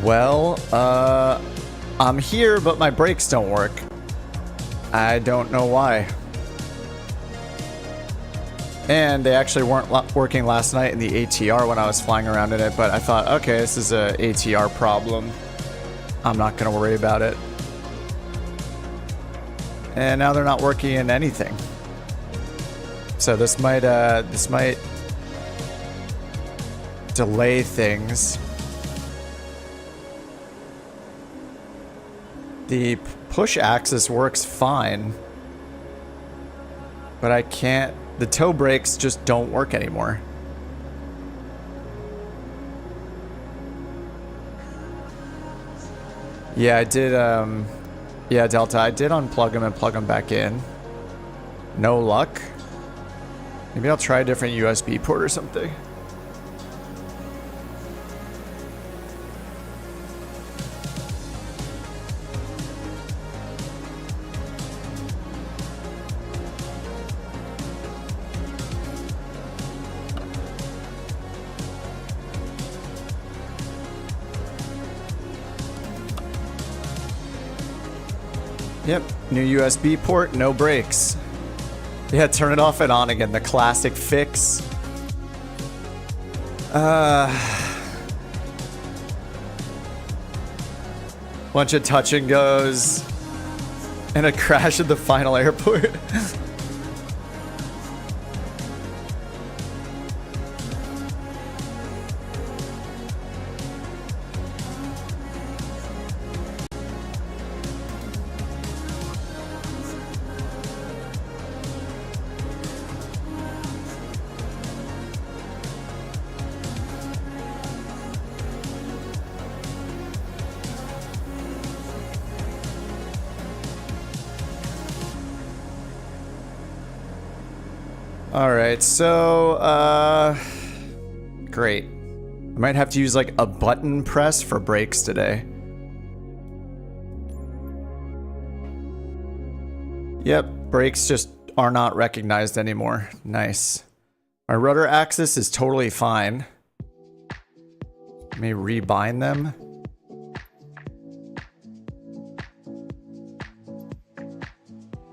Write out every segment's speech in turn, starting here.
Well, I'm here, but my brakes don't work. I don't know why. And they actually weren't working last night in the ATR when I was flying around in it, but I thought, okay, this is a ATR problem. I'm not gonna worry about it. And now they're not working in anything. So this might delay things. The push axis works fine, but I can't, the toe brakes just don't work anymore. Yeah, I did, yeah, Delta, I did unplug them and plug them back in. No luck. Maybe I'll try a different USB port or something. Yep, new USB port, no brakes. Yeah, turn it off and on again, the classic fix. Bunch of touch and goes. And a crash at the final airport. Alright, so, great. I might have to use like a button press for brakes today. Yep, brakes just are not recognized anymore. Nice. My rudder axis is totally fine. Let me rebind them.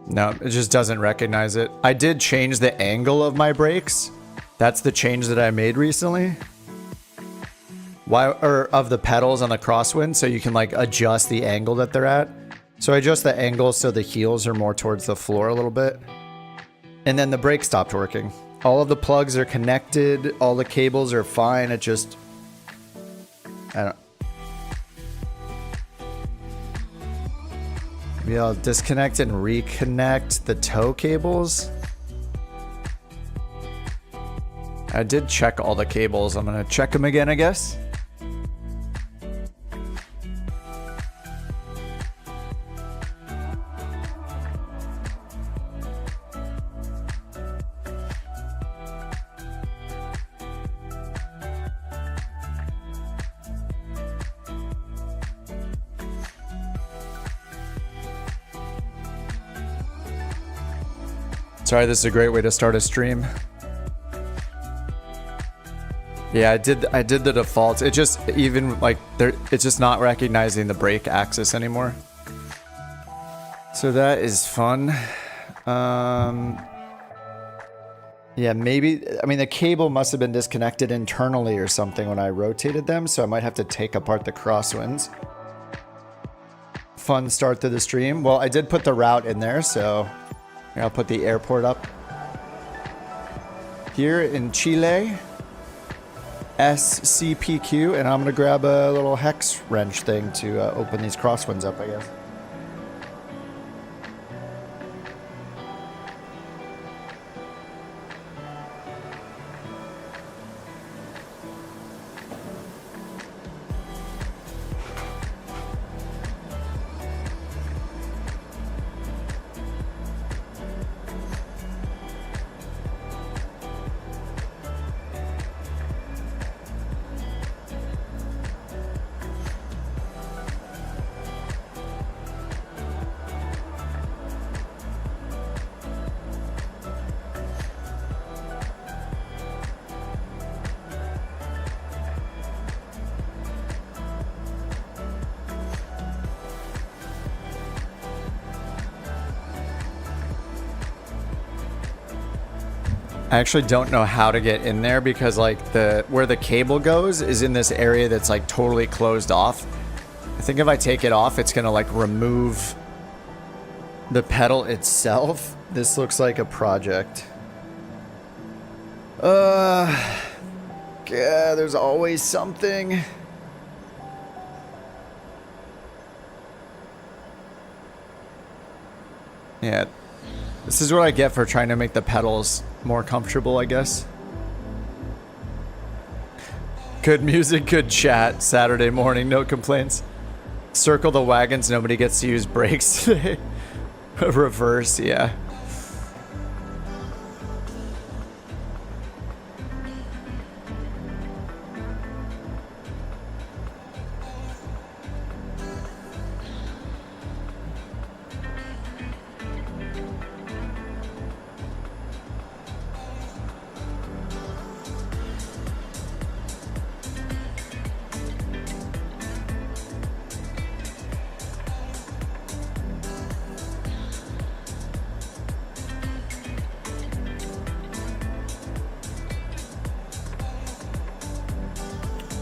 No, it just doesn't recognize it. I did change the angle of my brakes. That's the change that I made recently. Or of the pedals on the crosswind, so you can like adjust the angle that they're at. So I adjust the angle so the heels are more towards the floor a little bit. And then the brake stopped working. All of the plugs are connected. All the cables are fine. It just... I don't... Maybe I'll disconnect and reconnect the tow cables. I did check all the cables. I'm gonna check them again, I guess. Sorry, this is a great way to start a stream. Yeah, I did the default. It just even like it's just not recognizing the brake axis anymore. So that is fun. Yeah, maybe, I mean the cable must have been disconnected internally or something when I rotated them, so I might have to take apart the crosswinds. Fun start to the stream. Well, I did put the route in there, so I'll put the airport up. Here in Chile, SCPQ, and I'm gonna grab a little hex wrench thing to open these crosswinds up, I guess. I actually don't know how to get in there because like where the cable goes is in this area that's like totally closed off. I think if I take it off, it's gonna like remove the pedal itself. This looks like a project. Yeah, there's always something. Yeah, this is what I get for trying to make the pedals more comfortable, I guess. Good music, good chat. Saturday morning, no complaints. Circle the wagons, nobody gets to use brakes today. Reverse, yeah.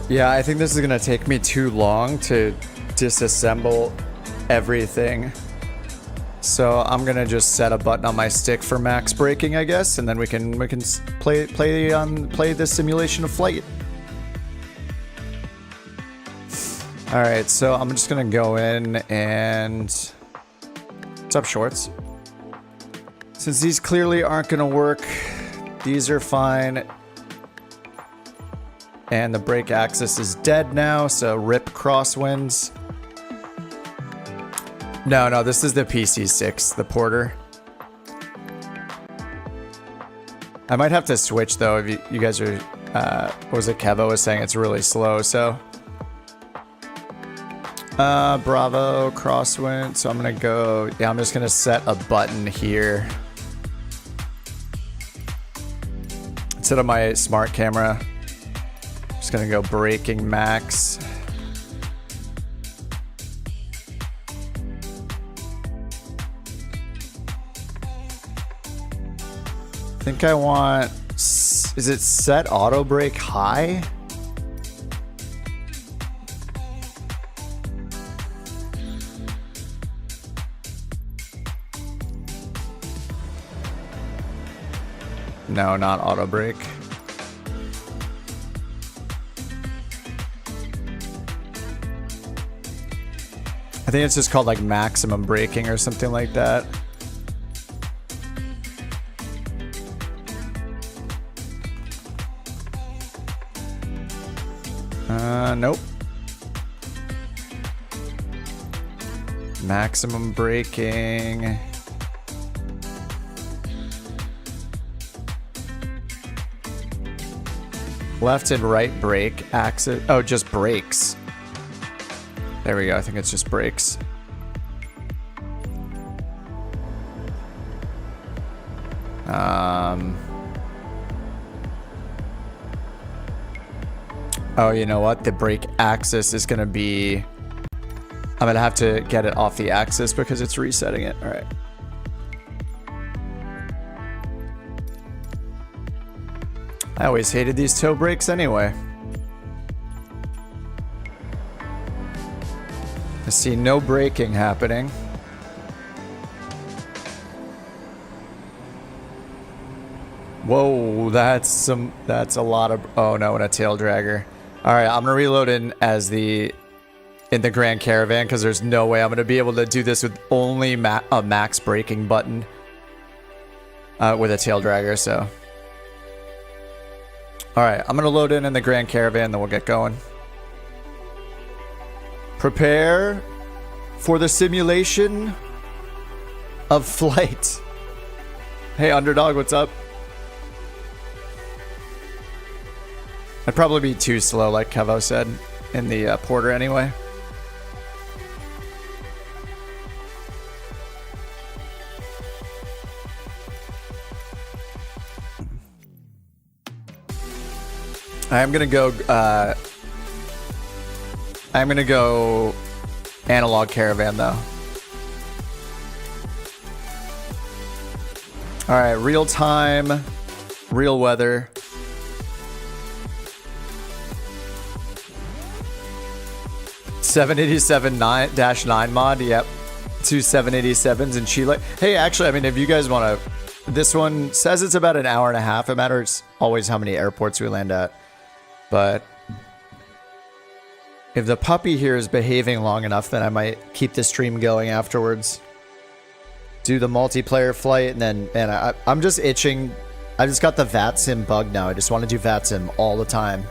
Yeah, I think this is gonna take me too long to disassemble everything. So I'm gonna just set a button on my stick for max braking, I guess, and then we can play the simulation of flight. All right, so I'm just gonna go in and what's up, shorts? Since these clearly aren't gonna work, these are fine. And the brake axis is dead now, so rip crosswinds. No, this is the PC6, the Porter. I might have to switch though if you guys are, what was it, Kevo was saying it's really slow, so. Bravo, crosswind, so I'm gonna go, yeah, I'm just gonna set a button here. Instead of my smart camera. Just gonna go braking max. I think I want, is it set auto brake high? No, not auto brake. I think it's just called like maximum braking or something like that. Nope. Maximum braking. Left and right brake axis. Oh, just brakes. There we go. I think it's just brakes. Oh, you know what? The brake axis is going to be... I'm going to have to get it off the axis because it's resetting it. All right. I always hated these toe brakes anyway. I see no braking happening. Whoa, that's a lot of, oh no, and a tail dragger. All right, I'm gonna reload in the Grand Caravan because there's no way I'm gonna be able to do this with only a max braking button with a tail dragger, so. All right, I'm gonna load in the Grand Caravan, then we'll get going. Prepare for the simulation of flight. Hey, Underdog, what's up? I'd probably be too slow, like Kevo said, in the Porter anyway. I'm gonna go analog caravan though. All right, real time Real weather. (787-9 mod). Yep. 2 787s in Chile. Hey, actually, I mean, if you guys want to... This one says it's about an hour and a half. It matters always how many airports we land at. But if the puppy here is behaving long enough, then I might keep the stream going afterwards. Do the multiplayer flight, and then... Man, I'm just itching. I just got the VATSIM bug now. I just want to do VATSIM all the time.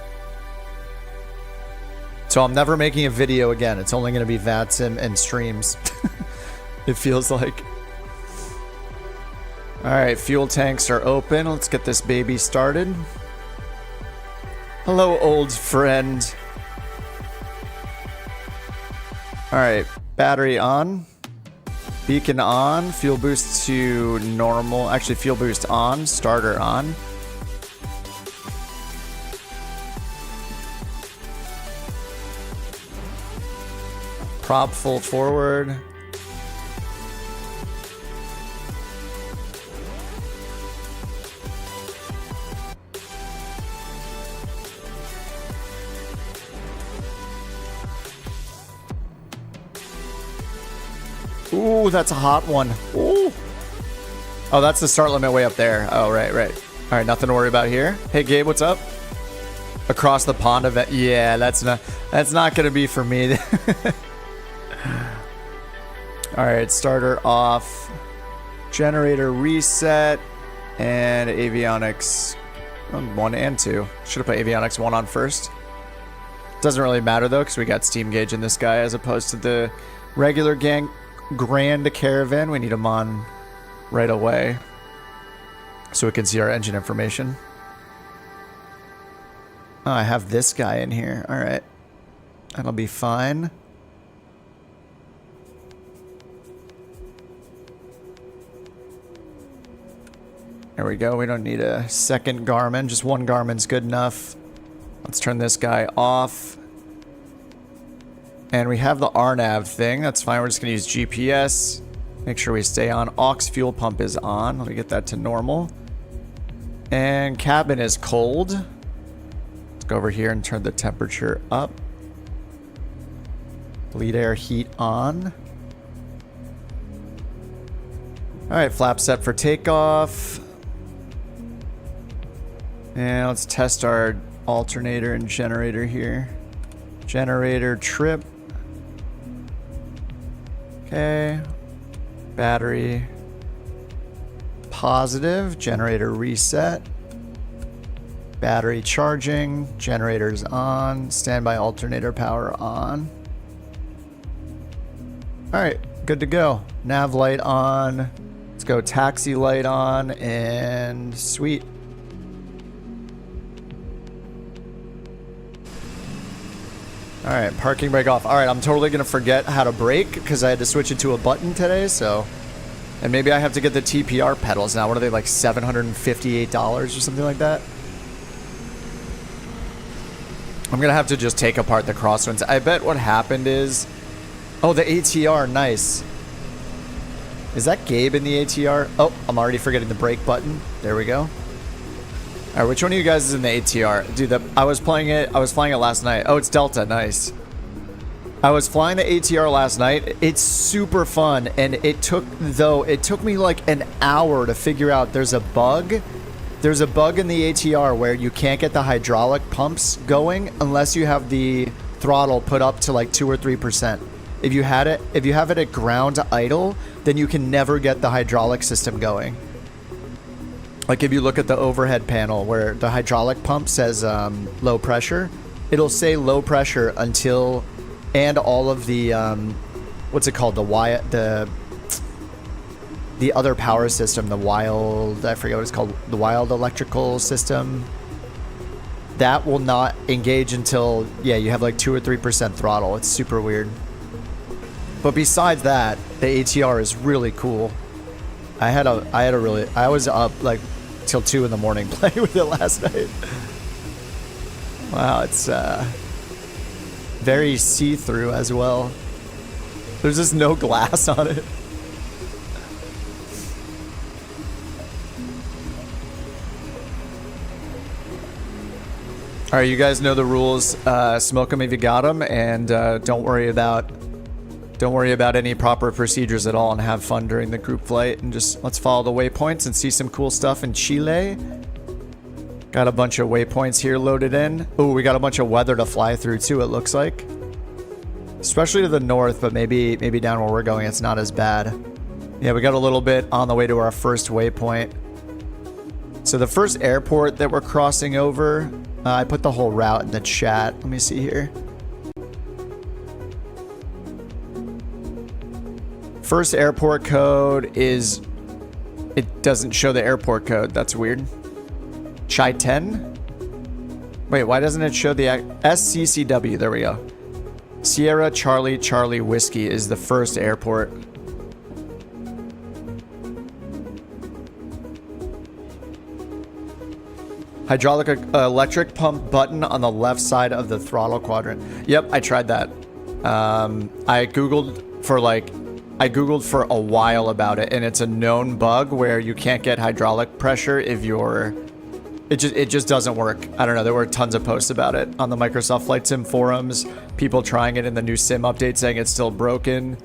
So I'm never making a video again. It's only going to be VATSIM and streams. It feels like. Alright, fuel tanks are open. Let's get this baby started. Hello, old friend. Alright, battery on. Beacon on. Fuel boost to normal. Actually, fuel boost on. Starter on. Prop full forward. Ooh, that's a hot one. Ooh. Oh, that's the start limit way up there. Oh, right, right. All right, nothing to worry about here. Hey, Gabe, what's up? Across the pond event. Yeah, that's not going to be for me. All right, starter off. Generator reset. And avionics 1 and 2. Should have put avionics 1 on first. Doesn't really matter, though, because we got steam gauge in this guy as opposed to the regular Grand Caravan. We need them on right away so we can see our engine information. Oh, I have this guy in here. All right. That'll be fine. There we go. We don't need a second Garmin. Just one Garmin's good enough. Let's turn this guy off. And we have the RNAV thing. That's fine. We're just going to use GPS. Make sure we stay on. Aux fuel pump is on. Let me get that to normal. And cabin is cold. Let's go over here and turn the temperature up. Bleed air heat on. All right, flap set for takeoff. And let's test our alternator and generator here. Generator trip. Okay. Battery positive. Generator reset. Battery charging. Generators on. Standby alternator power on. Alright, good to go. Nav light on. Let's go taxi light on. And sweet. Alright, parking brake off. Alright, I'm totally going to forget how to brake because I had to switch it to a button today, so... And maybe I have to get the TPR pedals now. What are they, like $758 or something like that? I'm going to have to just take apart the crosswinds. I bet what happened is... Oh, the ATR, nice. Is that Gabe in the ATR? Oh, I'm already forgetting the brake button. There we go. Alright, which one of you guys is in the ATR? Dude, I was flying it last night. Oh, it's Delta, nice. I was flying the ATR last night. It's super fun, and it took me like an hour to figure out there's a bug. There's a bug in the ATR where you can't get the hydraulic pumps going unless you have the throttle put up to like 2 or 3%. If you have it at ground idle, then you can never get the hydraulic system going. Like if you look at the overhead panel where the hydraulic pump says low pressure, it'll say low pressure until, and all of the, what's it called? The other power system, the wild, I forget what it's called, the wild electrical system. That will not engage until, yeah, you have like 2 or 3% throttle. It's super weird. But besides that, the ATR is really cool. I was up like till 2 in the morning playing with it last night. Wow, it's very see-through as well. There's just no glass on it. All right, you guys know the rules. Smoke them if you got them, and don't worry about any proper procedures at all, and have fun during the group flight. And just let's follow the waypoints and see some cool stuff in Chile. Got a bunch of waypoints here loaded in. Oh, we got a bunch of weather to fly through too, it looks like. Especially to the north, but maybe down where we're going, it's not as bad. Yeah, we got a little bit on the way to our first waypoint. So the first airport that we're crossing over, I put the whole route in the chat. Let me see here. First airport code is... It doesn't show the airport code. That's weird. Chai 10? Wait, why doesn't it show the... SCCW, there we go. Sierra Charlie Charlie Whiskey is the first airport. Hydraulic electric pump button on the left side of the throttle quadrant. Yep, I tried that. I googled for a while about it, and it's a known bug where you can't get hydraulic pressure if you're... It just doesn't work. I don't know. There were tons of posts about it on the Microsoft Flight Sim forums. People trying it in the new sim update saying it's still broken.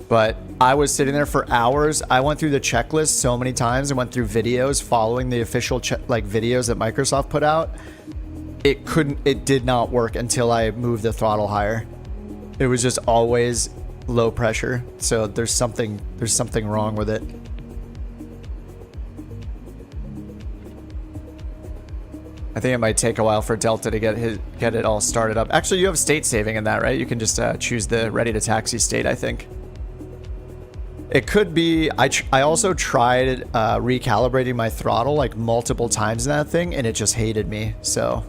But I was sitting there for hours. I went through the checklist so many times and went through videos following the official videos that Microsoft put out. It did not work until I moved the throttle higher. It was just always low pressure. So there's something wrong with it. I think it might take a while for Delta to get it all started up. Actually, you have state saving in that, right? You can just choose the ready to taxi state, I think. It could be... I also tried recalibrating my throttle like multiple times in that thing, and it just hated me, so...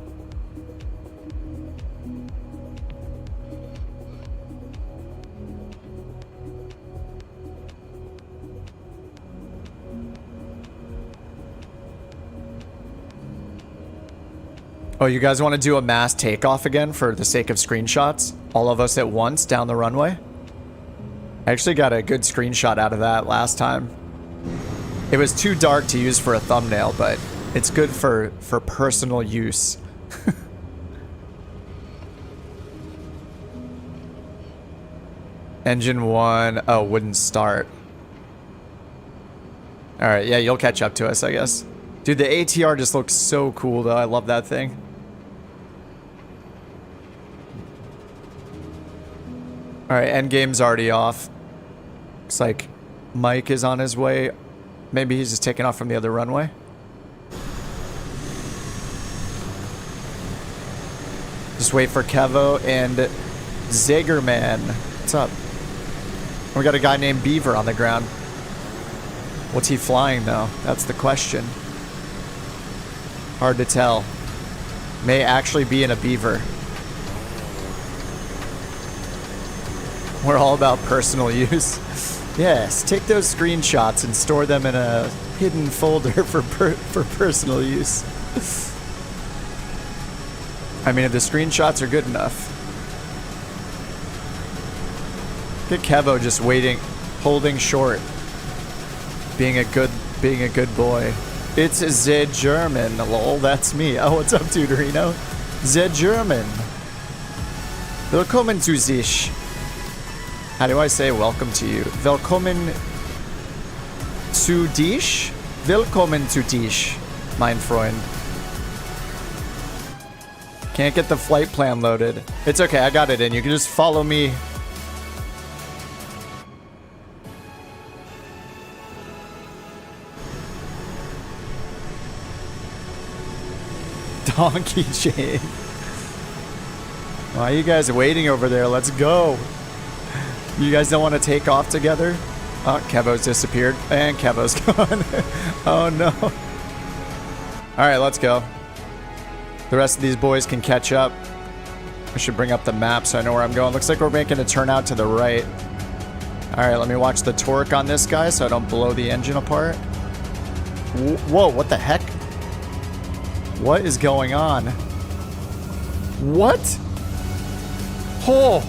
Oh, you guys want to do a mass takeoff again for the sake of screenshots? All of us at once down the runway? I actually got a good screenshot out of that last time. It was too dark to use for a thumbnail, but it's good for personal use. Engine 1. Oh, wouldn't start. Alright, yeah, you'll catch up to us, I guess. Dude, the ATR just looks so cool, though. I love that thing. Alright, endgame's already off. Looks like Mike is on his way. Maybe he's just taking off from the other runway. Just wait for Kevo and Zagerman. What's up? We got a guy named Beaver on the ground. What's he flying, though? That's the question. Hard to tell. May actually be in a Beaver. We're all about personal use. Yes, take those screenshots and store them in a hidden folder for personal use. I mean, if the screenshots are good enough. Get Kevo just waiting, holding short, being a good boy. It's the German, lol. That's me. Oh, what's up, Tutorino? The German. Willkommen zu sich. How do I say welcome to you? Willkommen zu dich? Willkommen zu dich, mein Freund. Can't get the flight plan loaded. It's okay, I got it in. You can just follow me. Donkey chain. Why are you guys waiting over there? Let's go. You guys don't want to take off together? Oh, Kevo's disappeared. And Kevo's gone. Oh, no. Alright, let's go. The rest of these boys can catch up. I should bring up the map so I know where I'm going. Looks like we're making a turn out to the right. Alright, let me watch the torque on this guy so I don't blow the engine apart. Whoa, what the heck? What is going on? What? Oh!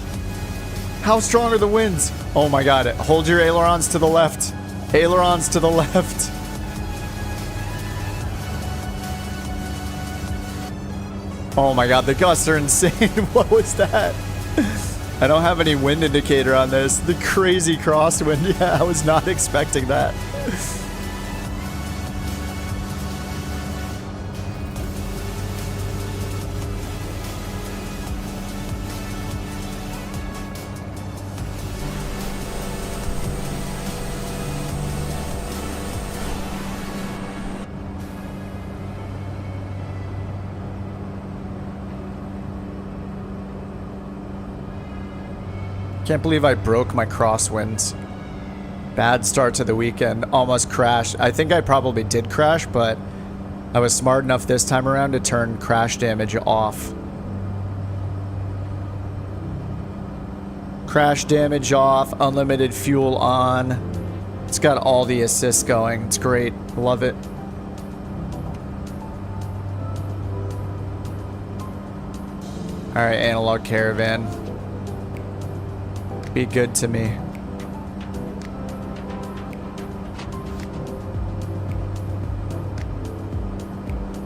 How strong are the winds? Oh my god. Hold your ailerons to the left. Ailerons to the left. Oh my god, the gusts are insane. What was that? I don't have any wind indicator on this. The crazy crosswind. Yeah, I was not expecting that. Can't believe I broke my crosswinds. Bad start to the weekend. Almost crashed. I think I probably did crash, but I was smart enough this time around to turn crash damage off. Crash damage off, unlimited fuel on. It's got all the assists going. It's great. Love it. All right, analog caravan. Be good to me.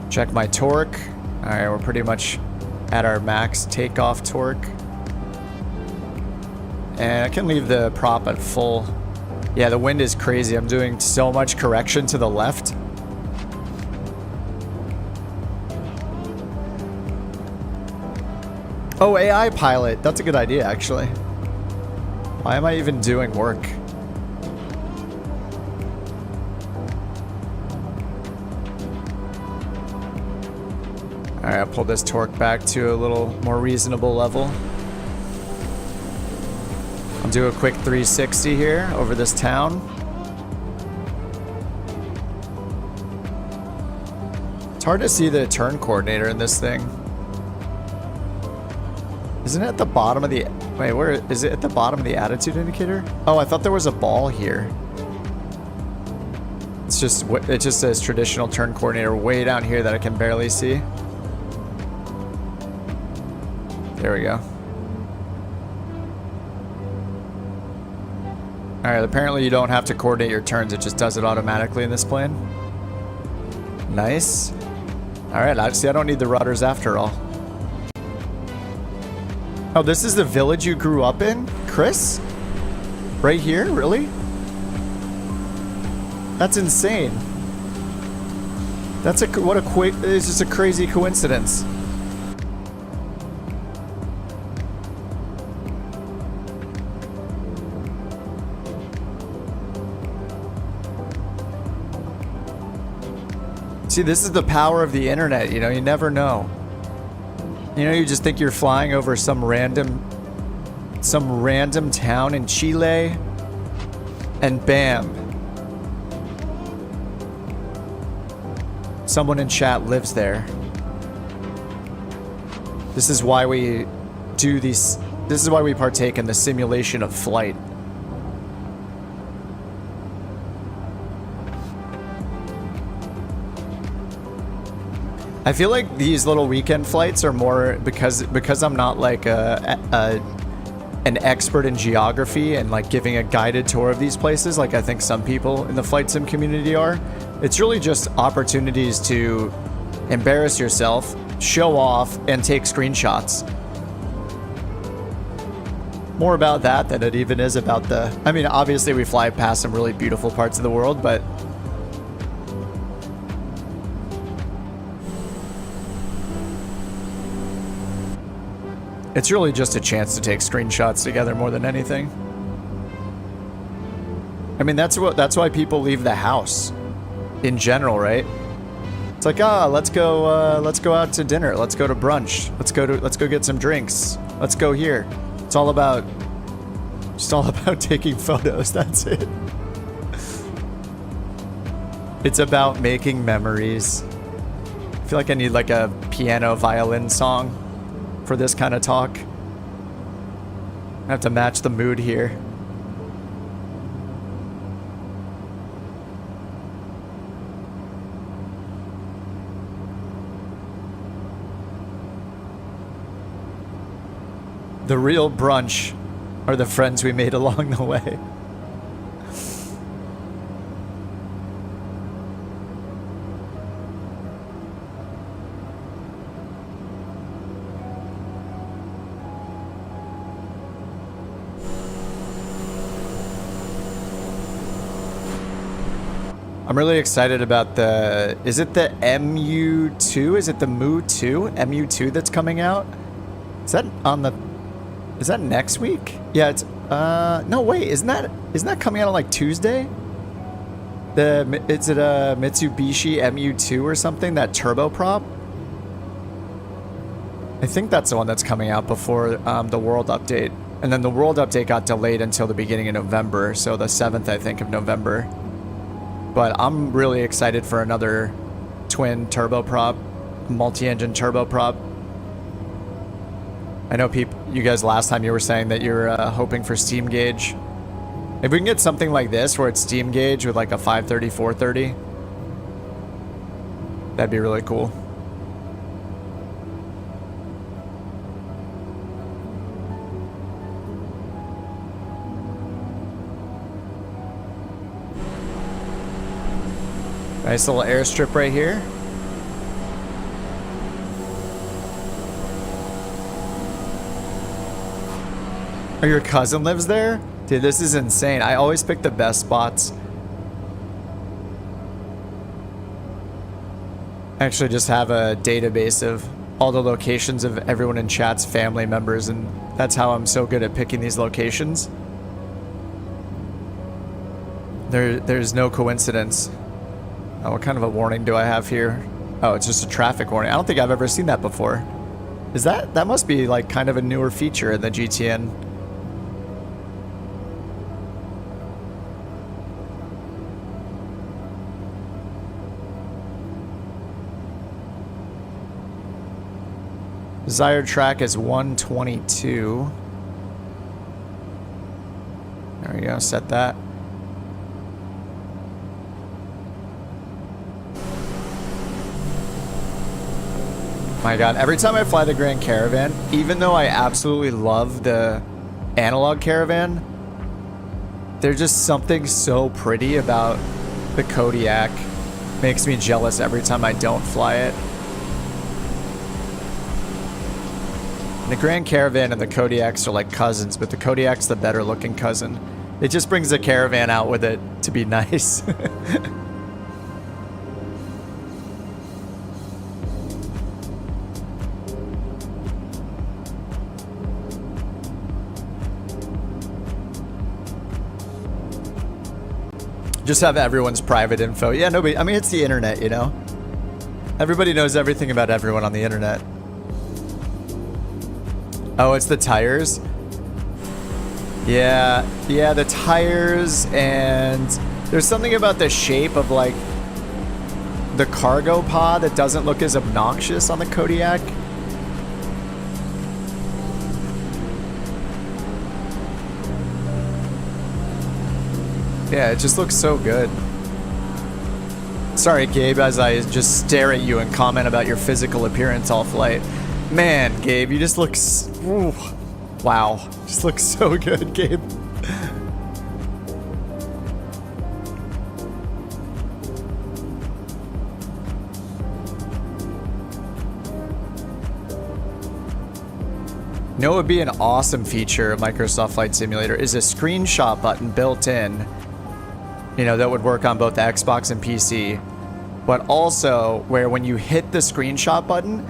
Check my torque. All right, we're pretty much at our max takeoff torque. And I can leave the prop at full. Yeah, the wind is crazy. I'm doing so much correction to the left. Oh, AI pilot. That's a good idea, actually. Why am I even doing work? Alright, I'll pull this torque back to a little more reasonable level. I'll do a quick 360 here over this town. It's hard to see the turn coordinator in this thing. Isn't it at the bottom of the... Wait, where is it? At the bottom of the attitude indicator? Oh, I thought there was a ball here. It just says traditional turn coordinator way down here that I can barely see. There we go. Alright, apparently you don't have to coordinate your turns. It just does it automatically in this plane. Nice. Alright, I don't need the rudders after all. Oh, this is the village you grew up in, Chris? Right here? Really? That's insane. It's just a crazy coincidence. See, this is the power of the internet, you know, you never know. You know, you just think you're flying over some random town in Chile, and bam. Someone in chat lives there. This is why we do these, this is why we partake in the simulation of flight. I feel like these little weekend flights are more because I'm not like an expert in geography and like giving a guided tour of these places like I think some people in the flight sim community are. It's really just opportunities to embarrass yourself, show off, and take screenshots. More about that than it even is about the... I mean, obviously we fly past some really beautiful parts of the world, but... it's really just a chance to take screenshots together more than anything. I mean, that's why people leave the house in general, right? It's like, let's go out to dinner. Let's go to brunch. Let's go get some drinks. Let's go here. It's all about taking photos. That's it. It's about making memories. I feel like I need like a piano violin song for this kind of talk. I have to match the mood here. The real brunch are the friends we made along the way. I'm really excited about the, is it the MU2? Is it the MU2? MU2 that's coming out? Is that on the, is that next week? Yeah, it's, no, wait, isn't that coming out on like Tuesday? Is it a Mitsubishi MU2 or something? That turboprop? I think that's the one that's coming out before the World Update. And then the World Update got delayed until the beginning of November, so the 7th, I think, of November. But I'm really excited for another twin turboprop, multi-engine turboprop. I know you guys last time you were saying that you're hoping for steam gauge. If we can get something like this where it's steam gauge with like a 530, 430, that'd be really cool. Nice little airstrip right here. Oh, your cousin lives there? Dude, this is insane. I always pick the best spots. I actually just have a database of all the locations of everyone in chat's family members, and that's how I'm so good at picking these locations. There's no coincidence. Oh, what kind of a warning do I have here? Oh, it's just a traffic warning. I don't think I've ever seen that before. Is that must be like kind of a newer feature in the GTN. Desired track is 122. There we go, set that. My God, every time I fly the Grand Caravan, even though I absolutely love the analog Caravan, there's just something so pretty about the Kodiak. Makes me jealous every time I don't fly it. The Grand Caravan and the Kodiaks are like cousins, but the Kodiak's the better looking cousin. It just brings the Caravan out with it to be nice. Just have everyone's private info. Yeah, nobody, I mean, it's the internet, you know? Everybody knows everything about everyone on the internet. Oh, it's the tires? Yeah, the tires, and there's something about the shape of like the cargo pod that doesn't look as obnoxious on the Kodiak. Yeah, it just looks so good. Sorry, Gabe, as I just stare at you and comment about your physical appearance all flight. Man, Gabe, you just look... Ooh, wow. Just looks so good, Gabe. You know what would be an awesome feature of Microsoft Flight Simulator is a screenshot button built in. You know, that would work on both the Xbox and PC. But also, where when you hit the screenshot button,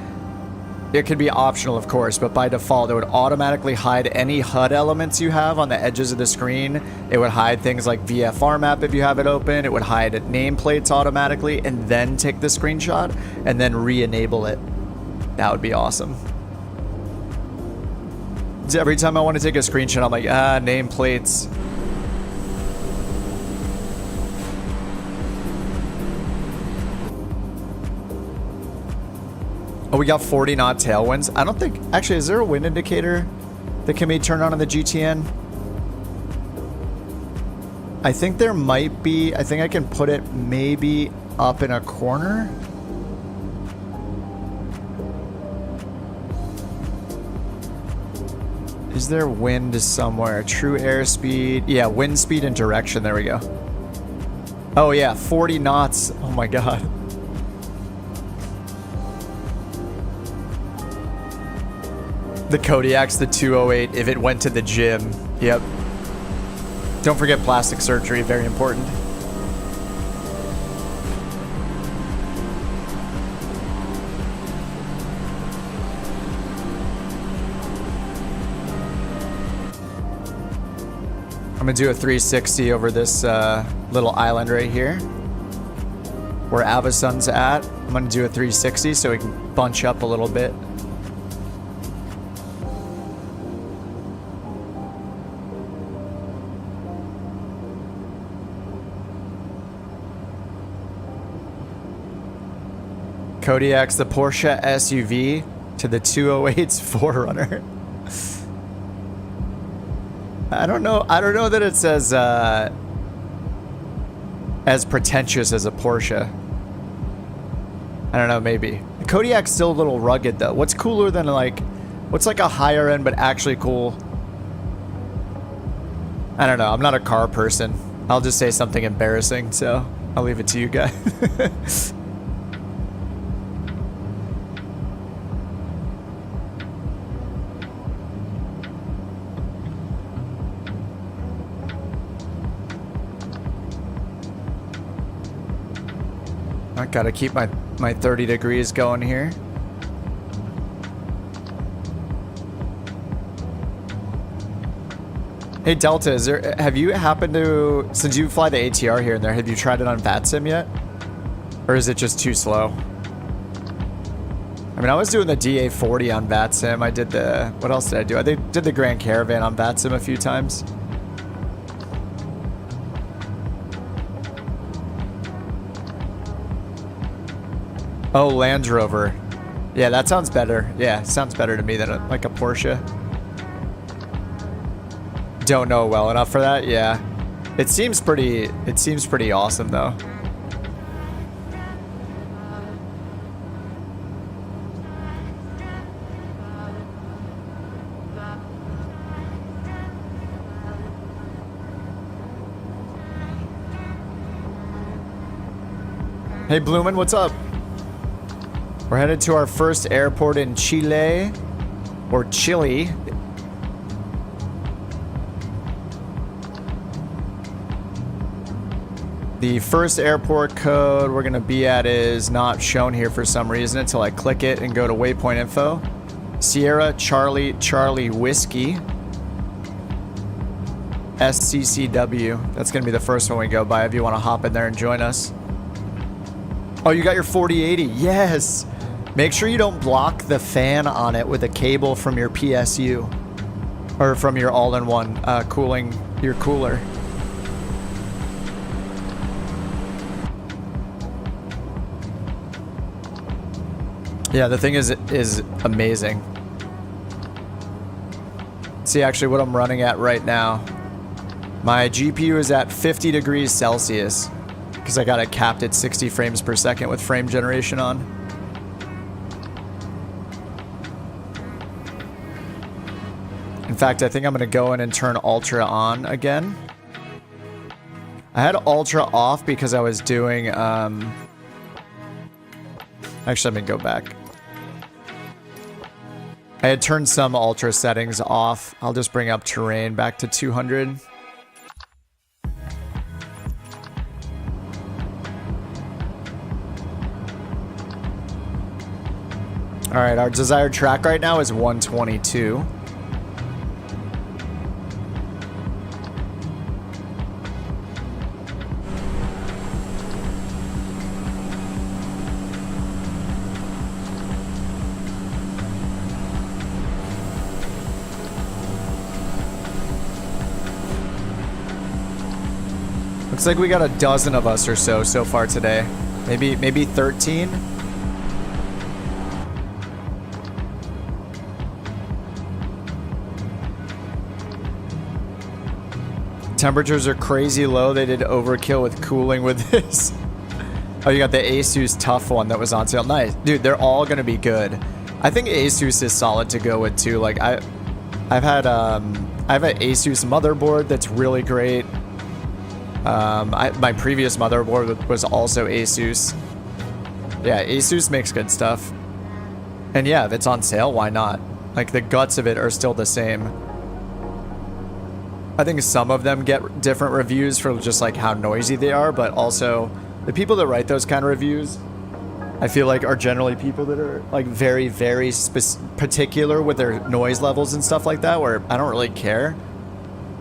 it could be optional, of course, but by default, it would automatically hide any HUD elements you have on the edges of the screen. It would hide things like VFR map if you have it open. It would hide nameplates automatically, and then take the screenshot, and then re-enable it. That would be awesome. Every time I want to take a screenshot, I'm like, nameplates. Oh, we got 40 knot tailwinds. I don't think... Actually, is there a wind indicator that can be turned on in the GTN? I think there might be. I think I can put it maybe up in a corner. Is there wind somewhere? True airspeed. Yeah, wind speed and direction. There we go. Oh, yeah, 40 knots. Oh, my God. The Kodiak's the 208 if it went to the gym. Yep. Don't forget plastic surgery, very important. I'm gonna do a 360 over this little island right here where Avasun's at. I'm gonna do a 360 so we can bunch up a little bit. Kodiak's the Porsche SUV to the 208's 4Runner. I don't know that it's as pretentious as a Porsche. I don't know, maybe. The Kodiak's still a little rugged though. What's cooler than like, what's like a higher end but actually cool? I don't know, I'm not a car person. I'll just say something embarrassing, so I'll leave it to you guys. I gotta keep my 30 degrees going here. Hey Delta, have you happened to, since you fly the ATR here and there, have you tried it on VATSIM yet? Or is it just too slow? I mean, I was doing the DA40 on VATSIM. I did the, what else did I do? I did the Grand Caravan on VATSIM a few times. Oh, Land Rover. Yeah, that sounds better. Yeah, sounds better to me than like a Porsche. Don't know well enough for that. Yeah, it seems pretty awesome though. Hey Bloomin', what's up? We're headed to our first airport in Chile, or Chile. The first airport code we're gonna be at is not shown here for some reason until I click it and go to waypoint info. Sierra Charlie Charlie Whiskey. SCCW. That's gonna be the first one we go by if you wanna hop in there and join us. Oh, you got your 4080, yes! Make sure you don't block the fan on it with a cable from your PSU. Or from your all-in-one cooling, your cooler. Yeah, the thing is amazing. See actually what I'm running at right now. My GPU is at 50 degrees Celsius because I got it capped at 60 frames per second with frame generation on. In fact, I think I'm going to go in and turn Ultra on again. I had Ultra off because I was doing... Actually, let me go back. I had turned some Ultra settings off. I'll just bring up terrain back to 200. Alright, our desired track right now is 122. Looks like we got a dozen of us or so far today. Maybe 13. Temperatures are crazy low. They did overkill with cooling with this. Oh, you got the Asus Tough one that was on sale. Nice. Dude, they're all going to be good. I think Asus is solid to go with too. Like I have an Asus motherboard that's really great. My previous motherboard was also Asus. Yeah, Asus makes good stuff. And yeah, if it's on sale, why not? Like the guts of it are still the same. I think some of them get different reviews for just like how noisy they are, but also the people that write those kind of reviews, I feel like are generally people that are like very, very particular with their noise levels and stuff like that, where I don't really care.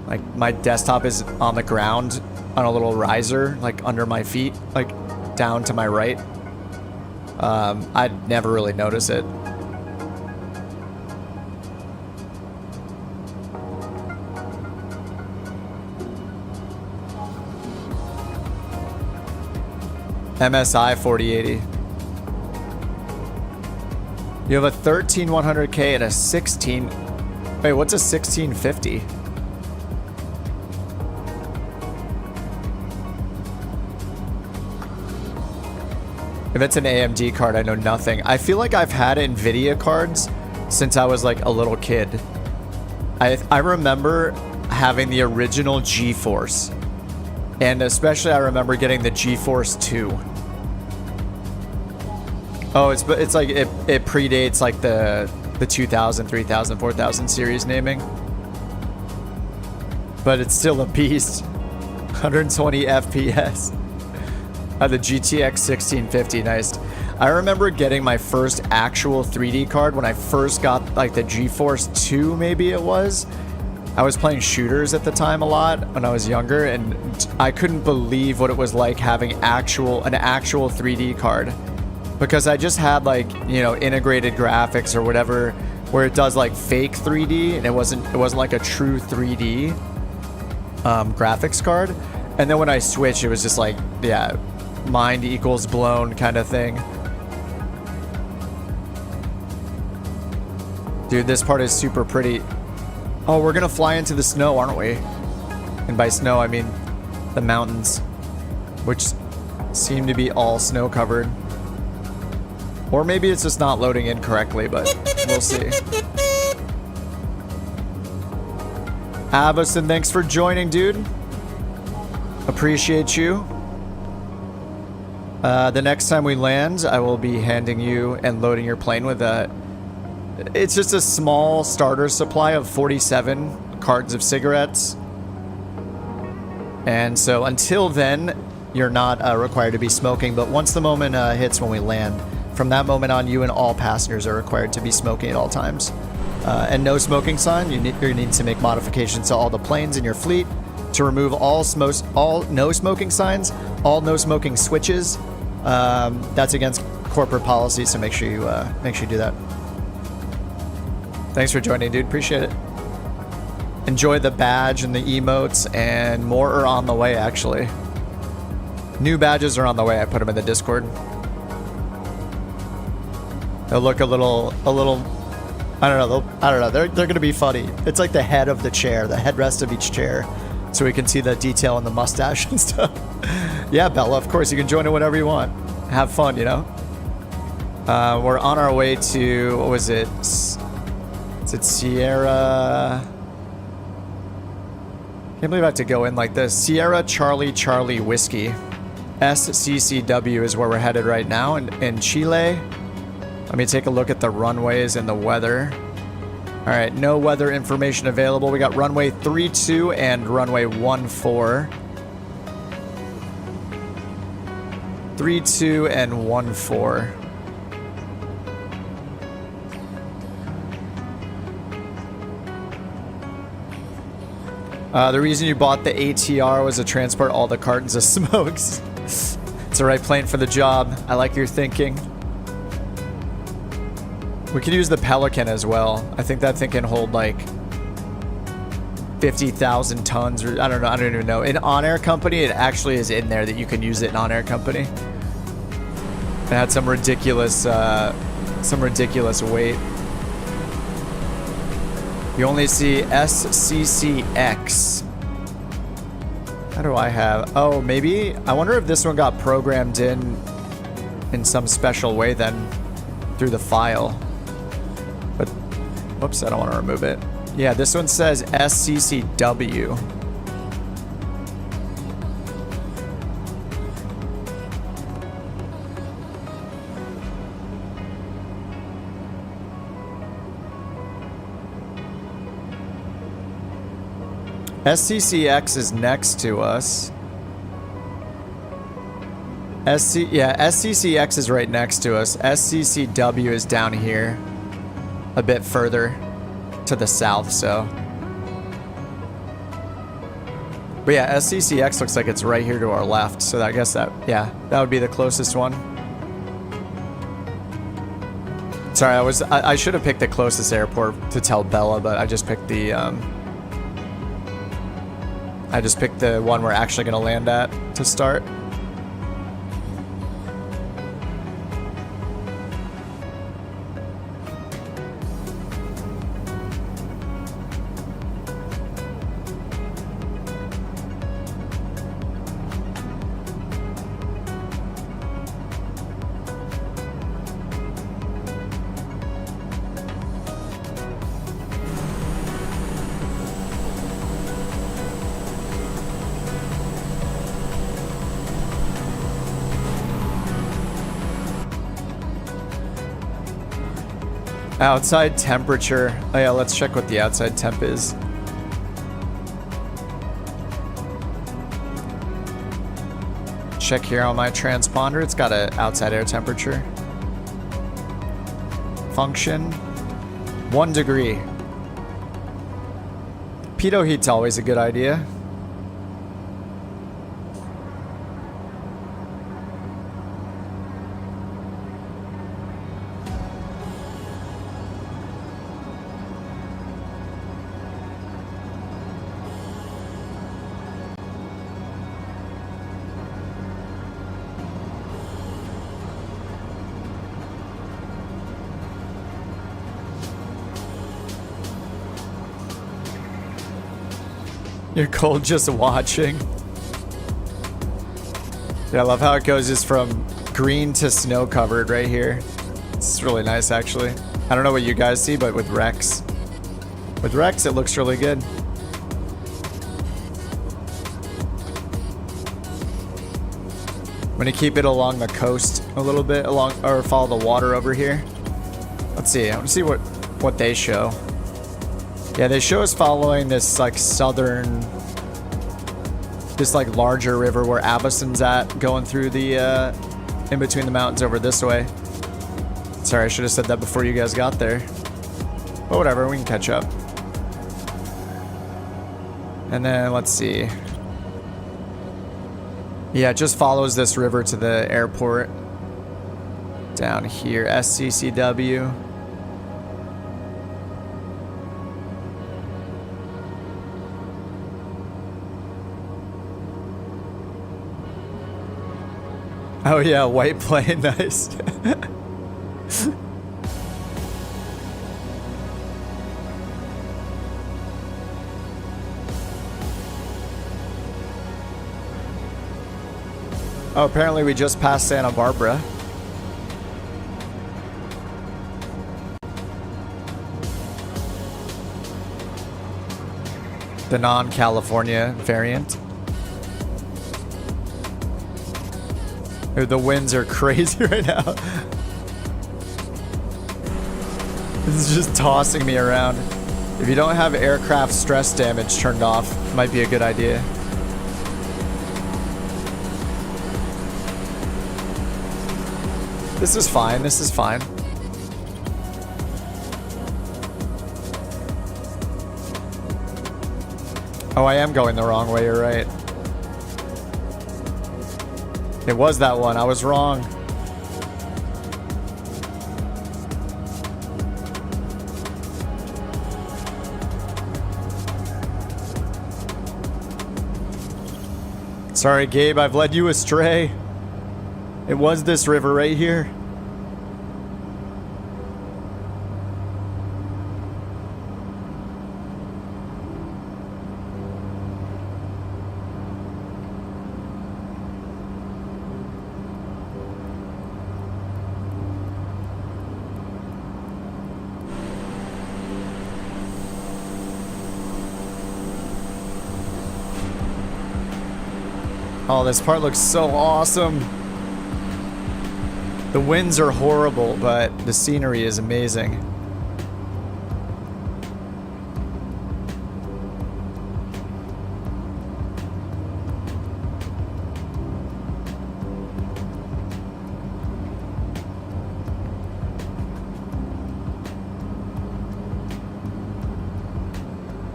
Like my desktop is on the ground on a little riser, like under my feet, like down to my right. I'd never really notice it. MSI 4080. You have a 13100K and a 16. Wait, what's a 1650? If it's an AMD card, I know nothing. I feel like I've had NVIDIA cards since I was like a little kid. I remember having the original GeForce. And especially I remember getting the GeForce 2. Oh, it's like it predates like the 2000, 3000, 4000 series naming. But it's still a beast. 120 FPS. The GTX 1650, nice. I remember getting my first actual 3D card when I first got like the GeForce 2, maybe it was. I was playing shooters at the time a lot when I was younger, and I couldn't believe what it was like having an actual 3D card, because I just had like, you know, integrated graphics or whatever, where it does like fake 3D, and it wasn't like a true 3D graphics card. And then when I switched, it was just like, yeah, mind equals blown kind of thing. Dude, this part is super pretty. Oh, we're gonna fly into the snow, aren't we? And by snow, I mean the mountains, which seem to be all snow covered. Or maybe it's just not loading in correctly, but we'll see. Avison, thanks for joining, dude. Appreciate you. The next time we land, I will be handing you and loading your plane with a... It's just a small starter supply of 47 cartons of cigarettes. And so until then, you're not required to be smoking. But once the moment hits when we land, from that moment on, you and all passengers are required to be smoking at all times. And no smoking sign, you need to make modifications to all the planes in your fleet to remove all no smoking signs, all no smoking switches. That's against corporate policy, so make sure you do that. Thanks for joining, dude. Appreciate it. Enjoy the badge and the emotes, and more are on the way, actually. New badges are on the way. I put them in the Discord. They'll look a little. I don't know. They're gonna be funny. It's like the head of the chair, the headrest of each chair, so we can see the detail in the mustache and stuff. Yeah, Bella. Of course, you can join it whenever you want. Have fun, you know. We're on our way to, what was it? Is it Sierra? Can't believe I have to go in like this. Sierra Charlie Charlie Whiskey. SCCW is where we're headed right now in Chile. Let me take a look at the runways and the weather. All right, no weather information available. We got runway 32 and runway 14. 32 and 14. The reason you bought the ATR was to transport all the cartons of smokes. It's the right plane for the job. I like your thinking. We could use the Pelican as well. I think that thing can hold like 50,000 tons, or I don't know. I don't even know. In On-Air Company, it actually is in there that you can use it in On-Air Company. It had some ridiculous weight. You only see SCCX. How do I have? Oh, maybe. I wonder if this one got programmed in some special way then through the file. But, whoops, I don't want to remove it. Yeah, this one says SCCW. SCCX is next to us. SCCX is right next to us. SCCW is down here, a bit further to the south, so. But yeah, SCCX looks like it's right here to our left. So I guess that, yeah, that would be the closest one. Sorry, I should have picked the closest airport to tell Bella, but I just picked the one we're actually gonna land at to start. Outside temperature. Oh yeah, let's check what the outside temp is. Check here on my transponder. It's got an outside air temperature. Function 1 degree. Pitot heat's always a good idea. You're cold just watching. Yeah, I love how it goes just from green to snow covered right here. It's really nice, actually. I don't know what you guys see, but with Rex, it looks really good. I'm gonna keep it along the coast a little bit, or follow the water over here. Let's see. I want to see what they show. Yeah, they show us following this like southern, this like larger river where Abyssin's at, going through the in between the mountains over this way. Sorry, I should have said that before you guys got there. But whatever, we can catch up. And then let's see. Yeah, it just follows this river to the airport. Down here, SCCW. Oh yeah, white plane, nice. Oh, apparently we just passed Santa Barbara. The non-California variant. The winds are crazy right now. This is just tossing me around. If you don't have aircraft stress damage turned off, it might be a good idea. This is fine, this is fine. Oh, I am going the wrong way, you're right. It was that one, I was wrong. Sorry, Gabe, I've led you astray. It was this river right here. Oh, this part looks so awesome. The winds are horrible, but the scenery is amazing.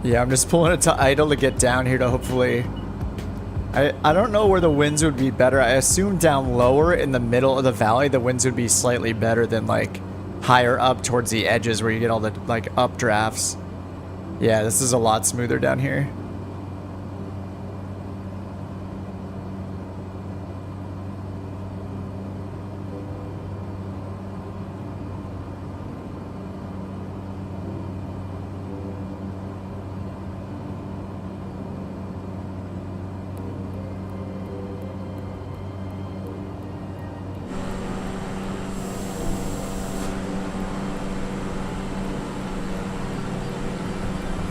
Yeah, I'm just pulling it to idle to get down here to hopefully I don't know where the winds would be better. I assume down lower in the middle of the valley, the winds would be slightly better than like higher up towards the edges where you get all the like updrafts. Yeah, this is a lot smoother down here.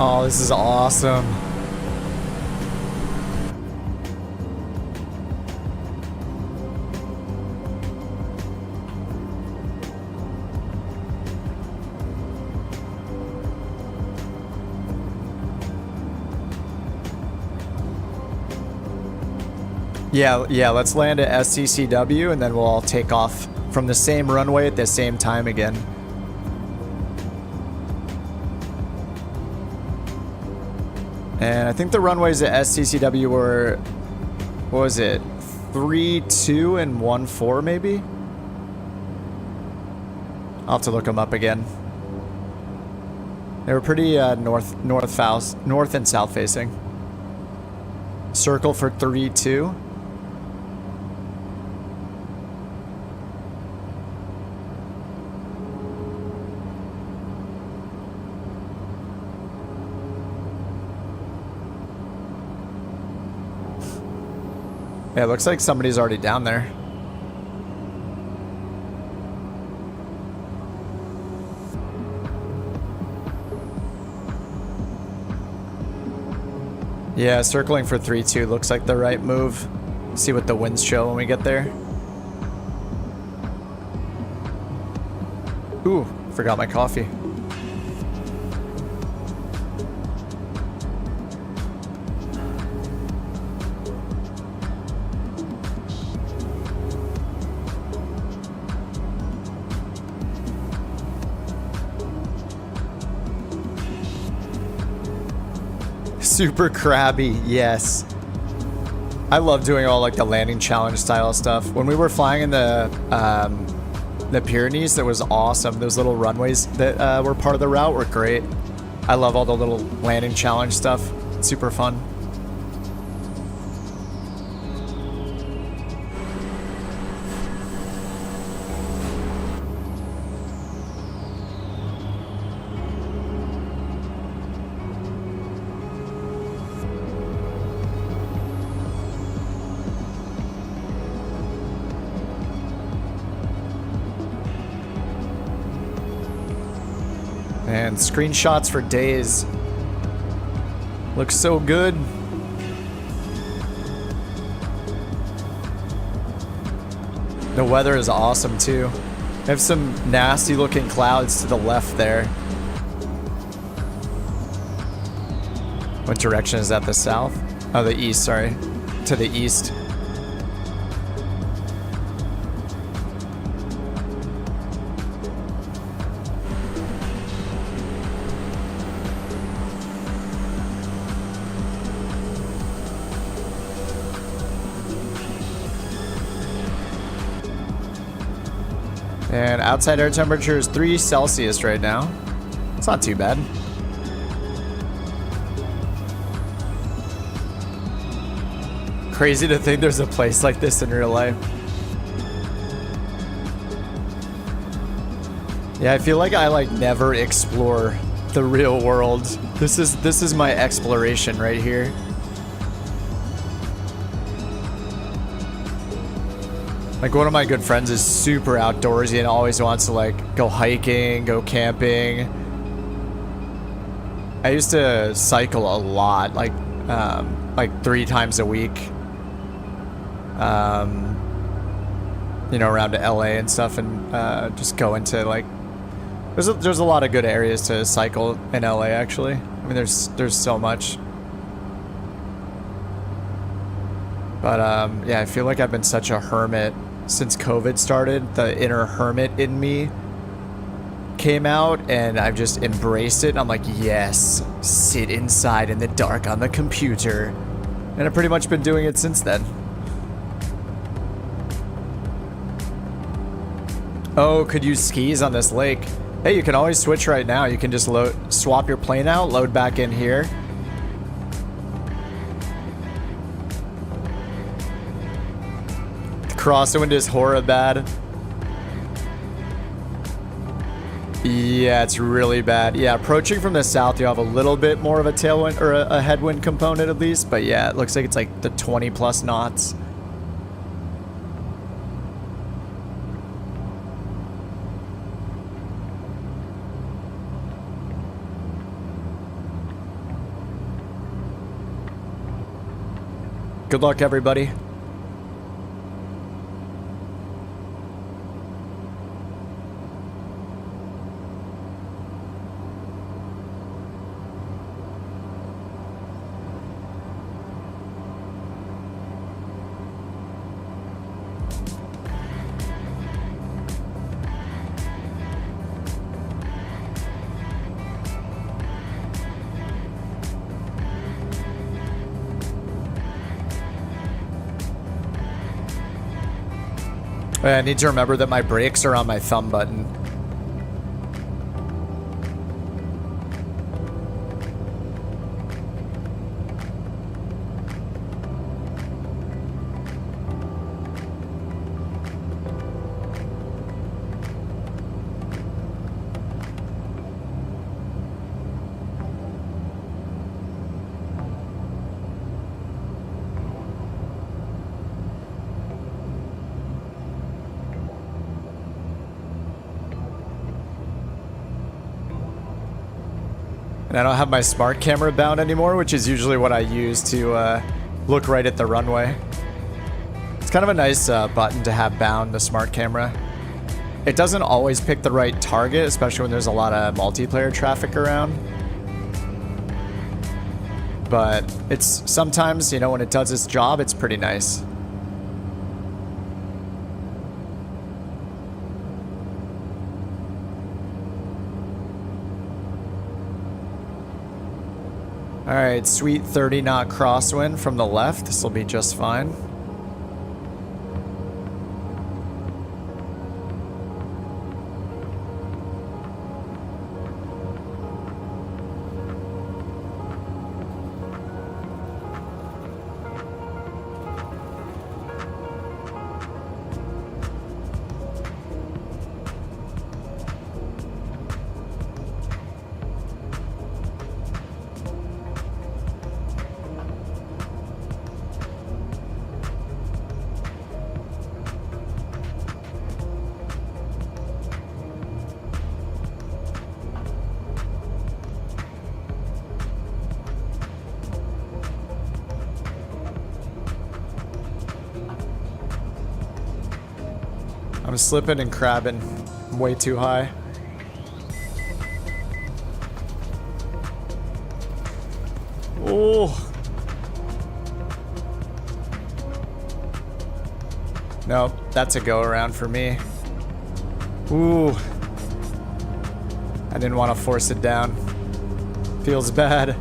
Oh, this is awesome. Yeah, let's land at SCCW and then we'll all take off from the same runway at the same time again. And I think the runways at SCCW were, what was it, 3-2 and 1-4 maybe? I'll have to look them up again. They were pretty north and south facing. Circle for 3-2. Yeah, it looks like somebody's already down there. Yeah, circling for 3-2 looks like the right move. See what the winds show when we get there. Ooh, forgot my coffee. Super crabby, yes. I love doing all like the landing challenge style stuff. When we were flying in the Pyrenees, that was awesome. Those little runways that were part of the route were great. I love all the little landing challenge stuff. It's super fun. And screenshots for days. Looks so good. The weather is awesome too. We have some nasty looking clouds to the left there. What direction is that? The south? Oh, the east, sorry. To the east. And outside air temperature is 3 Celsius right now. It's not too bad. Crazy to think there's a place like this in real life. Yeah, I feel like I like never explore the real world. This is my exploration right here. Like, one of my good friends is super outdoorsy and always wants to like go hiking, go camping. I used to cycle a lot, like 3 times a week. You know, around to LA and stuff, and just go into like there's a lot of good areas to cycle in LA actually. I mean, there's so much. But yeah, I feel like I've been such a hermit since COVID started. The inner hermit in me came out and I've just embraced it. I'm like, yes, sit inside in the dark on the computer. And I've pretty much been doing it since then. Oh, could use skis on this lake. Hey, you can always switch right now. You can just swap your plane out, load back in here. The crosswind is horrid bad. Yeah, it's really bad. Yeah, approaching from the south, you have a little bit more of a tailwind, or a headwind component at least. But yeah, it looks like it's like the 20 plus knots. Good luck, everybody. I need to remember that my brakes are on my thumb button. And I don't have my smart camera bound anymore, which is usually what I use to look right at the runway. It's kind of a nice button to have bound, the smart camera. It doesn't always pick the right target, especially when there's a lot of multiplayer traffic around. But it's sometimes, you know, when it does its job, it's pretty nice. Alright, sweet 30 knot crosswind from the left. This will be just fine. I'm slipping and crabbing. I'm way too high. Oh. Nope, that's a go around for me. Ooh. I didn't want to force it down. Feels bad.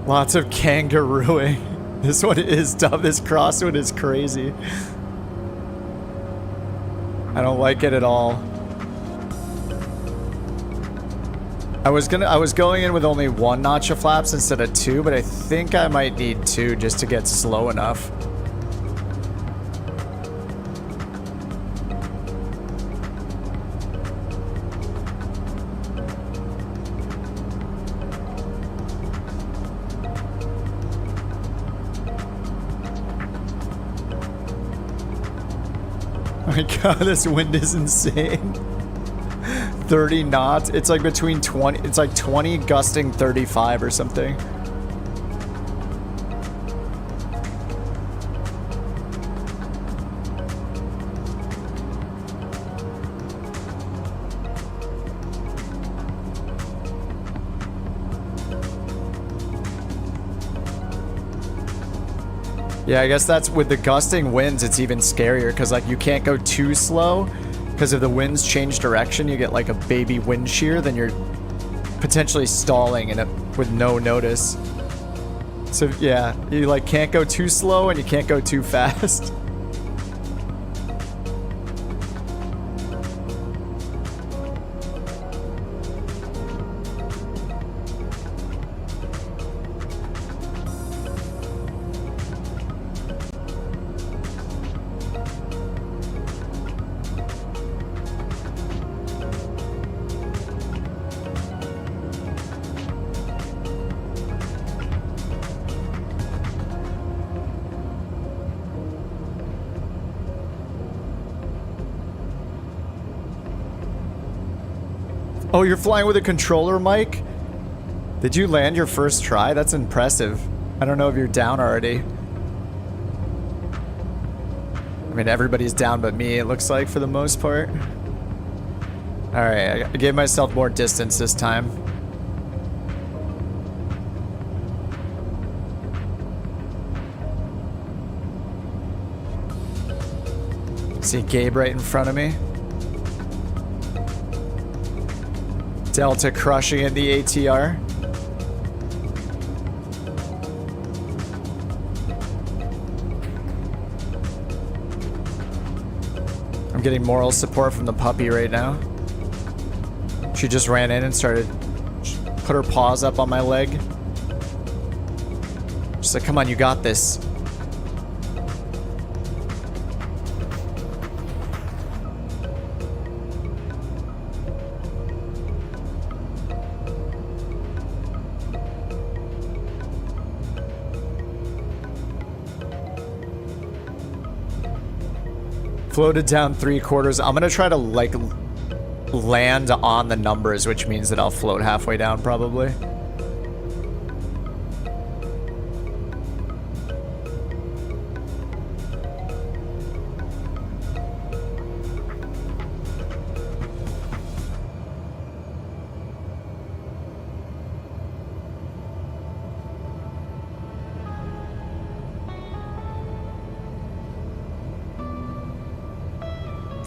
Lots of kangarooing. This one is dumb. This crosswind is crazy. I don't like it at all. I was going in with only 1 notch of flaps instead of 2, but I think I might need 2 just to get slow enough. Oh my god, this wind is insane. 30 knots. It's like between 20, it's like 20 gusting 35 or something. Yeah, I guess that's with the gusting winds, it's even scarier because like you can't go too slow because if the winds change direction, you get like a baby wind shear, then you're potentially stalling in it with no notice. So yeah, you like can't go too slow and you can't go too fast. Oh, you're flying with a controller, Mike? Did you land your first try? That's impressive. I don't know if you're down already. I mean, everybody's down but me, it looks like, for the most part. Alright, I gave myself more distance this time. See Gabe right in front of me. Delta crushing in the ATR. I'm getting moral support from the puppy right now. She just ran in and started, put her paws up on my leg. She's like, come on, you got this. Floated down 3/4. I'm gonna try to like land on the numbers, which means that I'll float halfway down probably.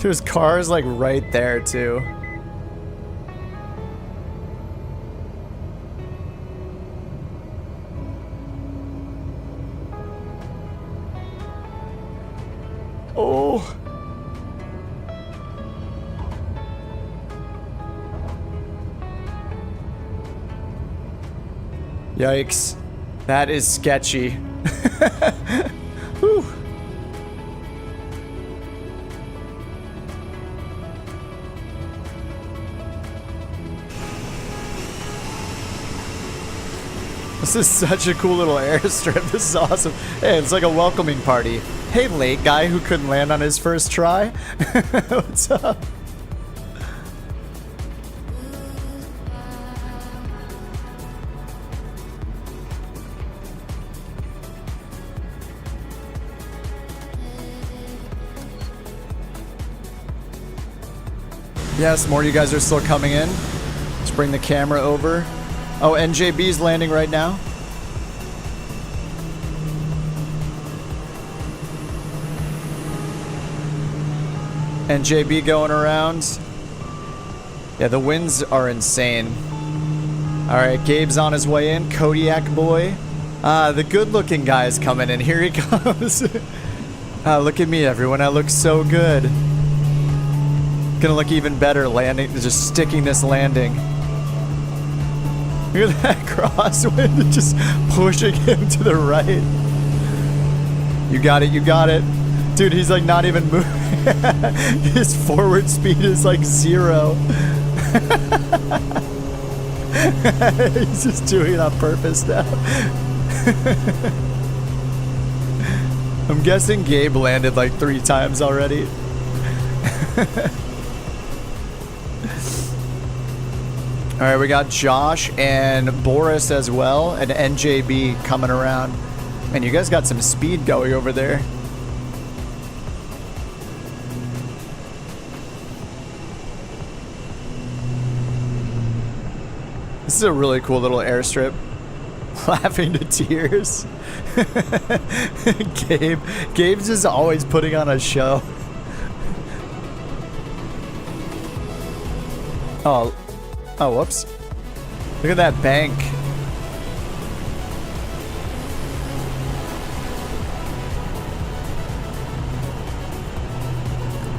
There's cars like right there too. Oh. Yikes. That is sketchy. Whew. This is such a cool little airstrip. This is awesome. Hey, it's like a welcoming party. Hey, late guy who couldn't land on his first try. What's up? Yes, more of you guys are still coming in. Let's bring the camera over. Oh, NJB's landing right now. NJB going around. Yeah, the winds are insane. Alright, Gabe's on his way in. Kodiak boy. The good-looking guy is coming in. Here he comes. Look at me, everyone. I look so good. Gonna look even better landing, just sticking this landing. Look at that crosswind just pushing him to the right. You got it, you got it. Dude, he's like not even moving. His forward speed is like 0. He's just doing it on purpose now. I'm guessing Gabe landed like 3 times already. All right, we got Josh and Boris as well, and NJB coming around. Man, you guys got some speed going over there. This is a really cool little airstrip. Laughing to tears. Gabe's is always putting on a show. Oh, whoops. Look at that bank.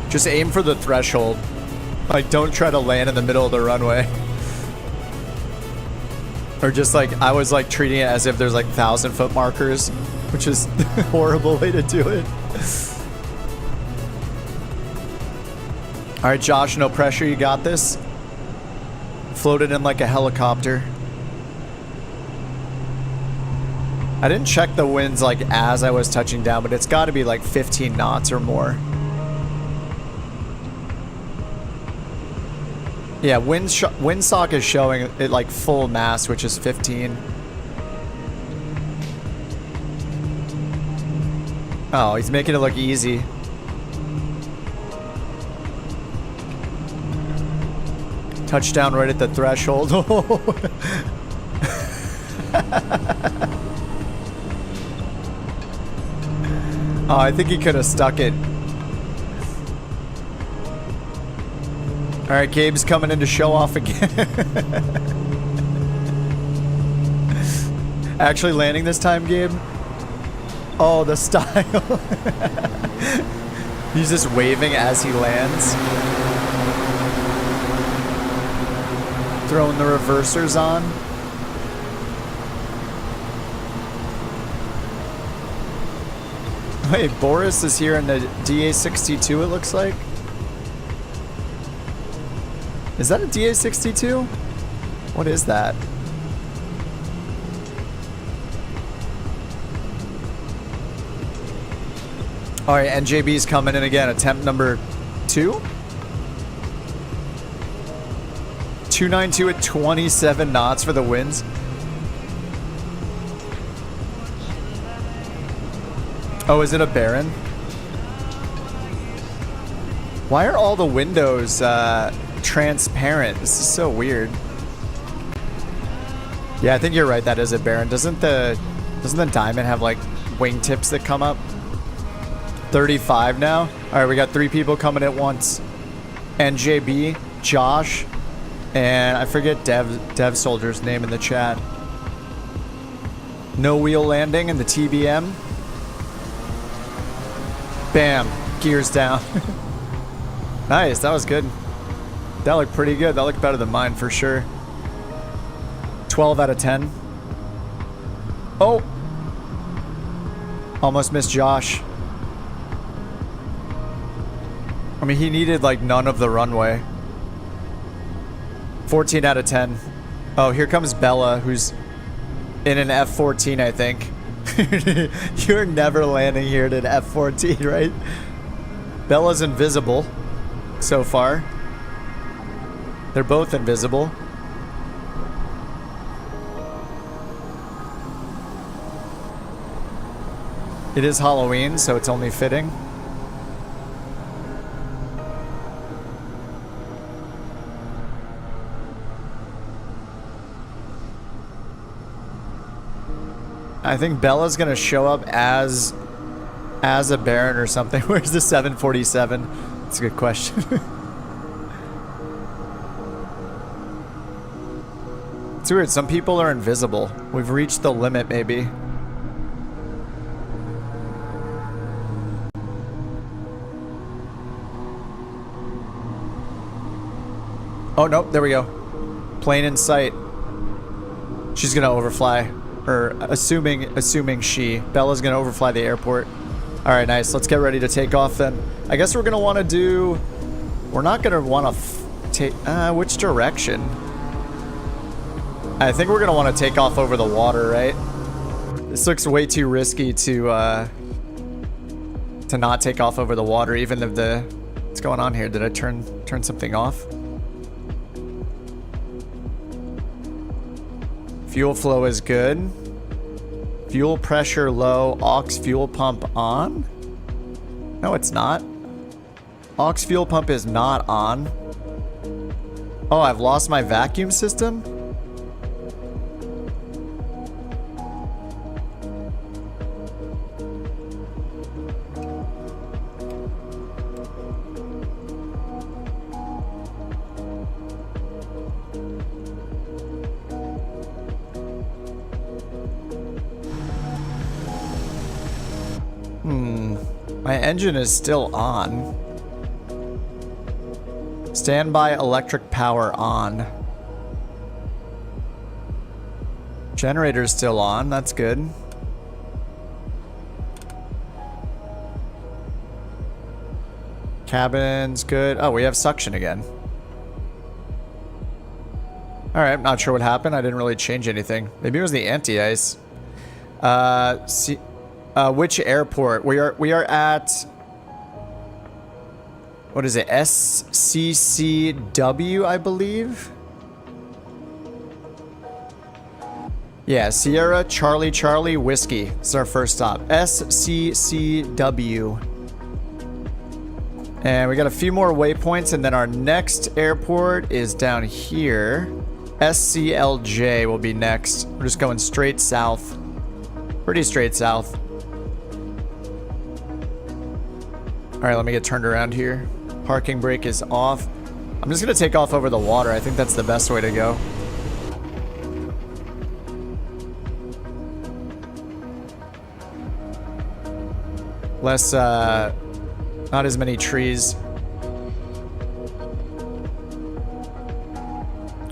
Just aim for the threshold. Like, don't try to land in the middle of the runway. Or just like, I was like treating it as if there's like 1,000-foot markers, which is a horrible way to do it. All right, Josh, no pressure. You got this. Floated in like a helicopter. I didn't check the winds like as I was touching down, but it's got to be like 15 knots or more. Yeah, windsock is showing it like full mass, which is 15. Oh, he's making it look easy. Touchdown right at the threshold. Oh, I think he could have stuck it. All right, Gabe's coming in to show off again. Actually landing this time, Gabe. Oh, the style. He's just waving as he lands. Throwing the reversers on. Wait, Boris is here in the DA62, it looks like. Is that a DA62? What is that? All right, NJB's coming in again. Attempt number 2. 292 at 27 knots for the winds. Oh, is it a Baron? Why are all the windows transparent? This is so weird. Yeah, I think you're right. That is a Baron. Doesn't the Diamond have like wingtips that come up? 35 now. All right, we got 3 people coming at once. NJB, Josh, and I forget Dev Soldier's name in the chat. No wheel landing in the TBM. Bam, gears down. Nice, that was good. That looked pretty good. That looked better than mine for sure. 12 out of 10. Oh! Almost missed Josh. I mean, he needed like none of the runway. 14 out of 10. Oh, here comes Bella, who's in an F-14, I think. You're never landing here in an F-14, right? Bella's invisible so far. They're both invisible. It is Halloween, so it's only fitting. I think Bella's gonna show up as a Baron or something. Where's the 747? That's a good question. It's weird. Some people are invisible. We've reached the limit, maybe. Oh, nope. There we go. Plane in sight. She's gonna overfly. Or assuming she. Bella's gonna overfly the airport. All right, nice. Let's get ready to take off then. I guess we're gonna want to do. We're not gonna want to take. Which direction? I think we're gonna want to take off over the water, right? This looks way too risky to not take off over the water, even if the. What's going on here? Did I turn something off? Fuel flow is good. Fuel pressure low. Aux fuel pump on? No, it's not. Aux fuel pump is not on. Oh, I've lost my vacuum system? My engine is still on. Standby electric power on. Generator's still on, that's good. Cabin's good. Oh, we have suction again. Alright, not sure what happened. I didn't really change anything. Maybe it was the anti-ice. Which airport? We are at... What is it? SCCW, I believe? Yeah, Sierra Charlie Charlie Whiskey. This is our first stop. SCCW. And we got a few more waypoints, and then our next airport is down here. SCLJ will be next. We're just going straight south. Pretty straight south. Alright, let me get turned around here. Parking brake is off. I'm just going to take off over the water. I think that's the best way to go. Less, not as many trees.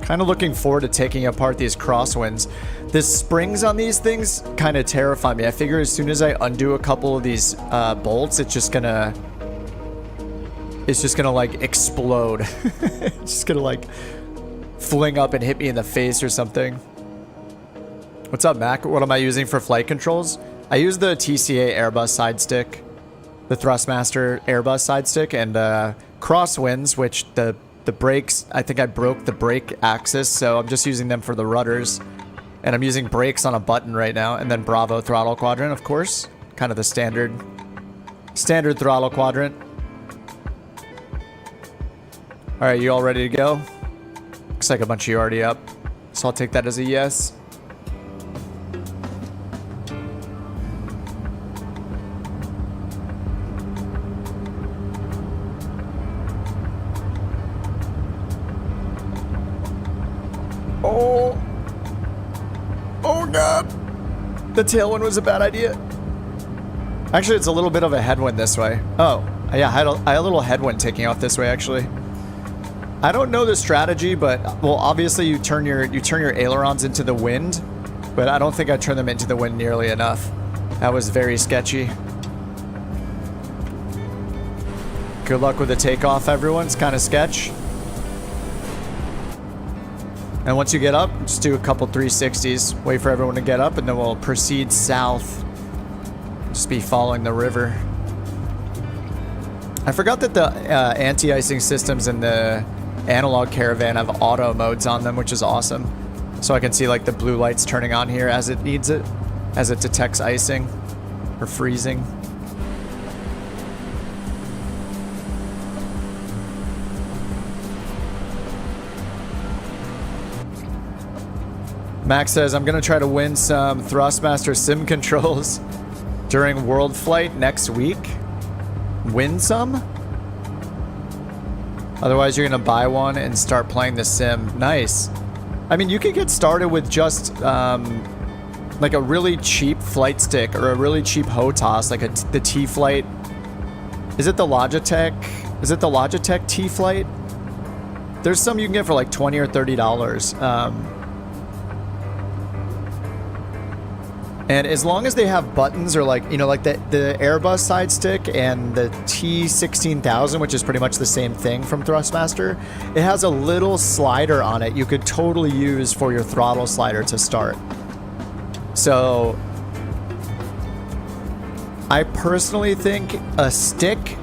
Kind of looking forward to taking apart these crosswinds. The springs on these things kind of terrify me. I figure as soon as I undo a couple of these bolts, it's just gonna like explode. It's just gonna like fling up and hit me in the face or something. What's up, Mac? What am I using for flight controls? I use the TCA Airbus side stick, the Thrustmaster Airbus side stick, and crosswinds, which the brakes, I think I broke the brake axis, so I'm just using them for the rudders. And I'm using brakes on a button right now, and then Bravo throttle quadrant, of course. Kind of the standard throttle quadrant. Alright, you all ready to go? Looks like a bunch of you already up, so I'll take that as a yes. Oh god. The tailwind was a bad idea. Actually, it's a little bit of a headwind this way. Oh, yeah, I had a little headwind taking off this way, actually. I don't know the strategy, but, well, obviously you turn your ailerons into the wind, but I don't think I turned them into the wind nearly enough. That was very sketchy. Good luck with the takeoff, everyone. It's kind of sketch. And once you get up, just do a couple 360s. Wait for everyone to get up, and then we'll proceed south. Just be following the river. I forgot that the anti-icing systems in the analog Caravan have auto modes on them, which is awesome. So I can see like the blue lights turning on here as it needs it, as it detects icing or freezing. Max says, I'm going to try to win some Thrustmaster sim controls during World Flight next week. Win some? Otherwise, you're going to buy one and start playing the sim. Nice. I mean, you could get started with just like a really cheap flight stick or a really cheap HOTAS, like the T-Flight. Is it the Logitech? Is it the Logitech T-Flight? There's some you can get for like $20 or $30. And as long as they have buttons or like, you know, like the Airbus side stick and the T16000, which is pretty much the same thing from Thrustmaster, it has a little slider on it you could totally use for your throttle slider to start. So I personally think a stick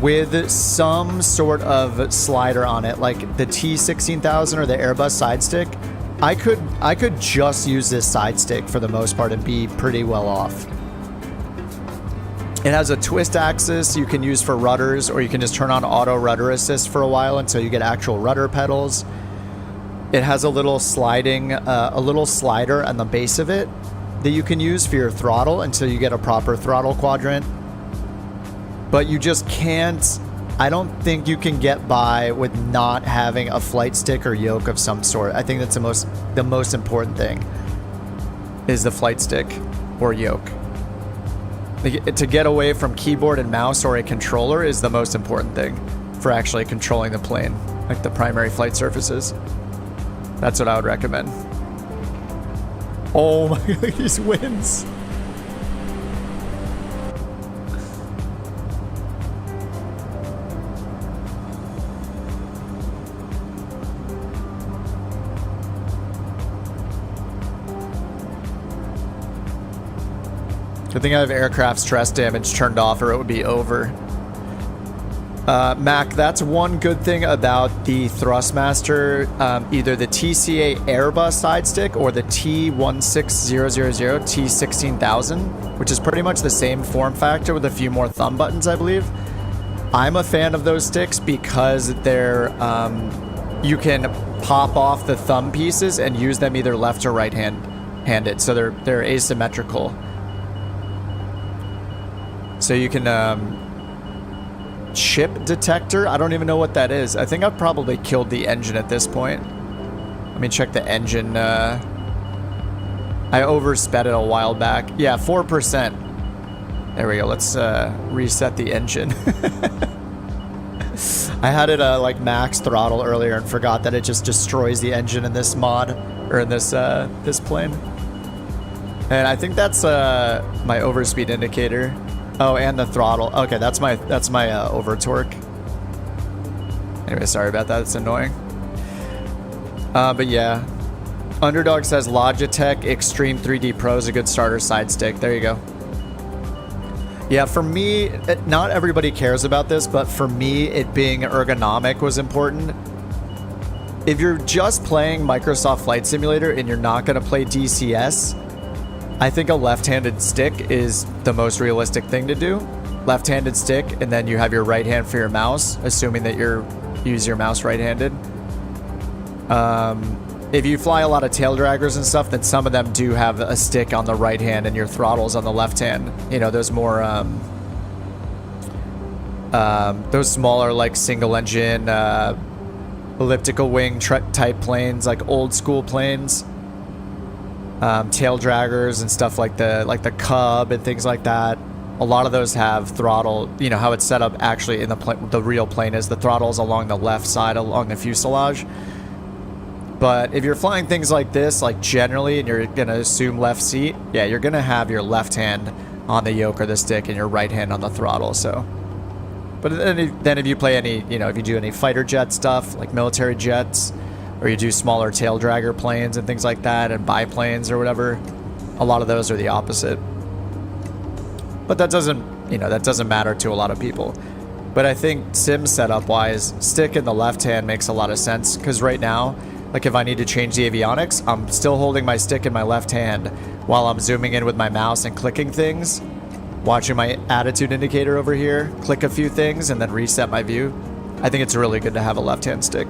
with some sort of slider on it, like the T16000 or the Airbus side stick, I could just use this side stick for the most part and be pretty well off. It has a twist axis you can use for rudders, or you can just turn on auto rudder assist for a while until you get actual rudder pedals. It has a little slider on the base of it that you can use for your throttle until you get a proper throttle quadrant. But you just can't, I don't think you can get by with not having a flight stick or yoke of some sort. I think that's the most important thing is the flight stick or yoke. To get away from keyboard and mouse or a controller is the most important thing for actually controlling the plane, like the primary flight surfaces. That's what I would recommend. Oh my god, these winds. I think I have aircraft stress damage turned off or it would be over. Mac, that's one good thing about the Thrustmaster, either the TCA Airbus side stick or the T16000 T16000, which is pretty much the same form factor with a few more thumb buttons, I believe. I'm a fan of those sticks because they're, you can pop off the thumb pieces and use them either left or right handed, so they're asymmetrical. So you can, chip detector? I don't even know what that is. I think I've probably killed the engine at this point. Let me check the engine. I oversped it a while back. Yeah, 4%. There we go. Let's reset the engine. I had it like max throttle earlier and forgot that it just destroys the engine in this mod, or in this this plane. And I think that's my overspeed indicator. Oh, and the throttle. Okay, that's my over torque. Anyway, sorry about that. It's annoying. But yeah, Underdog says Logitech Extreme 3D Pro is a good starter side stick. There you go. Yeah, for me, not everybody cares about this, but for me, it being ergonomic was important. If you're just playing Microsoft Flight Simulator and you're not going to play DCS, I think a left-handed stick is the most realistic thing to do. Left-handed stick, and then you have your right hand for your mouse, assuming that you use your mouse right-handed. If you fly a lot of tail draggers and stuff, then some of them do have a stick on the right hand and your throttle's on the left hand. You know, those more, those smaller, like single-engine, elliptical wing type planes, like old-school planes. Tail draggers and stuff like the Cub and things like that. A lot of those have throttle. You know how it's set up actually in the real plane is the throttle's along the left side along the fuselage. But if you're flying things like this, like generally, and you're gonna assume left seat, yeah, you're gonna have your left hand on the yoke or the stick and your right hand on the throttle. So, but then if you play any, you know, if you do any fighter jet stuff like military jets, or you do smaller tail dragger planes and things like that, and biplanes or whatever, a lot of those are the opposite. But that doesn't, you know, that doesn't matter to a lot of people. But I think sim setup wise, stick in the left hand makes a lot of sense, because right now, like if I need to change the avionics, I'm still holding my stick in my left hand while I'm zooming in with my mouse and clicking things, watching my attitude indicator over here, click a few things, and then reset my view. I think it's really good to have a left hand stick.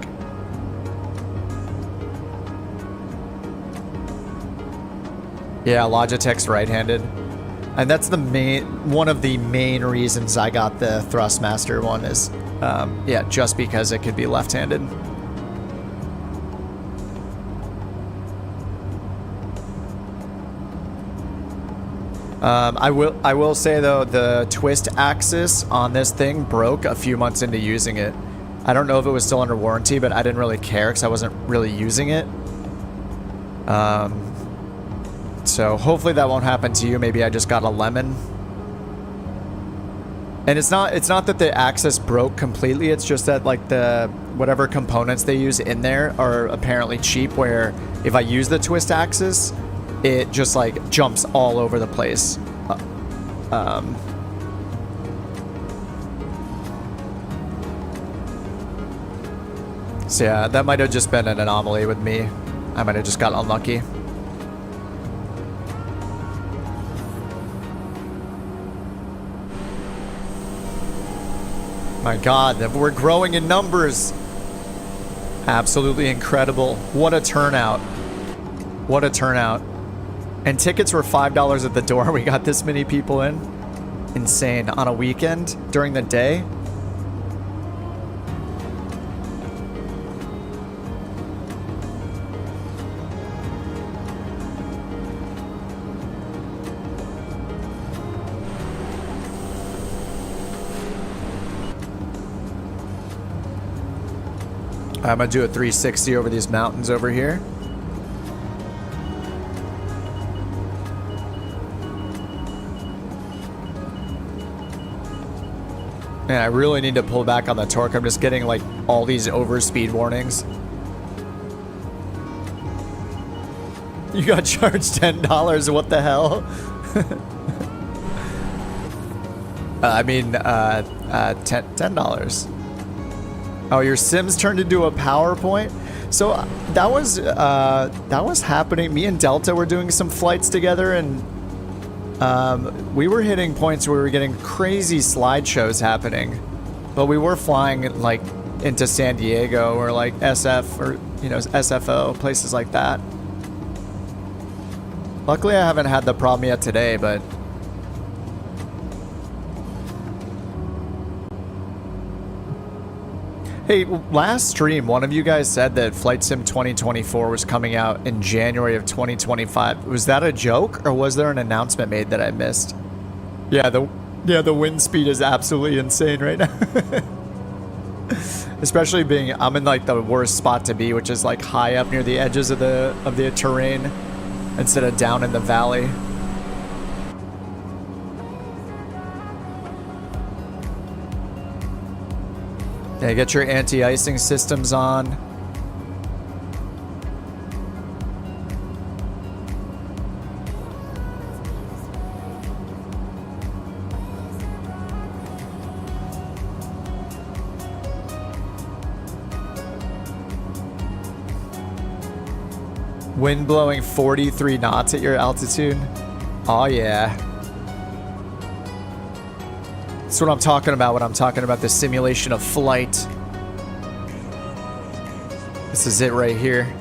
Yeah, Logitech's right-handed, and that's one of the main reasons I got the Thrustmaster one is, yeah, just because it could be left-handed. I will say though, the twist axis on this thing broke a few months into using it. I don't know if it was still under warranty, but I didn't really care because I wasn't really using it. So hopefully that won't happen to you. Maybe I just got a lemon. And it's not that the axis broke completely. It's just that like whatever components they use in there are apparently cheap, where if I use the twist axis, it just like jumps all over the place. So yeah, that might have just been an anomaly with me. I might have just got unlucky. My God, we're growing in numbers. Absolutely incredible. What a turnout. What a turnout. And tickets were $5 at the door. We got this many people in. Insane. On a weekend during the day. I'm gonna do a 360 over these mountains over here. Man, I really need to pull back on the torque. I'm just getting like all these overspeed warnings. You got charged $10. What the hell? I mean, $10. Oh, your Sims turned into a PowerPoint. So that was happening. Me and Delta were doing some flights together, and we were hitting points where we were getting crazy slideshows happening. But we were flying like into San Diego or like SF or SFO, places like that. Luckily, I haven't had the problem yet today, but hey, last stream, one of you guys said that Flight Sim 2024 was coming out in January of 2025. Was that a joke, or was there an announcement made that I missed? Yeah, the wind speed is absolutely insane right now. Especially being, I'm in like the worst spot to be, which is like high up near the edges of the terrain instead of down in the valley. Yeah, get your anti-icing systems on. Wind blowing 43 knots at your altitude. Oh yeah. That's what I'm talking about when I'm talking about the simulation of flight. This is it right here.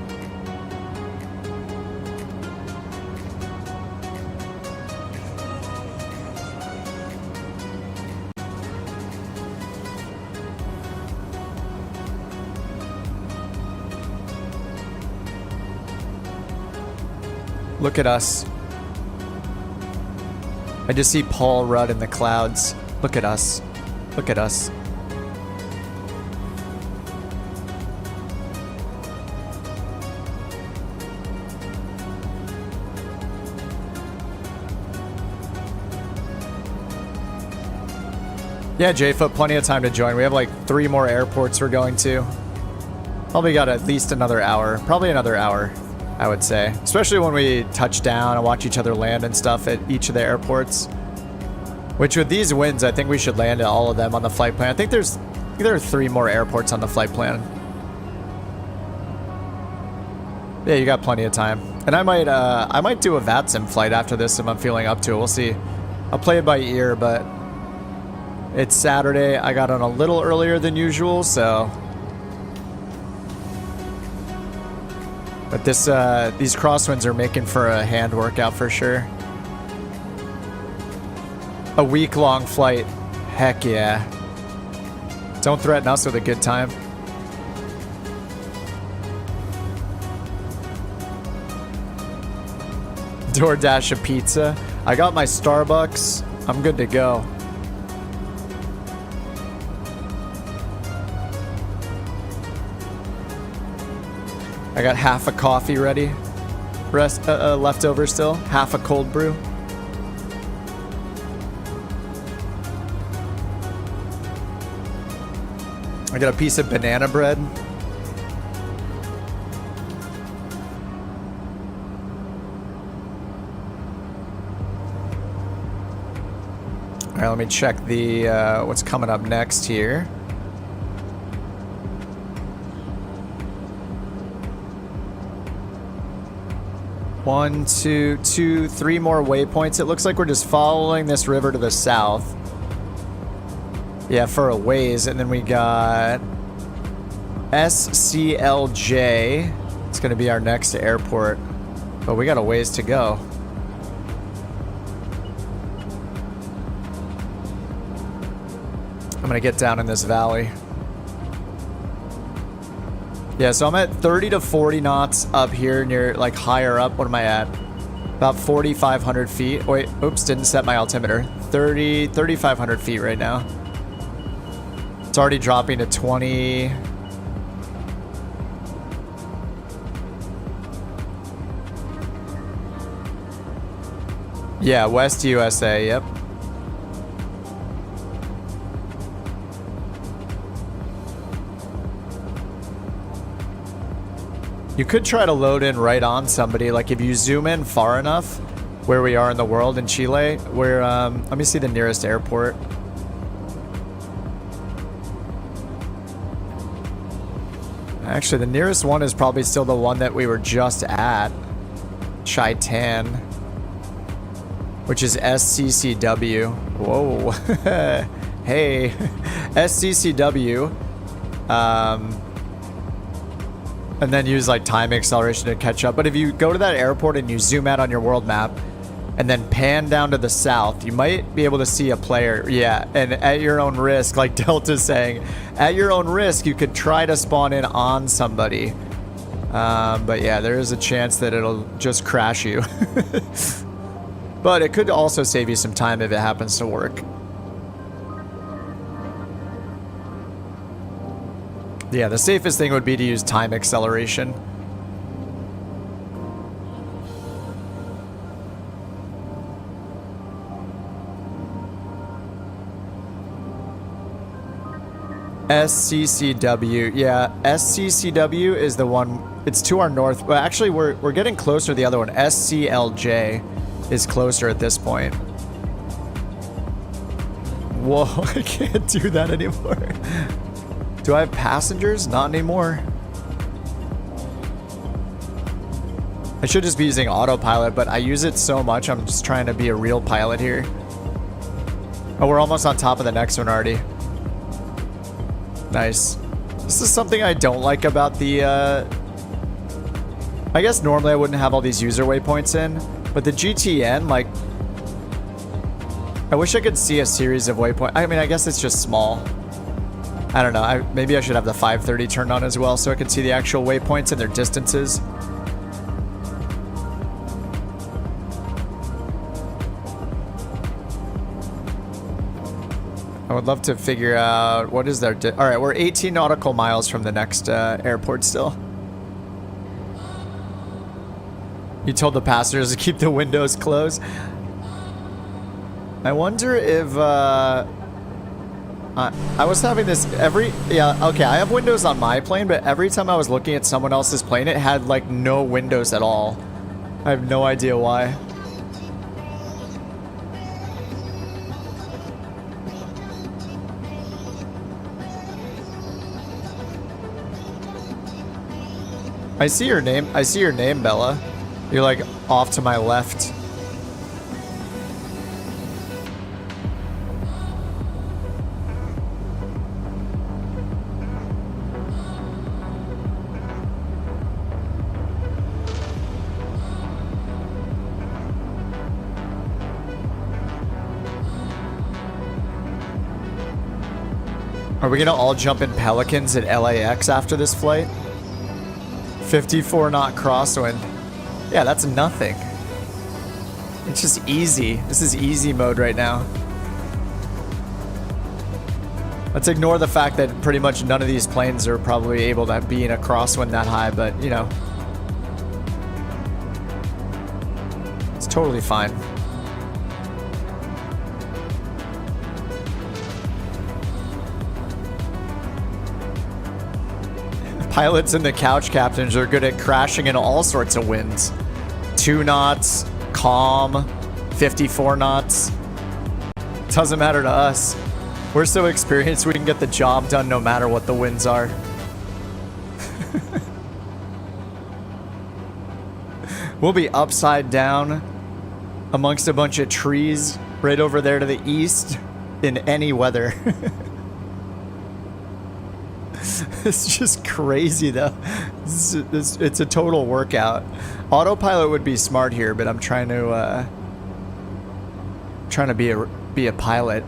Look at us. I just see Paul Rudd in the clouds. Look at us. Look at us. Yeah, J-Foot, plenty of time to join. We have like 3 more airports we're going to. Probably got at least another hour. Probably another hour, I would say. Especially when we touch down and watch each other land and stuff at each of the airports. Which with these winds, I think we should land at all of them on the flight plan. I think there are 3 more airports on the flight plan. Yeah, you got plenty of time. And I might do a VATSIM flight after this if I'm feeling up to it. We'll see. I'll play it by ear, but it's Saturday. I got on a little earlier than usual, so. But these crosswinds are making for a hand workout for sure. A week-long flight. Heck yeah. Don't threaten us with a good time. DoorDash a pizza. I got my Starbucks. I'm good to go. I got half a coffee ready. Rest left over still. Half a cold brew. I got a piece of banana bread. All right, let me check the what's coming up next here. One, two, 3 more waypoints. It looks like we're just following this river to the south. Yeah, for a ways. And then we got SCLJ. It's going to be our next airport. But we got a ways to go. I'm going to get down in this valley. Yeah, so I'm at 30 to 40 knots up here near, like, higher up. What am I at? About 4,500 feet. Wait, oops, didn't set my altimeter. 3,500 feet right now. It's already dropping to 20. Yeah, West USA, yep. You could try to load in right on somebody. Like if you zoom in far enough where we are in the world in Chile, we're, let me see the nearest airport. Actually, the nearest one is probably still the one that we were just at. Chaitan. Which is SCCW. Whoa. Hey. SCCW. And then use like time acceleration to catch up. But if you go to that airport and you zoom out on your world map and then pan down to the south, you might be able to see a player. Yeah, and at your own risk, like Delta's saying, at your own risk, you could try to spawn in on somebody. But yeah, there is a chance that it'll just crash you. But it could also save you some time if it happens to work. Yeah, the safest thing would be to use time acceleration. SCCW. Yeah, SCCW is the one. It's to our north. Well, actually, we're getting closer to the other one. SCLJ is closer at this point. Whoa, I can't do that anymore. Do I have passengers? Not anymore. I should just be using autopilot, but I use it so much, I'm just trying to be a real pilot here. Oh, we're almost on top of the next one already. Nice. This is something I don't like about the, I guess normally I wouldn't have all these user waypoints in, but the GTN, like, I wish I could see a series of waypoints. I mean, I guess it's just small. I don't know. Maybe I should have the 530 turned on as well so I can see the actual waypoints and their distances. I would love to figure out what is their... All right, we're 18 nautical miles from the next airport still. You told the passengers to keep the windows closed. I wonder if... I was having this yeah, okay, I have windows on my plane, but every time I was looking at someone else's plane, it had like no windows at all. I have no idea why. I see your name. I see your name, Bella. You're like off to my left. Are we gonna all jump in Pelicans at LAX after this flight? 54 knot crosswind. Yeah, that's nothing. It's just easy. This is easy mode right now. Let's ignore the fact that pretty much none of these planes are probably able to be in a crosswind that high, but you know. It's totally fine. Pilots and the couch captains are good at crashing in all sorts of winds. 2 knots, calm, 54 knots. Doesn't matter to us. We're so experienced we can get the job done no matter what the winds are. We'll be upside down amongst a bunch of trees right over there to the east in any weather. It's just crazy though. It's a total workout. Autopilot would be smart here, but I'm trying to be a pilot.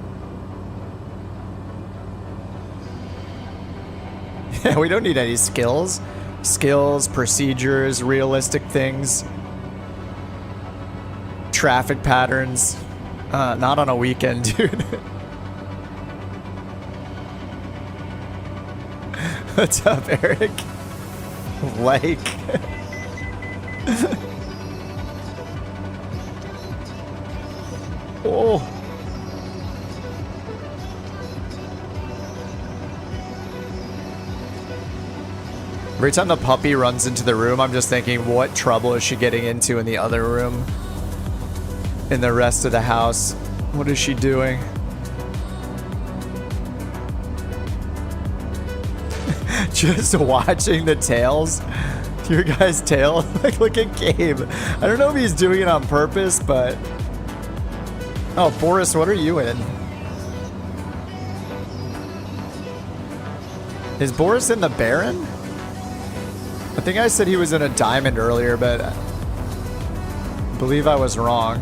Yeah, we don't need any skills. Skills, procedures, realistic things. Traffic patterns. Not on a weekend, dude. What's up, Eric? Like. Oh. Every time the puppy runs into the room, I'm just thinking, what trouble is she getting into in the other room? In the rest of the house? What is she doing? Just watching the tails. Your guy's tail. Like, look at Gabe. I don't know if he's doing it on purpose, but... Oh, Boris, what are you in? Is Boris in the Baron? I think I said he was in a diamond earlier, but I believe I was wrong.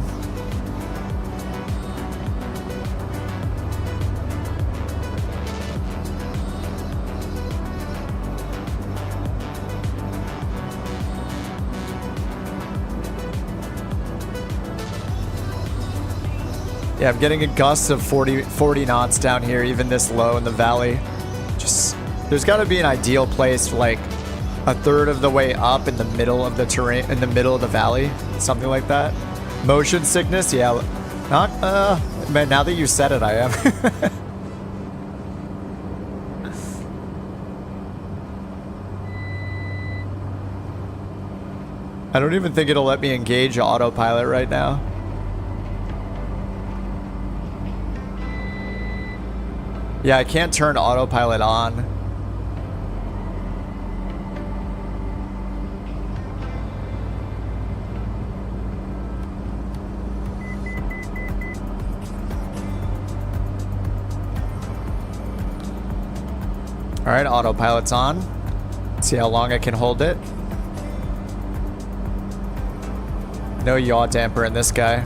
Yeah, I'm getting a gust of 40 knots down here, even this low in the valley. Just, there's got to be an ideal place for like a third of the way up in the middle of the terrain, in the middle of the valley, something like that. Motion sickness, yeah. Not, man, now that you said it, I am. I don't even think it'll let me engage autopilot right now. Yeah, I can't turn autopilot on. All right, autopilot's on. See how long I can hold it. No yaw damper in this guy.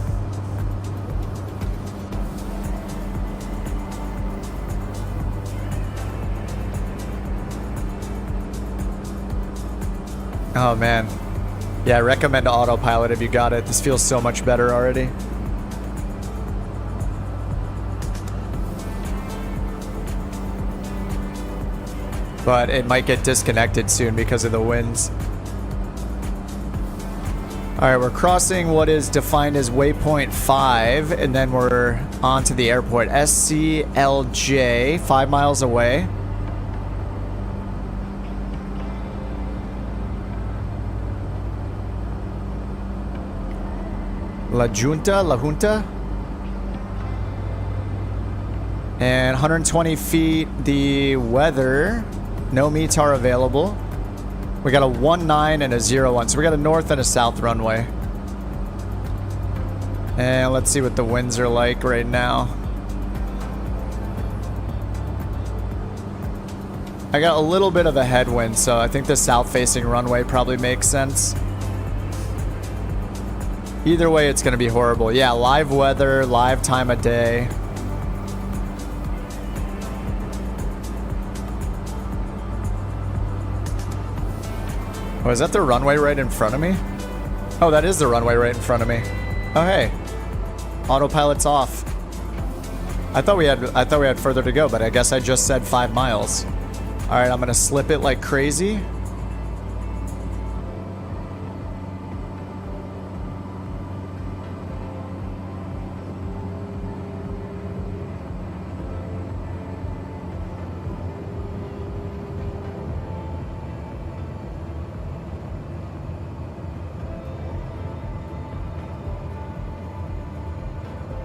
Oh man. Yeah, I recommend autopilot if you got it. This feels so much better already. But it might get disconnected soon because of the winds. Alright, we're crossing what is defined as waypoint 5, and then we're on to the airport. SCLJ, 5 miles away. La Junta. And 120 feet, the weather. No METAR available. We got a 19 and a 01. So we got a north and a south runway. And let's see what the winds are like right now. I got a little bit of a headwind, so I think the south-facing runway probably makes sense. Either way, it's going to be horrible. Yeah, live weather, live time of day. Oh, is that the runway right in front of me? Oh, that is the runway right in front of me. Oh, hey. Autopilot's off. I thought we had further to go, but I guess I just said 5 miles. All right, I'm going to slip it like crazy.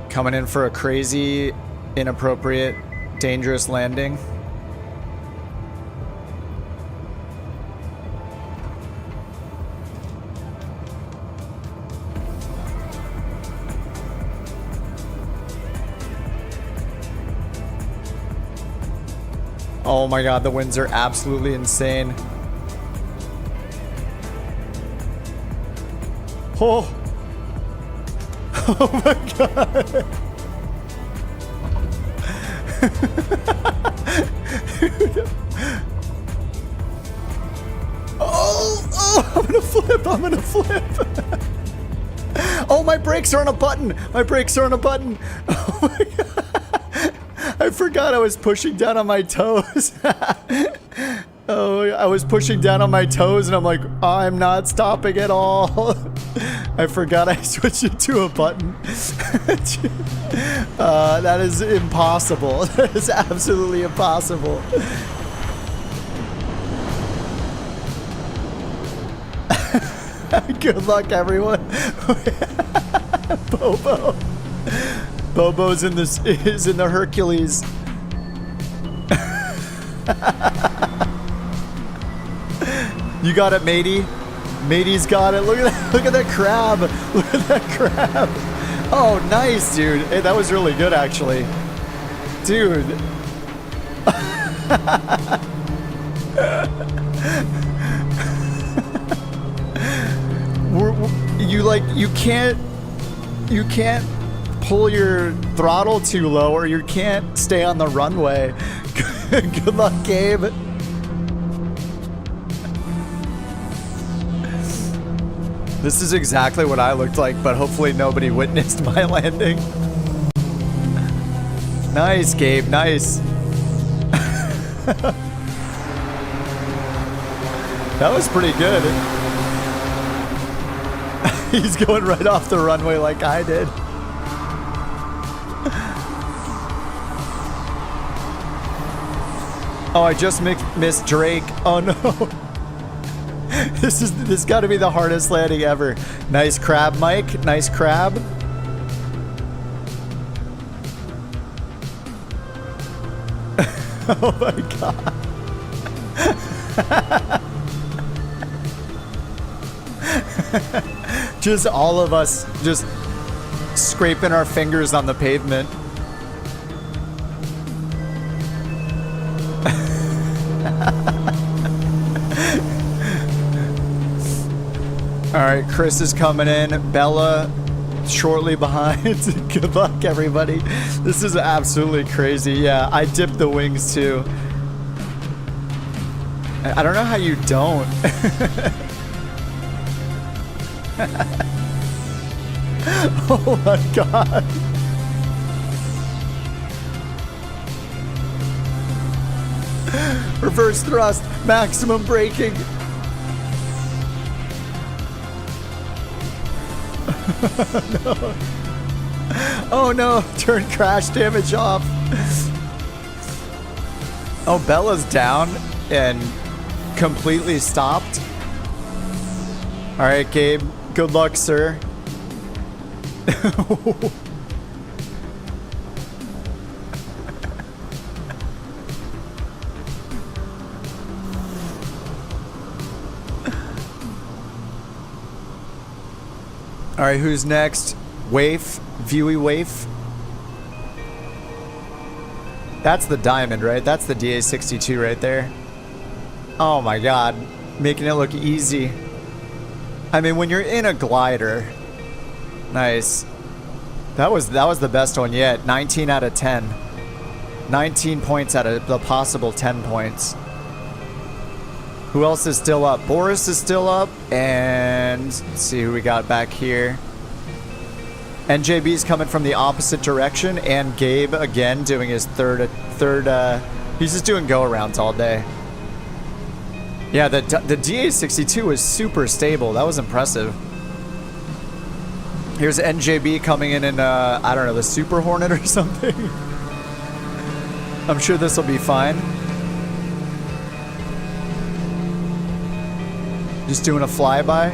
Coming in for a crazy, inappropriate, dangerous landing. Oh my god, the winds are absolutely insane. Oh! Oh my god! Oh, I'm gonna flip. Oh, my brakes are on a button. My brakes are on a button. Oh my god. I forgot I was pushing down on my toes. Oh, I was pushing down on my toes and I'm like, I'm not stopping at all. I forgot I switched it to a button. That is impossible. That is absolutely impossible. Good luck, everyone. Bobo. Bobo's is in the Hercules. You got it, matey. Matey's got it. Look at that. Look at that crab. Look at that crab. Oh, nice, dude. Hey, that was really good, actually. Dude. You can't pull your throttle too low, or you can't stay on the runway. Good luck, Gabe. This is exactly what I looked like, but hopefully nobody witnessed my landing. Nice, Gabe, nice. That was pretty good. He's going right off the runway like I did. Oh, I just missed Drake. Oh no. This got to be the hardest landing ever. Nice crab, Mike. Nice crab. Oh my god. Just all of us just scraping our fingers on the pavement. All right, Chris is coming in. Bella shortly behind. Good luck, everybody. This is absolutely crazy. Yeah, I dipped the wings too. I don't know how you don't. Oh my god. Reverse thrust, maximum braking. No. Oh no, turn crash damage off. Oh, Bella's down and completely stopped. All right, Gabe, good luck, sir. All right, who's next? Waif, Viewy Waif. That's the diamond, right? That's the DA62 right there. Oh my god, making it look easy. I mean, when you're in a glider. Nice. That was the best one yet. 19 out of 10. 19 points out of the possible 10 points. Who else is still up? Boris is still up, and let's see who we got back here. NJB's coming from the opposite direction, and Gabe again doing his third. He's just doing go-arounds all day. Yeah, the DA62 was super stable. That was impressive. Here's NJB coming in I don't know, the Super Hornet or something. I'm sure this will be fine. Just doing a flyby.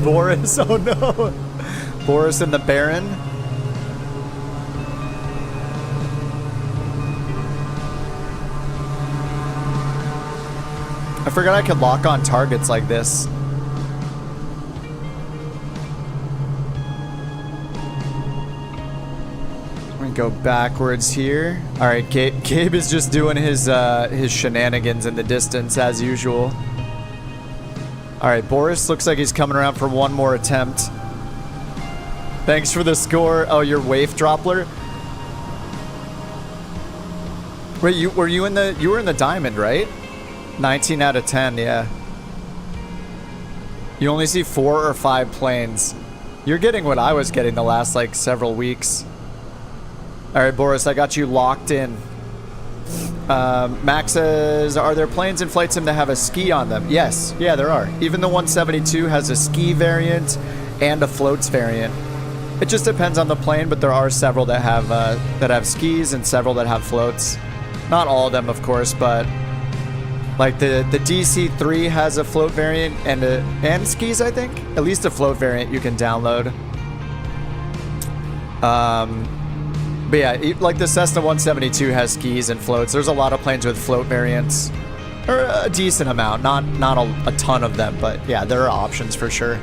Boris, oh no. Boris and the Baron. I forgot I could lock on targets like this. Go backwards here. All right, Gabe is just doing his shenanigans in the distance as usual. All right, Boris looks like he's coming around for one more attempt. Thanks for the score. Oh, your Waif Droppler. Wait, you were in the diamond, right? 19 out of 10, yeah. You only see 4 or 5 planes. You're getting what I was getting the last like several weeks. All right, Boris, I got you locked in. Max says, are there planes in Flight Sim that have a ski on them? Yes, yeah, there are. Even the 172 has a ski variant and a floats variant. It just depends on the plane, but there are several that have skis and several that have floats. Not all of them, of course, but like the DC-3 has a float variant and skis, I think. At least a float variant you can download. But yeah, like the Cessna 172 has skis and floats. There's a lot of planes with float variants, or a decent amount, not a ton of them, but yeah, there are options for sure.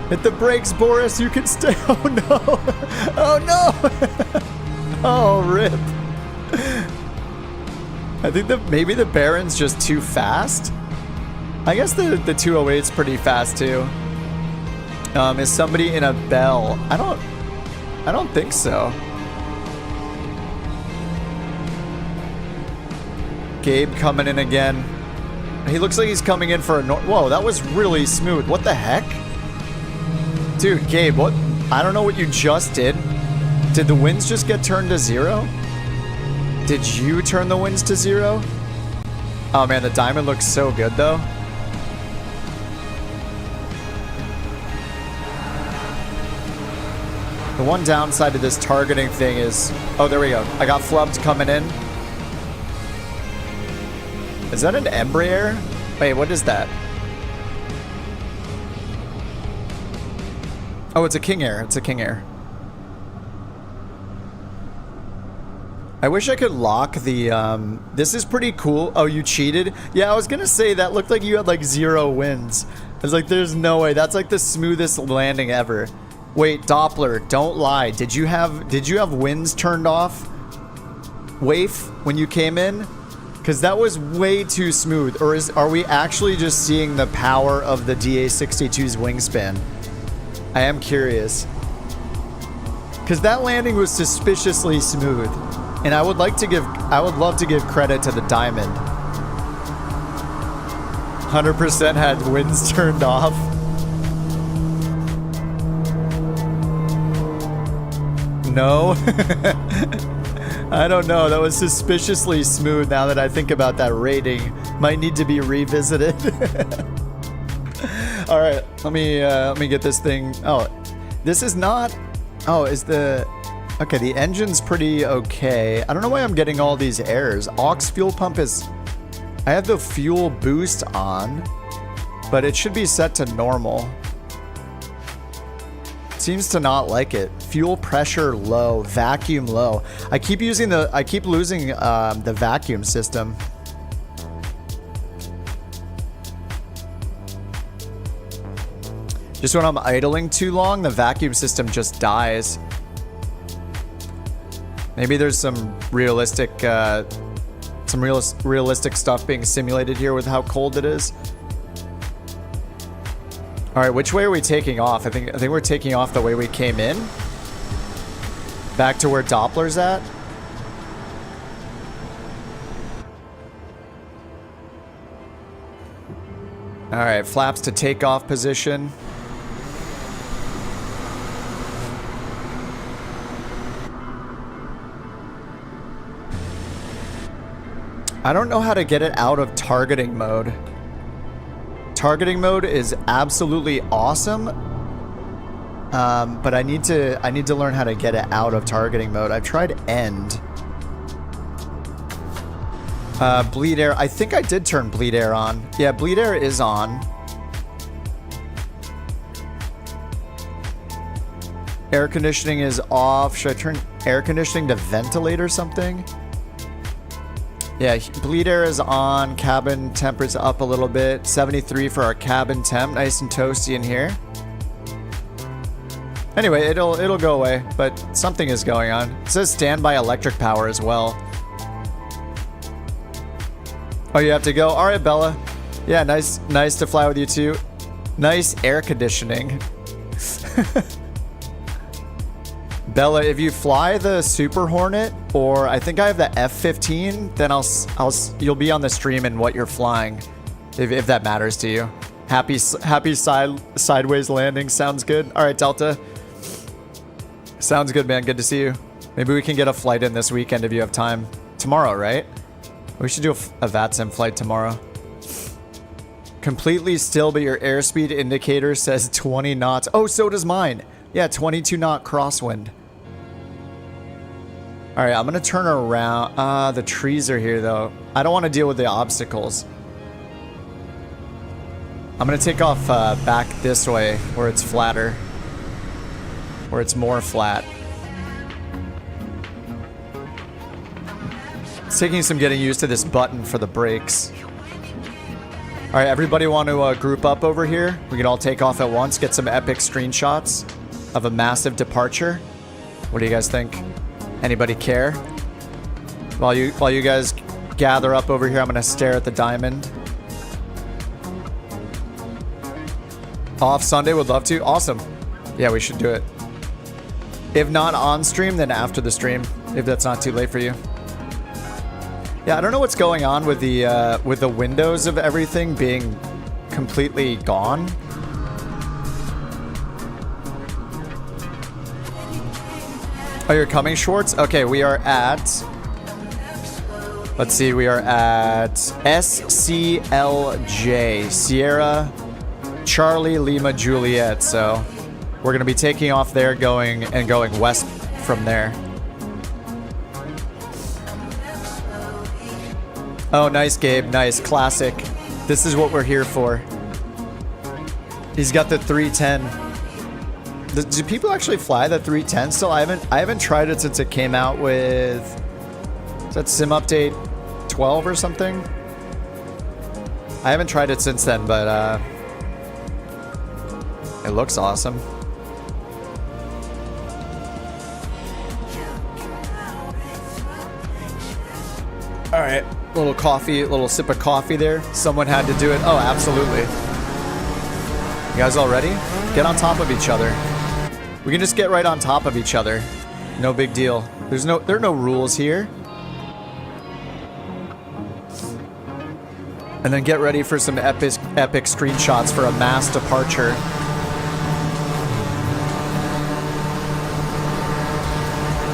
Hit the brakes, Boris. You can stay. Oh no! Oh no! Oh rip. I think that maybe the Baron's just too fast. I guess the 208's pretty fast too. Is somebody in a Bell? I don't think so. Gabe coming in again. He looks like he's coming in for a whoa, that was really smooth. What the heck? Dude, Gabe, what? I don't know what you just did. Did the winds just get turned to 0? Did you turn the winds to 0? Oh man, the diamond looks so good though. The one downside to this targeting thing is... Oh, there we go. I got flubbed coming in. Is that an Embraer? Wait, what is that? Oh, it's a King Air. It's a King Air. I wish I could lock the, this is pretty cool. Oh, you cheated? Yeah, I was gonna say that looked like you had like 0 wins. I was like, there's no way. That's like the smoothest landing ever. Wait, Doppler, don't lie. Did you have winds turned off? Waif, when you came in? Because that was way too smooth. Or are we actually just seeing the power of the DA-62's wingspan? I am curious. Because that landing was suspiciously smooth. And I would love to give credit to the Diamond. 100% had winds turned off. No. I don't know. That was suspiciously smooth. Now that I think about that rating, might need to be revisited. All right, let me get this thing. Oh, this is not. Oh, is the. Okay, the engine's pretty okay. I don't know why I'm getting all these errors. Aux fuel pump is... I have the fuel boost on, but it should be set to normal. Seems to not like it. Fuel pressure low, vacuum low. I keep losing the vacuum system. Just when I'm idling too long, the vacuum system just dies. Maybe there's some realistic stuff being simulated here with how cold it is. All right, which way are we taking off? I think we're taking off the way we came in. Back to where Doppler's at. All right, flaps to takeoff position. I don't know how to get it out of targeting mode. Targeting mode is absolutely awesome, but I need to learn how to get it out of targeting mode. I've tried end. Bleed air. I think I did turn bleed air on. Yeah, bleed air is on. Air conditioning is off. Should I turn air conditioning to ventilate or something? Yeah, bleed air is on. Cabin temp is up a little bit. 73 for our cabin temp. Nice and toasty in here. Anyway, it'll go away, but something is going on. It says standby electric power as well. Oh, you have to go? All right, Bella. Yeah, nice to fly with you too. Nice air conditioning. Bella, if you fly the Super Hornet, or I think I have the F-15, then you'll be on the stream in what you're flying, if that matters to you. Happy sideways landing. Sounds good. All right, Delta. Sounds good, man. Good to see you. Maybe we can get a flight in this weekend if you have time. Tomorrow, right? We should do a VATSIM flight tomorrow. Completely still, but your airspeed indicator says 20 knots. Oh, so does mine. Yeah, 22 knot crosswind. All right, I'm going to turn around. The trees are here, though. I don't want to deal with the obstacles. I'm going to take off back this way where it's flatter. Where it's more flat. It's taking some getting used to this button for the brakes. All right, everybody want to group up over here? We can all take off at once, get some epic screenshots of a massive departure. What do you guys think? Anybody care? While you guys gather up over here, I'm going to stare at the diamond. Off Sunday, would love to. Awesome. Yeah, we should do it. If not on stream, then after the stream, if that's not too late for you. Yeah, I don't know what's going on with the windows of everything being completely gone. Oh, you're coming, Schwartz? Okay, we are at... Let's see, we are at SCLJ, Sierra Charlie Lima Juliet. So we're going to be taking off there, going west from there. Oh, nice, Gabe. Nice. Classic. This is what we're here for. He's got the 310. Do people actually fly the 310 still? I haven't tried it since it came out with... Is that Sim Update 12 or something? I haven't tried it since then, but it looks awesome. All right, little coffee, little sip of coffee there. Someone had to do it. Oh, absolutely. You guys all ready? Get on top of each other. We can just get right on top of each other. No big deal. There are no rules here. And then get ready for some epic screenshots for a mass departure.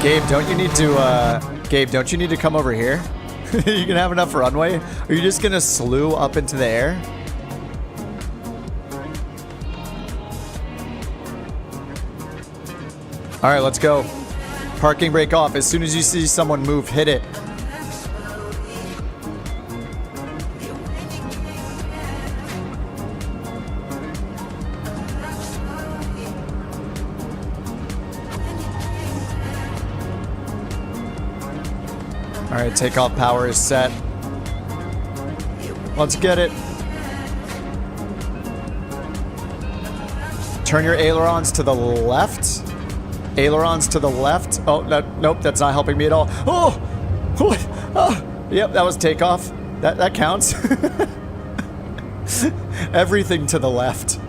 Gabe, don't you need to come over here? You can have enough runway? Are you just gonna slew up into the air? All right, let's go. Parking brake off. As soon as you see someone move, hit it. All right, takeoff power is set. Let's get it. Turn your ailerons to the left. Ailerons to the left. Oh, no, nope, that's not helping me at all. Oh! Yep, that was takeoff. That counts. Everything to the left.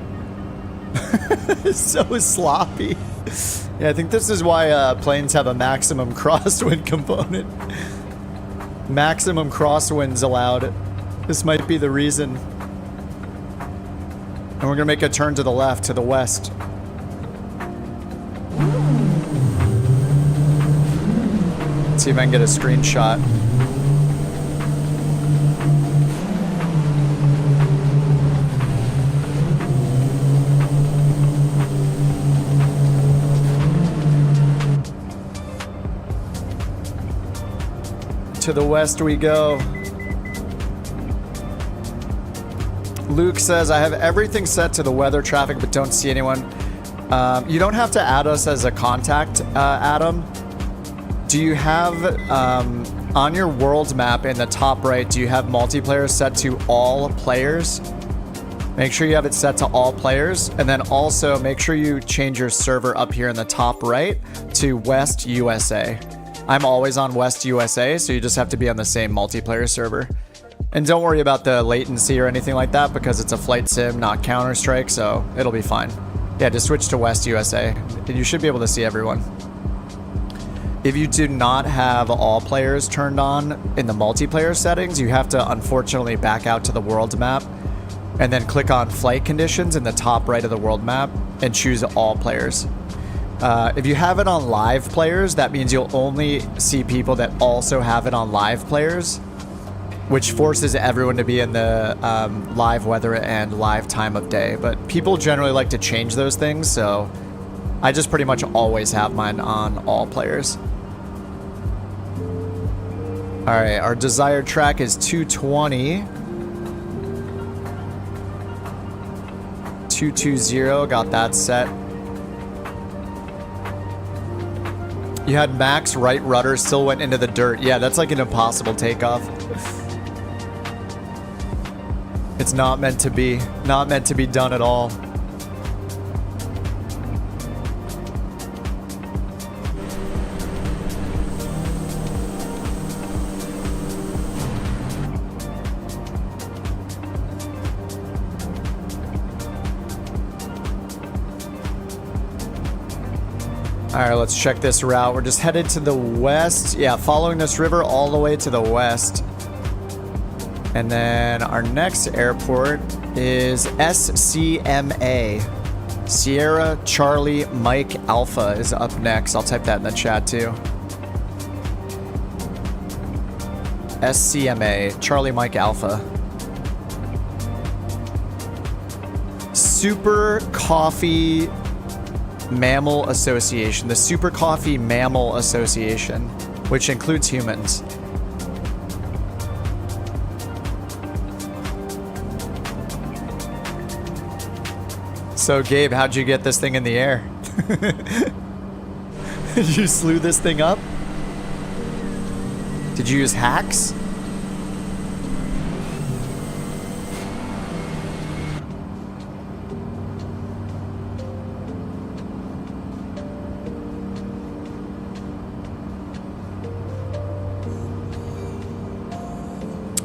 It's so sloppy. Yeah, I think this is why planes have a maximum crosswind component. Maximum crosswinds allowed. This might be the reason. And we're gonna make a turn to the left, to the west. Let's see if I can get a screenshot. To the west we go. Luke says, I have everything set to the weather traffic, but don't see anyone. You don't have to add us as a contact, Adam. Do you have, on your world map in the top right, do you have multiplayer set to all players? Make sure you have it set to all players. And then also make sure you change your server up here in the top right to West USA. I'm always on West USA, so you just have to be on the same multiplayer server. And don't worry about the latency or anything like that because it's a flight sim, not Counter-Strike, so it'll be fine. Yeah, just switch to West USA, and you should be able to see everyone. If you do not have all players turned on in the multiplayer settings, you have to unfortunately back out to the world map and then click on flight conditions in the top right of the world map and choose all players. If you have it on live players, that means you'll only see people that also have it on live players, which forces everyone to be in the live weather and live time of day. But people generally like to change those things, so I just pretty much always have mine on all players. All right, our desired track is 220. 220, got that set. You had max right rudder, still went into the dirt. Yeah, that's like an impossible takeoff. It's not meant to be. Not meant to be done at all. All right, let's check this route. We're just headed to the west. Yeah, following this river all the way to the west. And then our next airport is SCMA. Sierra Charlie Mike Alpha is up next. I'll type that in the chat too. SCMA, Charlie Mike Alpha. Super Coffee Mammal Association, the Super Coffee Mammal Association, which includes humans. So Gabe, how'd you get this thing in the air? You slew this thing up? Did you use hacks?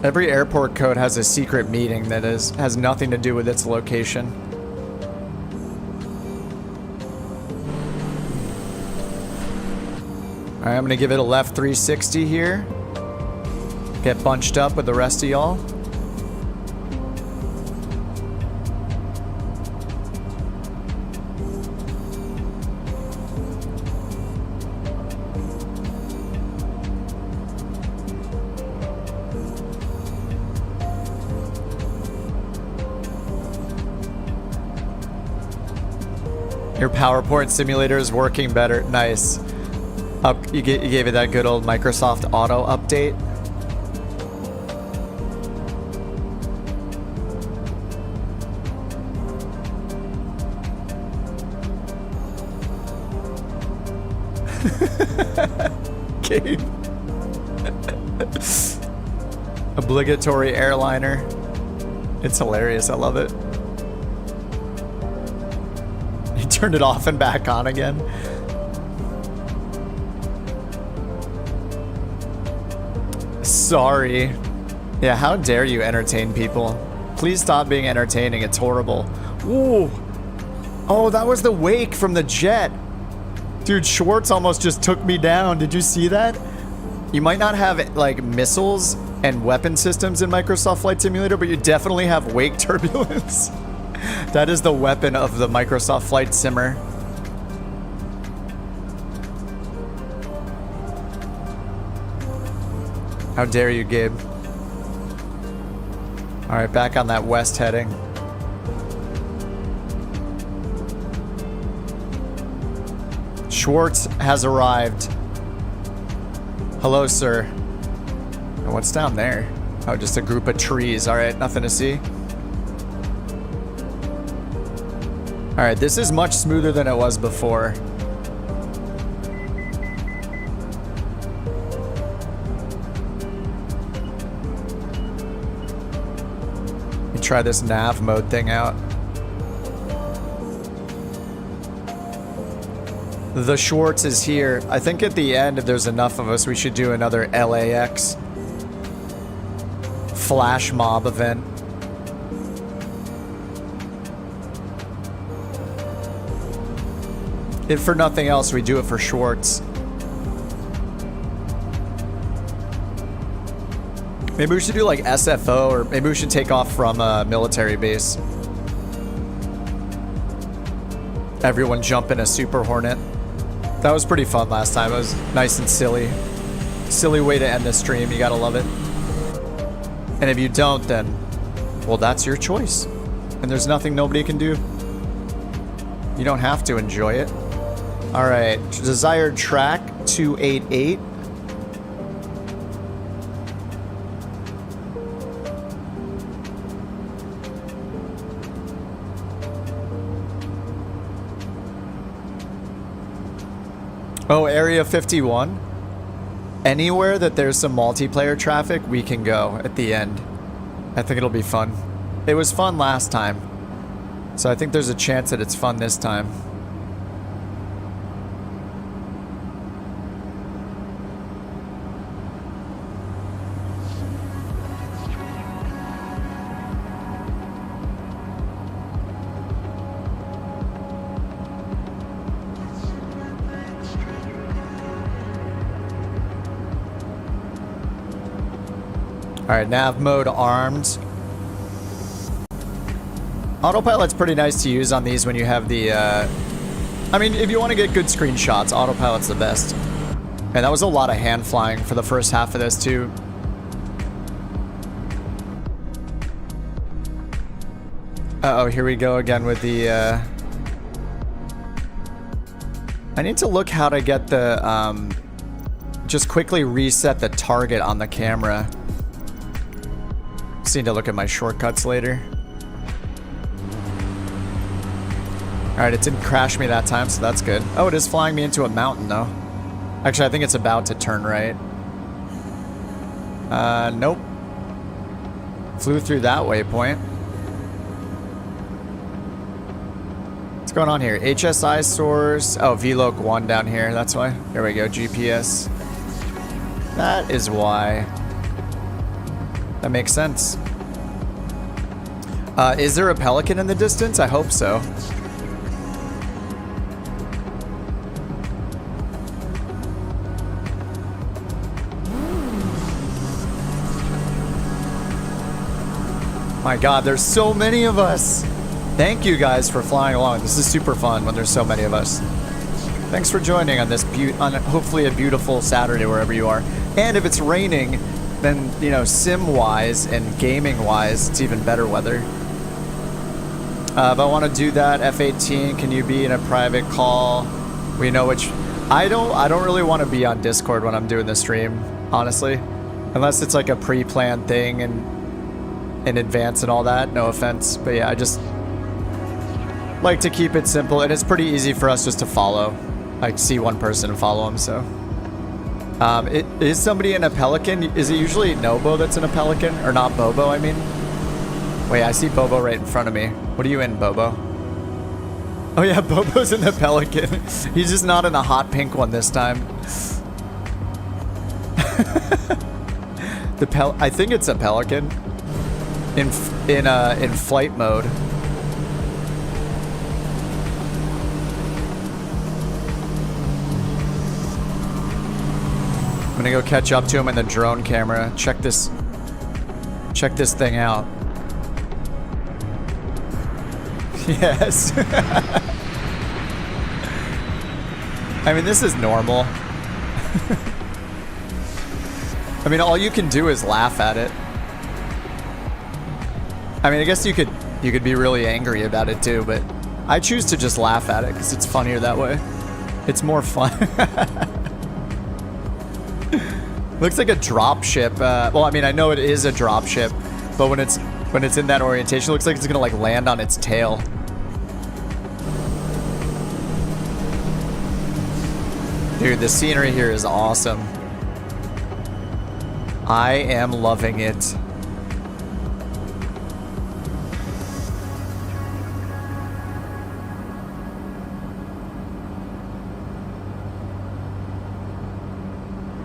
Every airport code has a secret meeting that has nothing to do with its location. All right, I'm gonna give it a left 360 here. Get bunched up with the rest of y'all. Your PowerPoint simulator is working better. Nice. You gave it that good old Microsoft Auto update. Gabe. Obligatory airliner. It's hilarious. I love it. Turned it off and back on again. Sorry. Yeah, how dare you entertain people? Please stop being entertaining. It's horrible. Ooh. Oh, that was the wake from the jet. Dude, Schwartz almost just took me down. Did you see that? You might not have like missiles and weapon systems in Microsoft Flight Simulator, but you definitely have wake turbulence. That is the weapon of the Microsoft Flight Simmer. How dare you, Gabe? All right, back on that west heading. Schwartz has arrived. Hello, sir. And what's down there? Oh, just a group of trees. All right, nothing to see. All right, this is much smoother than it was before. Let me try this nav mode thing out. The Schwartz is here. I think at the end, if there's enough of us, we should do another LAX flash mob event. If for nothing else, we do it for Schwartz. Maybe we should do like SFO, or maybe we should take off from a military base. Everyone jump in a Super Hornet. That was pretty fun last time. It was nice and silly. Silly way to end the stream. You gotta love it. And if you don't, then, well, that's your choice. And there's nothing nobody can do. You don't have to enjoy it. All right, desired track 288. Oh, Area 51. Anywhere that there's some multiplayer traffic, we can go at the end. I think it'll be fun. It was fun last time, so I think there's a chance that it's fun this time. All right, nav mode armed. Autopilot's pretty nice to use on these when you have the, I mean, if you want to get good screenshots, autopilot's the best. And that was a lot of hand flying for the first half of this too. Uh-oh, here we go again with the, I need to look how to get the, just quickly reset the target on the camera. Just need to look at my shortcuts later. Alright, it didn't crash me that time, so that's good. Oh, it is flying me into a mountain, though. Actually, I think it's about to turn right. Nope. Flew through that waypoint. What's going on here? HSI source. Oh, VLOC 1 down here, that's why. There we go, GPS. That is why. That makes sense. Is there a pelican in the distance? I hope so. My God, there's so many of us. Thank you guys for flying along. This is super fun when there's so many of us. Thanks for joining on this on hopefully a beautiful Saturday wherever you are. And if it's raining, then, you know, sim-wise and gaming-wise, it's even better weather. If I want to do that, F18, can you be in a private call? We know which... I don't really want to be on Discord when I'm doing the stream, honestly. Unless it's like a pre-planned thing and in advance and all that, no offense. But yeah, I just like to keep it simple, and it's pretty easy for us just to follow. Like, see one person and follow them, so... is somebody in a pelican? Is it usually Nobo that's in a pelican? Or not Bobo, I mean? Wait, I see Bobo right in front of me. What are you in, Bobo? Oh yeah, Bobo's in the pelican. He's just not in the hot pink one this time. I think it's a pelican. In flight mode. I'm gonna go catch up to him in the drone camera. Check this thing out. Yes. I mean, this is normal. I mean, all you can do is laugh at it. I mean, I guess you could be really angry about it too, but I choose to just laugh at it because it's funnier that way. It's more fun. Looks like a drop ship. Well, I mean, I know it is a drop ship, but when it's in that orientation, it looks like it's gonna like land on its tail. Dude, the scenery here is awesome. I am loving it.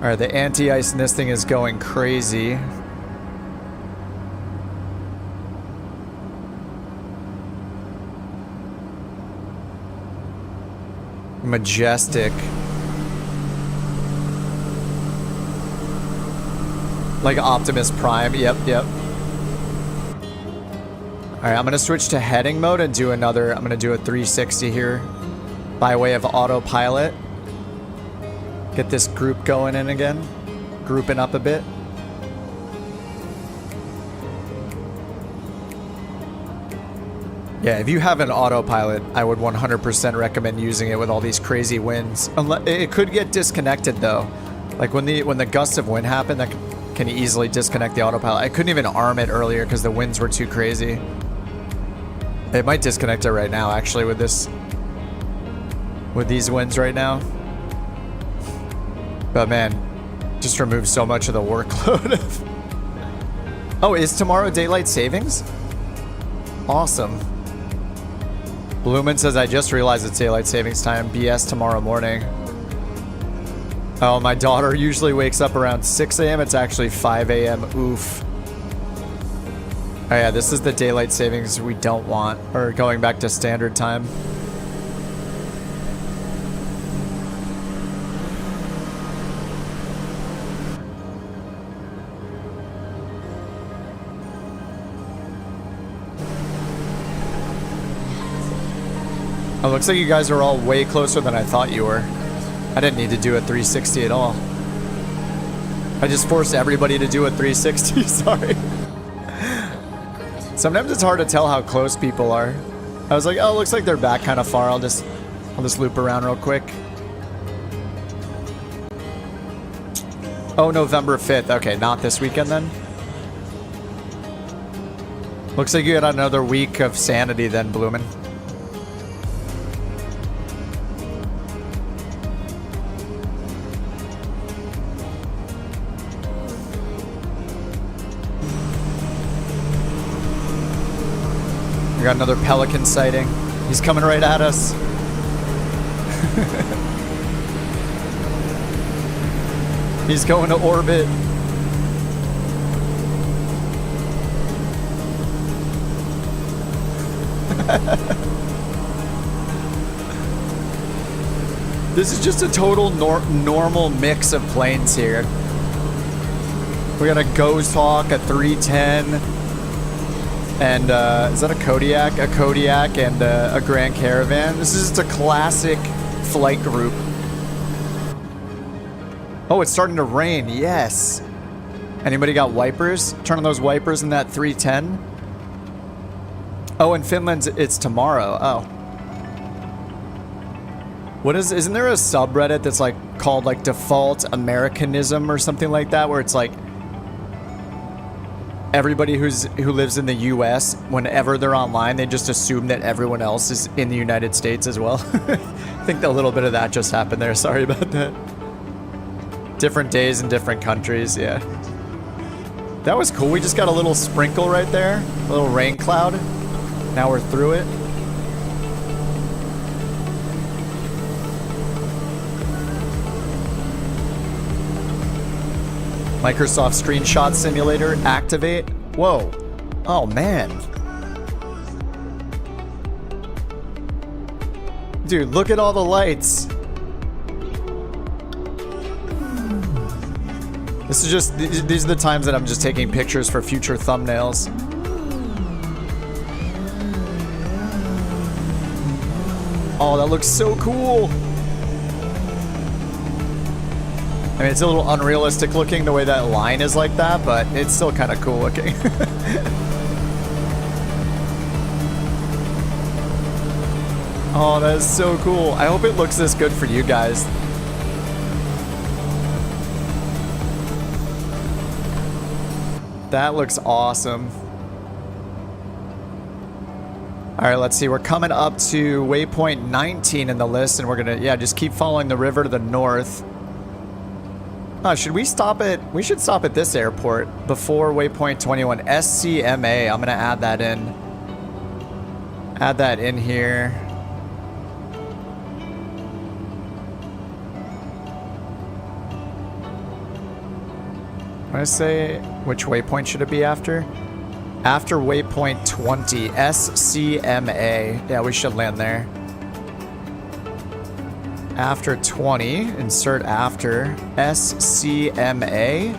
All right, the anti-ice in this thing is going crazy. Majestic. Like Optimus Prime. Yep, yep. Alright, I'm gonna switch to heading mode and do another. I'm gonna do a 360 here by way of autopilot. Get this group going in again. Grouping up a bit. Yeah, if you have an autopilot, I would 100% recommend using it with all these crazy winds. It could get disconnected though. Like when the gusts of wind happen, that can easily disconnect the autopilot. I couldn't even arm it earlier because the winds were too crazy. It might disconnect it right now, actually, with these winds right now. But man, just removes so much of the workload. Oh, is tomorrow daylight savings? Awesome. Blumen says, I just realized it's daylight savings time. BS tomorrow morning. Oh, my daughter usually wakes up around 6 a.m. It's actually 5 a.m. Oof. Oh yeah, this is the daylight savings we don't want. Or going back to standard time. Oh, looks like you guys are all way closer than I thought you were. I didn't need to do a 360 at all. I just forced everybody to do a 360, sorry. Sometimes it's hard to tell how close people are. I was like, oh, looks like they're back kind of far. I'll just loop around real quick. Oh, November 5th. Okay, not this weekend then. Looks like you had another week of sanity then, Bloomin'. We got another pelican sighting. He's coming right at us. He's going to orbit. This is just a total normal mix of planes here. We got a Ghost Hawk, a 310. And is that a Kodiak? A Kodiak and a Grand Caravan. This is just a classic flight group. Oh, it's starting to rain. Yes. Anybody got wipers? Turn on those wipers in that 310. Oh, in Finland, it's tomorrow. Oh. What is? Isn't there a subreddit that's like called like Default Americanism or something like that, where it's like everybody who lives in the US, whenever they're online, they just assume that everyone else is in the United States as well. I think a little bit of that just happened there. Sorry about that. Different days in different countries, yeah. That was cool. We just got a little sprinkle right there. A little rain cloud. Now we're through it. Microsoft Screenshot Simulator, activate. Whoa. Oh, man. Dude, look at all the lights. This is just, these are the times that I'm just taking pictures for future thumbnails. Oh, that looks so cool. I mean, it's a little unrealistic looking the way that line is like that, but it's still kind of cool looking. Oh, that is so cool. I hope it looks this good for you guys. That looks awesome. All right, let's see. We're coming up to waypoint 19 in the list, and we're gonna, yeah, just keep following the river to the north. Should we stop at, we should stop at this airport before waypoint 21, SCMA. I'm gonna add that in. Add that in here. I say, which waypoint should it be after? After waypoint 20, SCMA. Yeah, we should land there. After 20, insert after, SCMA.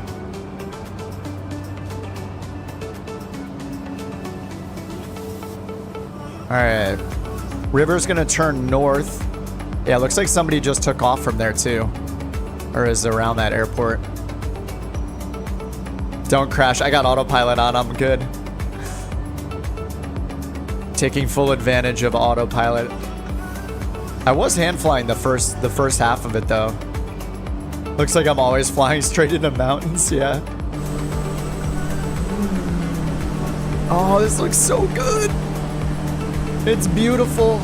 right. River's gonna turn north. Yeah, looks like somebody just took off from there too. Or is around that airport. Don't crash. I got autopilot on. I'm good. Taking full advantage of autopilot. I was hand flying the first half of it though. Looks like I'm always flying straight into mountains, yeah. Oh, this looks so good. It's beautiful.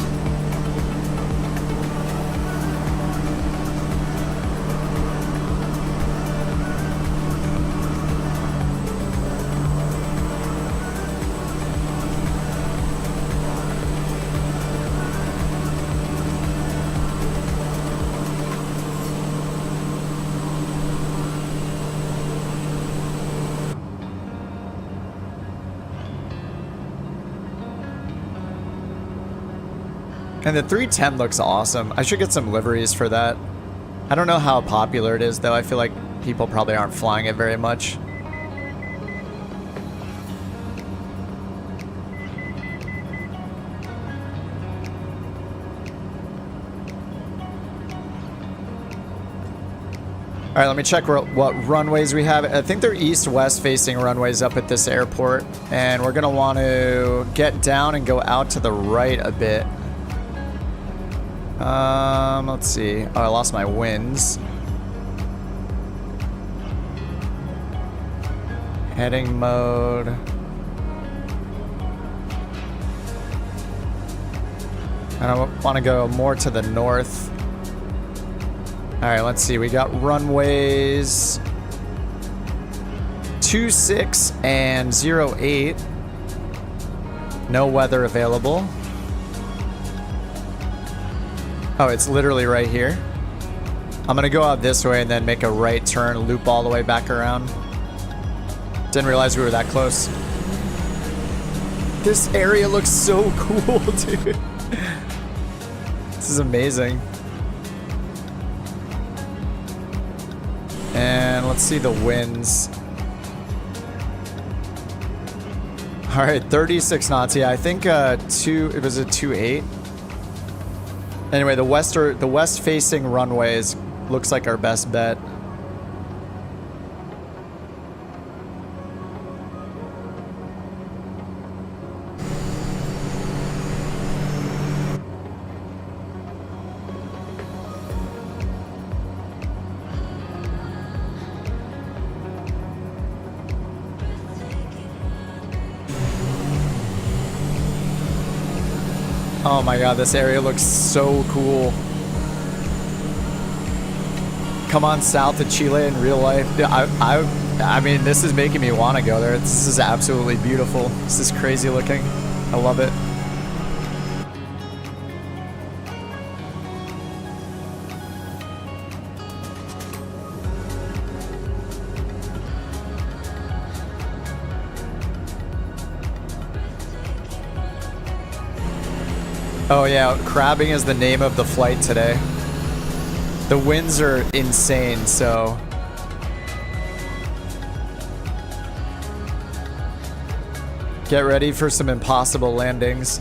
And the 310 looks awesome. I should get some liveries for that. I don't know how popular it is, though. I feel like people probably aren't flying it very much. All right, let me check what runways we have. I think they're east-west facing runways up at this airport. And we're going to want to get down and go out to the right a bit. Let's see. Oh, I lost my winds. Heading mode. And I want to go more to the north. All right, let's see. We got runways 26 and 08. No weather available. Oh, it's literally right here. I'm gonna go out this way and then make a right turn, loop all the way back around. Didn't realize we were that close. This area looks so cool, dude. This is amazing. And let's see the winds. All right, 36 knots. Yeah, I think it was a 2.8. Anyway, the west-facing runways looks like our best bet. Oh my god, this area looks so cool. Come on south of Chile in real life. I mean, this is making me want to go there. This is absolutely beautiful. This is crazy looking. I love it. Oh yeah, crabbing is the name of the flight today. The winds are insane, so... Get ready for some impossible landings.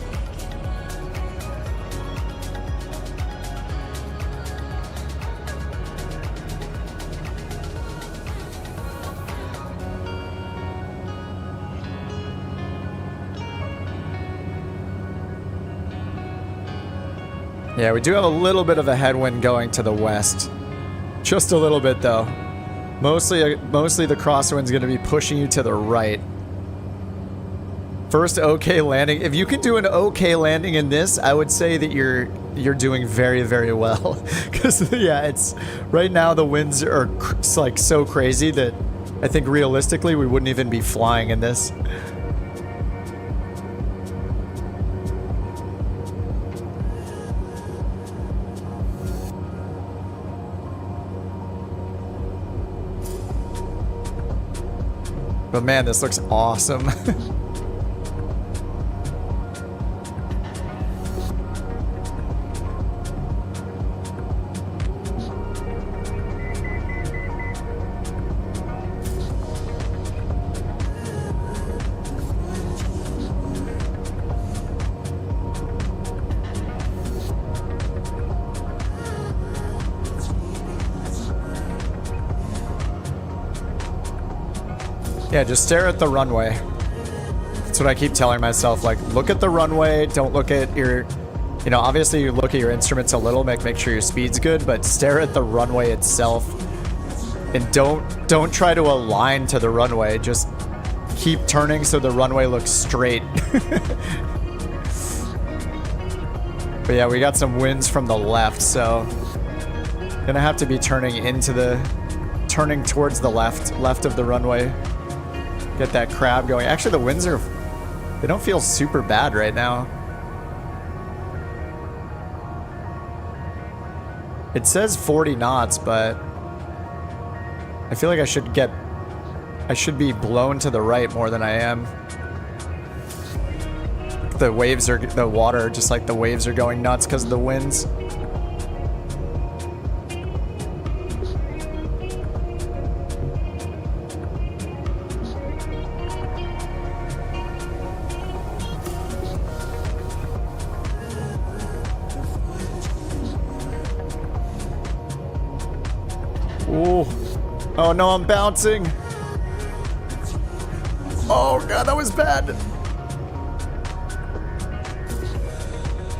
Yeah, we do have a little bit of a headwind going to the west. Just a little bit, though. Mostly the crosswind's going to be pushing you to the right. First okay landing. If you can do an okay landing in this, I would say that you're doing very, very well. Because, yeah, it's... Right now, the winds are like so crazy that I think realistically we wouldn't even be flying in this. But man, this looks awesome. Yeah, just stare at the runway. That's what I keep telling myself. Like, look at the runway. Don't look at your... You know, obviously you look at your instruments a little, make sure your speed's good, but stare at the runway itself. And don't try to align to the runway. Just keep turning so the runway looks straight. But yeah, we got some winds from the left, so gonna have to be turning towards the left of the runway. Get that crab going. Actually, the winds they don't feel super bad right now. It says 40 knots, but I feel like I should be blown to the right more than I am. The water, just like the waves are going nuts because of the winds. Ooh. Oh no, I'm bouncing. Oh god, that was bad.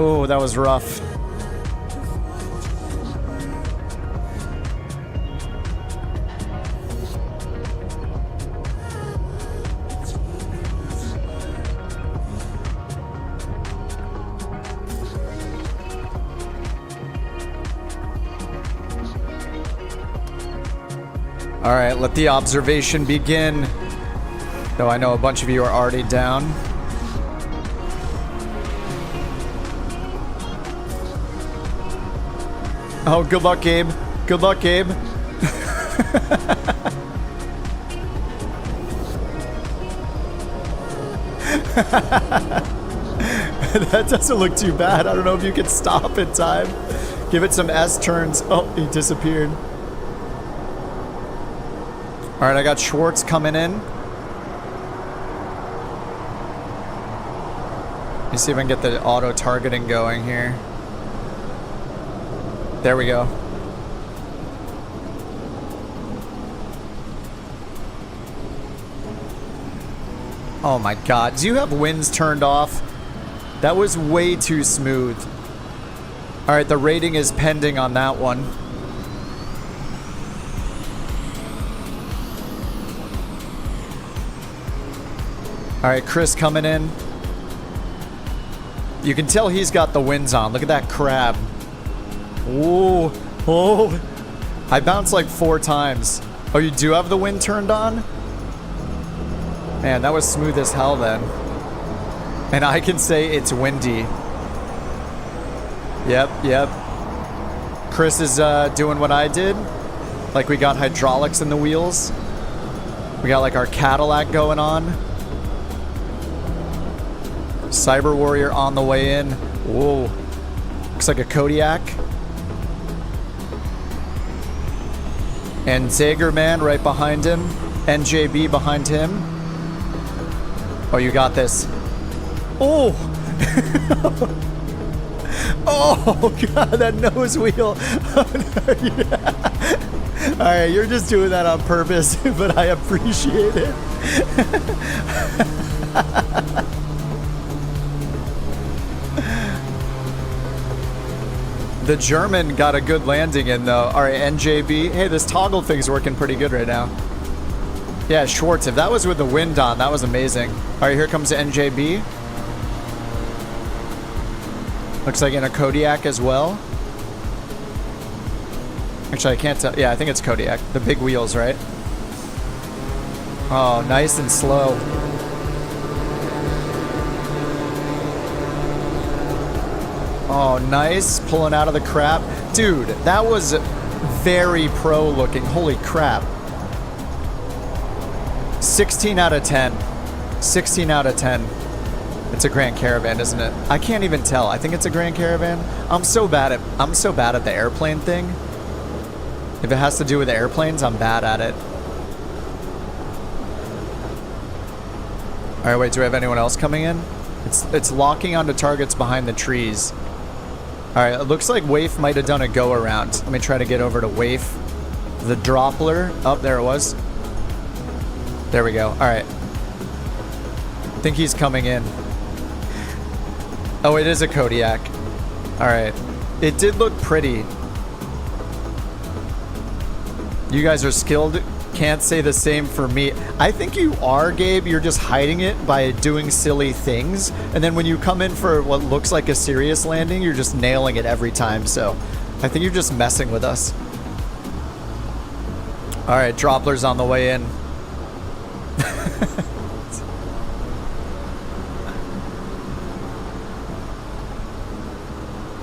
Oh, that was rough. All right, let the observation begin. Though I know a bunch of you are already down. Oh, good luck, Gabe. Good luck, Gabe. That doesn't look too bad. I don't know if you can stop in time. Give it some S turns. Oh, he disappeared. All right, I got Schwartz coming in. Let me see if I can get the auto targeting going here. There we go. Oh my god. Do you have winds turned off? That was way too smooth. Alright, the rating is pending on that one. Alright, Chris coming in. You can tell he's got the winds on. Look at that crab. Ooh. Oh. I bounced like 4 times. Oh, you do have the wind turned on? Man, that was smooth as hell then. And I can say it's windy. Yep. Chris is doing what I did. Like we got hydraulics in the wheels. We got like our Cadillac going on. Cyber Warrior on the way in. Whoa. Looks like a Kodiak. And Zagerman right behind him. NJB behind him. Oh, you got this. Oh! Oh, God, that nose wheel. Oh, no, yeah. All right, you're just doing that on purpose, but I appreciate it. The German got a good landing in, though. All right, NJB. Hey, this toggle thing's working pretty good right now. Yeah, Schwartz, if that was with the wind on, that was amazing. All right, here comes the NJB. Looks like in a Kodiak as well. Actually, I can't tell. Yeah, I think it's Kodiak. The big wheels, right? Oh, nice and slow. Oh, nice. Pulling out of the crap. Dude, that was very pro looking. Holy crap. 16 out of 10. 16 out of 10. It's a Grand Caravan, isn't it? I can't even tell. I think it's a Grand Caravan. I'm so bad at the airplane thing. If it has to do with airplanes, I'm bad at it. All right, wait, do we have anyone else coming in? It's locking onto targets behind the trees. All right, it looks like Waif might have done a go around. Let me try to get over to Waif. The Droppler. Oh, there it was. There we go. All right. I think he's coming in. Oh, it is a Kodiak. All right. It did look pretty. You guys are skilled. Can't say the same for me. I think you are, Gabe. You're just hiding it by doing silly things. And then when you come in for what looks like a serious landing, you're just nailing it every time. So I think you're just messing with us. All right, Droppler's on the way in.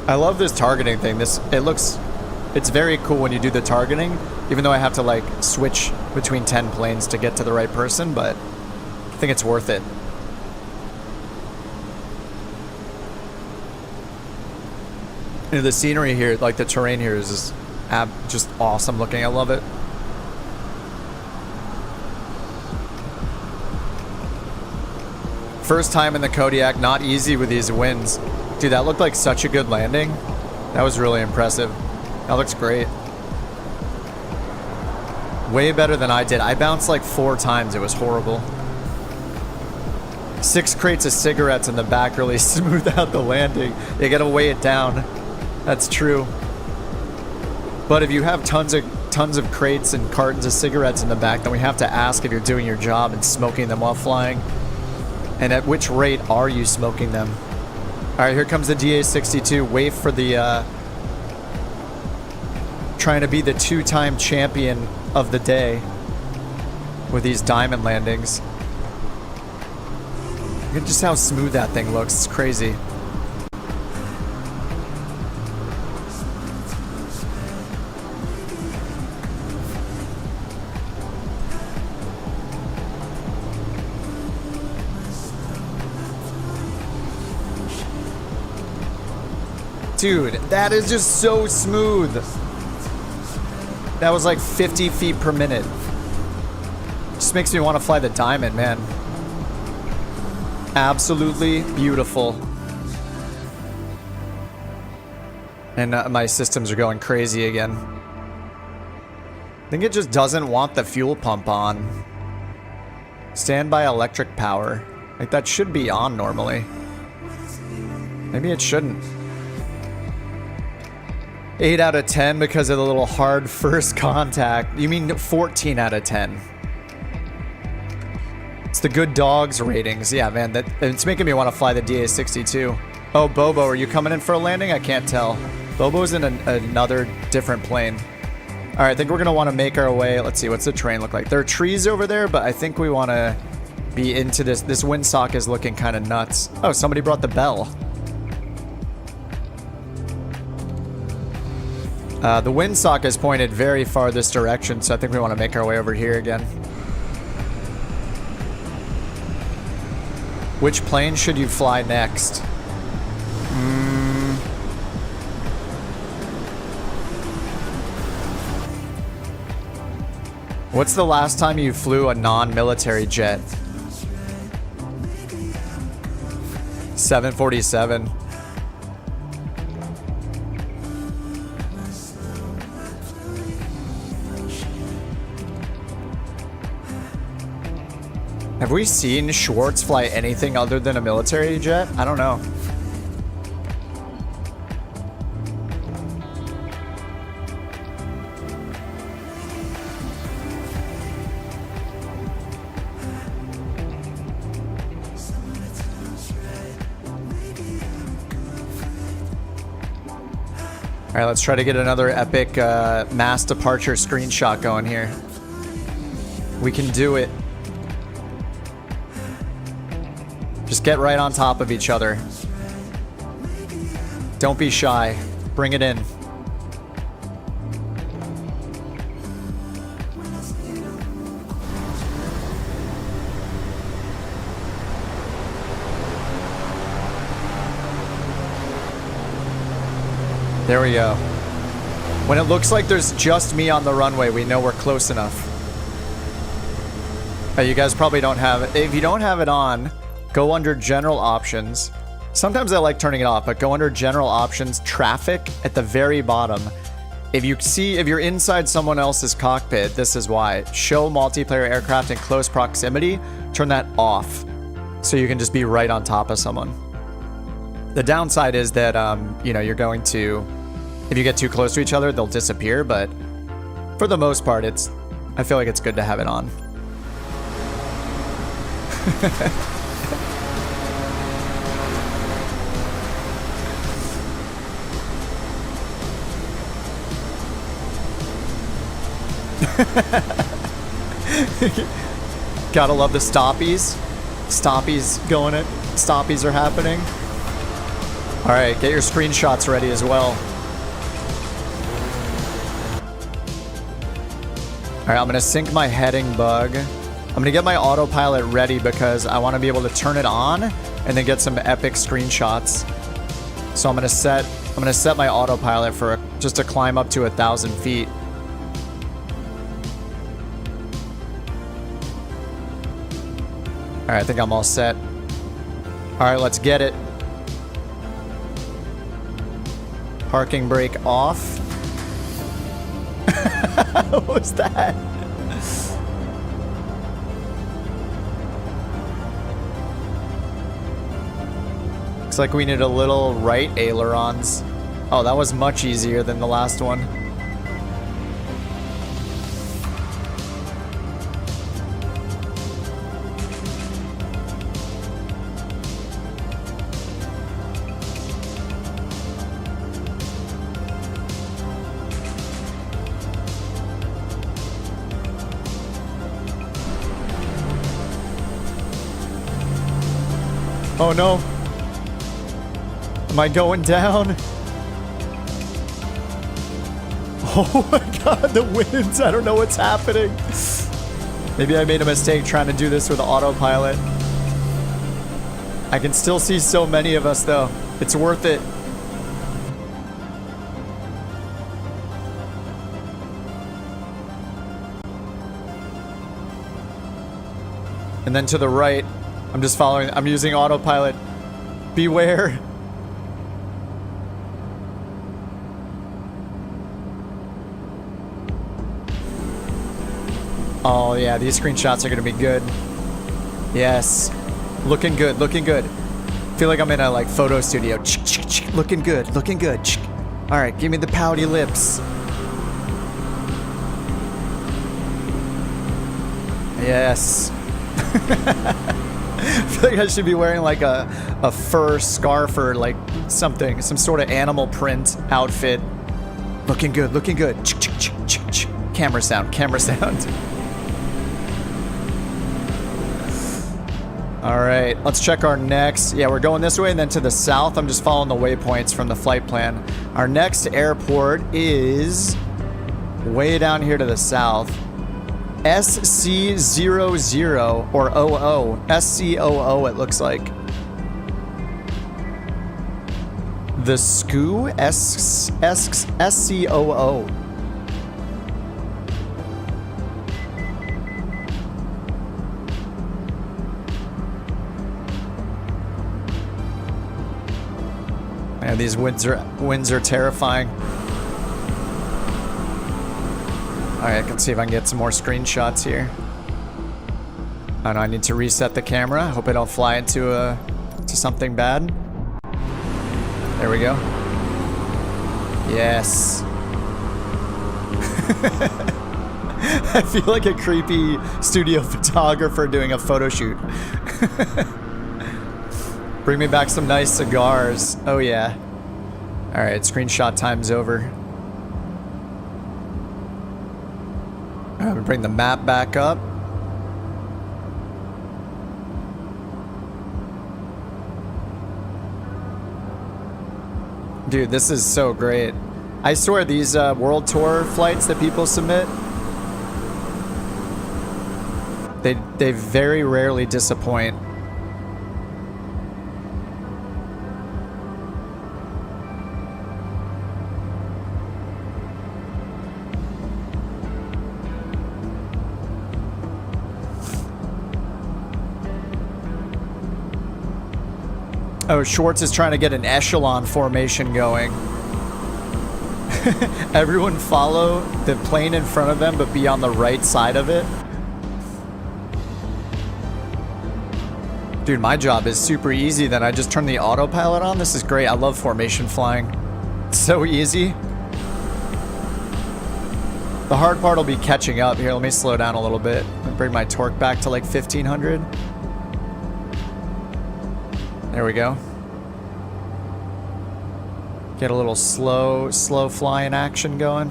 I love this targeting thing. It's very cool when you do the targeting, even though I have to like switch between 10 planes to get to the right person, but I think it's worth it. You know, the scenery here, like the terrain here is just awesome looking. I love it. First time in the Kodiak, not easy with these winds. Dude, that looked like such a good landing. That was really impressive. That looks great. Way better than I did. I bounced like 4 times. It was horrible. 6 crates of cigarettes in the back really smoothed out the landing. You gotta weigh it down. That's true. But if you have tons of crates and cartons of cigarettes in the back, then we have to ask if you're doing your job and smoking them while flying. And at which rate are you smoking them? All right, here comes the DA62. Wait for the, trying to be the 2-time champion of the day with these diamond landings. Look at just how smooth that thing looks. It's crazy. Dude, that is just so smooth. That was like 50 feet per minute. Just makes me want to fly the diamond, man. Absolutely beautiful. And my systems are going crazy again. I think it just doesn't want the fuel pump on. Standby electric power. Like that should be on normally. Maybe it shouldn't. 8 out of 10 because of the little hard first contact. You mean 14 out of 10. It's the good dogs ratings. Yeah, man, it's making me want to fly the DA62. Oh, Bobo, are you coming in for a landing? I can't tell. Bobo's in another different plane. All right, I think we're going to want to make our way. Let's see, what's the terrain look like? There are trees over there, but I think we want to be into this. This windsock is looking kind of nuts. Oh, somebody brought the bell. The windsock is pointed very far this direction, so I think we want to make our way over here again. Which plane should you fly next? What's the last time you flew a non-military jet? 747. Have we seen Schwartz fly anything other than a military jet? I don't know. All right, let's try to get another epic mass departure screenshot going here. We can do it. Just get right on top of each other. Don't be shy. Bring it in. There we go. When it looks like there's just me on the runway, we know we're close enough. You guys probably don't have it. If you don't have it on, go under general options. Sometimes I like turning it off, but go under general options, traffic at the very bottom. If you're inside someone else's cockpit, this is why. Show multiplayer aircraft in close proximity. Turn that off so you can just be right on top of someone. The downside is that, you know, you're going to, if you get too close to each other, they'll disappear. But for the most part, I feel like it's good to have it on. Gotta love the stoppies. Stoppies going it. Stoppies are happening. All right, get your screenshots ready as well. All right, I'm gonna sync my heading bug. I'm gonna get my autopilot ready because I want to be able to turn it on and then get some epic screenshots. So I'm gonna set my autopilot for just to climb up to 1,000 feet. All right, I think I'm all set. All right, let's get it. Parking brake off. What was that? Looks like we need a little right ailerons. Oh, that was much easier than the last one. Oh no. Am I going down? Oh my god, the winds. I don't know what's happening. Maybe I made a mistake trying to do this with autopilot. I can still see so many of us though. It's worth it. And then to the right, I'm just following. I'm using autopilot. Beware. Oh yeah, these screenshots are gonna be good. Yes. Looking good, looking good. Feel like I'm in a like photo studio. Looking good, looking good. All right, give me the pouty lips. Yes. I feel like I should be wearing like a fur scarf or like something, some sort of animal print outfit. Looking good, looking good. Camera sound, camera sound. All right, let's check our next. Yeah, we're going this way and then to the south. I'm just following the waypoints from the flight plan. Our next airport is way down here to the south. SC00 or OO. SCOO it looks like. The SCOO? SCOO. Man, these winds are terrifying. Alright, I can see if I can get some more screenshots here. Oh no, I need to reset the camera. I hope I don't fly into to something bad. There we go. Yes. I feel like a creepy studio photographer doing a photo shoot. Bring me back some nice cigars. Oh yeah. Alright, screenshot time's over. I'm gonna bring the map back up. Dude, this is so great. I swear these world tour flights that people submit, they very rarely disappoint. Oh, Schwartz is trying to get an echelon formation going. Everyone follow the plane in front of them, but be on the right side of it. Dude, my job is super easy. Then I just turn the autopilot on. This is great. I love formation flying. It's so easy. The hard part will be catching up. Here, let me slow down a little bit and bring my torque back to like 1500. There we go. Get a little slow flying action going.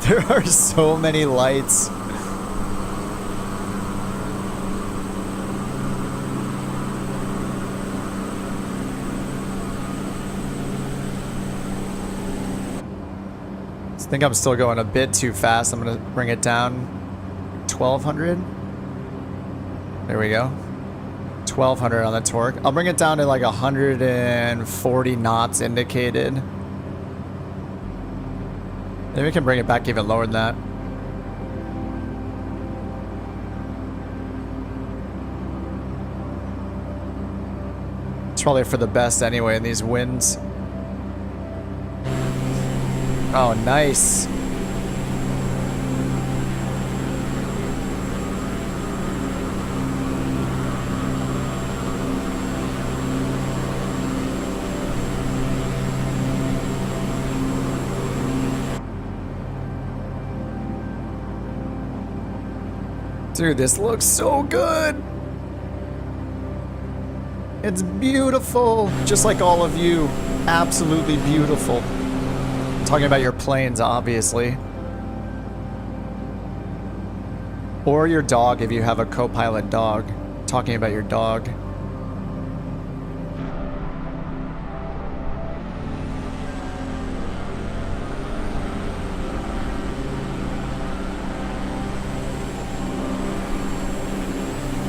There are so many lights. I think I'm still going a bit too fast. I'm gonna bring it down 1200. There we go. 1200 on the torque. I'll bring it down to like 140 knots indicated. Maybe we can bring it back even lower than that. It's probably for the best anyway in these winds. Oh, nice. Dude, this looks so good. It's beautiful, just like all of you. Absolutely beautiful. I'm talking about your planes, obviously. Or your dog if you have a co-pilot dog. I'm talking about your dog.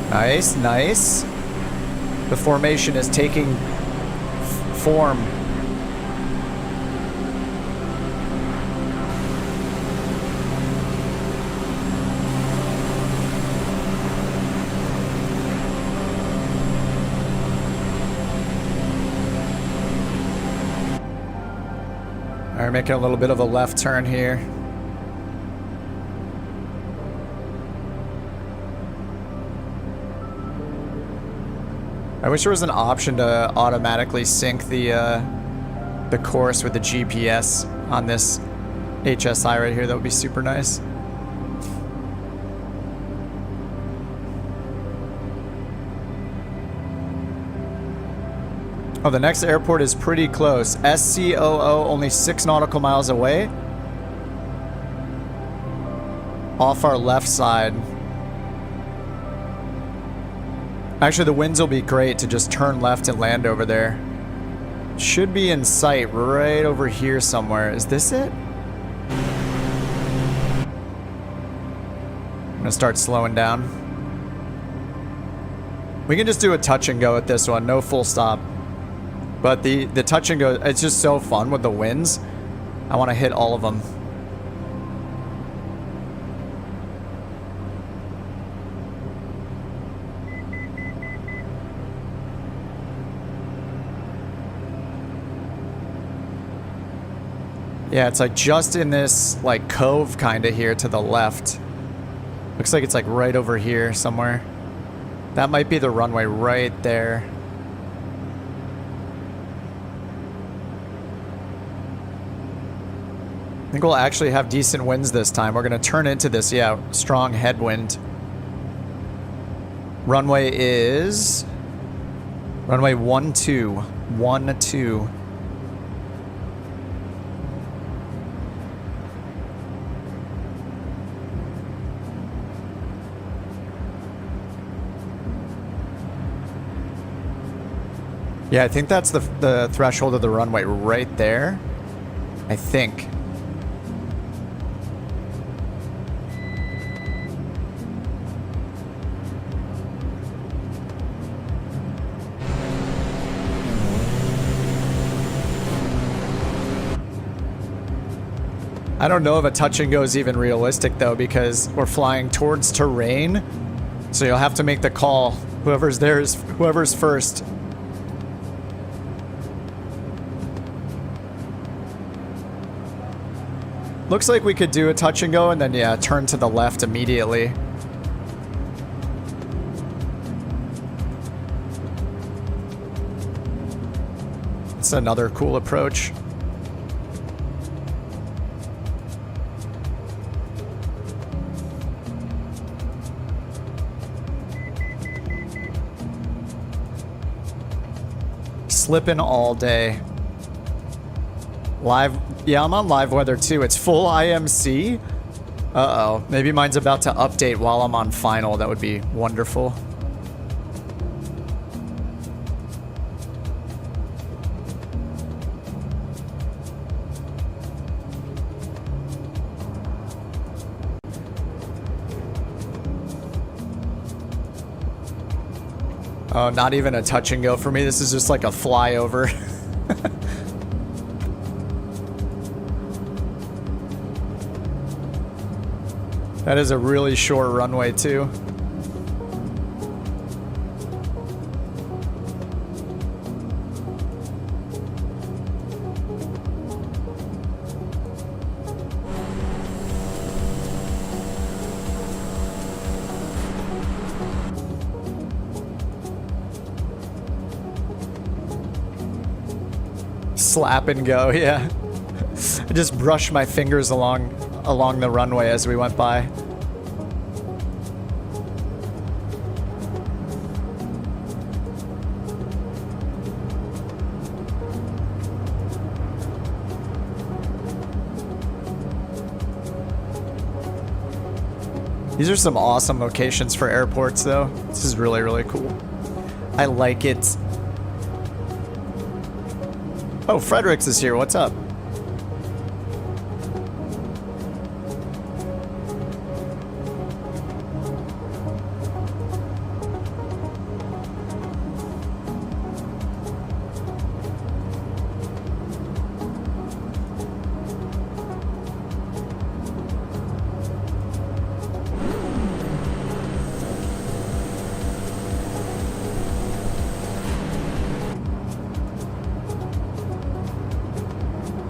Nice, nice. The formation is taking form. All right, making a little bit of a left turn here. I wish there was an option to automatically sync the course with the GPS on this HSI right here. That would be super nice. Oh, the next airport is pretty close. SCOO, only 6 nautical miles away. Off our left side. Actually, the winds will be great to just turn left and land over there. Should be in sight right over here somewhere. Is this it? I'm gonna start slowing down. We can just do a touch and go at this one, no full stop. But the touch and go, it's just so fun with the winds. I want to hit all of them. Yeah, it's like just in this like cove kind of here to the left. Looks like it's like right over here somewhere. That might be the runway right there. I think we'll actually have decent winds this time. We're going to turn into this, yeah, strong headwind. Runway is... runway 12. 12. Yeah, I think that's the threshold of the runway right there. I think. I don't know if a touch and go is even realistic though, because we're flying towards terrain So you'll have to make the call. Whoever's there is whoever's first. Looks like we could do a touch and go and then, yeah, turn to the left immediately. It's another cool approach. Slipping all day. Live, yeah, I'm on live weather too. It's full IMC. Uh-oh, maybe mine's about to update while I'm on final. That would be wonderful. Oh, not even a touch and go for me. This is just like a flyover. That is a really short runway too. Slap and go, yeah. I just brushed my fingers along the runway as we went by. These are some awesome locations for airports though. This is really, really cool. I like it. Oh, Fredericks is here. What's up?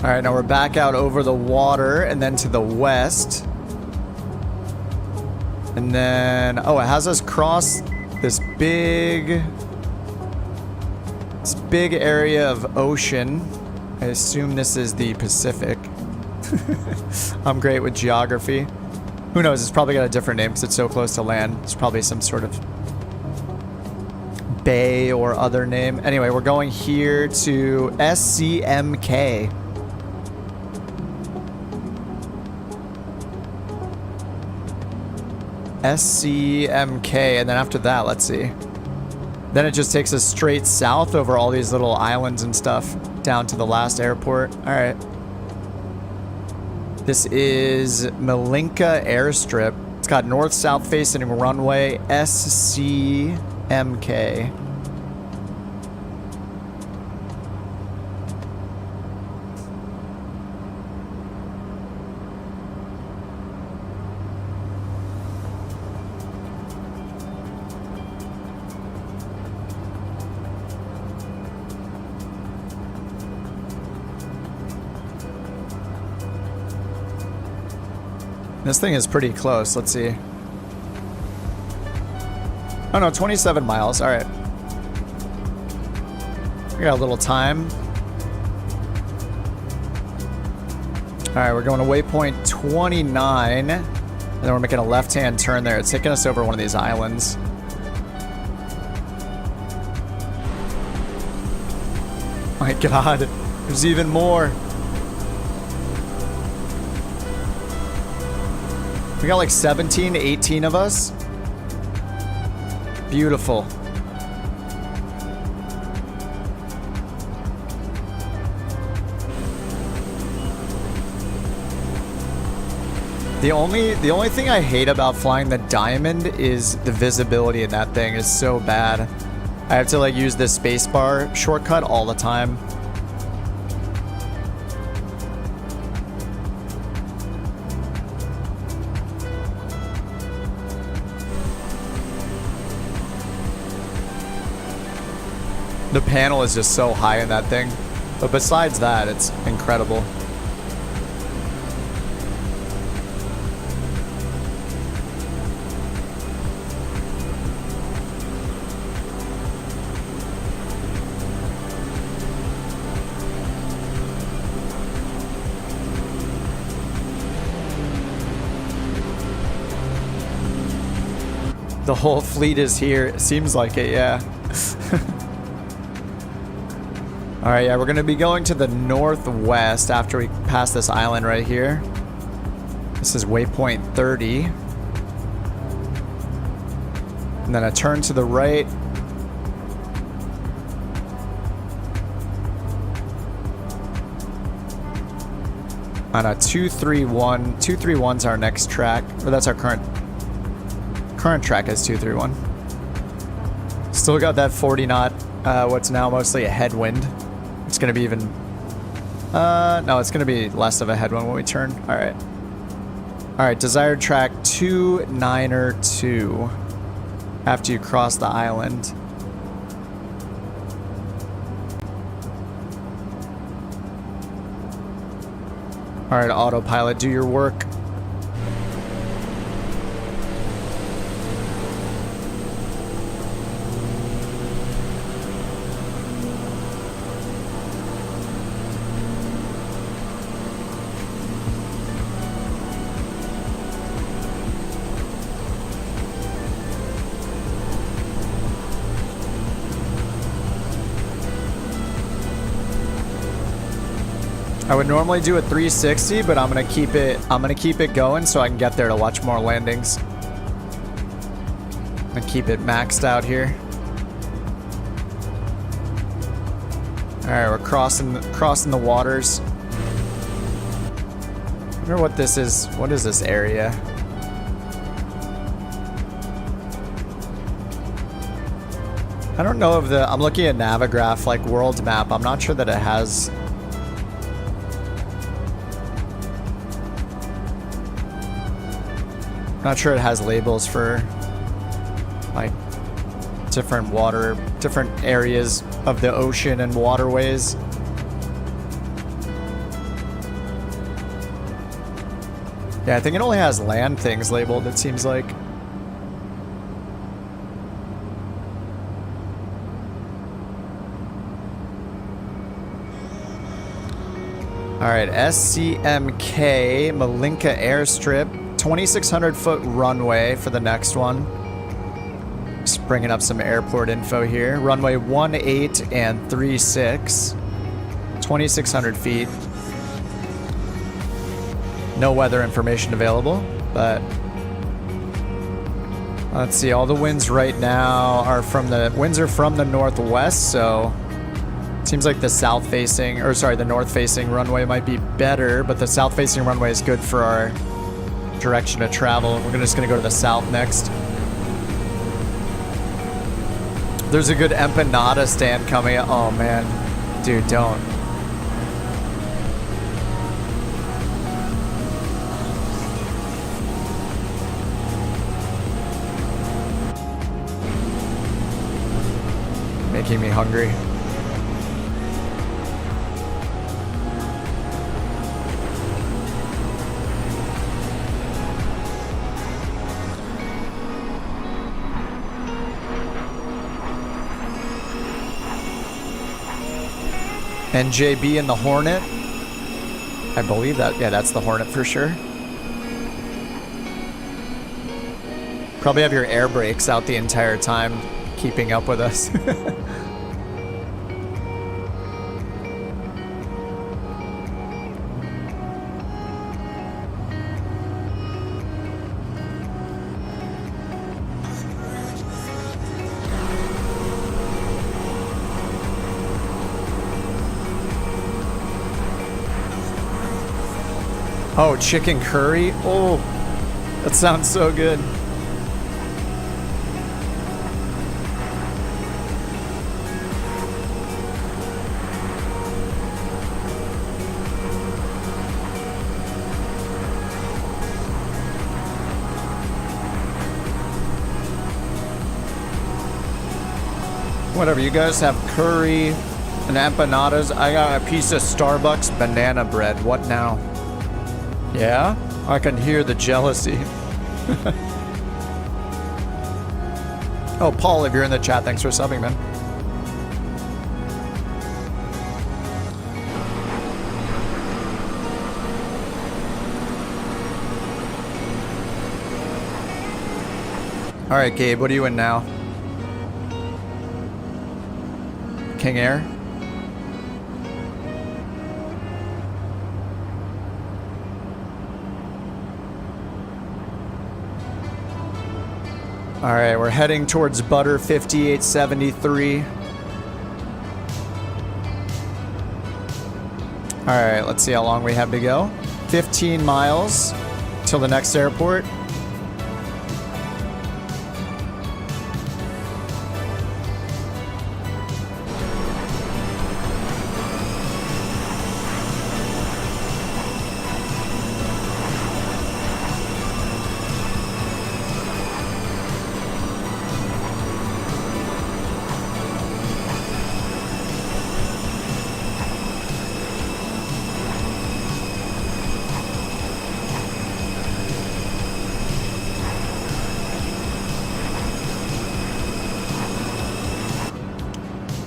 All right, now we're back out over the water and then to the west. And then, oh, it has us cross this big area of ocean. I assume this is the Pacific. I'm great with geography. Who knows? It's probably got a different name because it's so close to land. It's probably some sort of bay or other name. Anyway, we're going here to SCMK. SCMK, and then after that, let's see. Then it just takes us straight south over all these little islands and stuff down to the last airport. All right. This is Malinka Airstrip. It's got north-south facing runway SCMK. This thing is pretty close. Let's see. Oh no, 27 miles. All right. We got a little time. All right, we're going to waypoint 29. And then we're making a left-hand turn there. It's taking us over one of these islands. My God, there's even more. We got like 17, 18 of us. Beautiful. The only thing I hate about flying the Diamond is the visibility in that thing is so bad. I have to like use this spacebar shortcut all the time. The panel is just so high in that thing. But besides that, it's incredible. The whole fleet is here. It seems like it, yeah. All right, yeah, we're gonna be going to the northwest after we pass this island right here. This is waypoint 30. And then a turn to the right. On a 231. 231's our next track, or that's our current track is 231. Still got that 40 knot, what's now mostly a headwind. It's gonna be even, no, it's gonna be less of a headwind when we turn. All right. All right, desired track 292 after you cross the island. All right, autopilot, do your work. I would normally do a 360, but I'm gonna keep it going so I can get there to watch more landings. I'm gonna keep it maxed out here. All right, we're crossing the waters. I wonder what this is. What is this area? I don't know if I'm looking at Navigraph, like world map. I'm not sure that it has. Not sure it has labels for like different areas of the ocean and waterways. Yeah, I think it only has land things labeled, it seems like. All right, SCMK Malinka Airstrip. 2,600 foot runway for the next one. Just bringing up some airport info here. Runway 18 and 36. 2,600 feet. No weather information available, but let's see. All the winds right now are from the northwest, so it seems like the the north-facing runway might be better, but the south-facing runway is good for our direction of travel. We're just gonna go to the south next. There's a good empanada stand coming. Oh man, dude, don't. Making me hungry. NJB and the Hornet. I believe that, yeah, that's the Hornet for sure. Probably have your air brakes out the entire time, keeping up with us. Oh, chicken curry? Oh, that sounds so good. Whatever, you guys have curry and empanadas. I got a piece of Starbucks banana bread. What now? Yeah? I can hear the jealousy. Oh, Paul, if you're in the chat, thanks for subbing, man. All right, Gabe, what are you in now? King Air? All right, we're heading towards Butter 5873. All right, let's see how long we have to go. 15 miles till the next airport.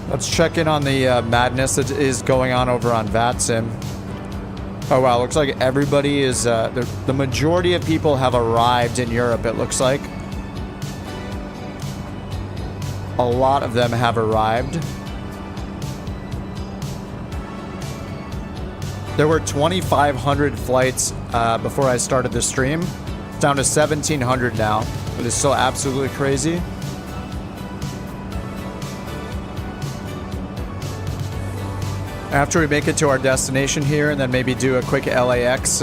Let's check in on the madness that is going on over on VATSIM. Oh wow, looks like everybody is, the majority of people have arrived in Europe, it looks like. A lot of them have arrived. There were 2,500 flights before I started the stream. It's down to 1,700 now. It is still absolutely crazy. After we make it to our destination here and then maybe do a quick LAX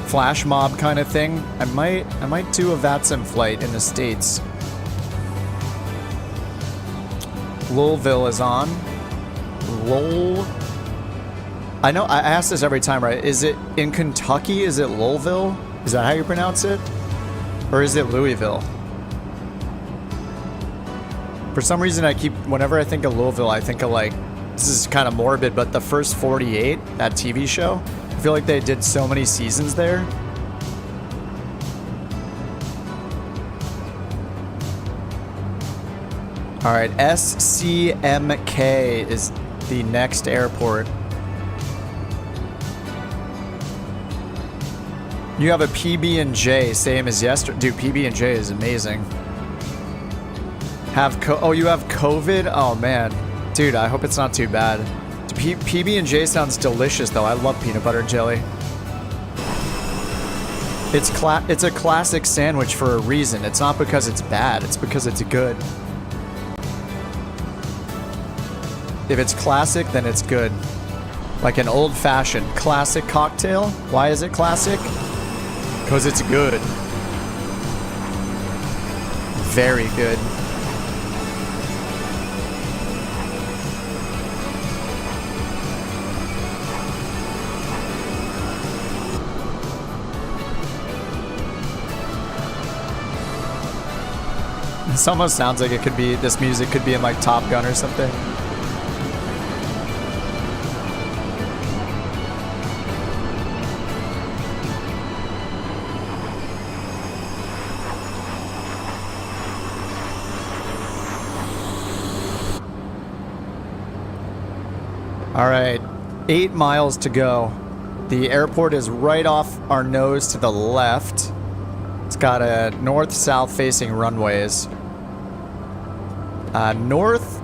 flash mob kind of thing, I might do a VATSIM flight in the States. Louisville is on. Lowell. I know I ask this every time, right? Is it in Kentucky? Is it Louisville? Is that how you pronounce it? Or is it Louisville? For some reason, whenever I think of Louisville, I think of like, this is kind of morbid, but the first 48, that TV show, I feel like they did so many seasons there. All right, SCMK is the next airport. You have a PB&J, same as yesterday. Dude, PB&J is amazing. Oh, you have COVID? Oh, man. Dude, I hope it's not too bad. PB&J sounds delicious, though. I love peanut butter and jelly. It's a classic sandwich for a reason. It's not because it's bad. It's because it's good. If it's classic, then it's good. Like an old-fashioned classic cocktail. Why is it classic? Because it's good. Very good. This almost sounds like it could be, this music could be in like Top Gun or something. All right, 8 miles to go. The airport is right off our nose to the left. It's got a north-south facing runways. North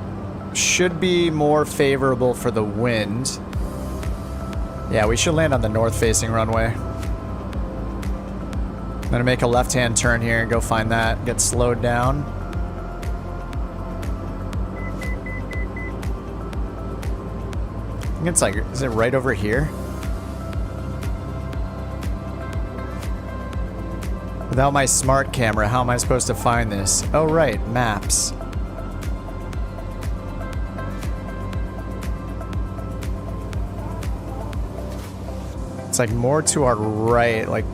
should be more favorable for the wind. Yeah, we should land on the north-facing runway. I'm gonna make a left-hand turn here and go find that. Get slowed down. I think it's like, is it right over here? Without my smart camera, how am I supposed to find this? Oh, right, maps. It's like more to our right, like,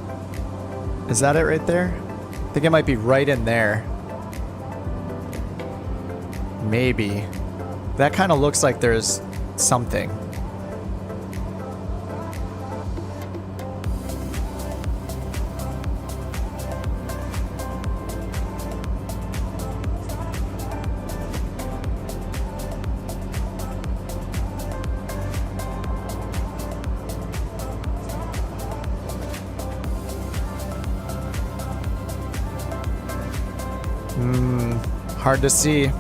is that it right there? I think it might be right in there. maybe. That kind of looks like there's something. Hard to see.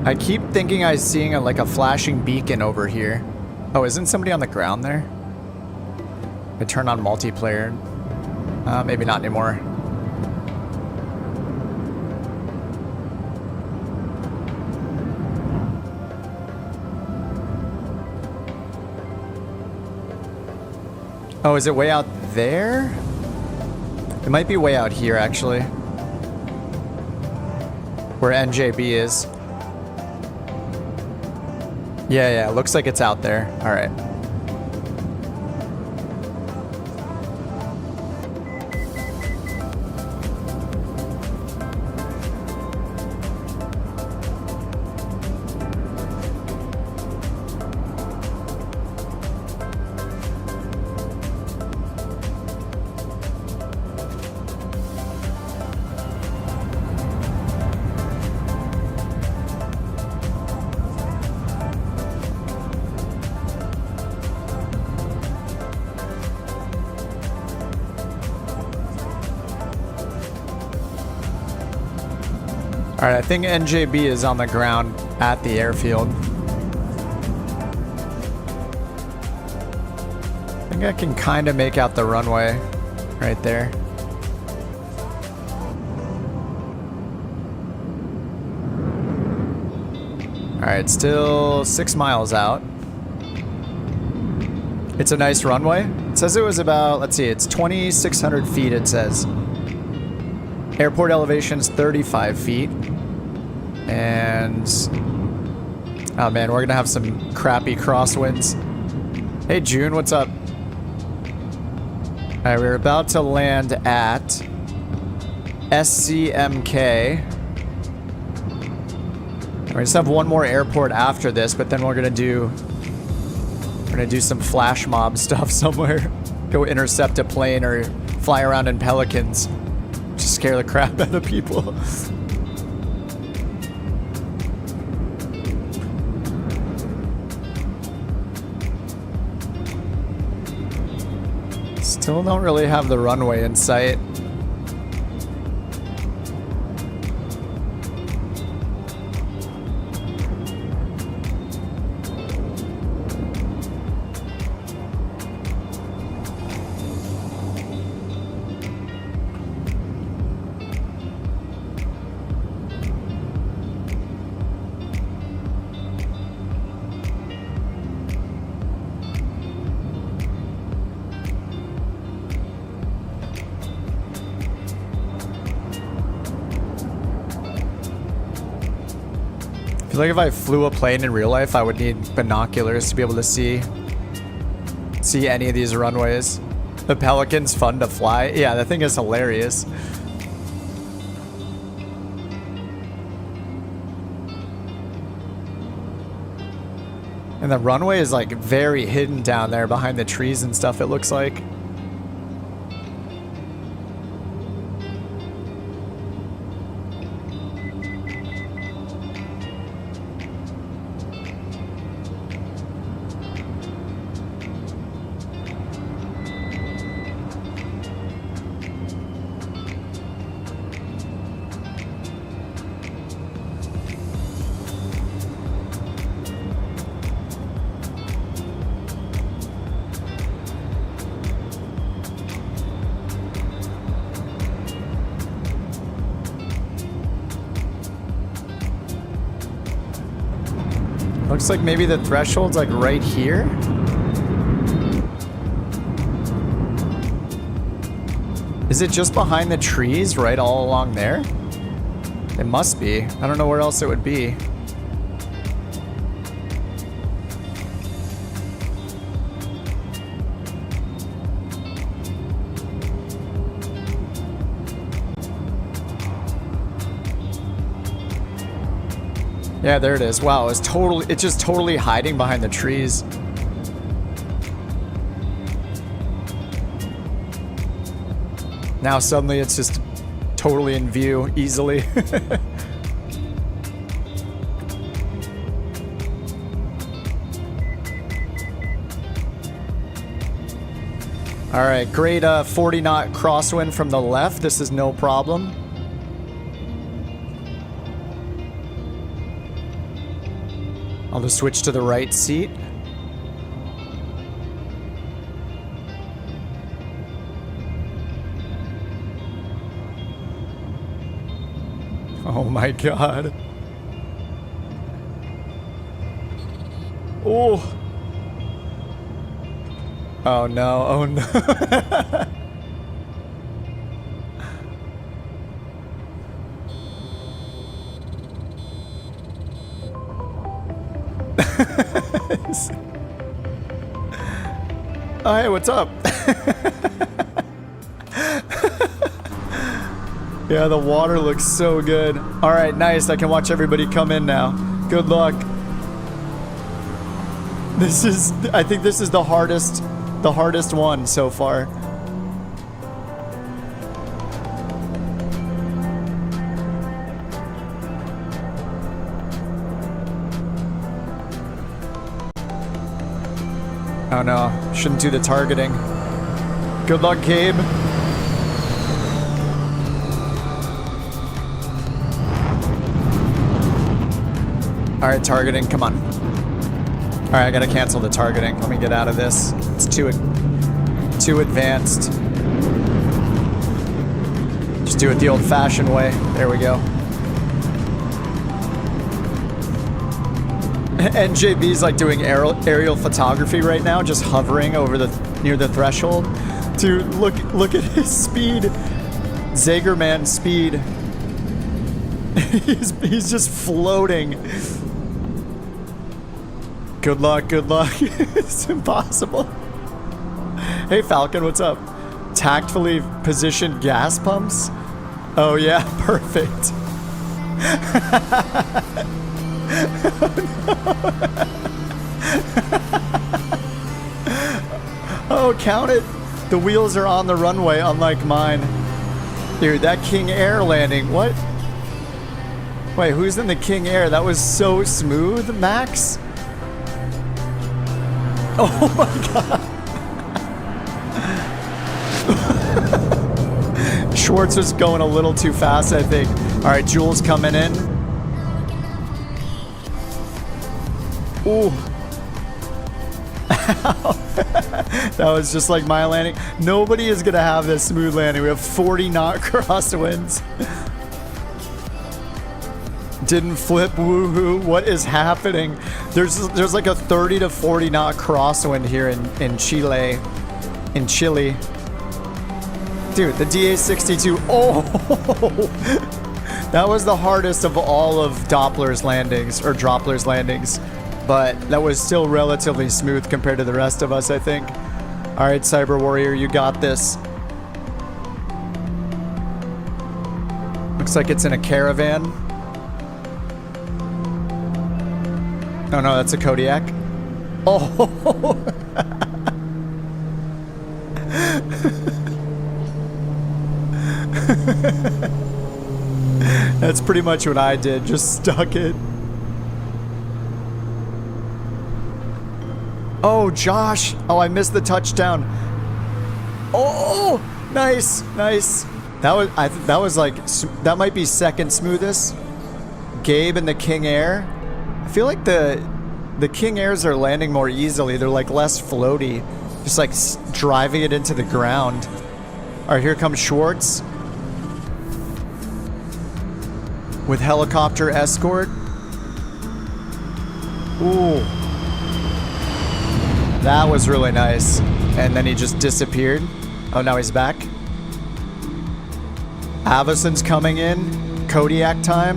I keep thinking I'm seeing like a flashing beacon over here. Oh, isn't somebody on the ground there? I turn on multiplayer. Maybe not anymore. Oh, is it way out there? It might be way out here, actually. Where NJB is. Yeah, looks like it's out there. All right. All right, I think NJB is on the ground at the airfield. I think I can kind of make out the runway right there. All right, still 6 miles out. It's a nice runway. It says it was about, let's see, it's 2,600 feet, it says. Airport elevation's 35 feet. And oh man, we're gonna have some crappy crosswinds. Hey June, what's up? All right, we're about to land at SCMK. We just have one more airport after this, but then we're gonna do some flash mob stuff somewhere. Go intercept a plane or fly around in Pelicans. Just scare the crap out of people. Still don't really have the runway in sight. I feel like if I flew a plane in real life, I would need binoculars to be able to see any of these runways. The Pelican's fun to fly. Yeah, that thing is hilarious. And the runway is like very hidden down there behind the trees and stuff, it looks like. Looks like maybe the threshold's like right here. Is it just behind the trees right all along there? It must be. I don't know where else it would be. Yeah, there it is. Wow, it's just totally hiding behind the trees. Now suddenly it's just totally in view easily. All right, great 40 knot crosswind from the left. This is no problem. I'll just switch to the right seat. Oh my God. Oh. Oh no, oh no. Oh, hey, what's up? Yeah, the water looks so good. All right, nice. I can watch everybody come in now. Good luck. I think this is the hardest one so far. Oh no, shouldn't do the targeting. Good luck, Gabe. All right, targeting, come on. All right, I gotta cancel the targeting. Let me get out of this. It's too advanced. Just do it the old-fashioned way. There we go. NJB's like doing aerial photography right now, just hovering over near the threshold. Dude, look at his speed. Zagerman speed. he's just floating. Good luck, good luck. It's impossible. Hey Falcon, what's up? Tactfully positioned gas pumps? Oh yeah, perfect. Oh, count it. The wheels are on the runway, unlike mine. Dude, that King Air landing, what? Wait, who's in the King Air? That was so smooth, Max? Oh my God. Schwartz was going a little too fast, I think. All right, Jules coming in. Ooh. That was just like my landing. Nobody is gonna have this smooth landing. We have 40 knot crosswinds. Didn't flip, woohoo. What is happening? There's like a 30 to 40 knot crosswind here in Chile. In Chile. Dude, the DA62. Oh! That was the hardest of all of Doppler's landings, or Droppler's landings. But that was still relatively smooth compared to the rest of us, I think. All right, Cyber Warrior, you got this. Looks like it's in a caravan. Oh no, that's a Kodiak. Oh! That's pretty much what I did, just stuck it. Oh, Josh. Oh, I missed the touchdown. Oh, nice, nice. That was like, that might be second smoothest. Gabe and the King Air. I feel like the King Airs are landing more easily. They're like less floaty. Just like driving it into the ground. All right, here comes Schwartz. With helicopter escort. Ooh. That was really nice. And then he just disappeared. Oh, now he's back. Avison's coming in. Kodiak time.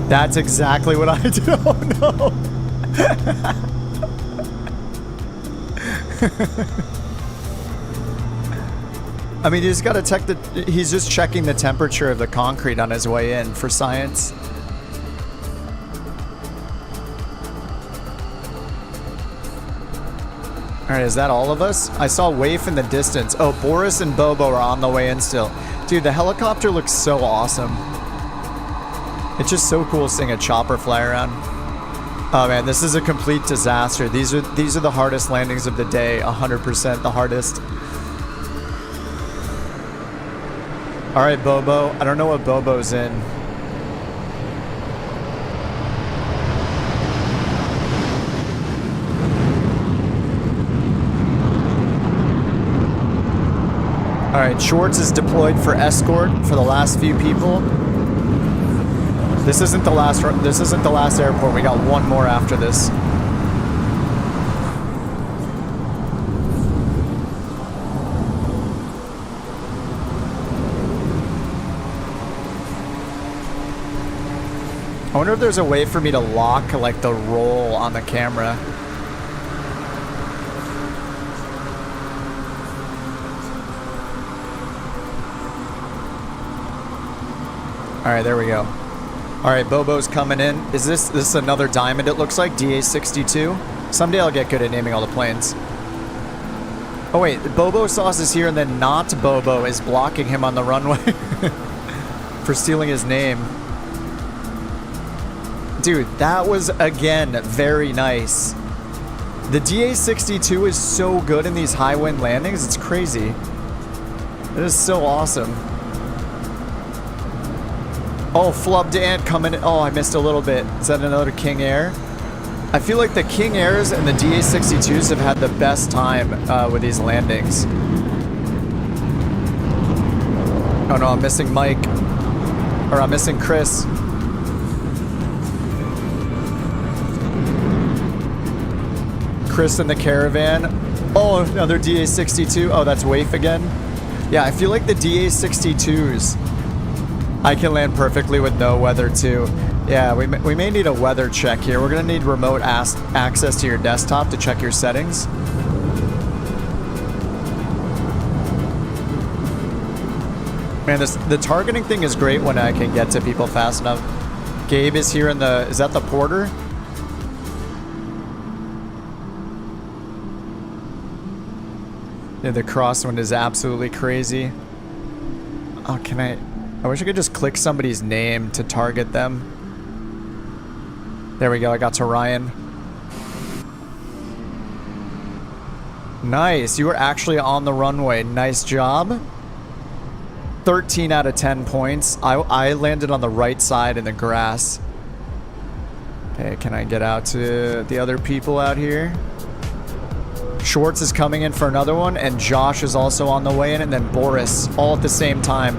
That's exactly what I did. Oh no. I mean, he's got to check the. He's just checking the temperature of the concrete on his way in for science. All right, is that all of us? I saw Waif in the distance. Oh, Boris and Bobo are on the way in still. Dude, the helicopter looks so awesome. It's just so cool seeing a chopper fly around. Oh man, this is a complete disaster. These are the hardest landings of the day. 100% the hardest. All right, Bobo. I don't know what Bobo's in. All right, Schwartz is deployed for escort for the last few people. This isn't the last airport. We got one more after this. I wonder if there's a way for me to lock like the roll on the camera. All right, there we go. All right, Bobo's coming in. Is this another diamond? It looks like DA62. Someday I'll get good at naming all the planes. Oh wait, Bobo Sauce is here, and then not Bobo is blocking him on the runway for stealing his name. Dude, that was again very nice. The DA62 is so good in these high wind landings. It's crazy. It is so awesome. Oh, Flubbed Ant coming in. Oh, I missed a little bit. Is that another King Air? I feel like the King Airs and the DA62s have had the best time with these landings. Oh no, I'm missing Mike. Or I'm missing Chris. Chris in the Caravan. Oh, another DA62. Oh, that's Waif again. Yeah, I feel like the DA62s... I can land perfectly with no weather too. Yeah, we may need a weather check here. We're gonna need remote access to your desktop to check your settings. Man, the targeting thing is great when I can get to people fast enough. Gabe is here in the, is that the porter? Yeah, the crosswind is absolutely crazy. Oh, I wish I could just click somebody's name to target them. There we go, I got to Ryan. Nice, you were actually on the runway. Nice job. 13 out of 10 points. I landed on the right side in the grass. Okay, can I get out to the other people out here? Schwartz is coming in for another one, and Josh is also on the way in, and then Boris, all at the same time.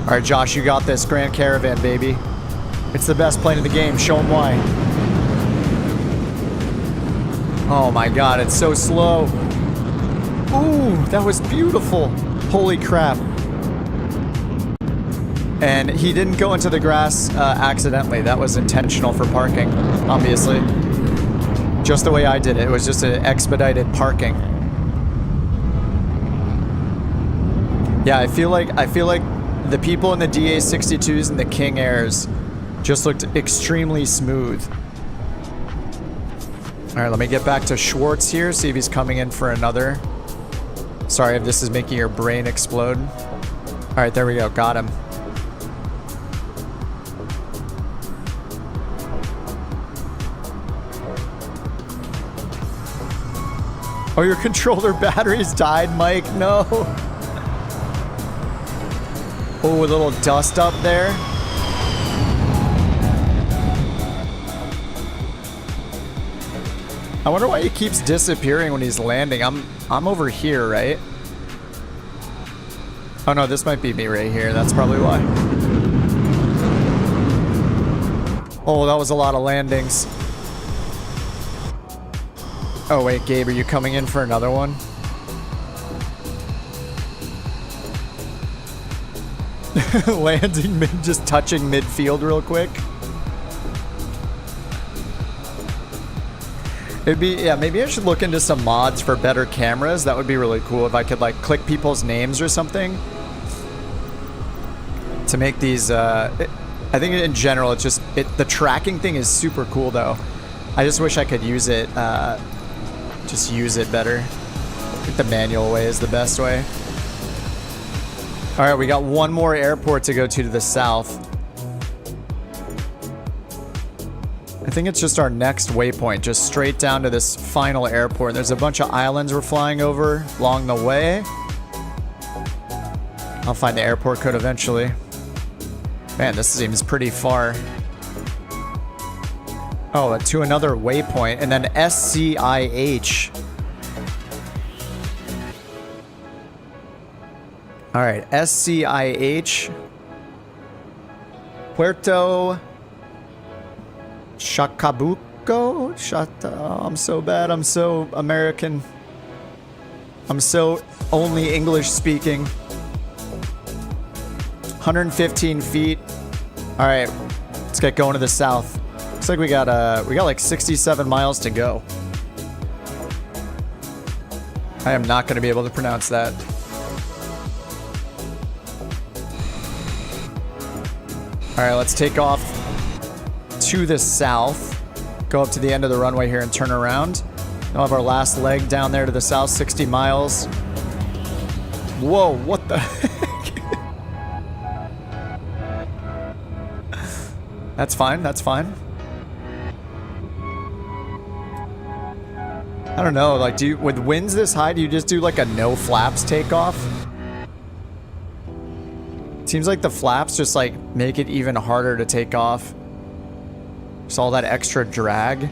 All right, Josh, you got this. Grand Caravan, baby. It's the best plane in the game. Show them why. Oh my God, it's so slow. Ooh, that was beautiful. Holy crap. And he didn't go into the grass accidentally. That was intentional for parking, obviously. Just the way I did it. It was just an expedited parking. Yeah, I feel like the people in the DA62s and the King Airs just looked extremely smooth. All right, let me get back to Schwartz here, see if he's coming in for another. Sorry if this is making your brain explode. All right, there we go. Got him. Oh, your controller batteries died, Mike. No. Oh, a little dust up there. I wonder why he keeps disappearing when he's landing. I'm over here, right? Oh no, this might be me right here. That's probably why. Oh, that was a lot of landings. Oh wait, Gabe, are you coming in for another one? Landing just touching midfield real quick. It'd be, yeah, maybe I should look into some mods for better cameras. That would be really cool if I could like click people's names or something to make these, I think in general, it's just, the tracking thing is super cool though. I just wish I could use it, just use it better. I think the manual way is the best way. All right, we got one more airport to go to the south. I think it's just our next waypoint, just straight down to this final airport. There's a bunch of islands we're flying over along the way. I'll find the airport code eventually. Man, this seems pretty far. Oh, to another waypoint, and then SCIH. All right, SCIH. Puerto Chacabuco? I'm so bad. I'm so American. I'm so only English speaking. 115 feet. All right, let's get going to the south. Looks like we got like 67 miles to go. I am not going to be able to pronounce that. All right, let's take off to the south. Go up to the end of the runway here and turn around. We'll have our last leg down there to the south, 60 miles. Whoa, what the heck? That's fine, that's fine. I don't know, like, with winds this high, do you just do like a no flaps takeoff? Seems like the flaps just like make it even harder to take off. Just all that extra drag.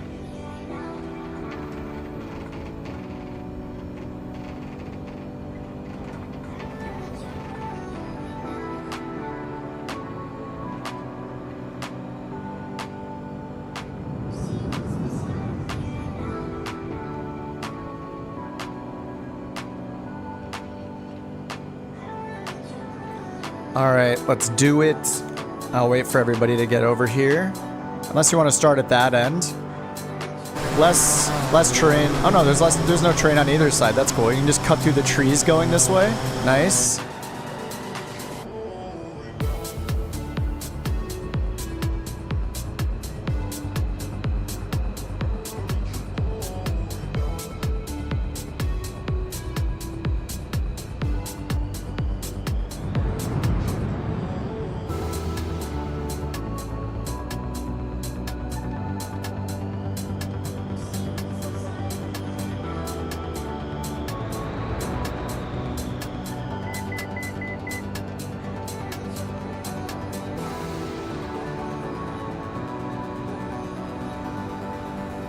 All right, let's do it. I'll wait for everybody to get over here. Unless you want to start at that end. Less terrain. Oh no, there's no terrain on either side. That's cool. You can just cut through the trees going this way. Nice.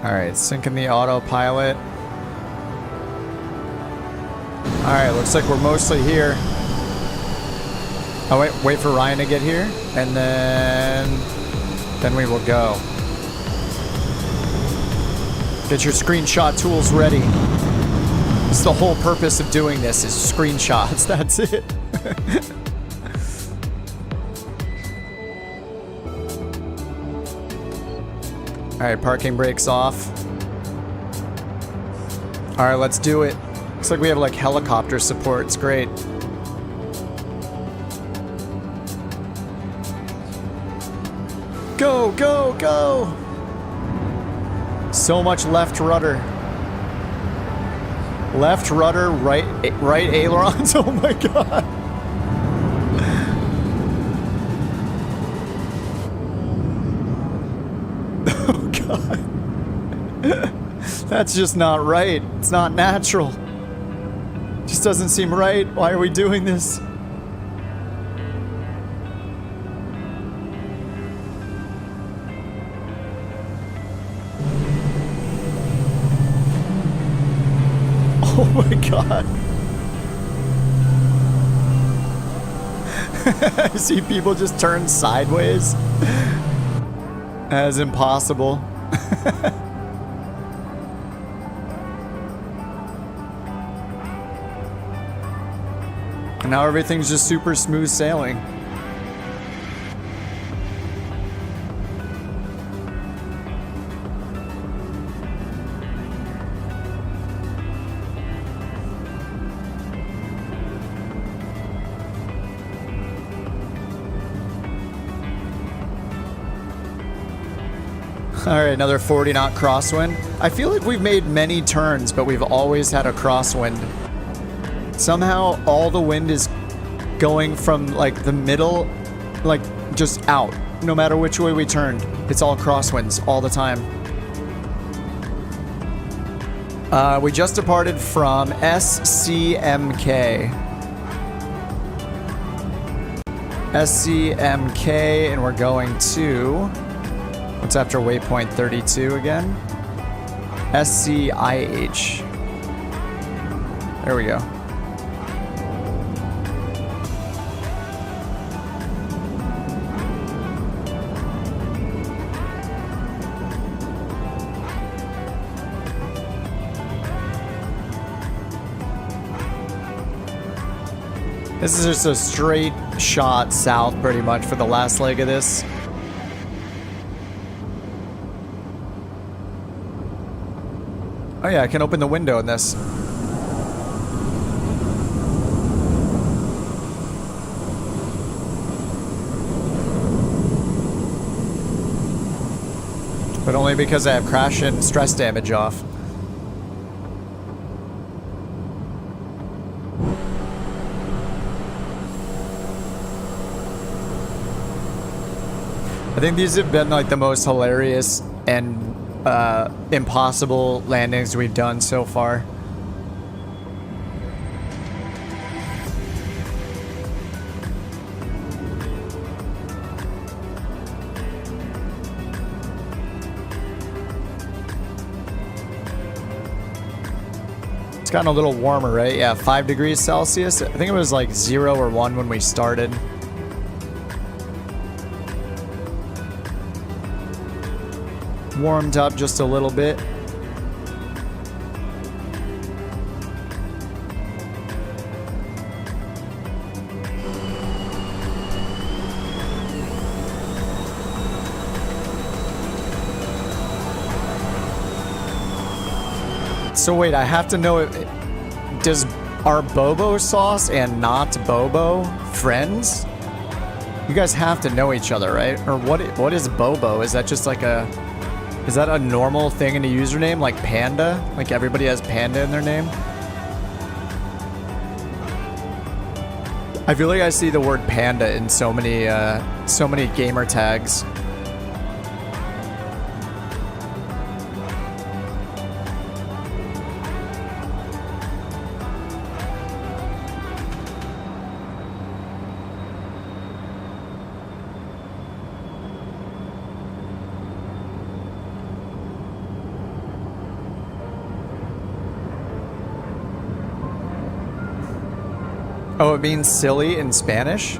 Alright, syncing the autopilot. Alright, looks like we're mostly here. Oh wait for Ryan to get here, and then we will go. Get your screenshot tools ready. It's the whole purpose of doing this is screenshots, that's it. Alright, parking brakes off. Alright, let's do it. Looks like we have like helicopter support. It's great. Go, go, go! So much left rudder. Left rudder, right ailerons. Oh my god. That's just not right. It's not natural. Just doesn't seem right. Why are we doing this? Oh my god. I see people just turn sideways. That is impossible. And now everything's just super smooth sailing. All right, another 40 knot crosswind. I feel like we've made many turns, but we've always had a crosswind. Somehow all the wind is going from like the middle, like just out. No matter which way we turn, it's all crosswinds all the time. We just departed from SCMK. SCMK, and we're going to... What's after waypoint 32 again? SCIH. There we go. This is just a straight shot south pretty much for the last leg of this. Oh yeah, I can open the window in this. But only because I have crash and stress damage off. I think these have been like the most hilarious and impossible landings we've done so far. It's gotten a little warmer, right? Yeah, 5 degrees Celsius. I think it was like 0 or 1 when we started. Warmed up just a little bit. So wait, I have to know, are Bobo Sauce and Not Bobo friends? You guys have to know each other, right? Or what is Bobo? Is that just like a... Is that a normal thing in a username, like Panda? Like everybody has Panda in their name? I feel like I see the word Panda in so many gamer tags. Oh, it means silly in Spanish?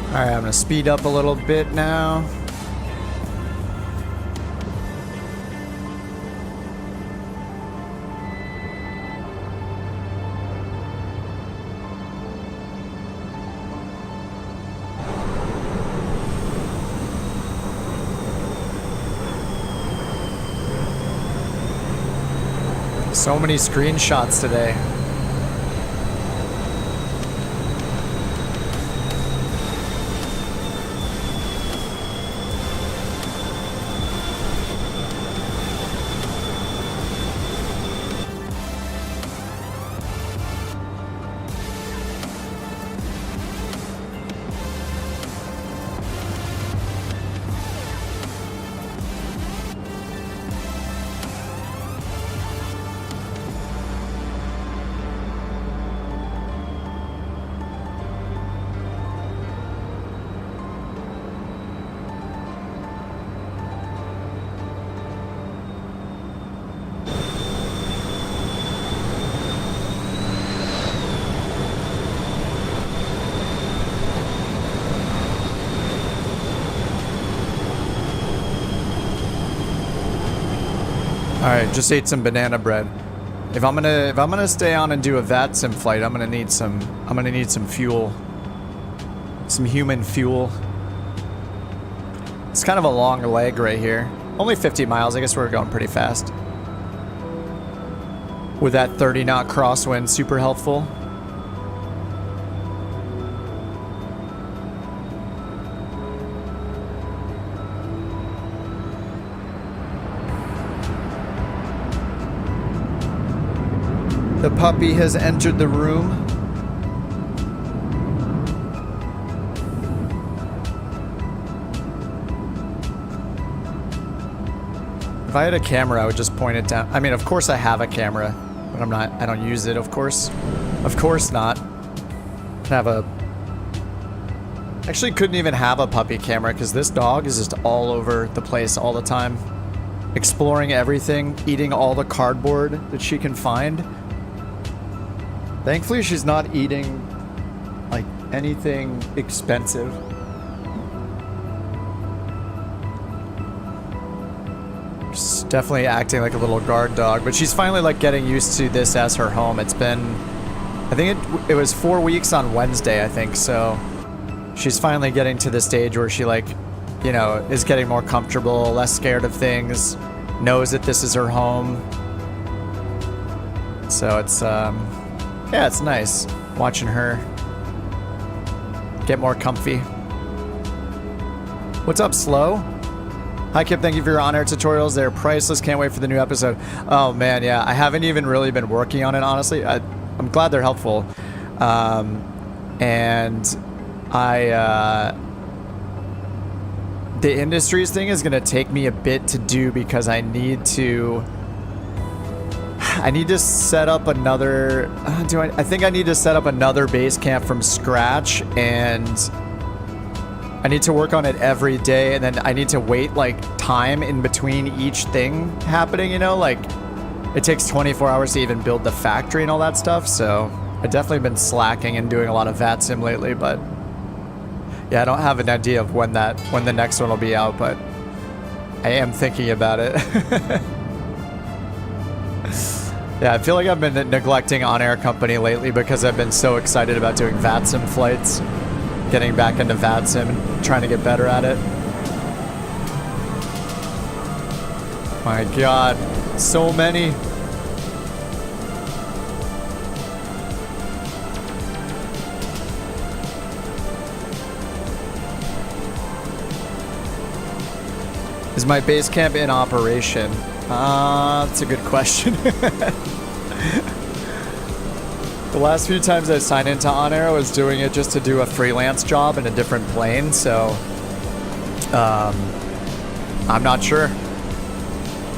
Alright, I'm gonna speed up a little bit now. So many screenshots today. right, just ate some banana bread. If I'm gonna stay on and do a VATSIM flight, I'm gonna need some fuel. Some human fuel. It's kind of a long leg right here. Only 50 miles, I guess we're going pretty fast. With that 30 knot crosswind, super helpful. The puppy has entered the room. If I had a camera, I would just point it down. I mean, of course I have a camera, but I don't use it, of course. Of course not. Actually couldn't even have a puppy camera because this dog is just all over the place all the time. Exploring everything, eating all the cardboard that she can find. Thankfully, she's not eating, like, anything expensive. She's definitely acting like a little guard dog, but she's finally, like, getting used to this as her home. It's been, I think it was 4 weeks on Wednesday, I think, so she's finally getting to the stage where she, like, you know, is getting more comfortable, less scared of things, knows that this is her home. So it's, yeah, it's nice watching her get more comfy. What's up, Slow? Hi, Kip. Thank you for your on-air tutorials. They're priceless. Can't wait for the new episode. Oh, man, yeah. I haven't even really been working on it, honestly. I'm glad they're helpful. And the industries thing is going to take me a bit to do because I need to set up another, I think I need to set up another base camp from scratch, and I need to work on it every day, and then I need to wait like time in between each thing happening, you know, like it takes 24 hours to even build the factory and all that stuff. So I've definitely been slacking and doing a lot of VATSIM lately, but yeah, I don't have an idea of when the next one will be out, but I am thinking about it. Yeah, I feel like I've been neglecting On-Air Company lately because I've been so excited about doing VATSIM flights, getting back into VATSIM and trying to get better at it. My God, so many. Is my base camp in operation? That's a good question. The last few times I signed into On Air, I was doing it just to do a freelance job in a different plane, so I'm not sure.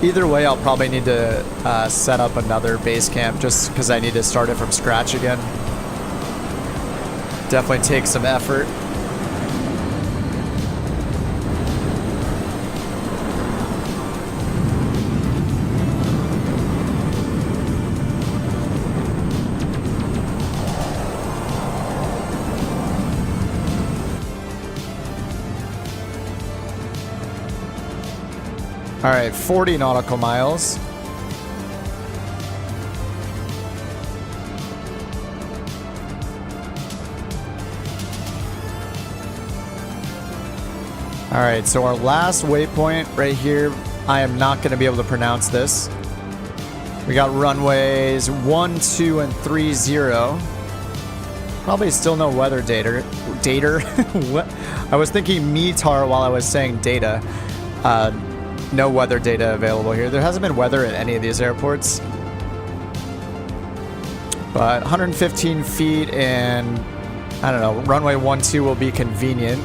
Either way, I'll probably need to set up another base camp just because I need to start it from scratch again. Definitely takes some effort. All right, 40 nautical miles. All right, so our last waypoint right here, I am not going to be able to pronounce this. We got runways 12 and 30. Probably still no weather data. What? I was thinking METAR while I was saying data. No weather data available here. There hasn't been weather at any of these airports. But 115 feet and, I don't know, runway 12 will be convenient.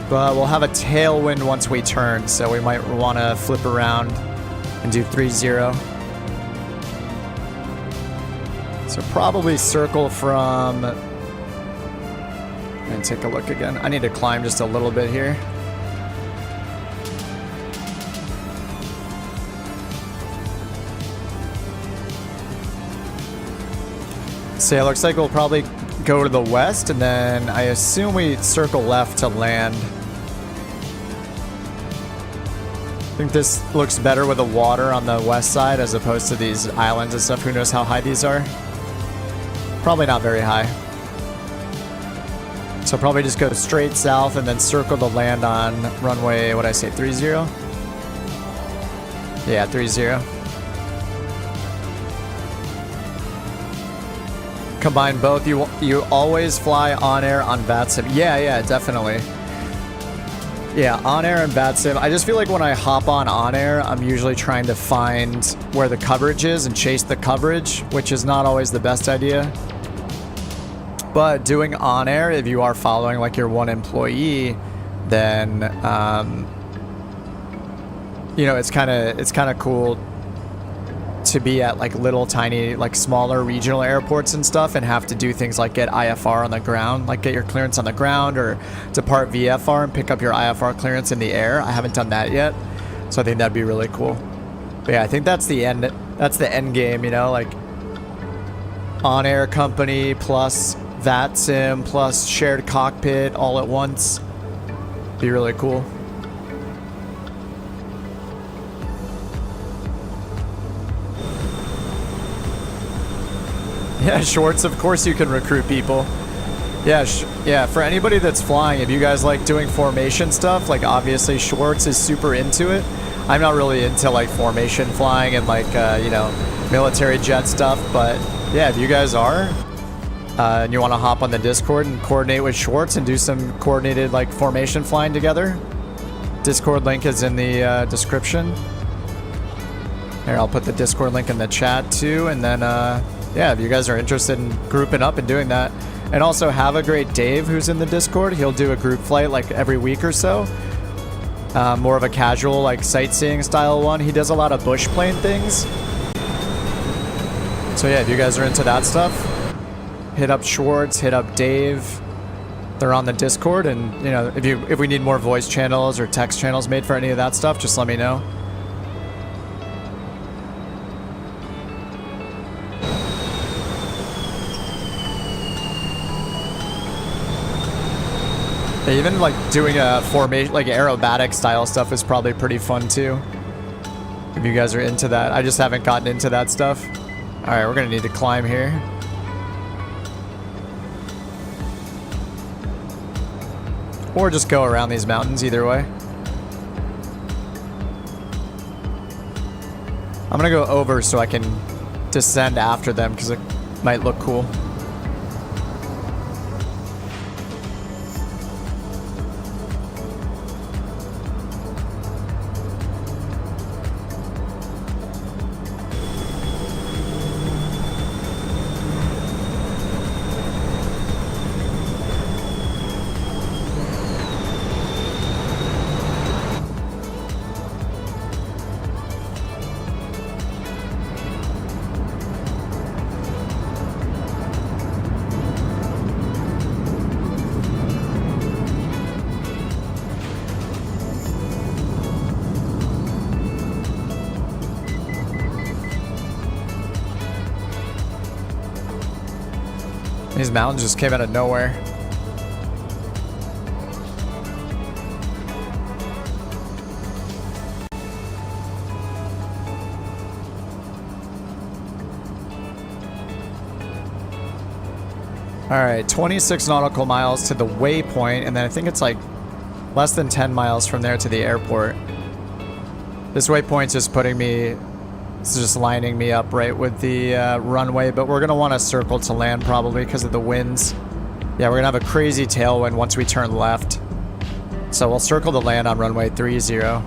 But we'll have a tailwind once we turn, so we might want to flip around and do 30. So probably circle from... and take a look again. I need to climb just a little bit here. So yeah, looks like we'll probably go to the west, and then I assume we circle left to land. I think this looks better with the water on the west side as opposed to these islands and stuff. Who knows how high these are? Probably not very high. So probably just go straight south and then circle to land on runway, what'd I say, 30? Yeah, 30. Combine both. You always fly on air on VATSIM. Yeah, definitely. Yeah, on air and VATSIM. I just feel like when I hop on air, I'm usually trying to find where the coverage is and chase the coverage, which is not always the best idea. But doing on air, if you are following like your one employee, then you know, it's kind of cool to be at like little tiny, like smaller regional airports and stuff and have to do things like get IFR on the ground, like get your clearance on the ground, or depart VFR and pick up your IFR clearance in the air. I haven't done that yet, so I think that'd be really cool. But yeah, I think that's the end. That's the end game, you know, like on air company plus VATSIM plus shared cockpit all at once. Be really cool. Yeah, Schwartz, of course you can recruit people. Yeah, yeah, for anybody that's flying, if you guys like doing formation stuff, like obviously Schwartz is super into it. I'm not really into like formation flying and like, you know, military jet stuff, but yeah, if you guys are, and you want to hop on the Discord and coordinate with Schwartz and do some coordinated like formation flying together, Discord link is in the description. Here, I'll put the Discord link in the chat too, and then yeah, if you guys are interested in grouping up and doing that. And also have a great Dave who's in the Discord. He'll do a group flight like every week or so. More of a casual like sightseeing style one. He does a lot of bush plane things. So yeah, if you guys are into that stuff, hit up Schwartz, hit up Dave. They're on the Discord, and you know, if we need more voice channels or text channels made for any of that stuff, just let me know. Even like doing a formation, like aerobatic style stuff is probably pretty fun too. If you guys are into that. I just haven't gotten into that stuff. All right, we're gonna need to climb here. Or just go around these mountains, either way. I'm gonna go over so I can descend after them because it might look cool. These mountains just came out of nowhere. All right, 26 nautical miles to the waypoint, and then I think it's like less than 10 miles from there to the airport. This waypoint's just putting me, it's just lining me up right with the runway, but we're gonna want to circle to land probably because of the winds. Yeah, we're gonna have a crazy tailwind once we turn left. So we'll circle to land on runway 30.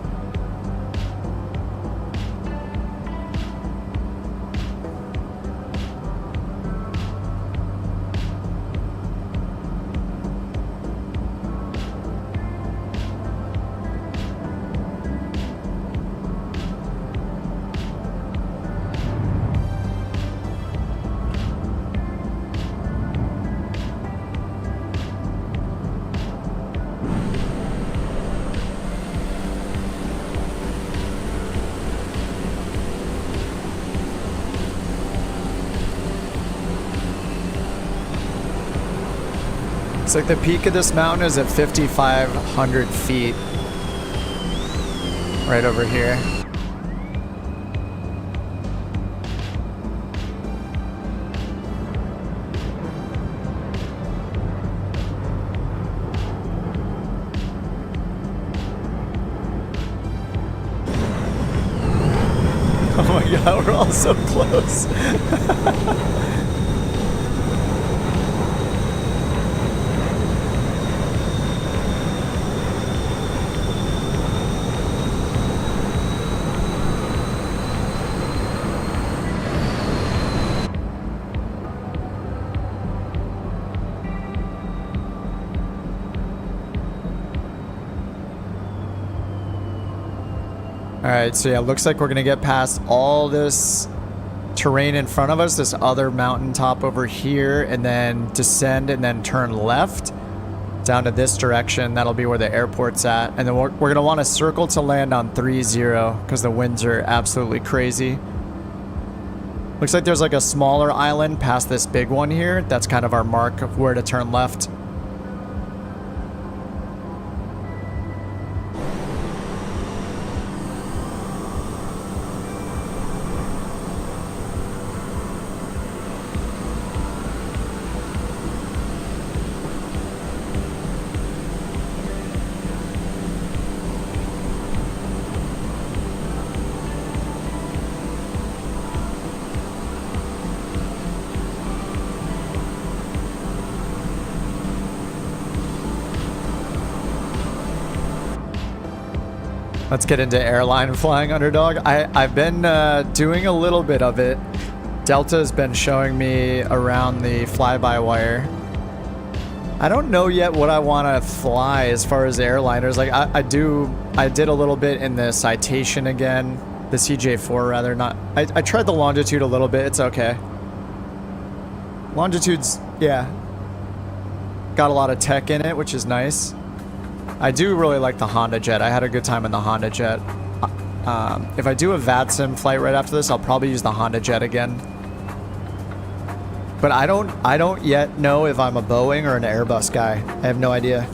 It's like the peak of this mountain is at 5,500 feet. Right over here. Oh my god, we're all so close. Alright, so yeah, looks like we're gonna get past all this terrain in front of us, this other mountaintop over here, and then descend and then turn left down to this direction. That'll be where the airport's at. And then we're gonna want to circle to land on 3-0 because the winds are absolutely crazy. Looks like there's like a smaller island past this big one here. That's kind of our mark of where to turn left. Let's get into airline flying, Underdog. I've been doing a little bit of it. Delta's been showing me around the fly-by-wire. I don't know yet what I want to fly as far as airliners. Like I did a little bit in the Citation again, the CJ4 rather. Not. I tried the Longitude a little bit. It's okay. Longitude's, yeah, got a lot of tech in it, which is nice. I do really like the HondaJet. I had a good time in the HondaJet. If I do a VATSIM flight right after this, I'll probably use the HondaJet again. But I don't yet know if I'm a Boeing or an Airbus guy. I have no idea.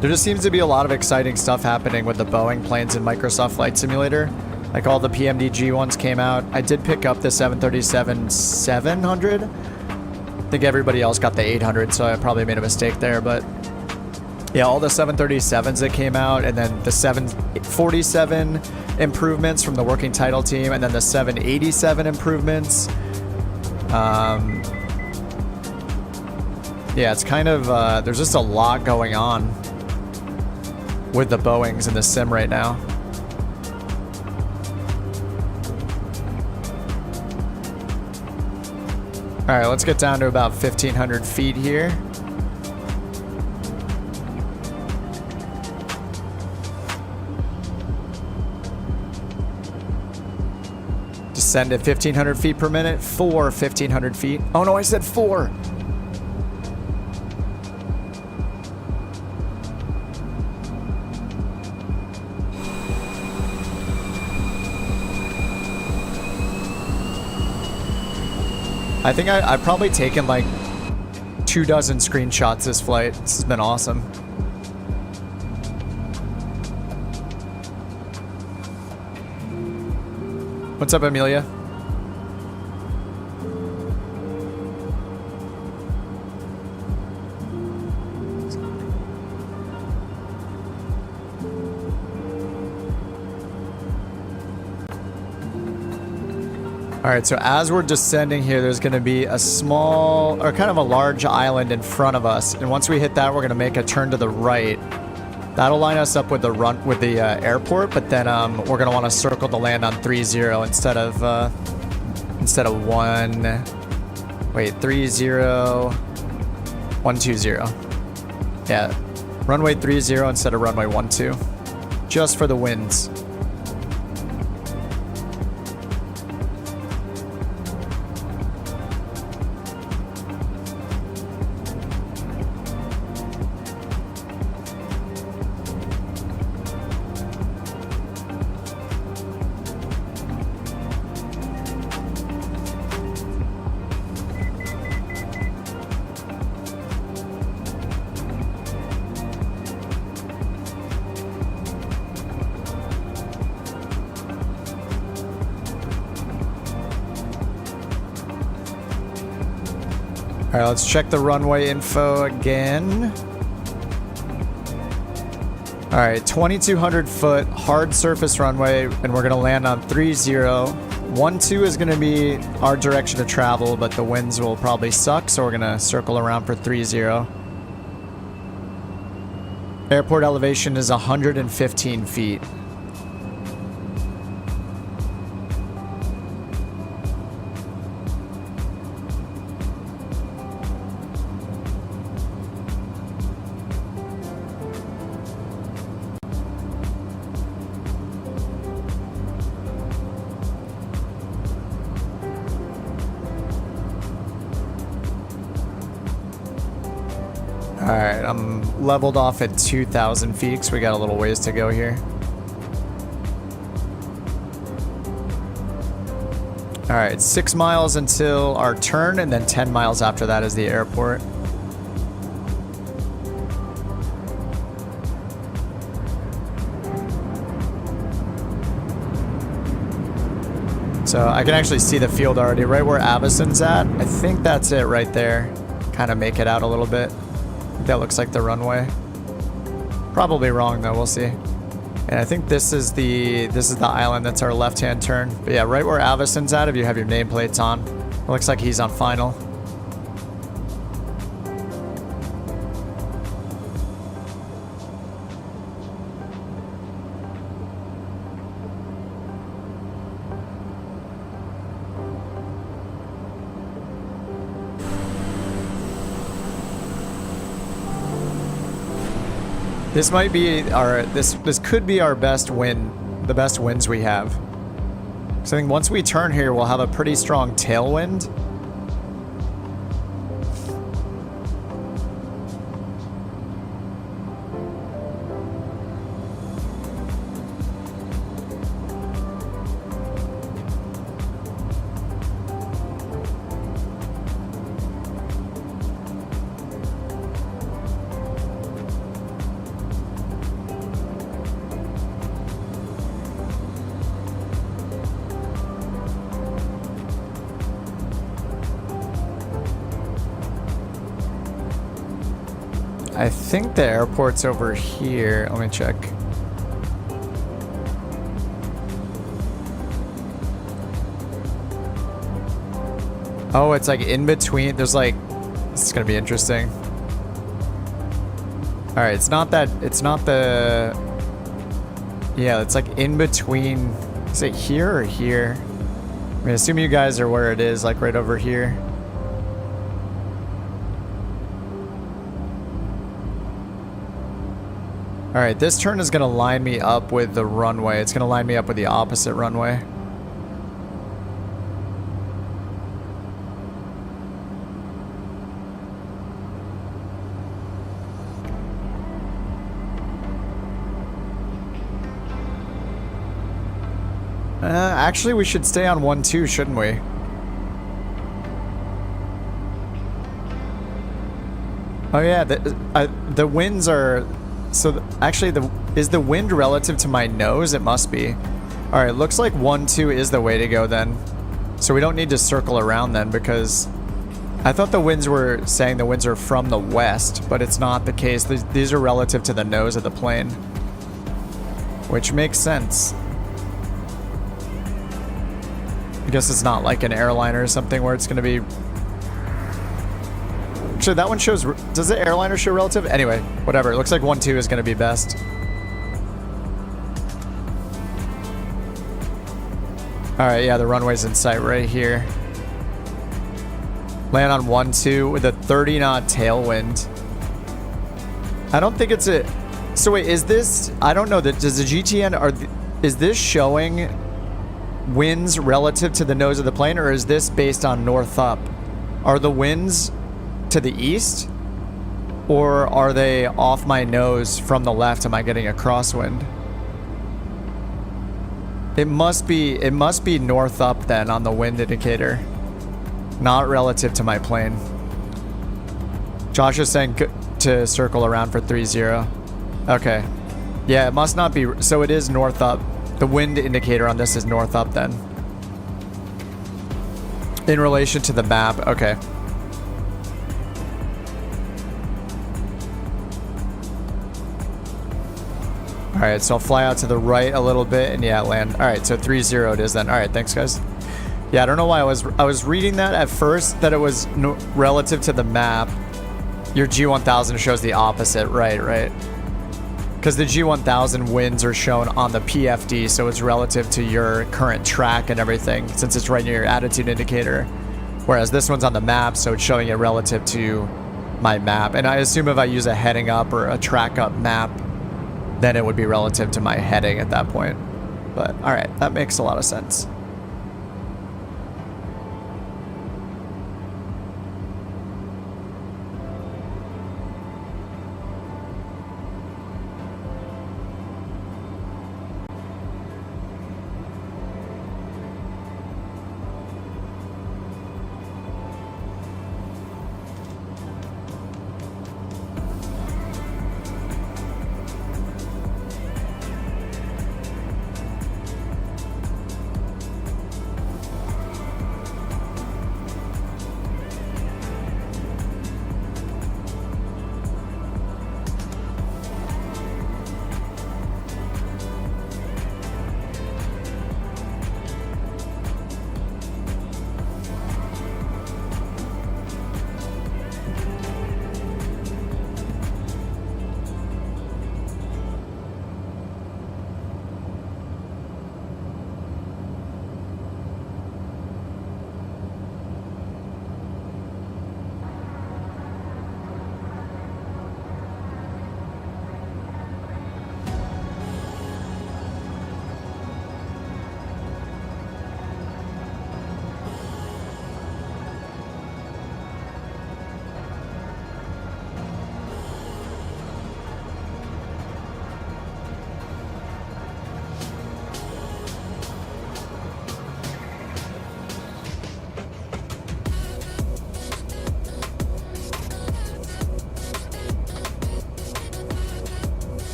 There just seems to be a lot of exciting stuff happening with the Boeing planes in Microsoft Flight Simulator. Like all the PMDG ones came out. I did pick up the 737-700. I think everybody else got the 800, so I probably made a mistake there, but yeah, all the 737s that came out, and then the 747 improvements from the working title team, and then the 787 improvements. Yeah, it's kind of, there's just a lot going on with the Boeings in the sim right now. All right, let's get down to about 1,500 feet here. Descend at 1,500 feet per minute for 1,500 feet. Oh no, I said 4. I think I've probably taken like 24 screenshots this flight. This has been awesome. What's up, Amelia? All right, so as we're descending here, there's going to be a small, or kind of a large island in front of us. And once we hit that, we're going to make a turn to the right. That'll line us up with the airport, but then we're going to want to circle to land on 3-0 instead of 3-0, 1-2-0. Yeah, runway 3-0 instead of runway 1-2, just for the winds. All right, let's check the runway info again. All right, 2,200 foot hard surface runway, and we're gonna land on 30. 12 is gonna be our direction of travel, but the winds will probably suck, so we're gonna circle around for 30. Airport elevation is 115 feet. Alright, I'm leveled off at 2,000 feet because we got a little ways to go here. Alright, 6 miles until our turn, and then 10 miles after that is the airport. So I can actually see the field already, right where Aveson's at. I think that's it right there. Kind of make it out a little bit. That looks like the runway. Probably wrong though, we'll see. And I think this is the island that's our left-hand turn. But yeah, right where Aveson's at, if you have your nameplates on. It looks like he's on final. This might be our, this could be our best win, the best winds we have. So I think once we turn here, we'll have a pretty strong tailwind. I think the airport's over here. Let me check. Oh, it's like in between. There's like, this is gonna be interesting. All right, it's not that, it's not the, yeah, it's like in between. Is it here or here? I mean, assume you guys are where it is, like right over here. All right, this turn is gonna line me up with the runway. It's gonna line me up with the opposite runway. Actually, we should stay on 1-2, shouldn't we? Oh yeah, the winds are... So actually, is the wind relative to my nose? It must be. All right, looks like 1-2 is the way to go then. So we don't need to circle around then, because I thought the winds were saying the winds are from the west, but it's not the case. These are relative to the nose of the plane, which makes sense. I guess it's not like an airliner or something where it's going to be... Actually, that one shows... Does the airliner show relative? Anyway, whatever. It looks like 1-2 is going to be best. Alright, yeah, the runway's in sight right here. Land on 1-2 with a 30-knot tailwind. I don't think it's a... So wait, is this... I don't know. Does the GTN... Is this showing winds relative to the nose of the plane, or is this based on north up? Are the winds... to the east, or are they off my nose from the left? Am I getting a crosswind? It must be north up then on the wind indicator, not relative to my plane. Josh is saying to circle around for 30. Okay, yeah, it must not be. So it is north up. The wind indicator on this is north up then, in relation to the map. Okay. All right, so I'll fly out to the right a little bit and yeah, land. All right, so 3-0 it is then. All right, thanks guys. Yeah, I don't know why I was reading that at first that it was relative to the map. Your G1000 shows the opposite, right? Because the G1000 winds are shown on the PFD, so it's relative to your current track and everything, since it's right near your attitude indicator. Whereas this one's on the map, so it's showing it relative to my map. And I assume if I use a heading up or a track up map, then it would be relative to my heading at that point. But all right, that makes a lot of sense.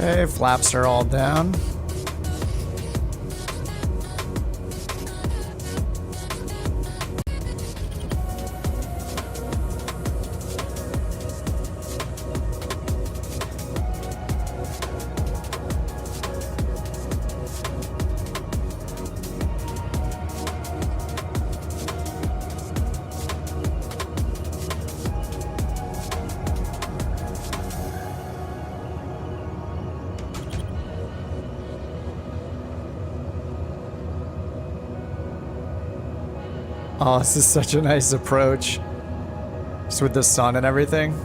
Okay, flaps are all down. Oh, this is such a nice approach. Just with the sun and everything.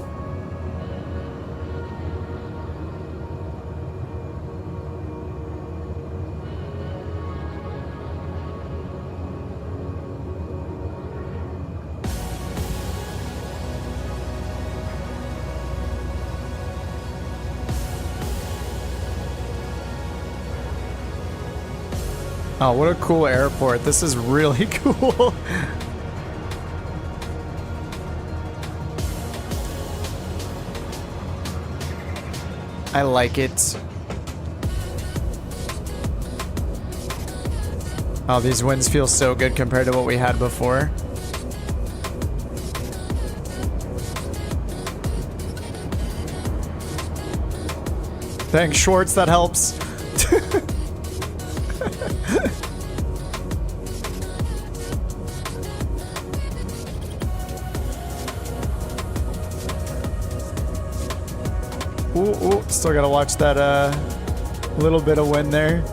Oh, what a cool airport. This is really cool. I like it. Oh, these winds feel so good compared to what we had before. Thanks, Schwartz, that helps. Ooh, still gotta watch that little bit of wind there.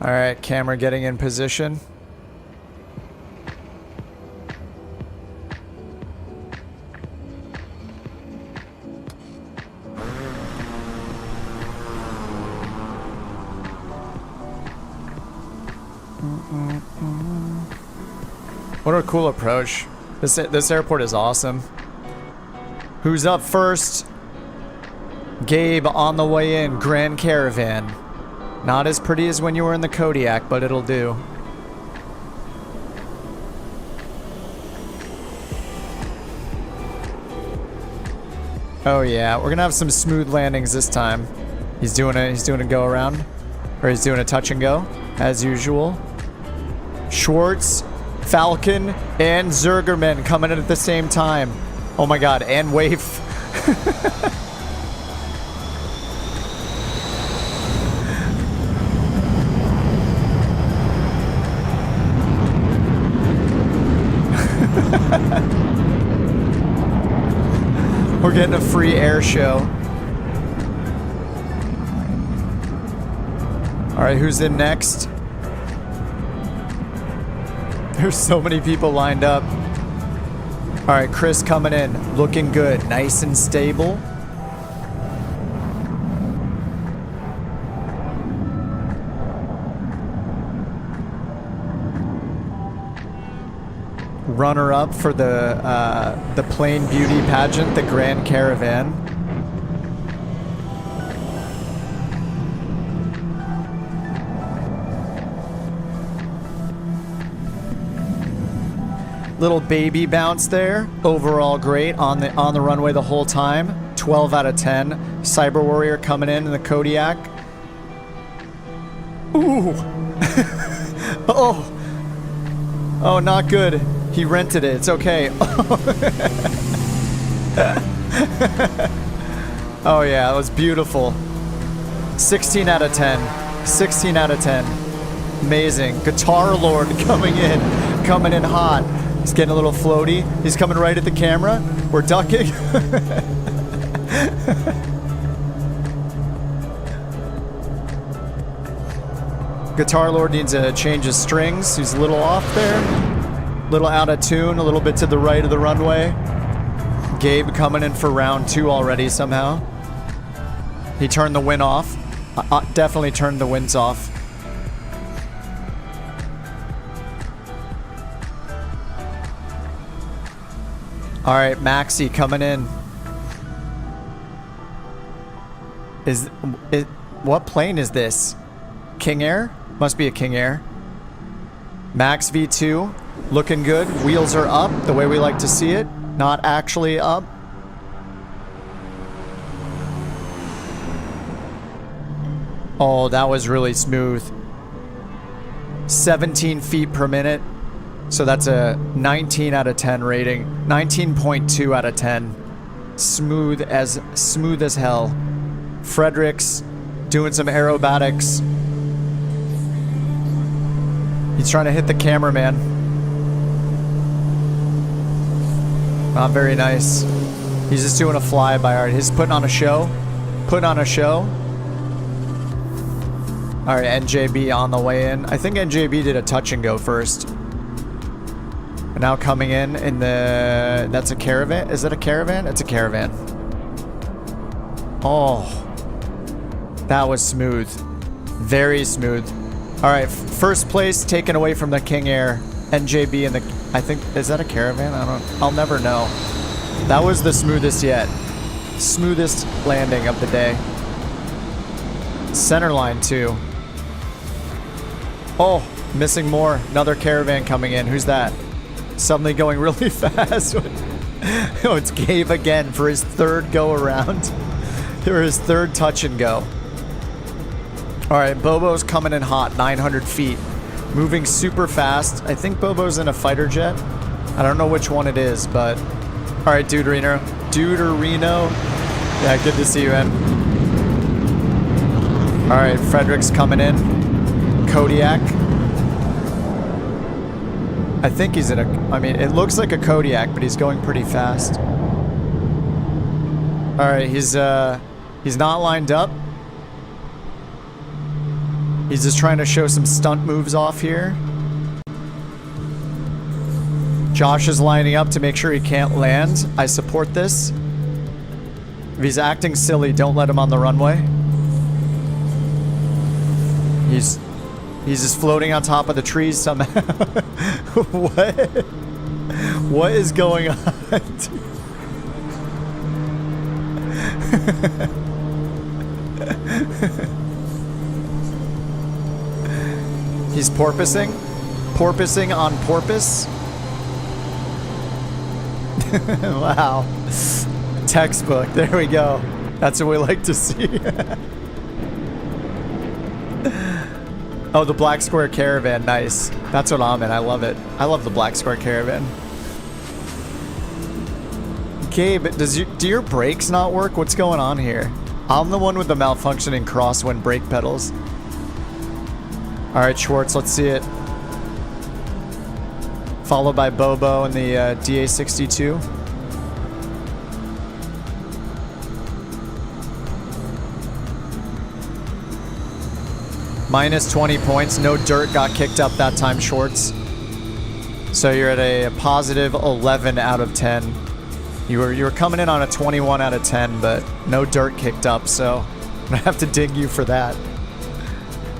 All right, camera getting in position. What a cool approach. This airport is awesome. Who's up first? Gabe on the way in, Grand Caravan. Not as pretty as when you were in the Kodiak, but it'll do. Oh yeah, we're gonna have some smooth landings this time. He's doing a go around, or he's doing a touch and go as usual. Schwartz, Falcon, and Zergerman coming in at the same time. Oh my god, and Waif. We're getting a free air show. All right, who's in next? There's so many people lined up. All right, Chris coming in, looking good, nice and stable. Runner-up for the Plain Beauty pageant, the Grand Caravan. Little baby bounce there. Overall great on the runway the whole time. 12 out of 10. Cyber Warrior coming in the Kodiak. Ooh. Oh. Oh, not good. He rented it. It's okay. Oh yeah, that was beautiful. 16 out of 10. 16 out of 10. Amazing. Guitar Lord coming in hot. He's getting a little floaty. He's coming right at the camera. We're ducking. Guitar Lord needs to change his strings. He's a little off there. A little out of tune. A little bit to the right of the runway. Gabe coming in for round 2 already somehow. He turned the wind off. Definitely turned the winds off. All right, Maxi coming in. What plane is this? King Air? Must be a King Air. Max V2, looking good. Wheels are up, the way we like to see it. Not actually up. Oh, that was really smooth. 17 feet per minute. So that's a 19 out of 10 rating. 19.2 out of 10. Smooth as hell. Fredericks doing some aerobatics. He's trying to hit the cameraman. Not very nice. He's just doing a flyby. All right, he's putting on a show. Putting on a show. All right, NJB on the way in. I think NJB did a touch and go first. Now coming in the... That's a caravan? Is it a caravan? It's a caravan. Oh. That was smooth. Very smooth. All right, first place taken away from the King Air. NJB in the... I think... Is that a caravan? I'll never know. That was the smoothest yet. Smoothest landing of the day. Center line too. Oh, missing more. Another caravan coming in. Who's that? Suddenly going really fast. Oh, it's Gabe again for his third go around. For his third touch and go. All right, Bobo's coming in hot, 900 feet. Moving super fast. I think Bobo's in a fighter jet. I don't know which one it is, but... All right, Duderino. Duderino. Yeah, good to see you, man. All right, Frederick's coming in. Kodiak. I think he's in a... I mean, it looks like a Kodiak, but he's going pretty fast. All right, he's not lined up. He's just trying to show some stunt moves off here. Josh is lining up to make sure he can't land. I support this. If he's acting silly, don't let him on the runway. He's just floating on top of the trees somehow. What? What is going on? He's porpoising? Porpoising on porpoise? Wow. Textbook. There we go. That's what we like to see. Oh, the black square caravan. Nice. That's what I'm in. I love it. I love the black square caravan. Gabe, do your brakes not work? What's going on here? I'm the one with the malfunctioning crosswind brake pedals. All right, Schwartz, let's see it. Followed by Bobo and the DA62. Minus 20 points. No dirt got kicked up that time, Schwartz. So you're at a positive 11 out of 10. You were coming in on a 21 out of 10, but no dirt kicked up, so I'm gonna have to dig you for that.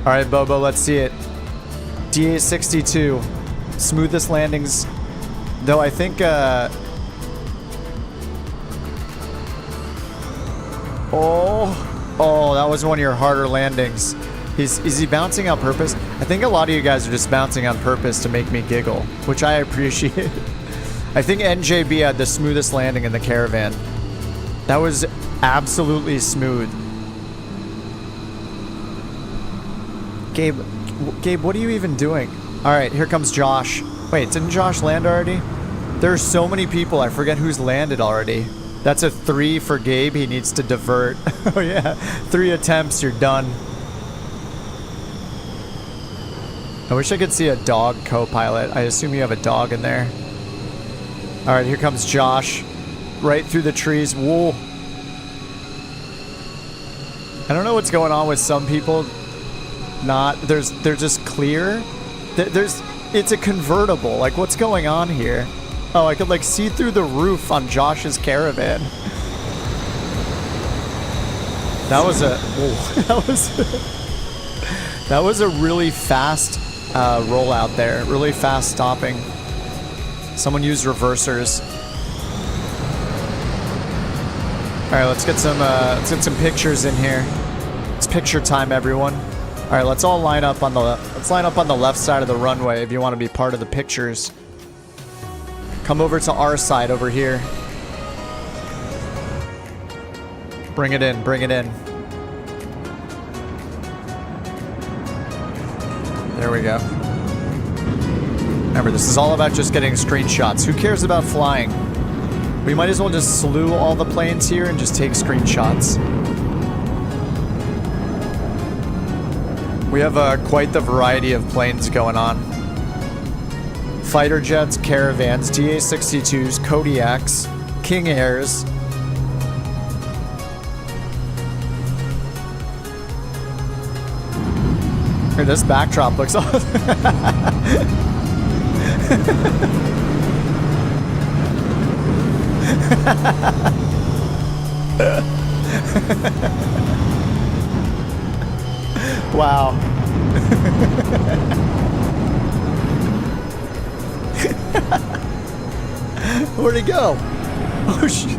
All right, Bobo, let's see it. DA62, smoothest landings, though I think, oh, that was one of your harder landings. Is he bouncing on purpose? I think a lot of you guys are just bouncing on purpose to make me giggle, which I appreciate. I think NJB had the smoothest landing in the caravan. That was absolutely smooth. Gabe, what are you even doing? All right, here comes Josh. Wait, didn't Josh land already? There are so many people, I forget who's landed already. That's a 3 for Gabe, he needs to divert. Oh yeah, 3 attempts, you're done. I wish I could see a dog co-pilot. I assume you have a dog in there. All right, here comes Josh. Right through the trees. Whoa. I don't know what's going on with some people. They're just clear. It's a convertible. Like, what's going on here? Oh, I could like see through the roof on Josh's caravan. That was a, that was a really fast rollout there. Really fast stopping. Someone used reversers. All right, let's get some pictures in here. It's picture time, everyone. All right, let's all line up on the left side of the runway if you want to be part of the pictures. Come over to our side over here. Bring it in, bring it in. There we go. Remember, this is all about just getting screenshots. Who cares about flying? We might as well just slew all the planes here and just take screenshots. We have quite the variety of planes going on. Fighter jets, caravans, DA-62s, Kodiaks, King Airs. Here, this backdrop looks awesome. Wow. Where'd he go? Oh shit.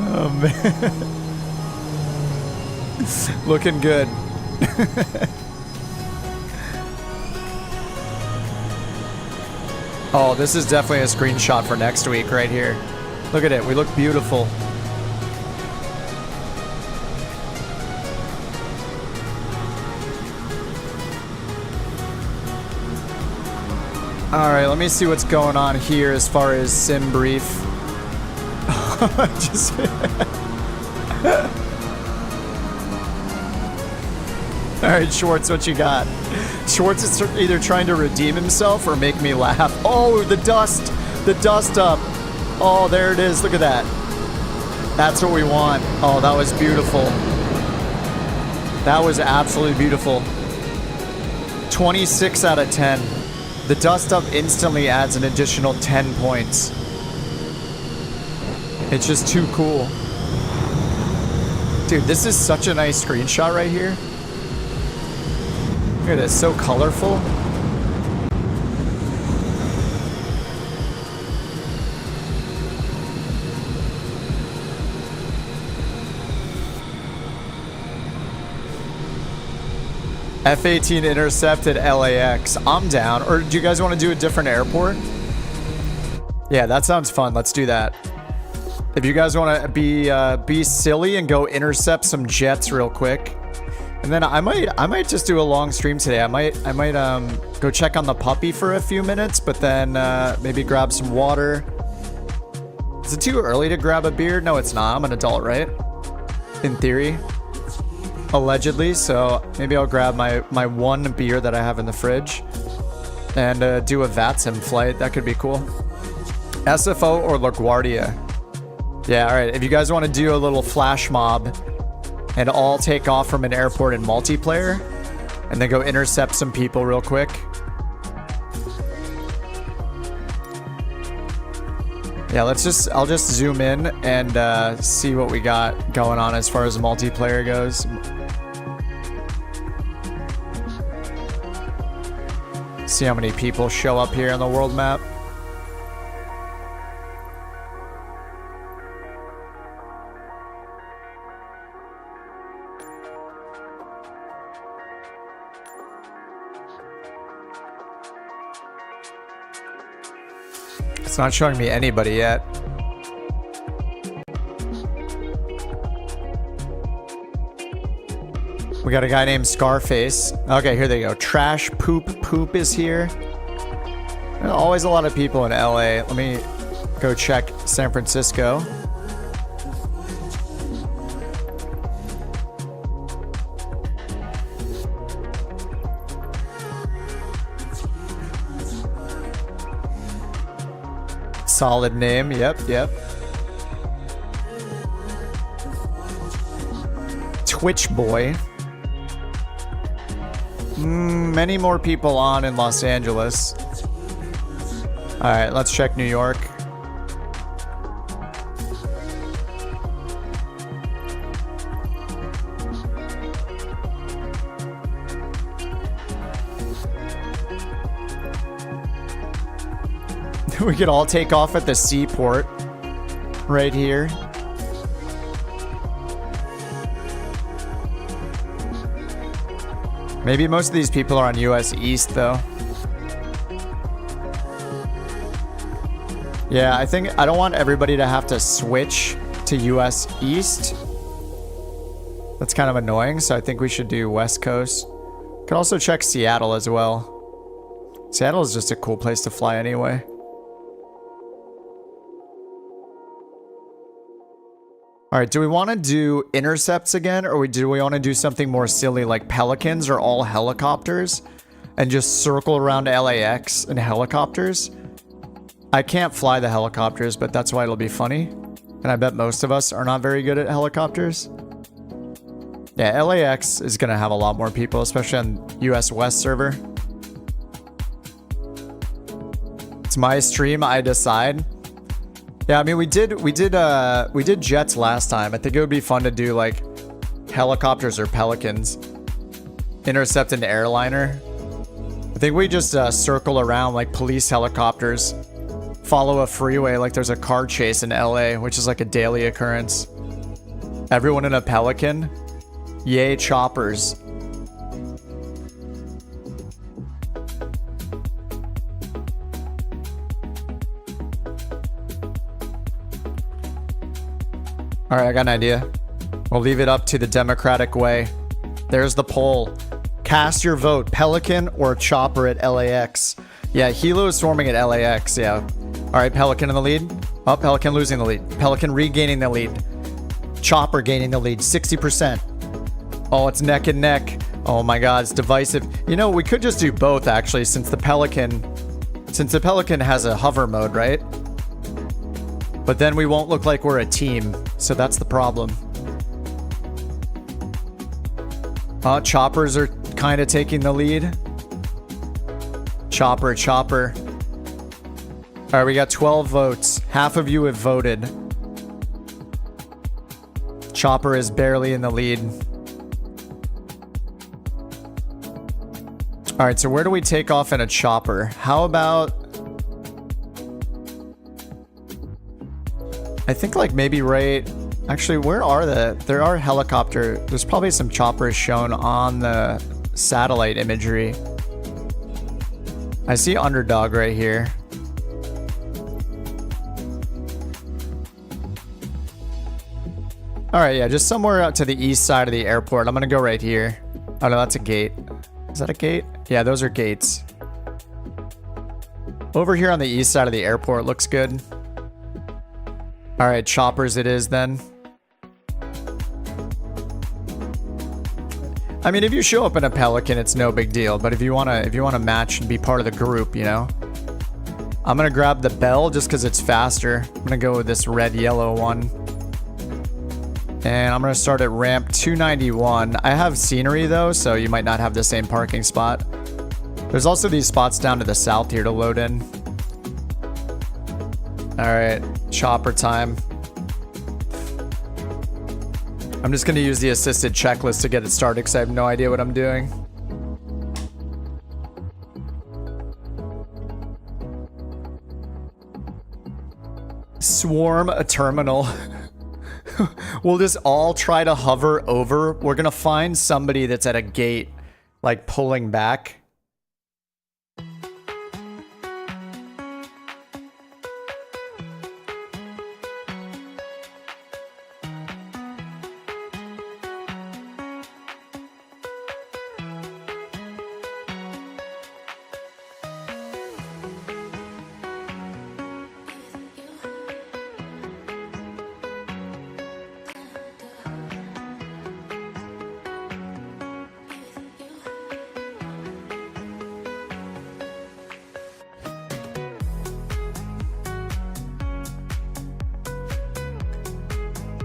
Oh man. Looking good. Oh, this is definitely a screenshot for next week right here. Look at it. We look beautiful. All right, let me see what's going on here as far as sim brief. Just all right, Schwartz, what you got? Schwartz is either trying to redeem himself or make me laugh. Oh, the dust up. Oh, there it is. Look at that. That's what we want. Oh, that was beautiful. That was absolutely beautiful. 26 out of 10. The dust up instantly adds an additional 10 points. It's just too cool. Dude, this is such a nice screenshot right here. Look at this, so colorful. F-18 intercept at LAX. I'm down. Or do you guys want to do a different airport? Yeah, that sounds fun. Let's do that. If you guys want to be silly and go intercept some jets real quick. And then I might just do a long stream today. I might go check on the puppy for a few minutes, but then maybe grab some water. Is it too early to grab a beer? No, it's not. I'm an adult, right? In theory. Allegedly. So maybe I'll grab my one beer that I have in the fridge and do a VATSIM flight. That could be cool. SFO or LaGuardia. Yeah, all right. If you guys want to do a little flash mob and all take off from an airport in multiplayer and then go intercept some people real quick. Yeah, I'll just zoom in and see what we got going on as far as multiplayer goes. See how many people show up here on the world map. It's not showing me anybody yet. We got a guy named Scarface. Okay, here they go. Trash Poop is here. There's always a lot of people in LA. Let me go check San Francisco. Solid name. Yep. Twitch boy. Many more people on in Los Angeles. All right, let's check New York. We could all take off at the seaport right here. Maybe most of these people are on US East though. Yeah, I don't want everybody to have to switch to US East. That's kind of annoying, so I think we should do West Coast. Could also check Seattle as well. Seattle is just a cool place to fly anyway. All right, do we want to do intercepts again, or do we want to do something more silly like pelicans or all helicopters and just circle around LAX in helicopters? I can't fly the helicopters, but that's why it'll be funny. And I bet most of us are not very good at helicopters. Yeah, LAX is going to have a lot more people, especially on US West server. It's my stream, I decide. Yeah, I mean, we did jets last time. I think it would be fun to do like helicopters or pelicans. Intercept an airliner. I think we just circle around like police helicopters. Follow a freeway like there's a car chase in LA, which is like a daily occurrence. Everyone in a pelican. Yay, choppers. All right, I got an idea. We'll leave it up to the democratic way. There's the poll. Cast your vote, Pelican or Chopper at LAX. Yeah, Hilo is swarming at LAX, yeah. All right, Pelican in the lead. Oh, Pelican losing the lead. Pelican regaining the lead. Chopper gaining the lead, 60%. Oh, it's neck and neck. Oh my God, it's divisive. You know, we could just do both actually, since the Pelican has a hover mode, right? But then we won't look like we're a team, so that's the problem. Choppers are kind of taking the lead. Chopper. All right, we got 12 votes. Half of you have voted. Chopper is barely in the lead. All right, so where do we take off in a chopper? How about... I think like maybe right... Actually, where are there are helicopter... There's probably some choppers shown on the satellite imagery. I see underdog right here. All right, yeah, just somewhere out to the east side of the airport. I'm gonna go right here. Oh no, that's a gate. Is that a gate? Yeah, those are gates. Over here on the east side of the airport looks good. All right, choppers it is then. I mean, if you show up in a Pelican, it's no big deal. But if you wanna match and be part of the group, you know, I'm gonna grab the Bell just because it's faster. I'm gonna go with this red yellow one, and I'm gonna start at ramp 291. I have scenery though, so you might not have the same parking spot. There's also these spots down to the south here to load in. All right, chopper time. I'm just gonna use the assisted checklist to get it started because I have no idea what I'm doing. Swarm a terminal. We'll just all try to hover over. We're gonna find somebody that's at a gate, like pulling back.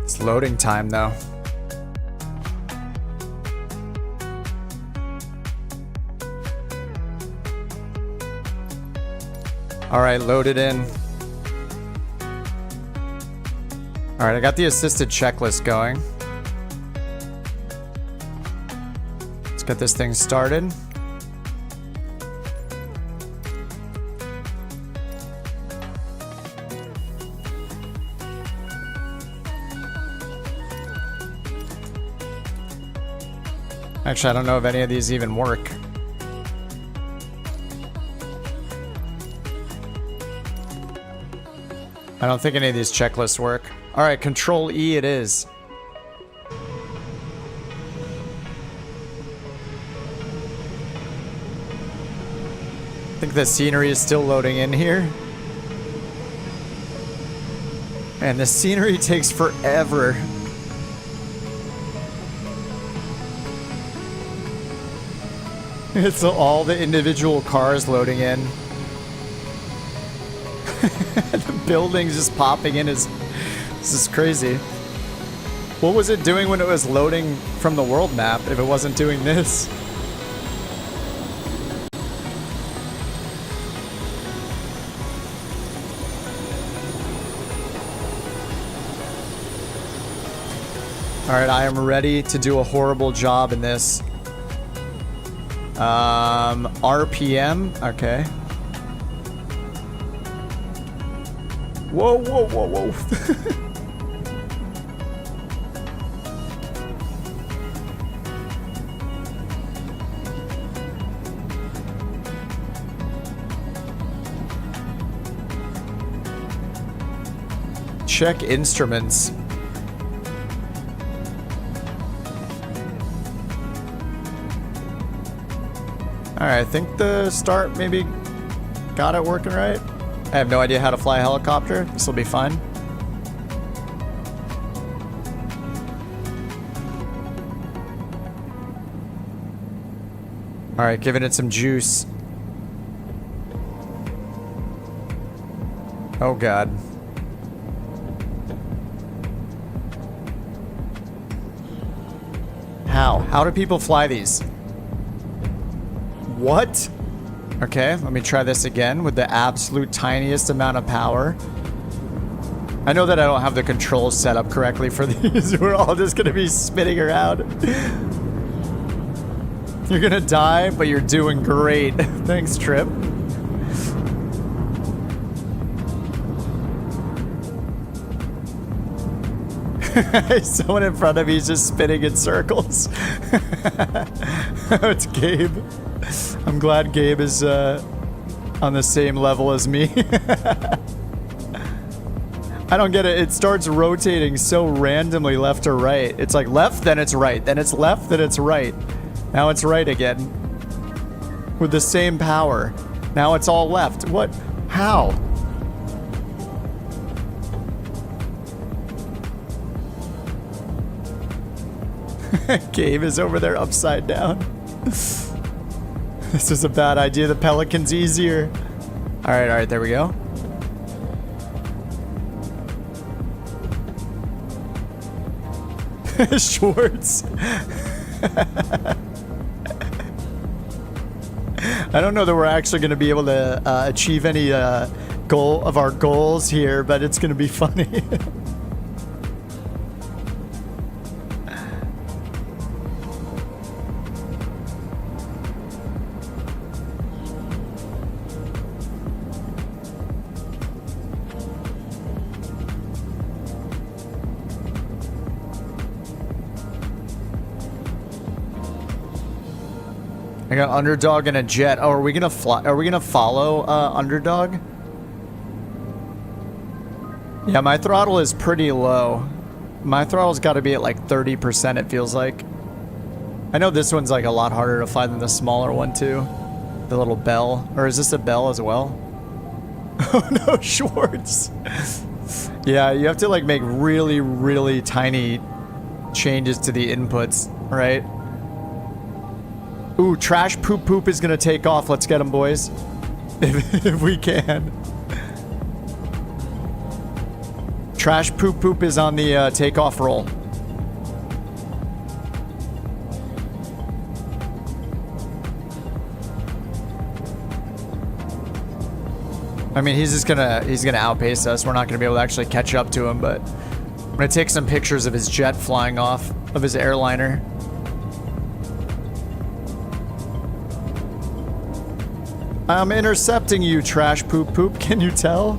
It's loading time though. All right, load it in. All right, I got the assisted checklist going. Let's get this thing started. Actually, I don't know if any of these even work. I don't think any of these checklists work. All right, Control E it is. I think the scenery is still loading in here. Man, the scenery takes forever. It's all the individual cars loading in. The buildings just popping in is... This is crazy. What was it doing when it was loading from the world map if it wasn't doing this? Alright, I am ready to do a horrible job in this. RPM, okay. Whoa, whoa, whoa, whoa. Check instruments. Alright, I think the start maybe got it working right. I have no idea how to fly a helicopter. This will be fun. Alright, giving it some juice. Oh god. How? How do people fly these? What? Okay, let me try this again with the absolute tiniest amount of power. I know that I don't have the controls set up correctly for these. We're all just gonna be spinning around. You're gonna die, but you're doing great. Thanks, Trip. Someone in front of me is just spinning in circles. It's Gabe. I'm glad Gabe is on the same level as me. I don't get it. It starts rotating so randomly left or right. It's like left, then it's right. Then it's left, then it's right. Now it's right again. With the same power. Now it's all left. What? How? Gabe is over there upside down. This is a bad idea. The Pelican's easier. All right, there we go. Schwartz. I don't know that we're actually going to be able to achieve any goal of our goals here, but it's going to be funny. I got underdog and a jet. Oh, are we gonna fly? Are we gonna follow underdog? Yeah, my throttle is pretty low. My throttle's got to be at like 30%. It feels like. I know this one's like a lot harder to fly than the smaller one too. The little bell, or is this a bell as well? Oh no, Schwartz. Yeah, you have to like make really, really tiny changes to the inputs, right? Ooh, trash poop poop is gonna take off. Let's get him, boys. If we can. Trash poop poop is on the takeoff roll. I mean, he's gonna outpace us. We're not gonna be able to actually catch up to him, but I'm gonna take some pictures of his jet flying off of his airliner. I'm intercepting you, trash poop poop. Can you tell?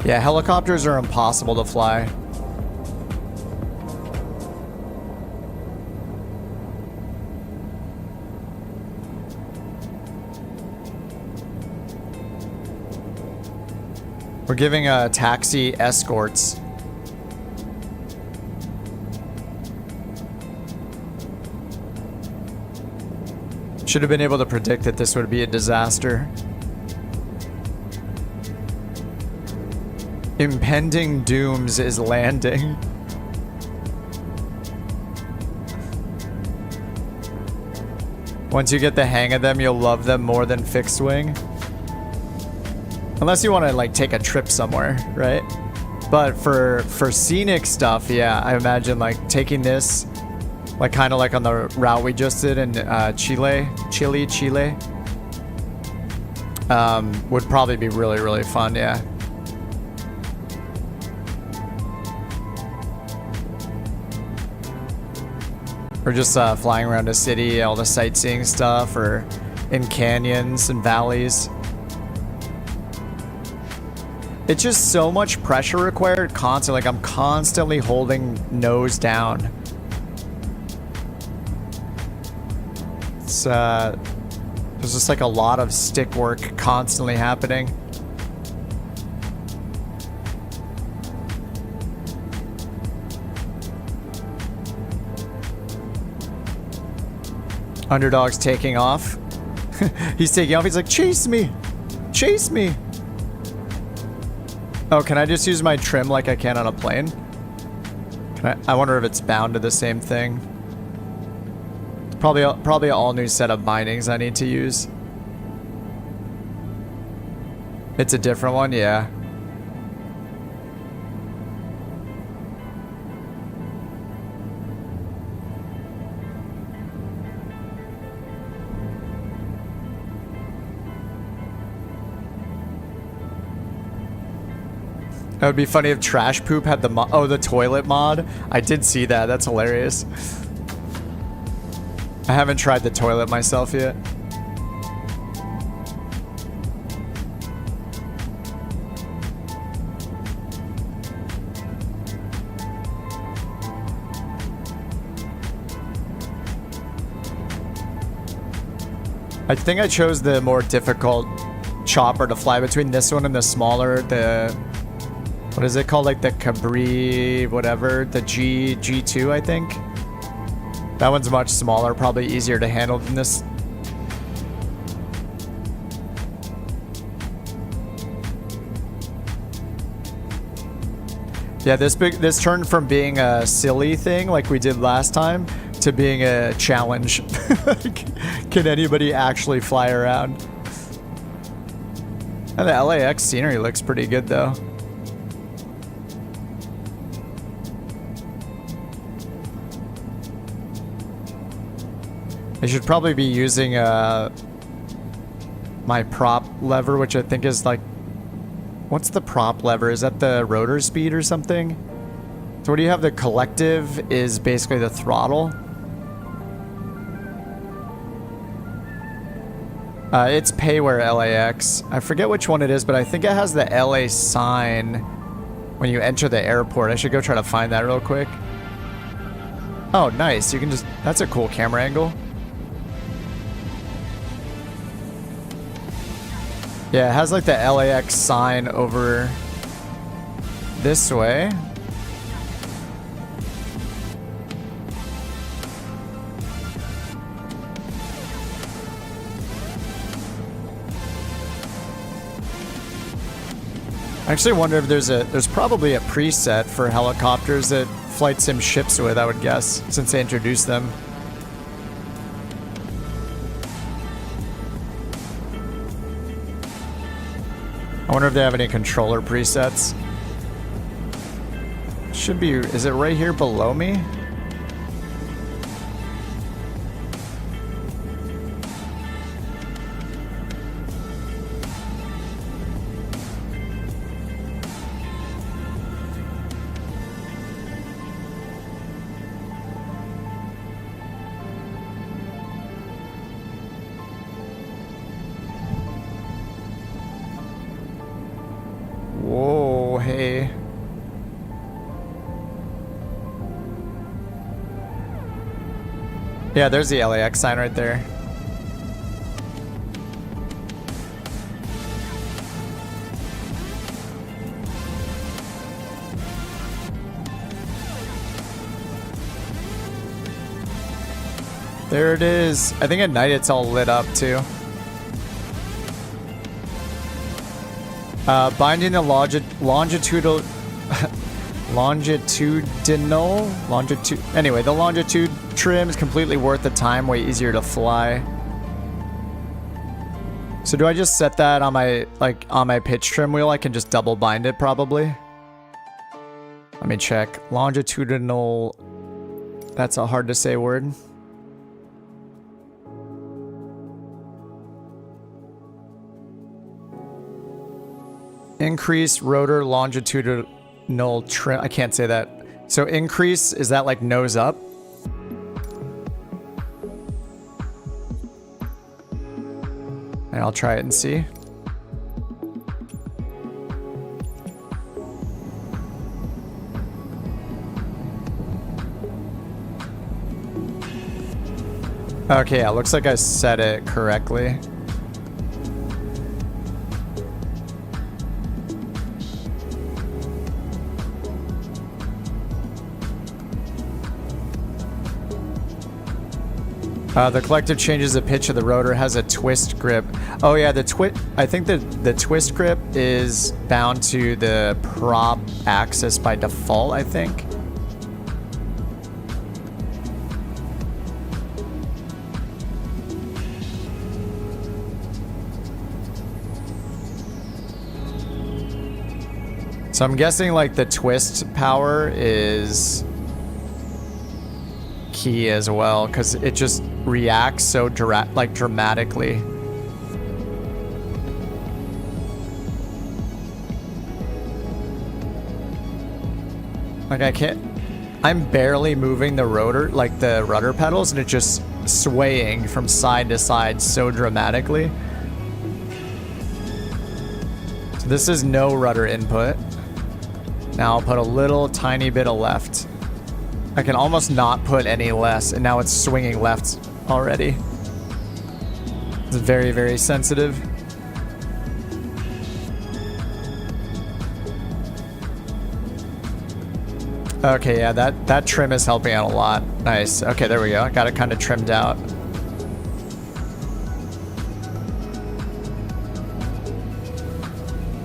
Yeah, helicopters are impossible to fly. We're giving taxi escorts. Should have been able to predict that this would be a disaster. Impending dooms is landing. Once you get the hang of them, you'll love them more than fixed wing. Unless you want to like take a trip somewhere, right? But for scenic stuff, yeah, I imagine like taking this, like kind of like on the route we just did in Chile, would probably be really, really fun, yeah. Or just flying around a city, all the sightseeing stuff, or in canyons and valleys. It's just so much pressure required constantly. Like I'm constantly holding nose down. It's there's just like a lot of stick work constantly happening. Underdog's taking off. He's taking off. He's like, chase me. Chase me. Oh, can I just use my trim like I can on a plane? I wonder if it's bound to the same thing. Probably an all new set of bindings I need to use. It's a different one, yeah. That would be funny if Trash Poop had the the toilet mod. I did see that. That's hilarious. I haven't tried the toilet myself yet. I think I chose the more difficult chopper to fly between this one and the smaller, what is it called? Like the Cabri, whatever, the G2, I think. That one's much smaller, probably easier to handle than this. Yeah, this turned from being a silly thing like we did last time to being a challenge. Can anybody actually fly around? And the LAX scenery looks pretty good though. I should probably be using my prop lever, which I think is like, what's the prop lever? Is that the rotor speed or something? So what do you have? The collective is basically the throttle. It's Payware LAX. I forget which one it is, but I think it has the LA sign when you enter the airport. I should go try to find that real quick. Oh, nice. You can just... That's a cool camera angle. Yeah, it has like the LAX sign over this way. I actually wonder if there's probably a preset for helicopters that Flight Sim ships with, I would guess, since they introduced them. I wonder if they have any controller presets. Should be, is it right here below me? Whoa, hey. Yeah, there's the LAX sign right there. There it is. I think at night it's all lit up too. Binding the anyway, the longitude trim is completely worth the time, way easier to fly. So do I just set that on my, like, on my pitch trim wheel? I can just double bind it probably. Let me check. Longitudinal, that's a hard to say word. Increase rotor longitudinal trim. I can't say that. So increase, is that like nose up? And I'll try it and see. Okay, yeah, looks like I set it correctly. The collective changes the pitch of the rotor, has a twist grip. Oh yeah, I think the twist grip is bound to the prop axis by default, I think. So I'm guessing like the twist power is key as well, because it just reacts so dramatically. Like I'm barely moving the rotor, like the rudder pedals, and it just swaying from side to side so dramatically. So this is no rudder input. Now I'll put a little tiny bit of left. I can almost not put any less, and now it's swinging left already. It's very, very sensitive. Okay, yeah, that trim is helping out a lot. Nice. Okay, there we go. I got it kind of trimmed out.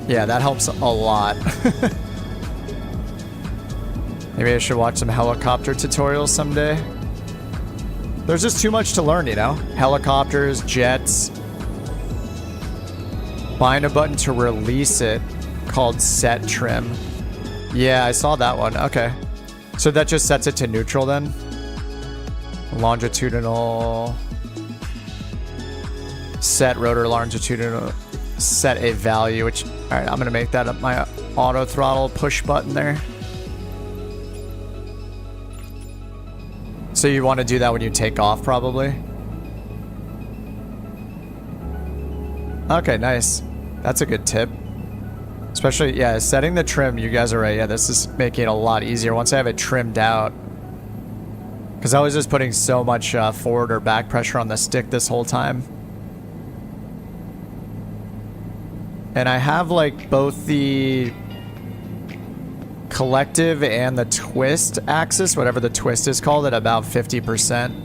Yeah, that helps a lot. Maybe I should watch some helicopter tutorials someday. There's just too much to learn, you know? Helicopters, jets. Find a button to release it called set trim. Yeah, I saw that one. Okay. So that just sets it to neutral then? Longitudinal. Set rotor longitudinal. Set a value, which... Alright, I'm going to make that up my auto throttle push button there. So you want to do that when you take off, probably? Okay, nice. That's a good tip. Especially, yeah, setting the trim, you guys are right. Yeah, this is making it a lot easier once I have it trimmed out. Because I was just putting so much forward or back pressure on the stick this whole time. And I have, like, both the collective and the twist axis, whatever the twist is called, at about 50%.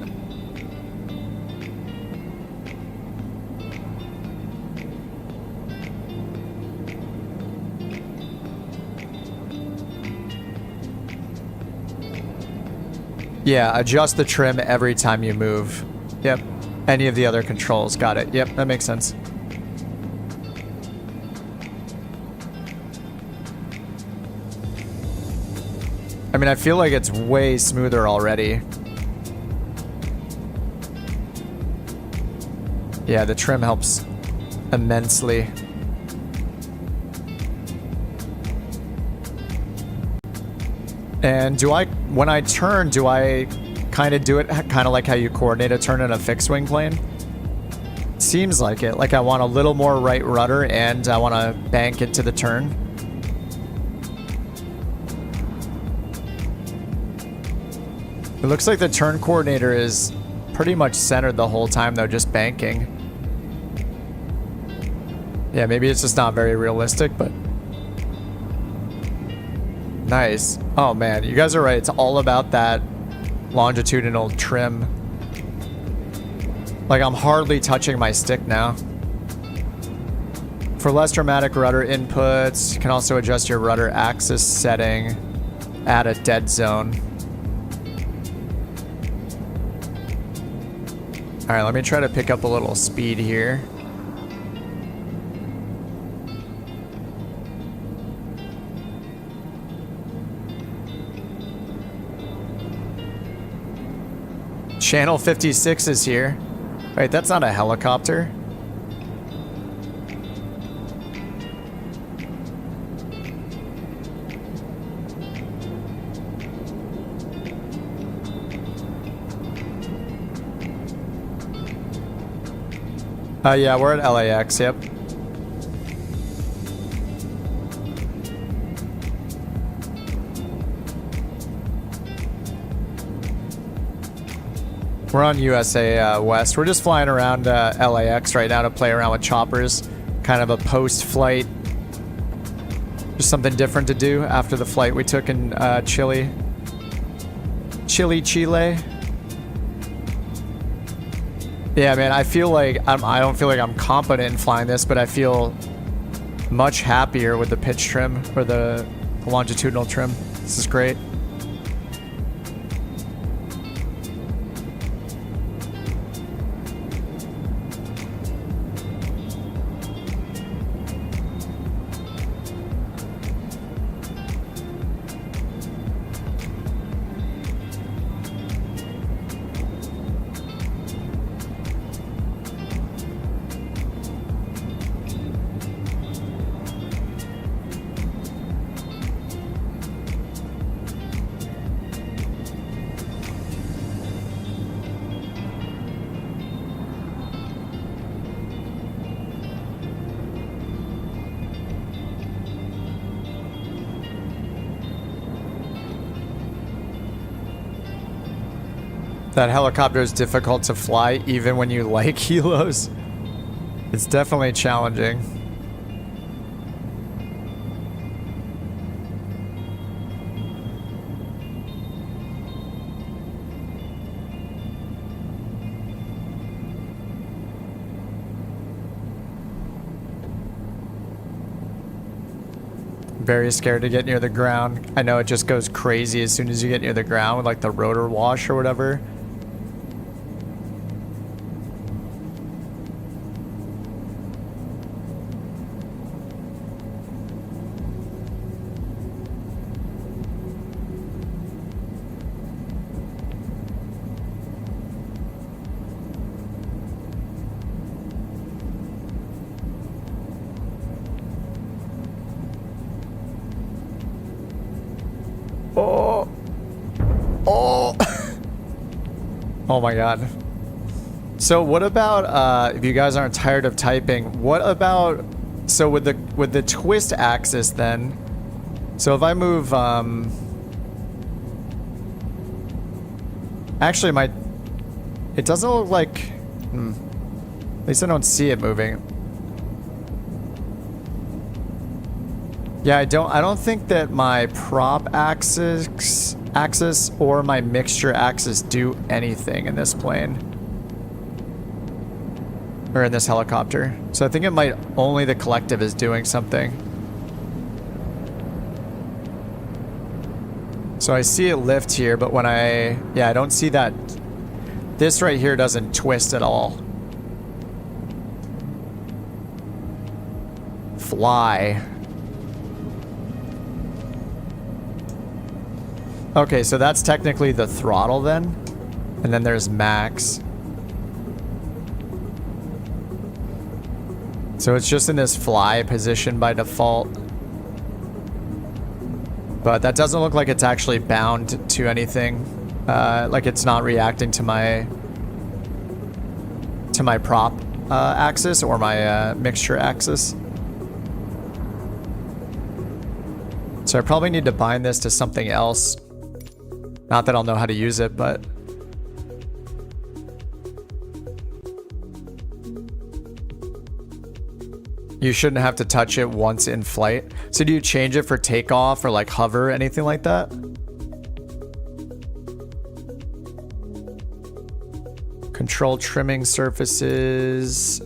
Yeah, adjust the trim every time you move. Yep. Any of the other controls. Got it. Yep, that makes sense. I mean, I feel like it's way smoother already. Yeah, the trim helps immensely. And do I, when I turn, do I kind of do it kind of like how you coordinate a turn in a fixed wing plane? Seems like it. Like I want a little more right rudder and I want to bank into the turn. It looks like the turn coordinator is pretty much centered the whole time though, just banking. Yeah, maybe it's just not very realistic, but... Nice. Oh man, you guys are right. It's all about that longitudinal trim. Like I'm hardly touching my stick now. For less dramatic rudder inputs, you can also adjust your rudder axis setting, add a dead zone. All right, let me try to pick up a little speed here. Channel 56 is here. Wait, that's not a helicopter. Yeah, we're at LAX, yep. We're on USA West. We're just flying around LAX right now to play around with choppers. Kind of a post-flight. Just something different to do after the flight we took in Chile. Chile. Yeah, man, I feel like I don't feel like I'm competent in flying this, but I feel much happier with the pitch trim or the longitudinal trim. This is great. That helicopter is difficult to fly even when you like helos. It's definitely challenging. Very scared to get near the ground. I know it just goes crazy as soon as you get near the ground with like the rotor wash or whatever. Oh. Oh. Oh my god. So what about if you guys aren't tired of typing, what about so with the twist axis then? So if I move actually it doesn't look like at least I don't see it moving. Yeah, I don't think that my prop axis or my mixture axis do anything in this plane. Or in this helicopter. So I think it might only the collective is doing something. So I see it lift here, but when I don't see that. This right here doesn't twist at all. Fly. Okay, so that's technically the throttle then. And then there's max. So it's just in this fly position by default. But that doesn't look like it's actually bound to anything. Like it's not reacting to my prop axis or my mixture axis. So I probably need to bind this to something else. Not that I'll know how to use it, but... You shouldn't have to touch it once in flight. So do you change it for takeoff or like hover, anything like that? Control trimming surfaces.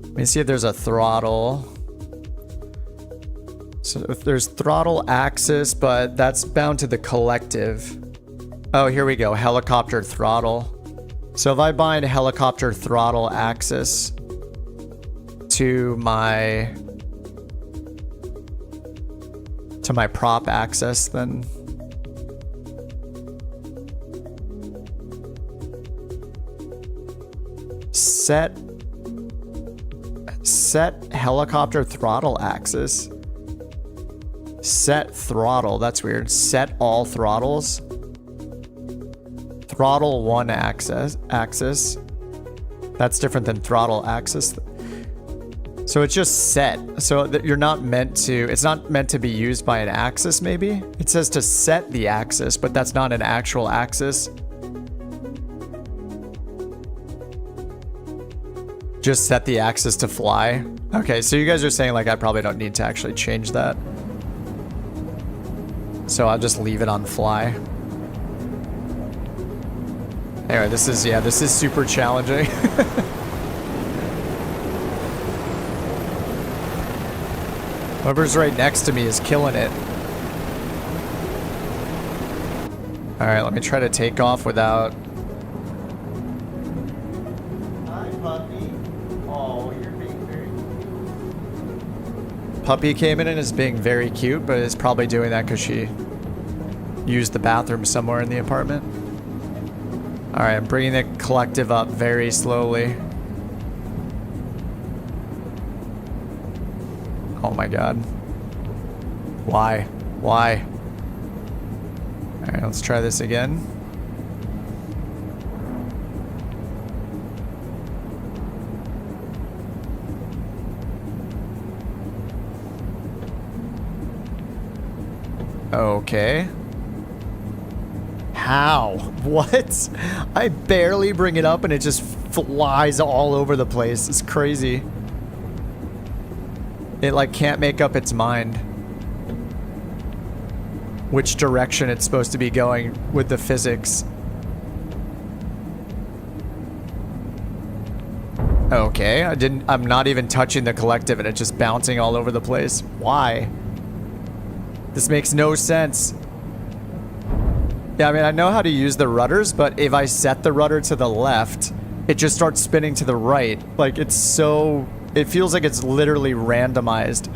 Let me see if there's a throttle. So if there's throttle axis, but that's bound to the collective. Oh, here we go. Helicopter throttle. So if I bind helicopter throttle axis to my prop axis, then set helicopter throttle axis. Set throttle, that's weird. Set all throttles. Throttle one axis. That's different than throttle axis. So it's just set. So that you're not meant to, it's not meant to be used by an axis maybe? It says to set the axis, but that's not an actual axis. Just set the axis to fly. Okay, so you guys are saying like I probably don't need to actually change that. So I'll just leave it on fly. Anyway, this is super challenging. Whoever's right next to me is killing it. Alright, let me try to take off without... Hi, puppy. Oh, you're being very cute. Puppy came in and is being very cute, but is probably doing that because she used the bathroom somewhere in the apartment. Alright, I'm bringing the collective up very slowly. Oh my god. Why? Why? Alright, let's try this again. Okay. How? What? I barely bring it up and it just flies all over the place. It's crazy. It like can't make up its mind which direction it's supposed to be going with the physics. Okay, I'm not even touching the collective and it's just bouncing all over the place. Why? This makes no sense. Yeah, I mean, I know how to use the rudders, but if I set the rudder to the left, it just starts spinning to the right. Like, it's so... It feels like it's literally randomized.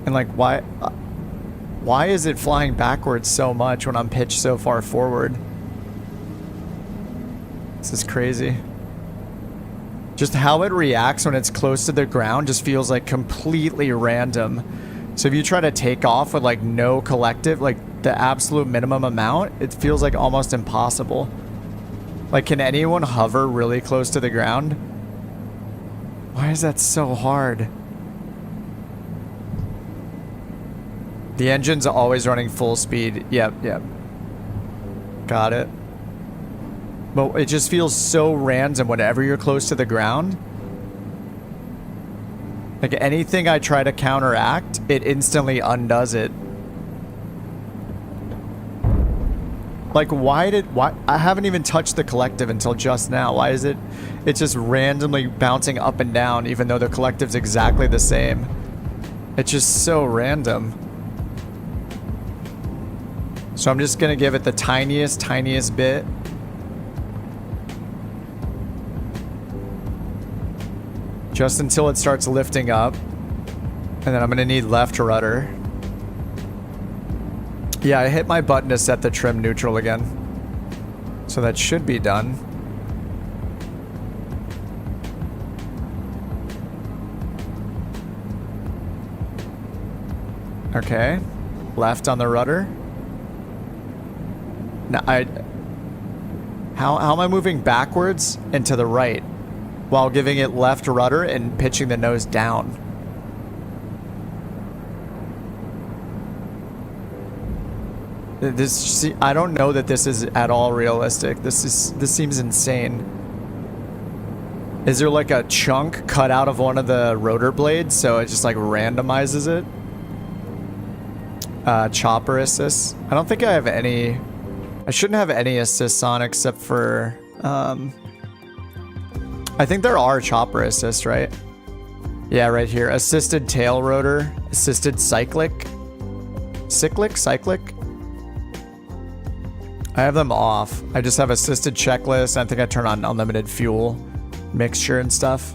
And like, why is it flying backwards so much when I'm pitched so far forward? This is crazy. Just how it reacts when it's close to the ground just feels like completely random. So if you try to take off with like no collective, like the absolute minimum amount, it feels like almost impossible. Like, can anyone hover really close to the ground? Why is that so hard? The engine's always running full speed. Yep. Got it. But it just feels so random whenever you're close to the ground. Like, anything I try to counteract, it instantly undoes it. Like, why I haven't even touched the collective until just now. Why is it's just randomly bouncing up and down even though the collective's exactly the same. It's just so random. So I'm just gonna give it the tiniest bit. Just until it starts lifting up. And then I'm gonna need left rudder. Yeah, I hit my button to set the trim neutral again. So that should be done. Okay. Left on the rudder. Now how am I moving backwards and to the right while giving it left rudder and pitching the nose down? I don't know that this is at all realistic. This seems insane. Is there like a chunk cut out of one of the rotor blades so it just like randomizes it? Chopper assist. I don't think I have any. I shouldn't have any assists on except for I think there are chopper assists, right? Yeah, right here. Assisted tail rotor, assisted cyclic. I have them off. I just have assisted checklist. I think I turn on unlimited fuel mixture and stuff.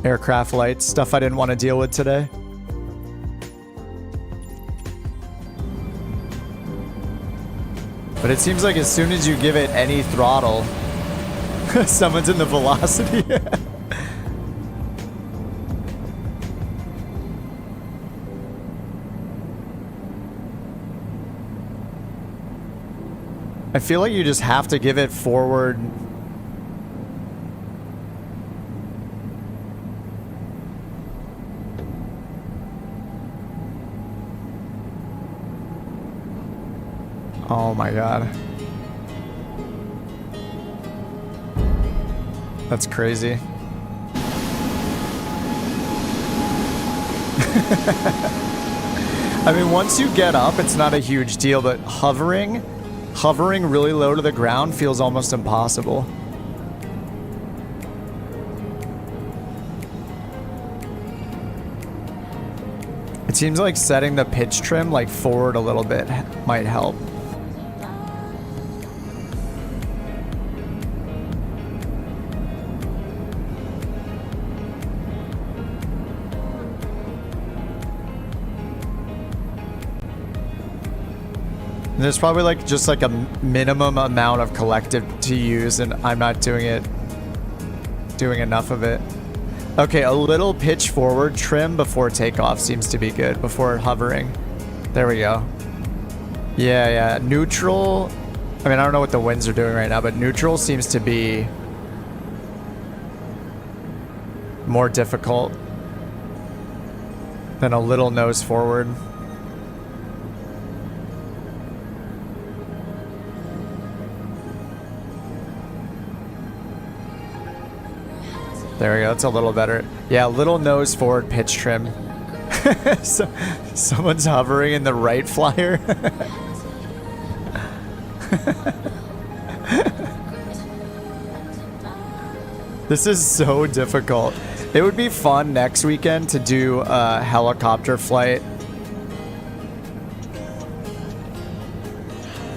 Aircraft lights, stuff I didn't want to deal with today. But it seems like as soon as you give it any throttle, someone's in the velocity. I feel like you just have to give it forward. Oh my god. That's crazy. I mean, once you get up, it's not a huge deal, but hovering really low to the ground feels almost impossible. It seems like setting the pitch trim like forward a little bit might help. There's probably like just like a minimum amount of collective to use, and I'm not doing enough of it. Okay, a little pitch forward trim before takeoff seems to be good, before hovering. There we go. Yeah. Neutral. I mean, I don't know what the winds are doing right now, but neutral seems to be more difficult than a little nose forward. There we go. That's a little better. Yeah, little nose forward pitch trim. So, someone's hovering in the right flyer. This is so difficult. It would be fun next weekend to do a helicopter flight.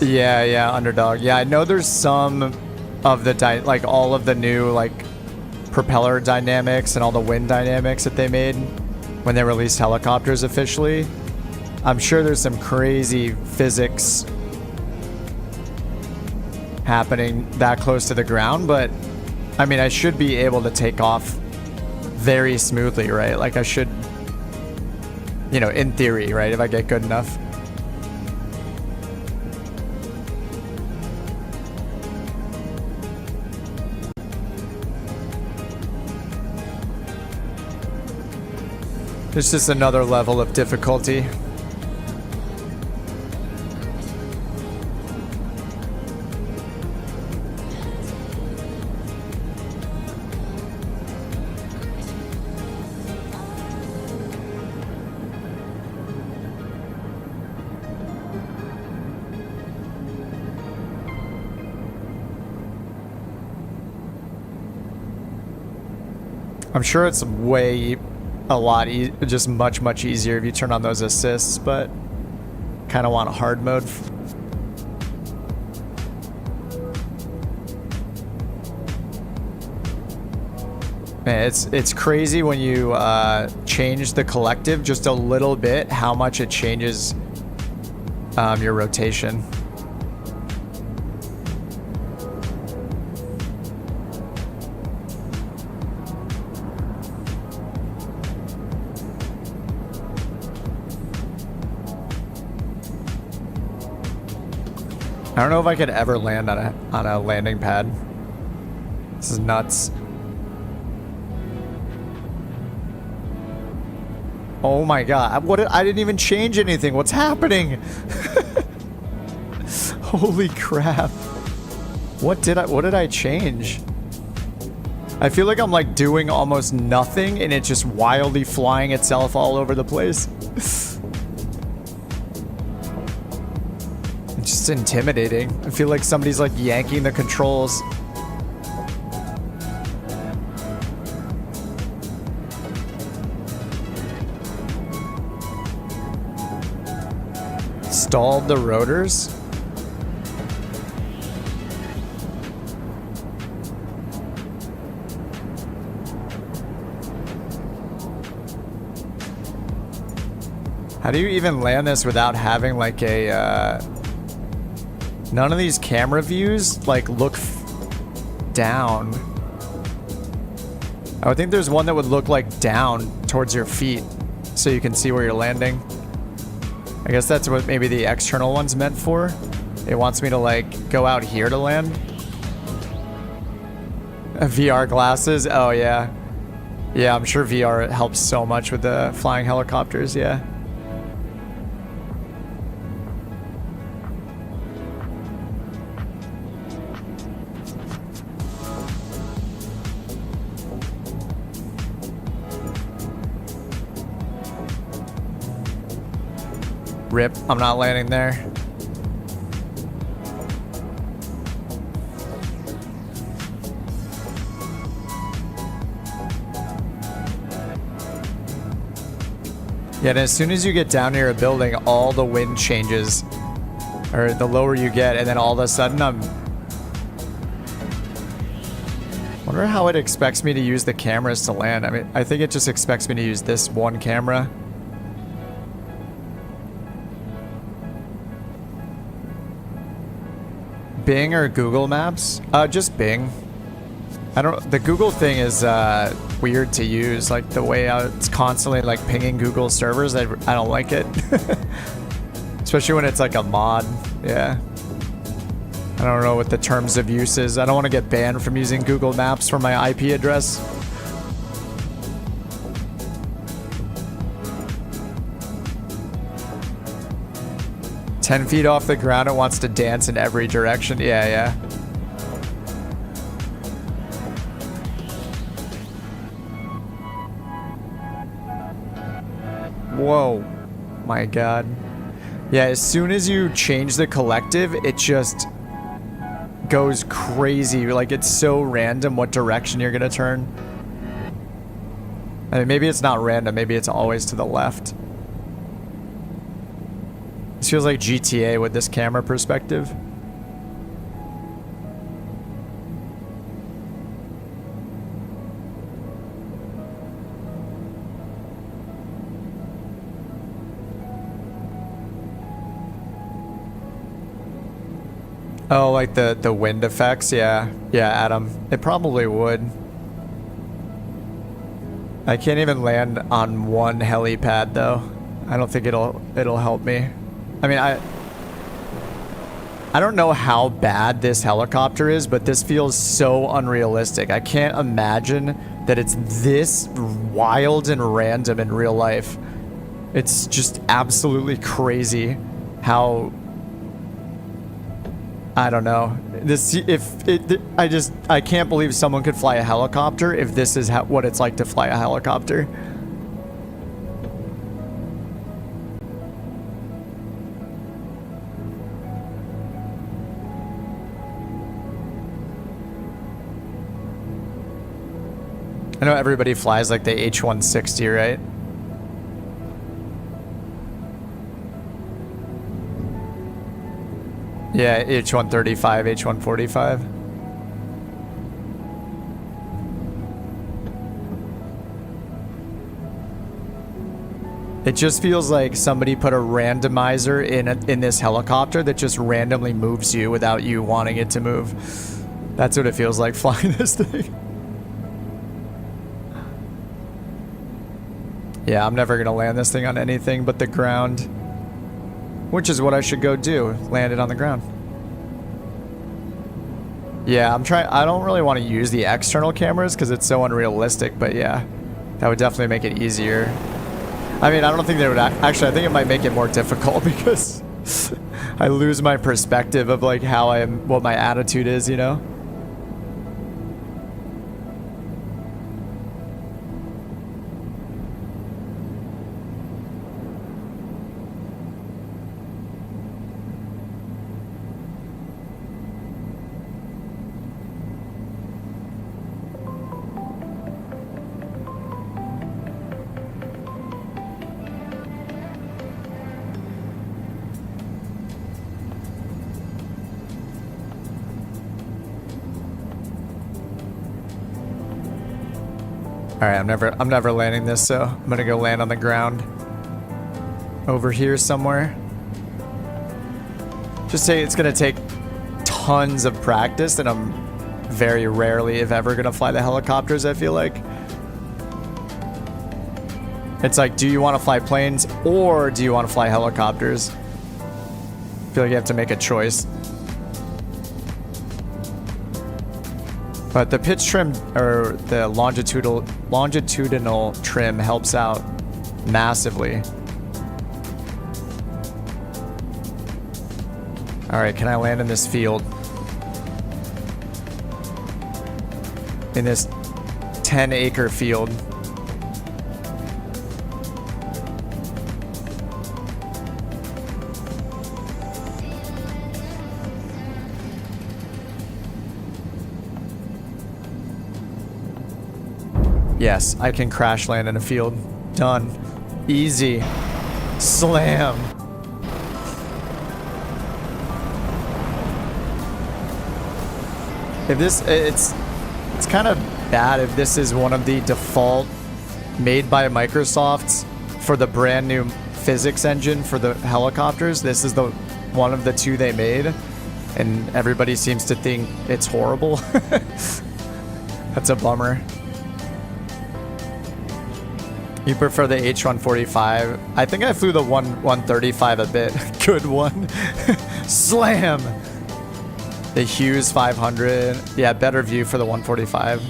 Yeah, underdog. Yeah, I know there's some of the like all of the new like propeller dynamics and all the wind dynamics that they made when they released helicopters officially. I'm sure there's some crazy physics happening that close to the ground, but I mean, I should be able to take off very smoothly, right? Like I should, you know, in theory, right? If I get good enough. It's just another level of difficulty. I'm sure it's just much easier if you turn on those assists, but kind of want a hard mode. Man, it's crazy when you change the collective just a little bit, how much it changes your rotation. I don't know if I could ever land on a landing pad. This is nuts. Oh my god! I didn't even change anything. What's happening? Holy crap! What did I change? I feel like I'm like doing almost nothing, and it's just wildly flying itself all over the place. It's just intimidating. I feel like somebody's like yanking the controls. Stalled the rotors? How do you even land this without having like a none of these camera views like look down? I would think there's one that would look like down towards your feet so you can see where you're landing. I guess that's what maybe the external one's meant for. It wants me to like go out here to land. VR glasses? Oh yeah. Yeah, I'm sure VR helps so much with the flying helicopters, yeah. Rip, I'm not landing there. Yeah, and as soon as you get down near a building, all the wind changes. Or the lower you get, and then all of a sudden I'm... wonder how it expects me to use the cameras to land. I mean, I think it just expects me to use this one camera. Bing or Google Maps? Just Bing. The Google thing is weird to use, like the way it's constantly like pinging Google servers. I don't like it. Especially when it's like a mod. Yeah. I don't know what the terms of use is. I don't want to get banned from using Google Maps for my IP address. "10 feet off the ground, it wants to dance in every direction." Yeah, yeah. Whoa. My God. Yeah, as soon as you change the collective, it just goes crazy. Like, it's so random what direction you're gonna turn. I mean, maybe it's not random. Maybe it's always to the left. This feels like GTA with this camera perspective. Oh, like the wind effects? Yeah. Yeah, Adam. It probably would. I can't even land on one helipad though. I don't think it'll help me. I mean, I don't know how bad this helicopter is, but this feels so unrealistic. I can't imagine that it's this wild and random in real life. It's just absolutely crazy how, I don't know. I can't believe someone could fly a helicopter if this is what it's like to fly a helicopter. I know everybody flies like the H-160, right? Yeah, H-135, H-145. It just feels like somebody put a randomizer in this helicopter that just randomly moves you without you wanting it to move. That's what it feels like flying this thing. Yeah, I'm never gonna land this thing on anything but the ground. Which is what I should go do. Land it on the ground. Yeah, I don't really want to use the external cameras because it's so unrealistic, but yeah. That would definitely make it easier. I mean, I don't think they would actually, I think it might make it more difficult because I lose my perspective of like what my attitude is, you know? Alright, I'm never landing this, so I'm gonna go land on the ground. Over here somewhere. Just say it's gonna take tons of practice, and I'm very rarely, if ever, gonna fly the helicopters, I feel like. It's like, do you want to fly planes, or do you want to fly helicopters? I feel like you have to make a choice. But the pitch trim, or the longitudinal trim helps out massively. Alright, can I land in this field? In this 10-acre field. Yes, I can crash land in a field. Done. Easy. Slam. If this, it's kind of bad if this is one of the default made by Microsoft's for the brand new physics engine for the helicopters. This is the one of the two they made, and everybody seems to think it's horrible. That's a bummer. You prefer the H-145? I think I flew the 135 a bit. Good one. Slam! The Hughes 500. Yeah, better view for the 145.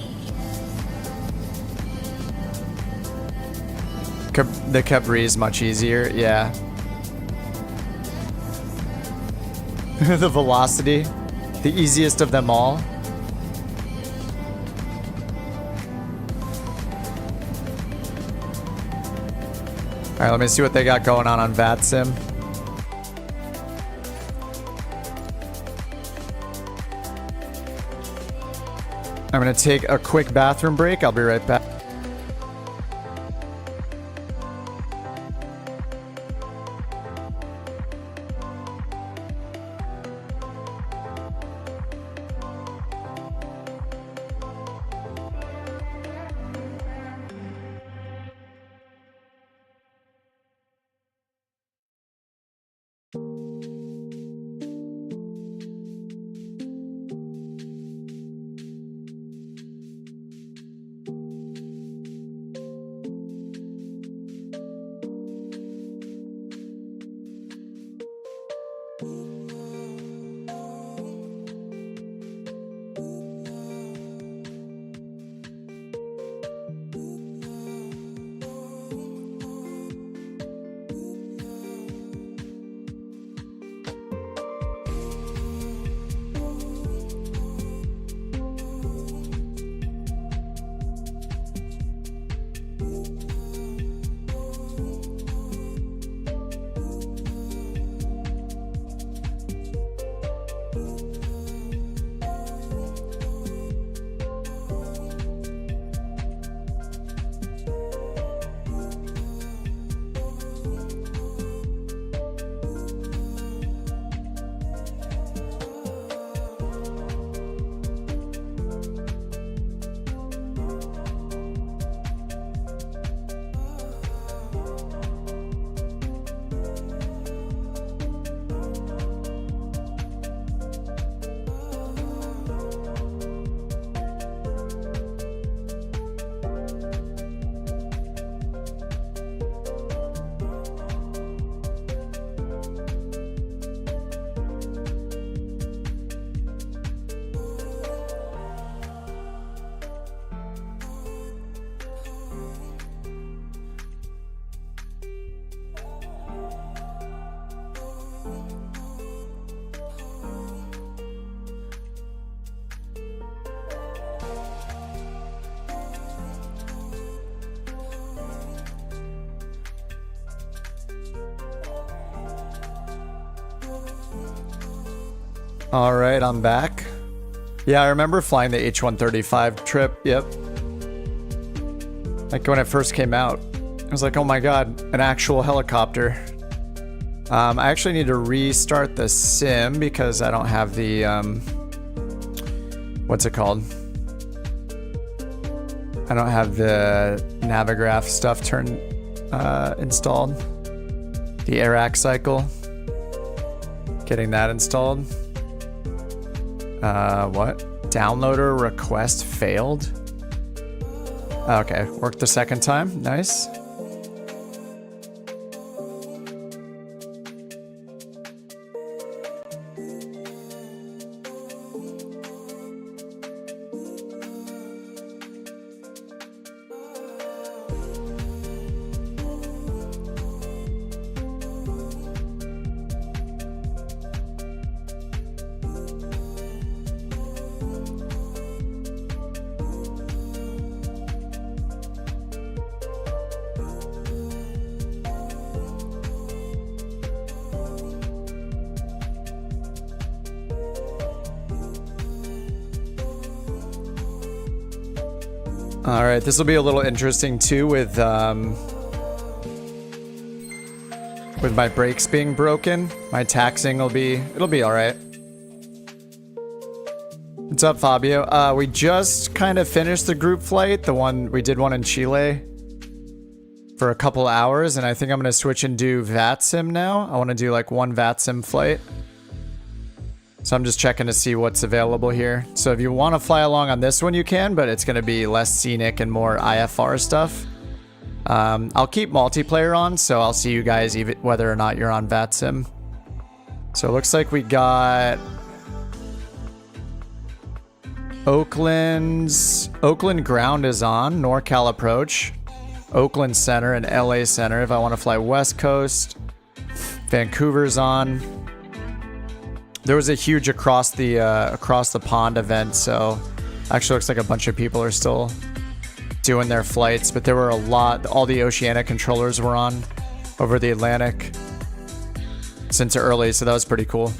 The Cabri is much easier. Yeah. The Velocity. The easiest of them all. All right, let me see what they got going on VATSIM. I'm gonna take a quick bathroom break. I'll be right back. All right, I'm back. Yeah, I remember flying the H-135 trip. Yep. Like when it first came out, I was like, oh my God, an actual helicopter. I actually need to restart the sim because I don't have the, what's it called? I don't have the Navigraph stuff installed. The AirAC cycle. Getting that installed. What? Downloader request failed? Okay, worked the second time. Nice. All right, this will be a little interesting too with my brakes being broken. My taxing will it'll be all right. What's up, Fabio? We just kind of finished the group flight, we did one in Chile for a couple hours, and I think I'm gonna switch and do VATSIM now. I want to do like one VATSIM flight. So I'm just checking to see what's available here. So if you want to fly along on this one, you can, but it's going to be less scenic and more IFR stuff. I'll keep multiplayer on, so I'll see you guys even whether or not you're on VATSIM. So it looks like we got Oakland ground is on, NorCal approach, Oakland Center and LA Center if I want to fly West Coast. Vancouver's on. There was a huge across the pond event, so actually looks like a bunch of people are still doing their flights, but there were a lot. All the Oceanic controllers were on. over the Atlantic since early, so that was pretty cool.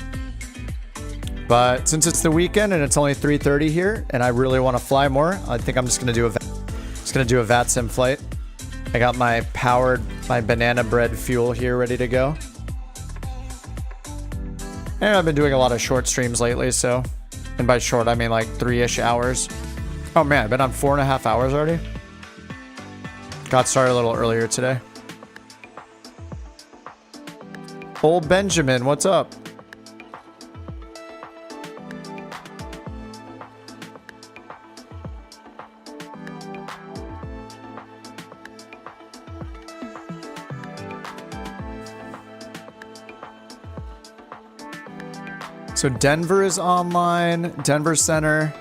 But since it's the weekend and it's only 3:30 here, and I really want to fly more, I think I'm just gonna do a VATSIM flight. I got my banana bread fuel here ready to go. And I've been doing a lot of short streams lately, so, and by short I mean like 3-ish hours. Oh man, I've been on 4.5 hours already. Got started a little earlier today. Old Benjamin, what's up? So Denver is online, Denver Center,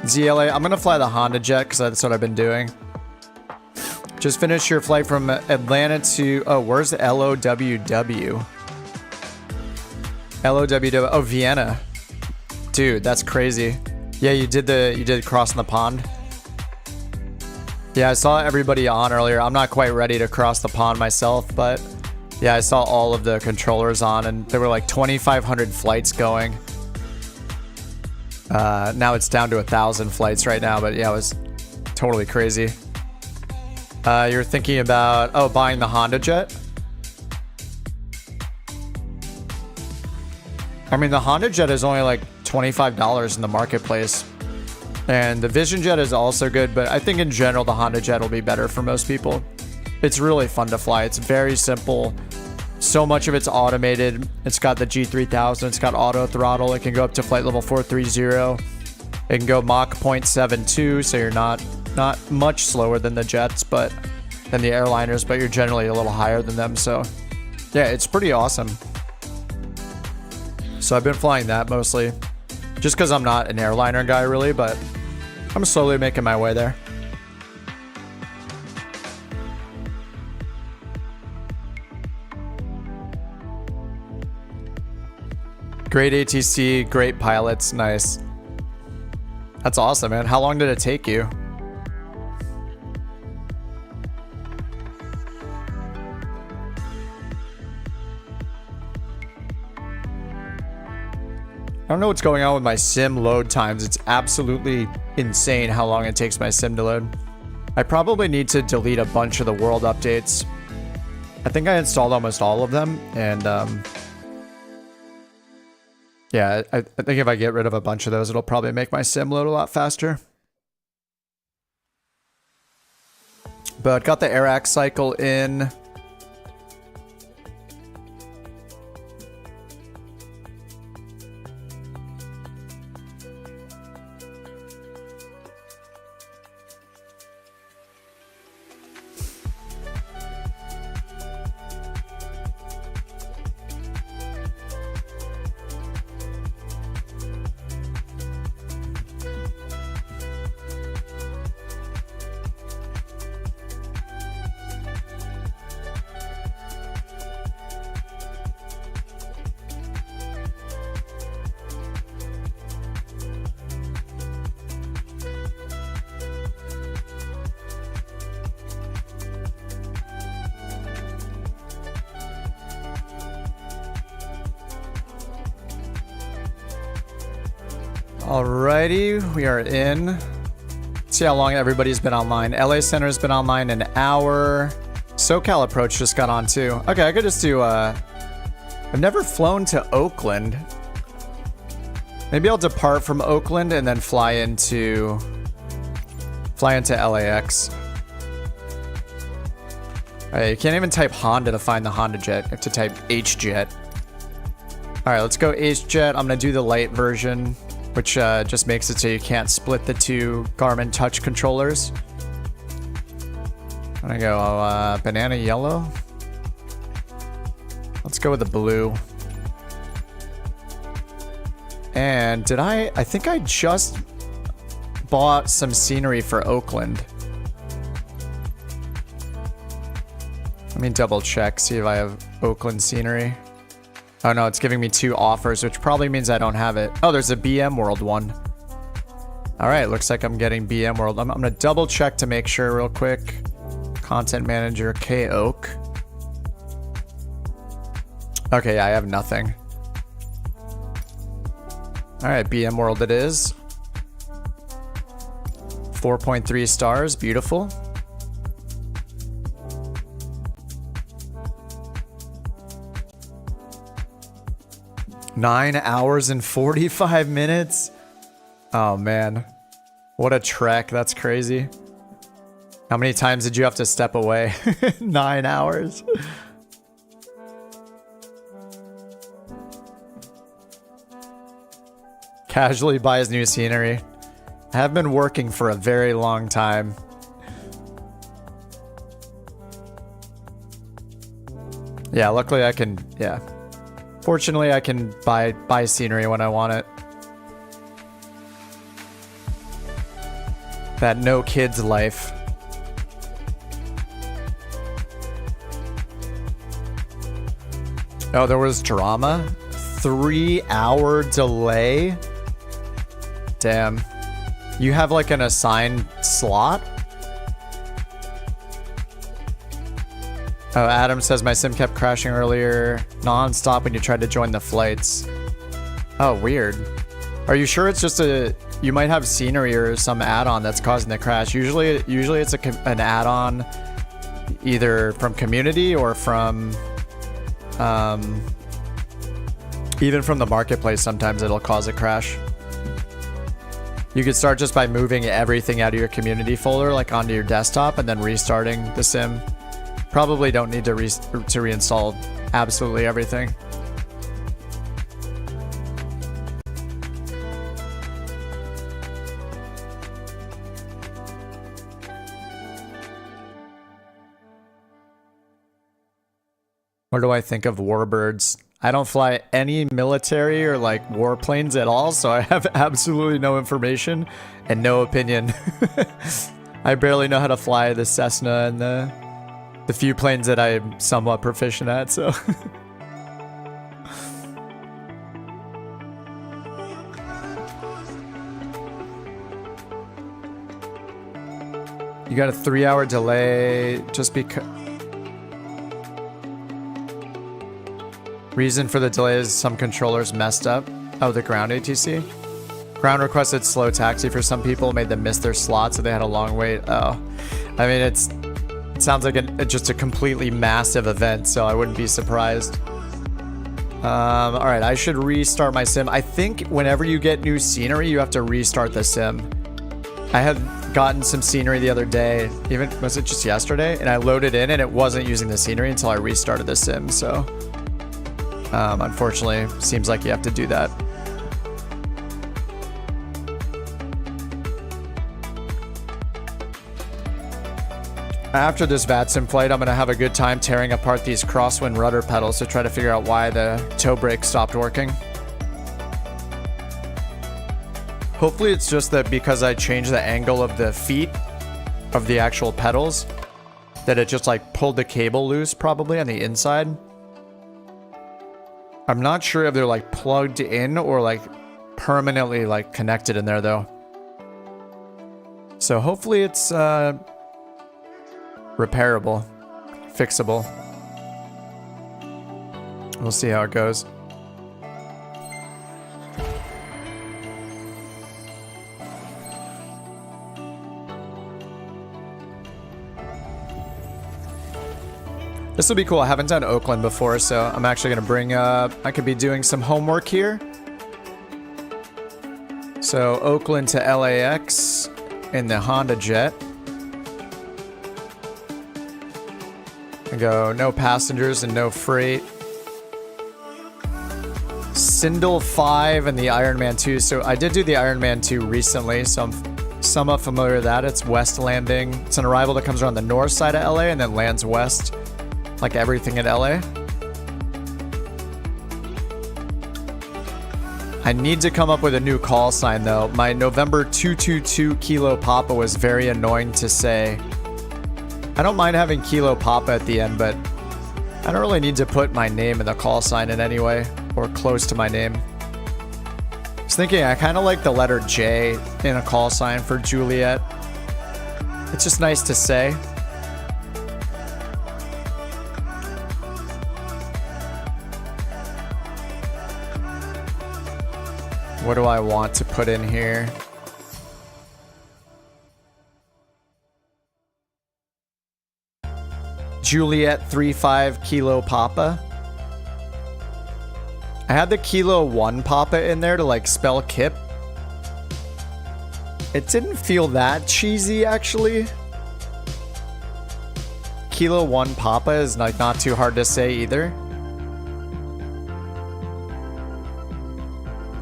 ZLA. I'm gonna fly the HondaJet because that's what I've been doing. Just finished your flight from Atlanta to, oh, where's the LOWW? LOWW, oh, Vienna. Dude, that's crazy. Yeah, you did crossing the pond. Yeah, I saw everybody on earlier. I'm not quite ready to cross the pond myself, but yeah, I saw all of the controllers on, and there were like 2,500 flights going. Now it's down to 1,000 flights right now, but yeah, it was totally crazy. You're thinking about, oh, buying the HondaJet? I mean, the HondaJet is only like $25 in the marketplace. And the VisionJet is also good, but I think in general, the HondaJet will be better for most people. It's really fun to fly. It's very simple. So much of it's automated. It's got the G3000. It's got auto throttle. It can go up to flight level 430. It can go Mach 0.72, so you're not much slower than the jets, but than the airliners, but you're generally a little higher than them. So yeah, it's pretty awesome. So I've been flying that mostly just because I'm not an airliner guy really, but I'm slowly making my way there. Great ATC, great pilots, nice. That's awesome, man. How long did it take you? I don't know what's going on with my sim load times. It's absolutely insane how long it takes my sim to load. I probably need to delete a bunch of the world updates. I think I installed almost all of them, and yeah, I think if I get rid of a bunch of those, it'll probably make my sim load a lot faster. But got the AirAx cycle in. Alrighty, we are in. Let's see how long everybody's been online. LA Center's been online an hour. SoCal Approach just got on too. Okay, I could just do, I've never flown to Oakland. Maybe I'll depart from Oakland and then fly into LAX. Alright, you can't even type Honda to find the HondaJet. You have to type HJet. Alright, let's go HJet. I'm gonna do the light version, which just makes it so you can't split the two Garmin touch controllers. I'm gonna go banana yellow. Let's go with the blue. And I think I just bought some scenery for Oakland. Let me double check, see if I have Oakland scenery. Oh no, it's giving me 2 offers, which probably means I don't have it. Oh, there's a BM World one. All right, looks like I'm getting BM World. I'm gonna double check to make sure real quick. Content manager, KOAK. Okay, yeah, I have nothing. All right, BM World it is. 4.3 stars, beautiful. Nine hours and 45 minutes. Oh man, what a trek. That's crazy. How many times did you have to step away? 9 hours. Casually buys new scenery. I have been working for a very long time. Yeah, luckily I can, yeah. Fortunately, I can buy scenery when I want it. That no kids life. Oh, there was drama? 3-hour delay? Damn. You have like an assigned slot? Oh, Adam says my sim kept crashing earlier non-stop when you tried to join the flights. Oh, weird. Are you sure it's just you might have scenery or some add-on that's causing the crash? Usually it's an add-on either from community or from even from the marketplace. Sometimes it'll cause a crash. You could start just by moving everything out of your community folder like onto your desktop and then restarting the sim. Probably don't need to reinstall absolutely everything. What do I think of warbirds? I don't fly any military or like warplanes at all, so I have absolutely no information and no opinion. I barely know how to fly the Cessna and the few planes that I'm somewhat proficient at, so. You got a 3-hour delay just because. Reason for the delay is some controllers messed up. Oh, the ground ATC? Ground requested slow taxi for some people, made them miss their slot, so they had a long wait. Oh, I mean, it sounds like just a completely massive event, so I wouldn't be surprised. All right, I should restart my sim. I think whenever you get new scenery, you have to restart the sim. I had gotten some scenery the other day, was it just yesterday? And I loaded in and it wasn't using the scenery until I restarted the sim, so. Unfortunately, seems like you have to do that. After this VATSIM flight, I'm going to have a good time tearing apart these crosswind rudder pedals to try to figure out why the toe brake stopped working. Hopefully it's just that because I changed the angle of the feet of the actual pedals, that it just like pulled the cable loose probably on the inside. I'm not sure if they're like plugged in or like permanently like connected in there though. So hopefully it's repairable, fixable. We'll see how it goes. This will be cool. I haven't done Oakland before, so I'm actually going to bring up... I could be doing some homework here. So, Oakland to LAX in the HondaJet. I go no passengers and no freight. Sindel 5 and the Ironman 2. So, I did do the Ironman 2 recently, so I'm somewhat familiar with that. It's west landing. It's an arrival that comes around the north side of LA and then lands west. Like everything in LA. I need to come up with a new call sign though. My November 222 Kilo Papa was very annoying to say. I don't mind having Kilo Papa at the end, but I don't really need to put my name in the call sign in any way, or close to my name. I was thinking I kind of like the letter J in a call sign for Juliet. It's just nice to say. What do I want to put in here? Juliet 35 Kilo Papa. I had the Kilo 1 Papa in there to like spell Kip. It didn't feel that cheesy actually. Kilo 1 Papa is like not too hard to say either.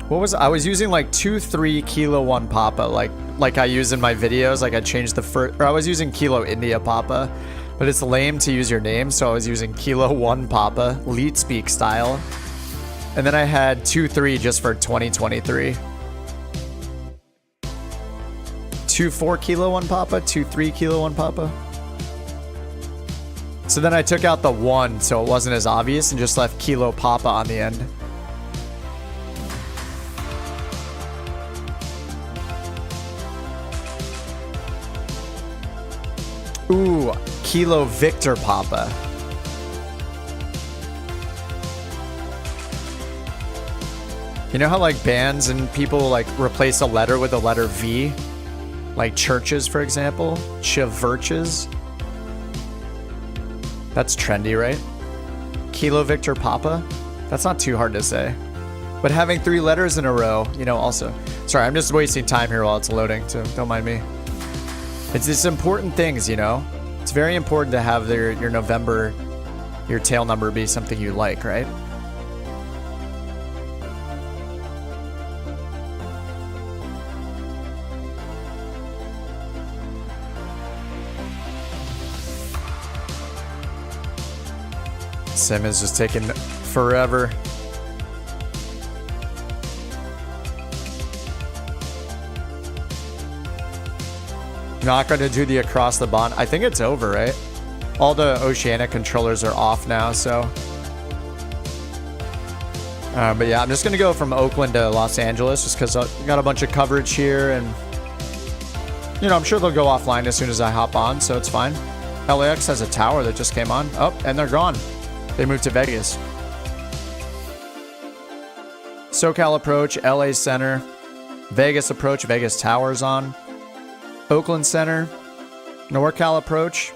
What was I was using like 2-3 Kilo 1 Papa like I use in my videos. Like I changed the first, or I was using Kilo India Papa, but it's lame to use your name, so I was using Kilo 1 Papa, Leet Speak style. And then I had 2-3 just for 2023. 2-4 Kilo 1 Papa, 2-3 Kilo 1 Papa. So then I took out the 1 so it wasn't as obvious and just left Kilo Papa on the end. Ooh, Kilo Victor Papa. You know how like bands and people like replace a letter with a letter V? Like churches, for example. Chiverches. That's trendy, right? Kilo Victor Papa? That's not too hard to say. But having 3 letters in a row, you know, also. Sorry, I'm just wasting time here while it's loading, so don't mind me. It's these important things, you know? It's very important to have your November, your tail number be something you like, right? Sim is just taking forever. Not going to do the across the bond. I think it's over, right? All the Oceanic controllers are off now, so. But yeah, I'm just going to go from Oakland to Los Angeles just because I got a bunch of coverage here. And, you know, I'm sure they'll go offline as soon as I hop on, so it's fine. LAX has a tower that just came on. Oh, and they're gone. They moved to Vegas. SoCal approach, LA Center. Vegas approach, Vegas Towers on. Oakland Center. NorCal approach.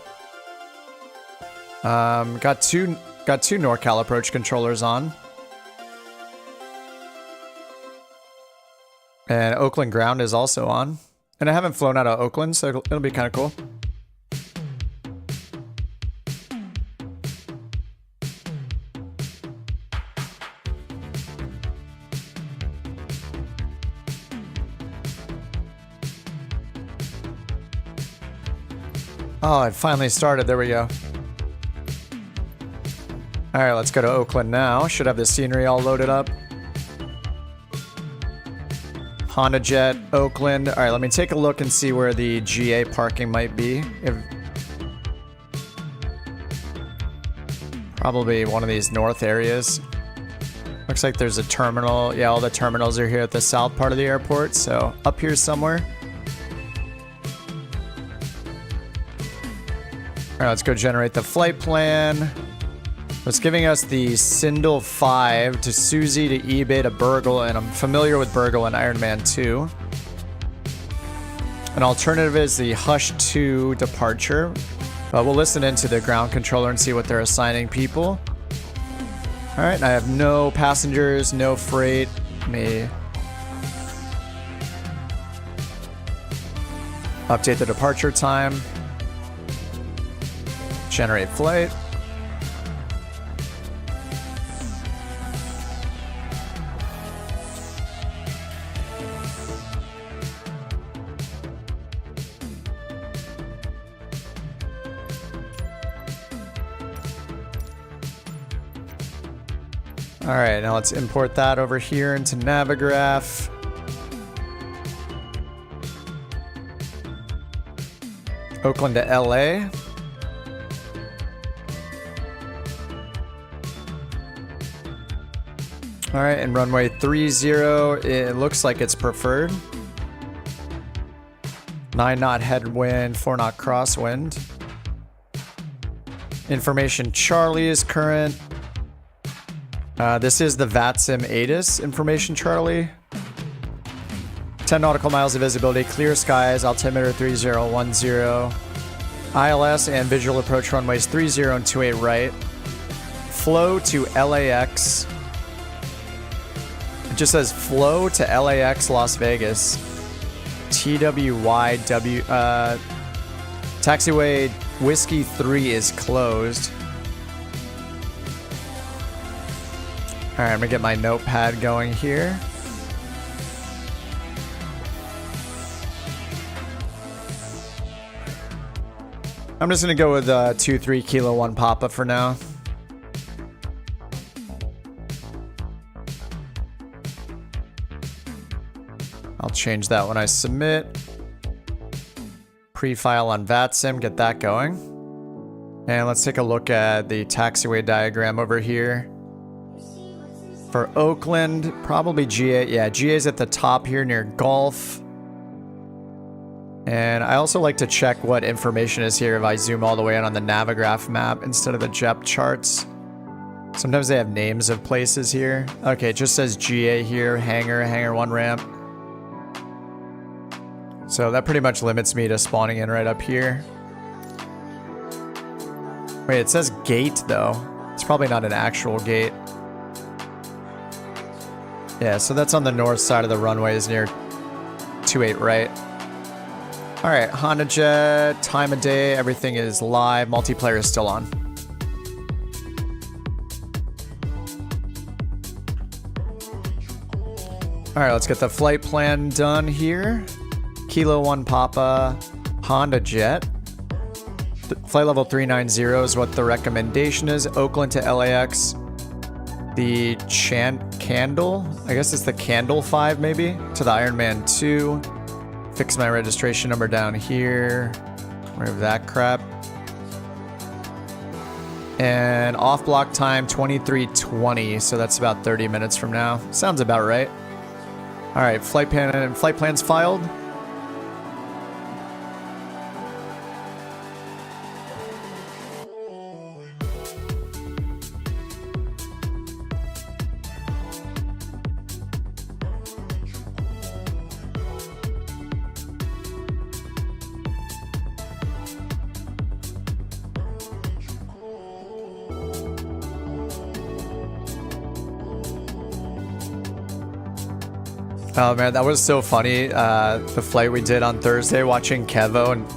Got two NorCal approach controllers on. And Oakland ground is also on. And I haven't flown out of Oakland, so it'll be kind of cool. Oh, it finally started. There we go. All right, let's go to Oakland now. Should have the scenery all loaded up. HondaJet, Oakland. All right, let me take a look and see where the GA parking might be. Probably one of these north areas. Looks like there's a terminal. Yeah, all the terminals are here at the south part of the airport, so up here somewhere. All right, let's go generate the flight plan. It's giving us the Sindel 5 to Susie to eBay to Burgle, and I'm familiar with Burgle and Iron Man 2. An alternative is the Hush 2 departure. We'll listen into the ground controller and see what they're assigning people. All right, I have no passengers, no freight. Let me update the departure time. Generate flight. All right, now let's import that over here into Navigraph. Oakland to LA. All right, and runway 30, it looks like it's preferred. 9 knot headwind, 4 knot crosswind. Information Charlie is current. This is the VATSIM ATIS information Charlie. 10 nautical miles of visibility, clear skies, altimeter 3010, ILS and visual approach runways 30 and 28 right. Flow to LAX. It just says flow to LAX Las Vegas. TWYW. Taxiway Whiskey 3 is closed. Alright, I'm gonna get my notepad going here. I'm just gonna go with 2-3 Kilo 1 Papa for now. I'll change that when I submit. Pre-file on VATSIM, get that going. And let's take a look at the taxiway diagram over here. For Oakland, probably GA. Yeah, GA's at the top here near Gulf. And I also like to check what information is here if I zoom all the way in on the Navigraph map instead of the JEP charts. Sometimes they have names of places here. Okay, it just says GA here, hangar 1 ramp. So that pretty much limits me to spawning in right up here. Wait, it says gate though. It's probably not an actual gate. Yeah, so that's on the north side of the runways near 28 right. Alright, HondaJet, time of day, everything is live, multiplayer is still on. Alright, let's get the flight plan done here. Kilo 1 Papa, HondaJet. Flight level 390 is what the recommendation is. Oakland to LAX. The Candle, I guess it's the Candle 5 maybe, to the Ironman 2. Fix my registration number down here. Remove that crap. And off block time 23:20, so that's about 30 minutes from now. Sounds about right. All right, flight plans filed. Oh man, that was so funny. The flight we did on Thursday, watching Kevo, and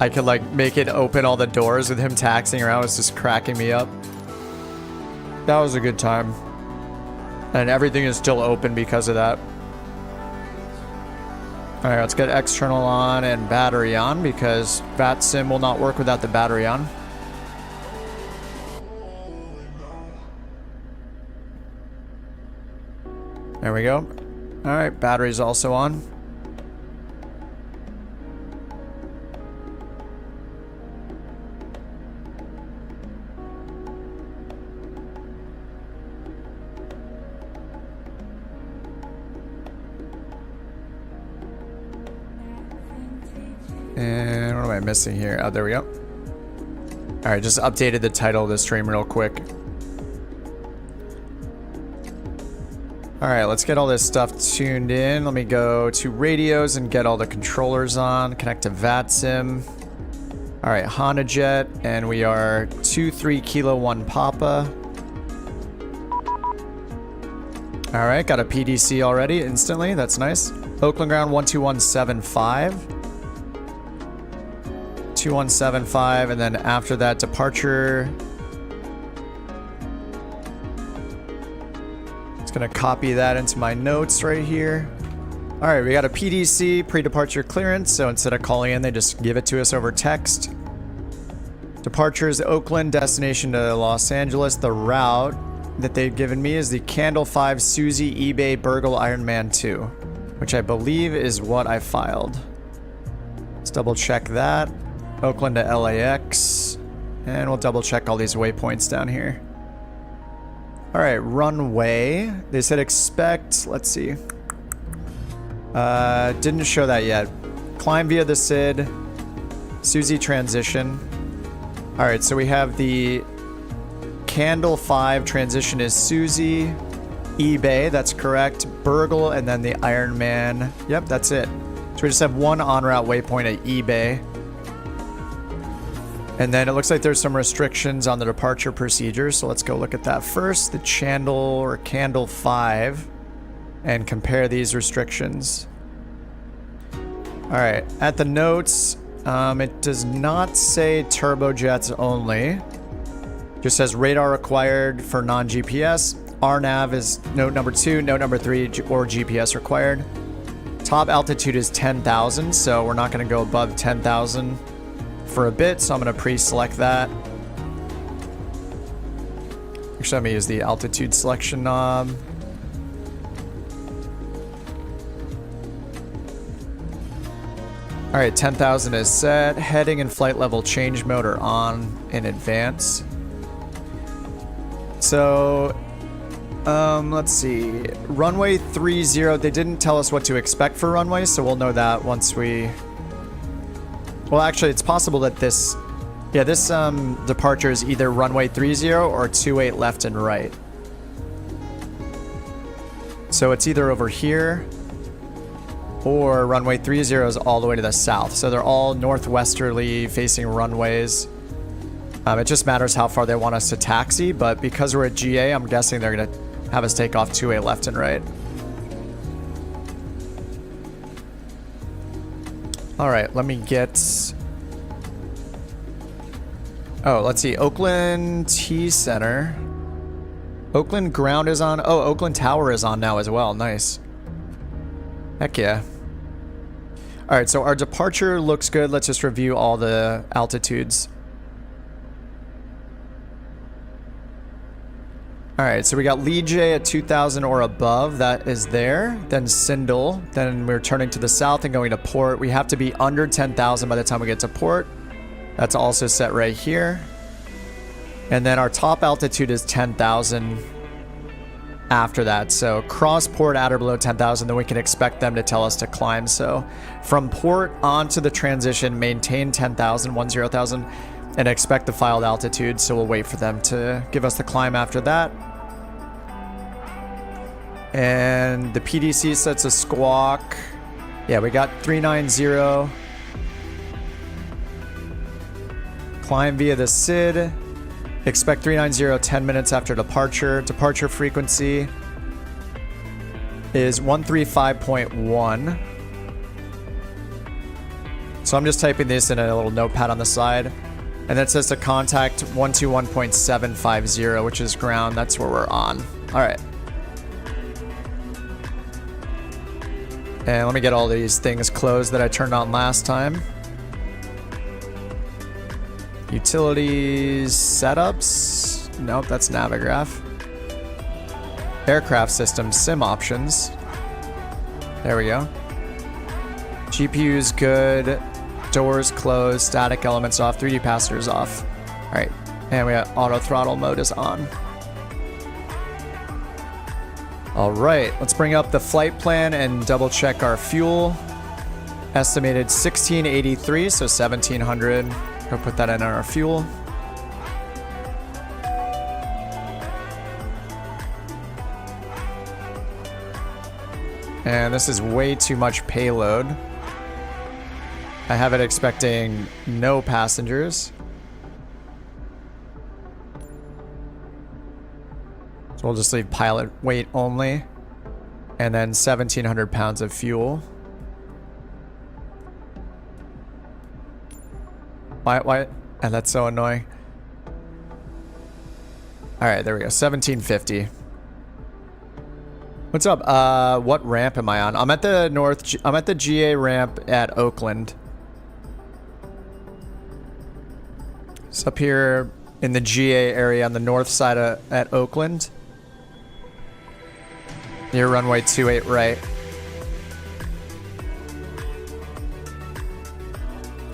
I could like make it open all the doors with him taxiing around. It was just cracking me up. That was a good time. And everything is still open because of that. Alright, let's get external on and battery on because VATSIM will not work without the battery on. There we go. Alright, battery's also on. And what am I missing here? Oh, there we go. Alright, just updated the title of the stream real quick. Alright, let's get all this stuff tuned in. Let me go to radios and get all the controllers on. Connect to VATSIM. Alright, HondaJet, and we are 2-3 Kilo 1 Papa. Alright, got a PDC already instantly. That's nice. Oakland ground 12175. 2175, and then after that, departure. Gonna copy that into my notes right here. All right, we got a PDC, pre-departure clearance, so instead of calling in, they just give it to us over text. Departure is Oakland, destination to Los Angeles. The route that they've given me is the Candle 5 Susie eBay Burgle Ironman 2, which I believe is what I filed. Let's double check that. Oakland to LAX, and we'll double check all these waypoints down here. All right, runway. They said expect, let's see. Didn't show that yet. Climb via the SID. Susie transition. All right, so we have the Candle 5 transition is Susie. eBay, that's correct. Burgle, and then the Iron Man. Yep, that's it. So we just have one en route waypoint at eBay. And then it looks like there's some restrictions on the departure procedure, so let's go look at that first. The Chandle or Candle 5, and compare these restrictions. All right, at the notes, it does not say turbojets only. Just says radar required for non-GPS. RNAV is note number 2, note number 3, or GPS required. Top altitude is 10,000, so we're not going to go above 10,000 for a bit, so I'm going to pre-select that. Actually, I'm going to use the altitude selection knob. All right, 10,000 is set. Heading and flight level change mode are on in advance. So, let's see. Runway 30, they didn't tell us what to expect for runway, so we'll know that once we... Well, actually, it's possible that this departure is either runway 30 or 28 left and right. So it's either over here or runway 30 is all the way to the south. So they're all northwesterly facing runways. It just matters how far they want us to taxi, but because we're at GA, I'm guessing they're going to have us take off 28 left and right. All right, let me get... Oh, let's see. Oakland T Center. Oakland ground is on. Oh, Oakland Tower is on now as well. Nice. Heck yeah. All right, so our departure looks good. Let's just review all the altitudes. All right, so we got Lee J at 2,000 or above. That is there. Then Sindel. Then we're turning to the south and going to port. We have to be under 10,000 by the time we get to port. That's also set right here. And then our top altitude is 10,000 after that. So cross port at or below 10,000, then we can expect them to tell us to climb. So from port onto the transition, maintain 10,000, 10,000, and expect the filed altitude. So we'll wait for them to give us the climb after that. And the PDC sets a squawk. Yeah, we got 390. Climb via the SID. Expect 390 10 minutes after departure. Departure frequency is 135.1. So I'm just typing this in a little notepad on the side. And that says to contact 121.750, which is ground. That's where we're on. All right. And let me get all these things closed that I turned on last time. Utilities, setups. Nope, that's Navigraph. Aircraft system, sim options. There we go. GPU's good. Doors closed. Static elements off. 3D passengers off. All right. And we got auto throttle mode is on. All right. Let's bring up the flight plan and double check our fuel. Estimated 1683, so 1700. Go put that in our fuel. And this is way too much payload. I have it expecting no passengers. So we'll just leave pilot weight only. And then 1,700 pounds of fuel. Why? And that's so annoying. All right, there we go. 1750. What's up? What ramp am I on? I'm at the I'm at the GA ramp at Oakland. It's up here in the GA area on the north side at Oakland. Near runway 28 right.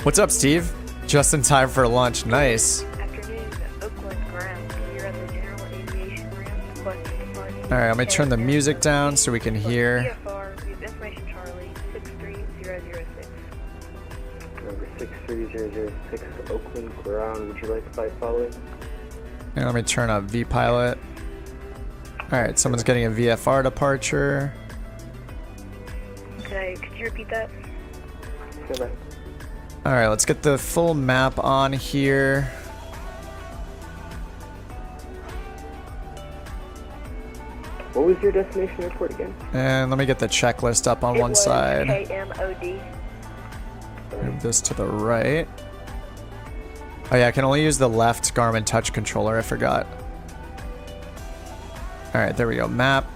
What's up, Steve? Just in time for lunch. Nice. Afternoon, Oakland ground. You're at the general aviation ramp. All right, let me turn the music down so we can hear. VFR, we have information Charlie, 63006. Number 63006, Oakland ground. Would you like flight following? And let me turn up VPilot. Alright, someone's getting a VFR departure. Okay, could you repeat that? Stand by. Alright, let's get the full map on here. What was your destination airport again? And let me get the checklist up on It one was side. KMOD. Move this to the right. Oh yeah, I can only use the left Garmin touch controller, I forgot. Alright, there we go. Map.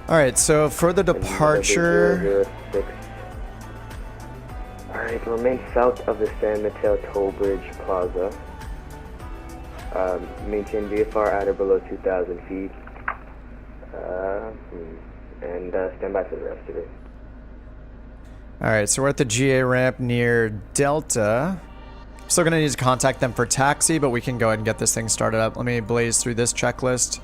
Alright, so for the departure... 006. Alright, remain south of the San Mateo Toll Bridge Plaza. Maintain VFR at or below 2,000 feet. And stand by for the rest of it. Alright, so we're at the GA ramp near Delta. Still gonna need to contact them for taxi, but we can go ahead and get this thing started up. Let me blaze through this checklist.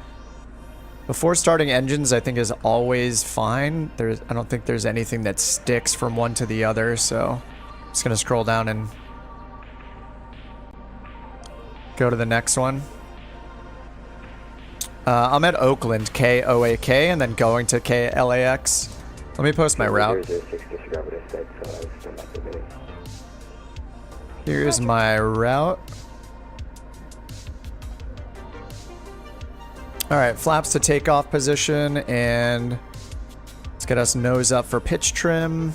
Before starting engines, I think is always fine. I don't think there's anything that sticks from one to the other, so I'm just gonna scroll down and go to the next one. I'm at Oakland, KOAK, and then going to KLAX. Let me post my route. 006, disregard what I said, so I'll stand by for a minute. Here's my route. Alright, flaps to takeoff position, and let's get us nose up for pitch trim.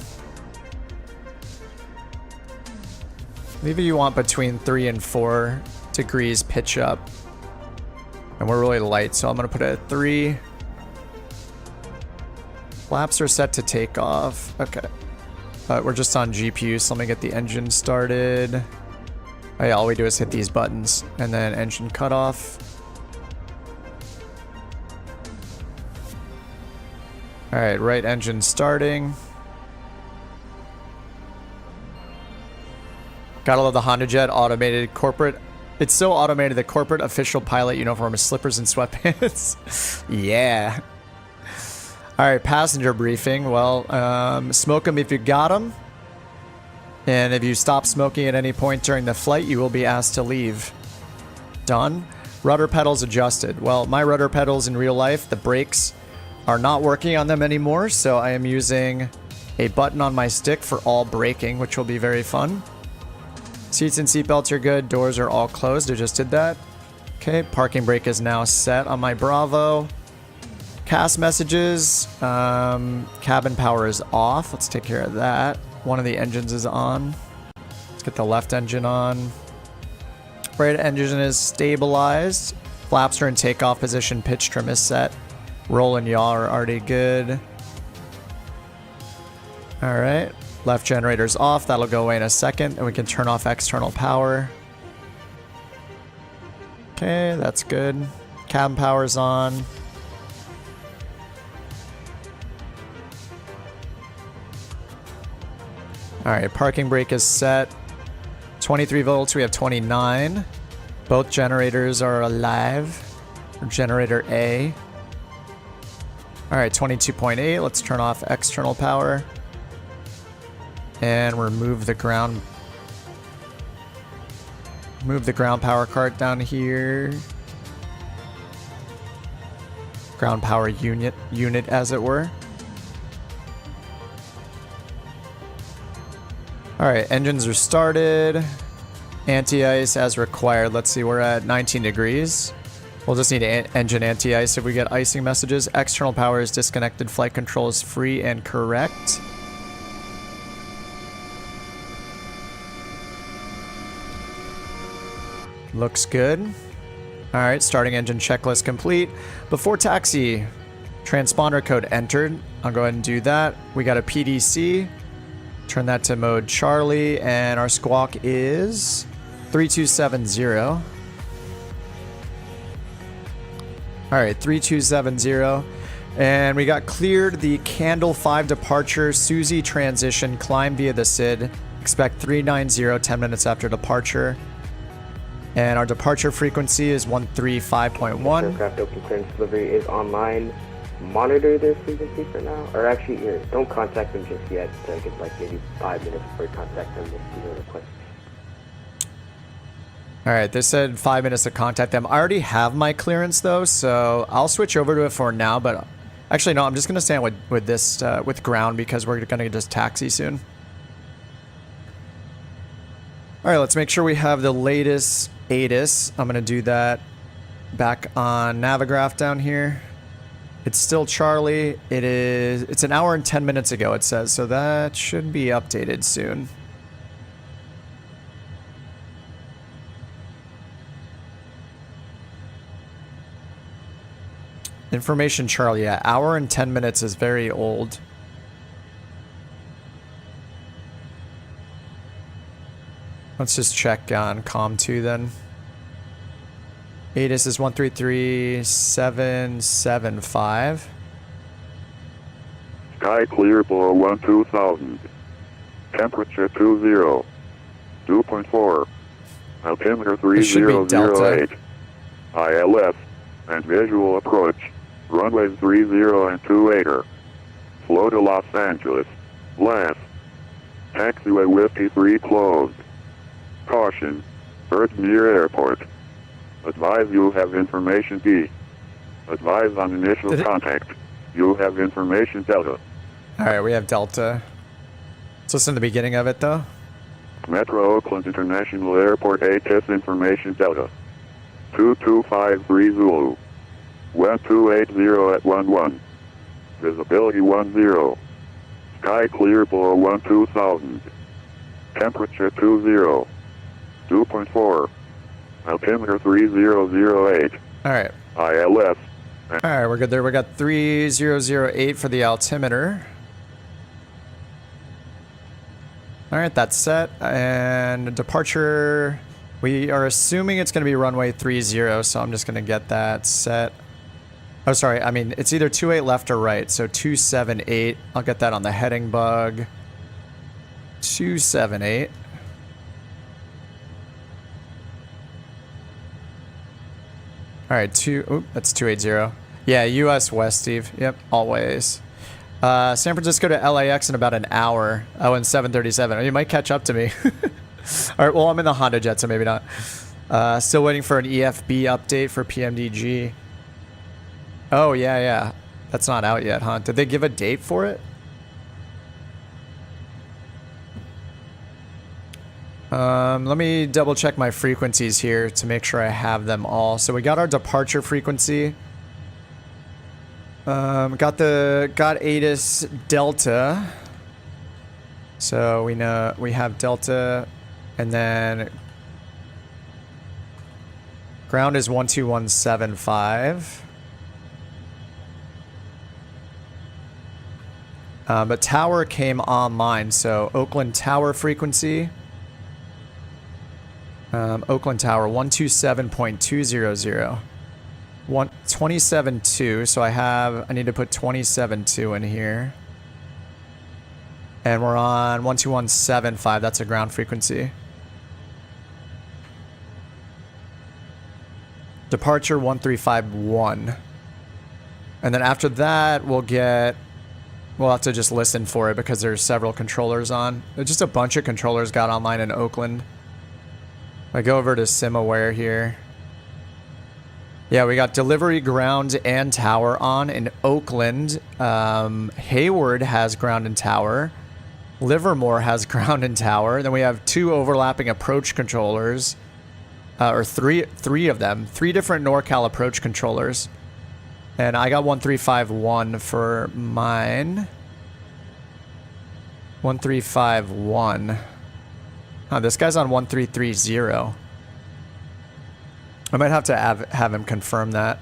Maybe you want between 3 and 4 degrees pitch up. And we're really light, so I'm going to put it at 3. Flaps are set to take off. Okay. But we're just on GPU, so let me get the engine started. Oh yeah, all we do is hit these buttons. And then engine cutoff. Alright, right engine starting. Gotta love the HondaJet automated corporate. It's so automated, the corporate official pilot uniform is slippers and sweatpants. Yeah. Alright, passenger briefing. Well, smoke them if you got them. And if you stop smoking at any point during the flight, you will be asked to leave. Done. Rudder pedals adjusted. Well, my rudder pedals in real life, the brakes are not working on them anymore, so I am using a button on my stick for all braking, which will be very fun. Seats and seatbelts are good. Doors are all closed. I just did that. Okay, parking brake is now set on my Bravo. CAS messages. Cabin power is off. Let's take care of that. One of the engines is on. Let's get the left engine on. Right engine is stabilized. Flaps are in takeoff position. Pitch trim is set. Roll and yaw are already good. Alright. Left generator's off. That'll go away in a second. And we can turn off external power. Okay, that's good. Cabin power's on. Alright, parking brake is set. 23 volts, we have 29. Both generators are alive. Generator A. Alright, 22.8. Let's turn off external power. And remove the ground. Move the ground power cart down here. Ground power unit as it were. Alright, engines are started. Anti-ice as required. Let's see, we're at 19 degrees. We'll just need engine anti-ice if we get icing messages. External power is disconnected. Flight control is free and correct. Looks good. Alright, starting engine checklist complete. Before taxi, transponder code entered. I'll go ahead and do that. We got a PDC. Turn that to mode Charlie, and our squawk is 3270. Alright, 3270. And we got cleared the Candle 5 departure, Susie transition, climb via the SID. Expect 390, 10 minutes after departure. And our departure frequency is 135.1. Aircraft open clearance delivery is online. Monitor their frequency for now. Or actually, here, don't contact them just yet. Give like maybe 5 minutes before you contact them with your request. All right, they said 5 minutes to contact them. I already have my clearance though, so I'll switch over to it for now. But actually, no, I'm just gonna stand with this with ground because we're gonna just taxi soon. All right, let's make sure we have the latest ATIS. I'm gonna do that back on Navigraph down here. It's still Charlie. It's an hour and 10 minutes ago, it says, so that should be updated soon. Information Charlie, yeah, hour and 10 minutes is very old. Let's just check on COM2 then. ATIS is 133775. Sky clear below 12,000. Temperature 20. 2.4. Altimeter This should be Delta. 3008. ILS and visual approach. Runways 30 and 28er. Flow to Los Angeles. Left. Taxiway Whiskey 3 closed. Caution. Bird near airport. Advise you have information D. Advise on initial contact. You have information Delta. Alright, we have Delta. Let's listen to the beginning of it though. Metro Oakland International Airport ATIS information Delta. 2253 Zulu. Wind 280 at 11. Visibility 10. Sky clear below 12,000. Temperature 20. 2.4. Altimeter 3008. Alright. ILS. Alright, we're good there. We got 3008 for the altimeter. Alright, that's set. And departure, we are assuming it's going to be runway 30, so I'm just going to get that set. Oh, sorry, I mean, it's either 28 left or right, so 278. I'll get that on the heading bug. 278. Alright, that's 280. Yeah, US West, Steve. Yep, always. San Francisco to LAX in about an hour. Oh, and 737. Oh, you might catch up to me. Alright, well, I'm in the HondaJet, so maybe not. Still waiting for an EFB update for PMDG. Oh, yeah. That's not out yet, huh? Did they give a date for it? Let me double check my frequencies here to make sure I have them all. So we got our departure frequency. Got ATIS Delta. So we know we have Delta, and then ground is 12175. But tower came online, so Oakland Tower frequency. Oakland Tower 127.200. 27.2, so I need to put 27.2 in here. And we're on 12175, that's a ground frequency. Departure 1351. And then after that, we'll have to just listen for it because there's several controllers on. Just a bunch of controllers got online in Oakland. I go over to SimAware here. Yeah, we got delivery, ground, and tower on in Oakland. Hayward has ground and tower. Livermore has ground and tower. Then we have 2 overlapping approach controllers. Or three of them. 3 different NorCal approach controllers. And I got 1351 for mine. 1351. This guy's on 1330. I might have to have him confirm that.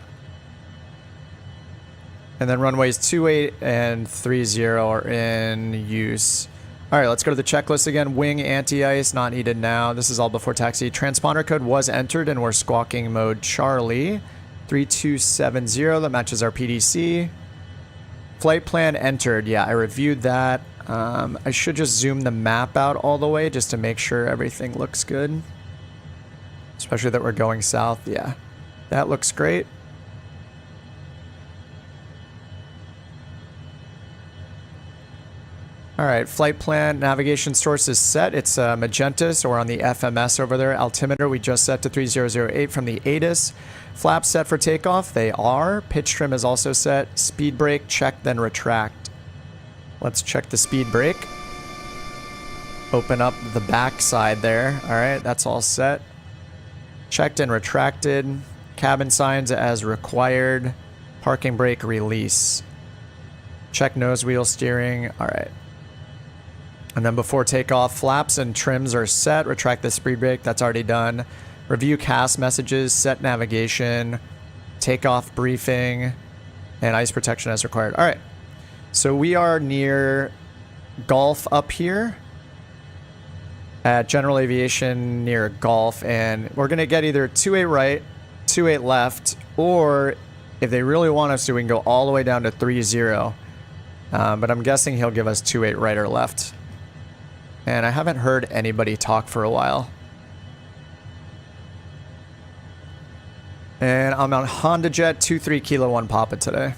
And then runways 28 and 30 are in use. All right, let's go to the checklist again. Wing anti-ice, not needed now. This is all before taxi. Transponder code was entered and we're squawking mode Charlie. 3270, that matches our PDC. Flight plan entered. Yeah, I reviewed that. I should just zoom the map out all the way just to make sure everything looks good. Especially that we're going south. Yeah, that looks great. All right, flight plan, navigation source is set. It's magenta, so we're on the FMS over there. Altimeter, we just set to 3008 from the ATIS. Flaps set for takeoff, they are. Pitch trim is also set. Speed brake, check, then retract. Let's check the speed brake. Open up the back side there. All right, that's all set. Checked and retracted. Cabin signs as required. Parking brake release. Check nose wheel steering. All right. And then before takeoff, flaps and trims are set. Retract the speed brake. That's already done. Review CAS messages. Set navigation. Takeoff briefing. And ice protection as required. All right. So we are near Gulf up here. At General Aviation near Gulf. And we're going to get either 28 right, 28 left, or if they really want us to, we can go all the way down to 30. But I'm guessing he'll give us 28 right or left. And I haven't heard anybody talk for a while. And I'm on HondaJet 23 Kilo 1 Papa today.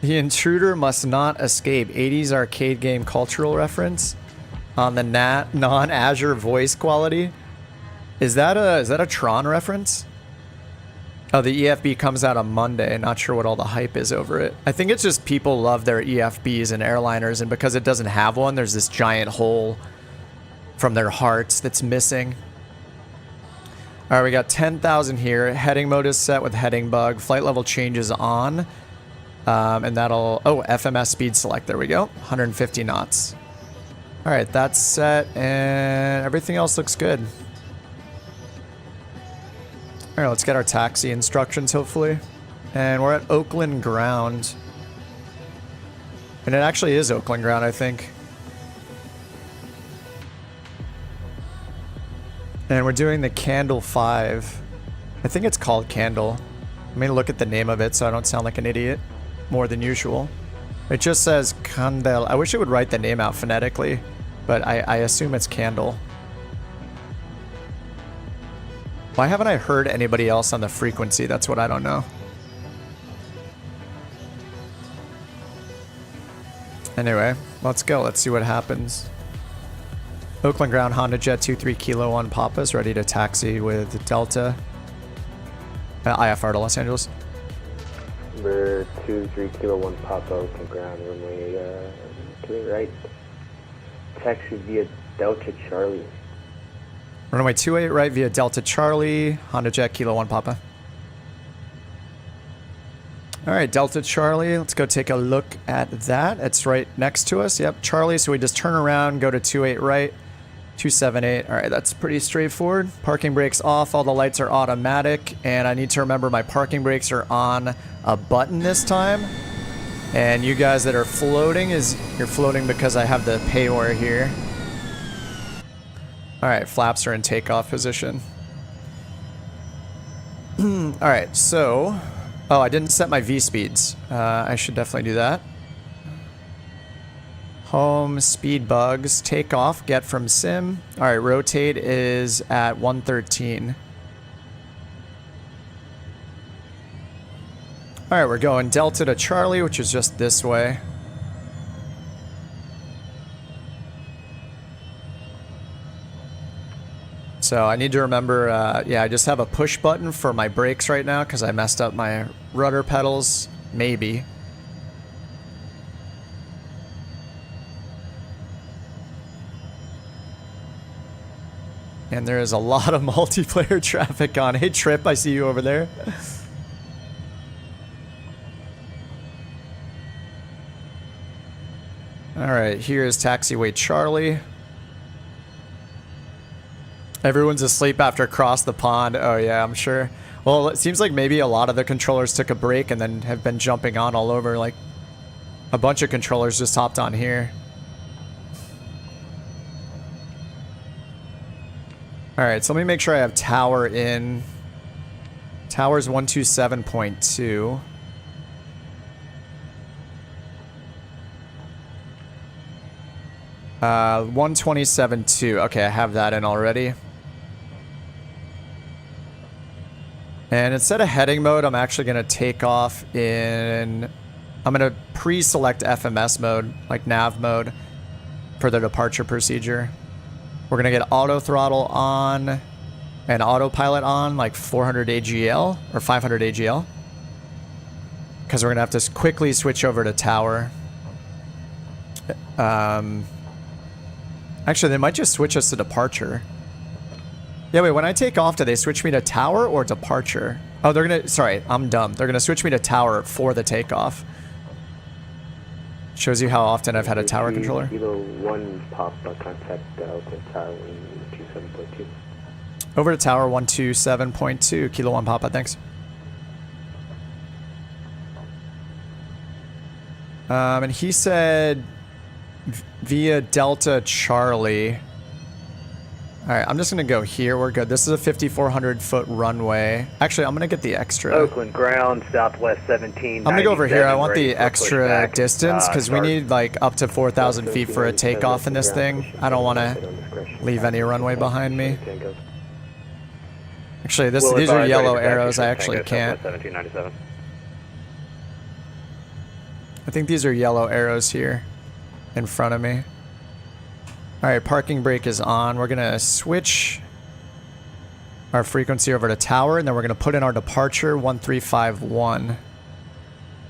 The intruder must not escape. 80s arcade game cultural reference on the non-Azure voice quality. Is that a Tron reference? Oh, the EFB comes out on Monday. Not sure what all the hype is over it. I think it's just people love their EFBs and airliners, and because it doesn't have one, there's this giant hole from their hearts that's missing. All right, we got 10,000 here. Heading mode is set with heading bug. Flight level changes on. And that'll... Oh, FMS speed select. There we go. 150 knots. All right, that's set, and everything else looks good. All right, let's get our taxi instructions, hopefully. And we're at Oakland Ground. And it actually is Oakland Ground, I think. And we're doing the Candle 5. I think it's called Candle. Let me look at the name of it so I don't sound like an idiot more than usual. It just says Candel. I wish it would write the name out phonetically, but I assume it's Candle. Why haven't I heard anybody else on the frequency? That's what I don't know. Anyway, let's go. Let's see what happens. Oakland Ground, HondaJet 23 Kilo 1 Papa's ready to taxi with Delta. IFR to Los Angeles. Number 23 Kilo 1 Papa, Oakland Ground, runway to the right. Taxi via Delta Charlie. Runway 28 right via Delta Charlie, HondaJet Kilo 1 Papa. All right, Delta Charlie, let's go take a look at that. It's right next to us. Yep, Charlie, so we just turn around, go to 28 right, 278. All right, that's pretty straightforward. Parking brakes off, all the lights are automatic, and I need to remember my parking brakes are on a button this time. And you guys that are floating, you're floating because I have the payor here. All right, flaps are in takeoff position. All right, so... Oh, I didn't set my V-speeds. I should definitely do that. Home, speed bugs, takeoff, get from sim. All right, rotate is at 113. All right, we're going Delta to Charlie, which is just this way. So I need to remember, yeah, I just have a push button for my brakes right now because I messed up my rudder pedals, maybe. And there is a lot of multiplayer traffic on. Hey Trip, I see you over there. All right, here is taxiway Charlie. Everyone's asleep after across the pond. Oh yeah, I'm sure. Well, it seems like maybe a lot of the controllers took a break and then have been jumping on all over. Like a bunch of controllers just hopped on here. All right, so let me make sure I have tower in. Tower's 127.2. Uh, 127.2. Okay, I have that in already. And instead of heading mode, I'm actually going to take off in I'm going to pre-select FMS mode, like nav mode, for the departure procedure. We're going to get auto throttle on and autopilot on, like 400 AGL or 500 AGL. Because we're going to have to quickly switch over to tower. Actually, they might just switch us to departure. Yeah, wait, when I take off, do they switch me to tower or departure? Oh, they're going to... Sorry, I'm dumb. They're going to switch me to tower for the takeoff. Shows you how often I've had a tower controller. Kilo 1 Papa, contact Oakland Tower 127.2. Over to tower 127.2, Kilo 1 Papa, thanks. And he said via Delta Charlie. All right, I'm just going to go here. We're good. This is a 5,400 foot runway. Actually, I'm going to get the extra. Oakland ground, southwest 17. I'm going to go over here. I want the extra distance because we need like up to 4,000 feet for a takeoff in this thing. I don't want to leave any runway behind me. Actually, these are yellow arrows. I actually can't. I think these are yellow arrows here in front of me. All right, parking brake is on. We're going to switch our frequency over to tower, and then we're going to put in our departure 1351.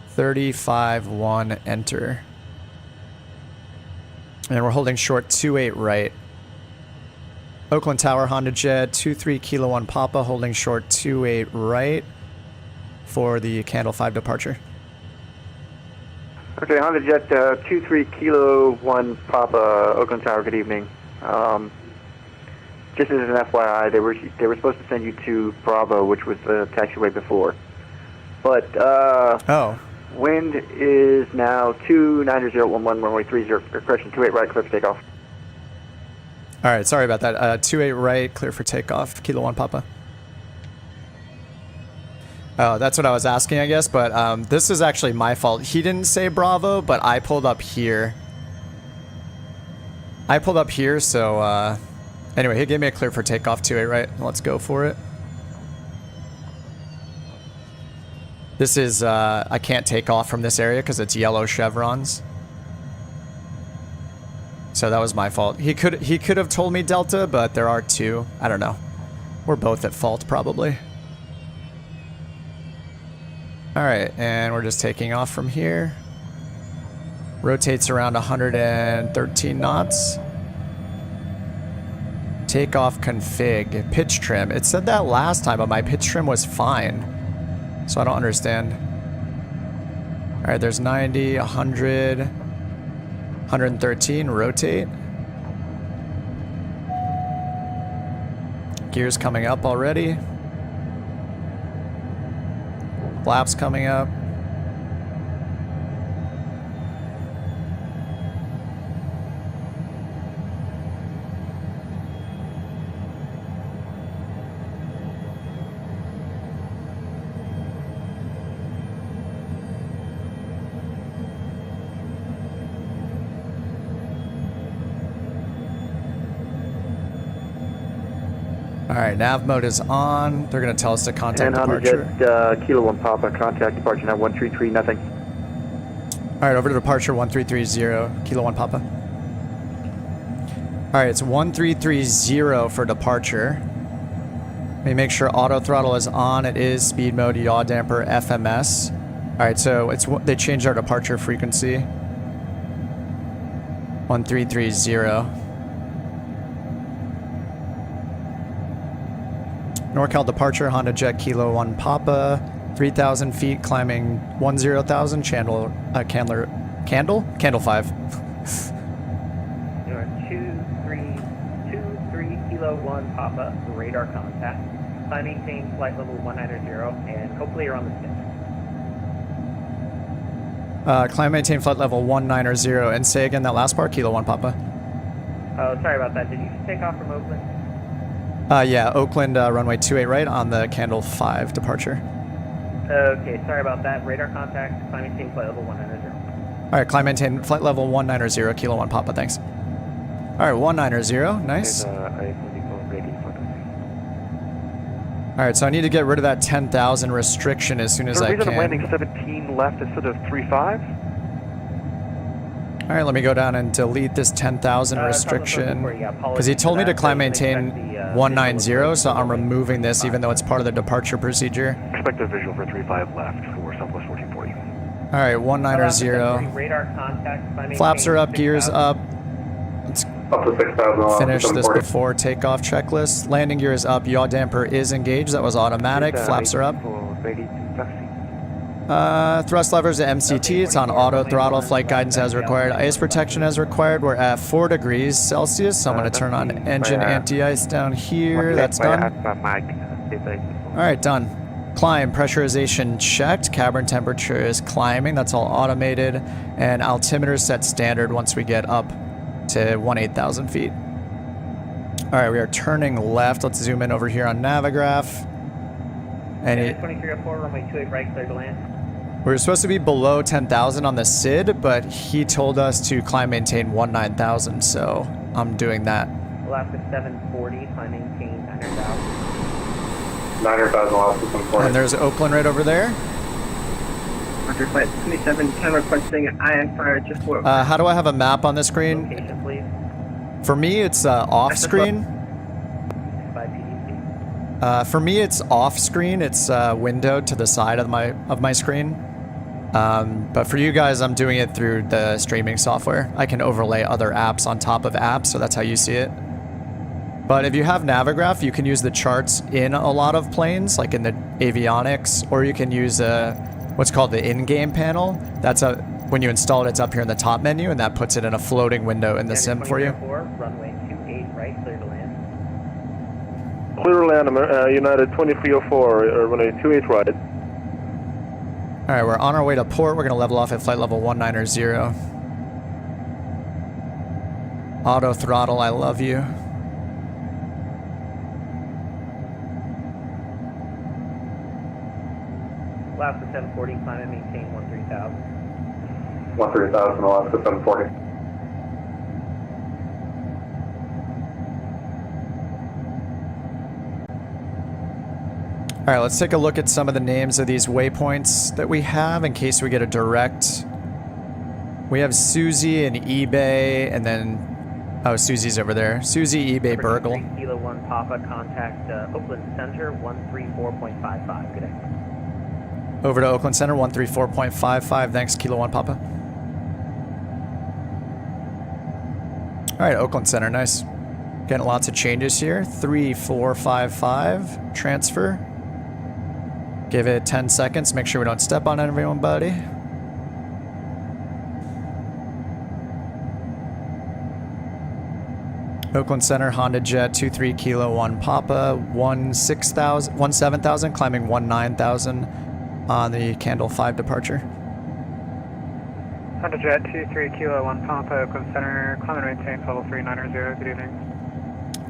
351, enter. And we're holding short 28 right. Oakland Tower, HondaJet 23 Kilo 1 Papa, holding short 28 right for the Candle 5 departure. Okay, HondaJet 23 Kilo 1 Papa, Oakland Tower, good evening. Just as an FYI, they were supposed to send you to Bravo, which was the taxiway before. But, wind is now 29011, runway 30, correction, 28 right, clear for takeoff. All right, sorry about that. 28 right, clear for takeoff, Kilo 1 Papa. Oh, that's what I was asking, I guess, but this is actually my fault. He didn't say Bravo, but I pulled up here. So anyway, he gave me a clear for takeoff 28 right. Let's go for it. This is, I can't take off from this area because it's yellow chevrons. So that was my fault. He could have told me Delta, but there are two. I don't know. We're both at fault, probably. Alright, and we're just taking off from here. Rotates around 113 knots. Takeoff config. Pitch trim. It said that last time, but my pitch trim was fine. So I don't understand. Alright, there's 90, 100, 113. Rotate. Gears coming up already. Flaps coming up. All right, nav mode is on. They're going to tell us to contact departure. And HondaJet Kilo 1 Papa, contact departure now 133, nothing. All right, over to departure 1330, Kilo 1 Papa. All right, it's 1330 for departure. Let me make sure auto throttle is on. It is speed mode, yaw damper, FMS. All right, so they changed our departure frequency. 1330. NorCal departure, HondaJet Kilo 1 Papa, 3,000 feet, climbing 10,000, Candle 5. You're 23 Kilo 1 Papa, radar contact. Climb maintain flight level 190, and hopefully you're on the stick. Climb maintain flight level 190, and say again that last part, Kilo 1 Papa. Oh, sorry about that. Did you just take off from Oakland? Yeah, Oakland runway 28 right on the Candle 5 departure. Okay, sorry about that. Radar contact, climb maintain flight level 190. All right, climb maintain flight level 190, Kilo 1 Papa, thanks. All right, 190, nice. All right, so I need to get rid of that 10,000 restriction as soon as I can. I'm landing 17 left instead of 35. All right, let me go down and delete this 10,000 restriction because he told me to climb maintain 190, so I'm removing this even though it's part of the departure procedure. Expect a visual for 35 left for Southwest 1440. All right, 190. Radar contact. Flaps are up, gears up. Let's Up to 6,000. finish this before takeoff checklist. Landing gear is up, yaw damper is engaged. That was automatic. Flaps are up. Thrust levers at MCT. It's on auto throttle. Flight guidance as required. Ice protection as required. We're at 4 degrees Celsius. So I'm going to turn on engine anti-ice down here. That's done. All right, done. Climb. Pressurization checked. Cabin temperature is climbing. That's all automated. And altimeter set standard once we get up to 18,000 feet. All right, we are turning left. Let's zoom in over here on Navigraph. And 2304, runway 28 right, clear to land. we were supposed to be below 10,000 on the SID, but he told us to climb maintain 19,000, so I'm doing that. Alaska 740, climb maintain 900,000. 900,000 Alaska 740. And there's Oakland right over there. Roger, flight 27, time requesting IFR just for... How do I have a map on the screen? Location, please. For me, it's off screen. By PDC. For me, it's off screen. It's windowed to the side of my screen. But for you guys, I'm doing it through the streaming software. I can overlay other apps on top of apps, so that's how you see it. But if you have Navigraph, you can use the charts in a lot of planes, like in the avionics, or you can use what's called the in-game panel. That's when you install it, it's up here in the top menu, and that puts it in a floating window in the sim for you. Runway 28 right, clear to land. Clear to land, United 2304, runway 28 right. All right, we're on our way to port. We're going to level off at flight level 190. Auto throttle, I love you. Alaska 740, climb and maintain 13,000. 13,000 Alaska 740. All right, let's take a look at some of the names of these waypoints that we have in case we get a direct. We have Susie and eBay, and then, oh, Susie's over there. Susie, eBay, Burgle. Kilo 1 Papa, contact Oakland Center 134.55. Good day. Over to Oakland Center 134.55. Thanks, Kilo 1 Papa. All right, Oakland Center, nice. Getting lots of changes here. 3455, transfer. Give it 10 seconds. Make sure we don't step on everyone, buddy. Oakland Center, HondaJet 23 Kilo 1 Papa, 17,000, climbing 19,000 on the Candle 5 departure. HondaJet 23 Kilo 1 Papa, Oakland Center, climb and maintain level 390. Good evening.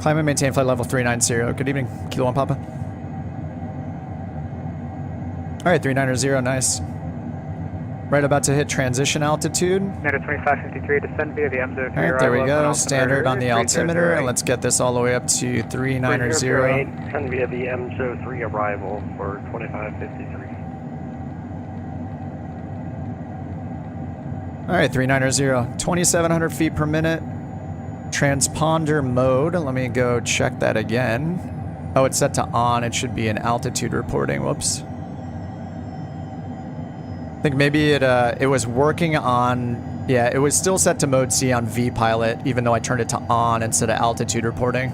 Climb and maintain flight level 390. Good evening, Kilo 1 Papa. All right, 390, nice. Right about to hit transition altitude. United 2553, descend via the M03. All right, there we go. Standard on the altimeter, and let's get this all the way up to 390. Descend via the M03 arrival for 2553. All right, 390, 2,700 feet per minute. Transponder mode. Let me go check that again. Oh, it's set to on. It should be in altitude reporting. Whoops. I think maybe it was working on, yeah, it was still set to mode C on vPilot, even though I turned it to on instead of altitude reporting.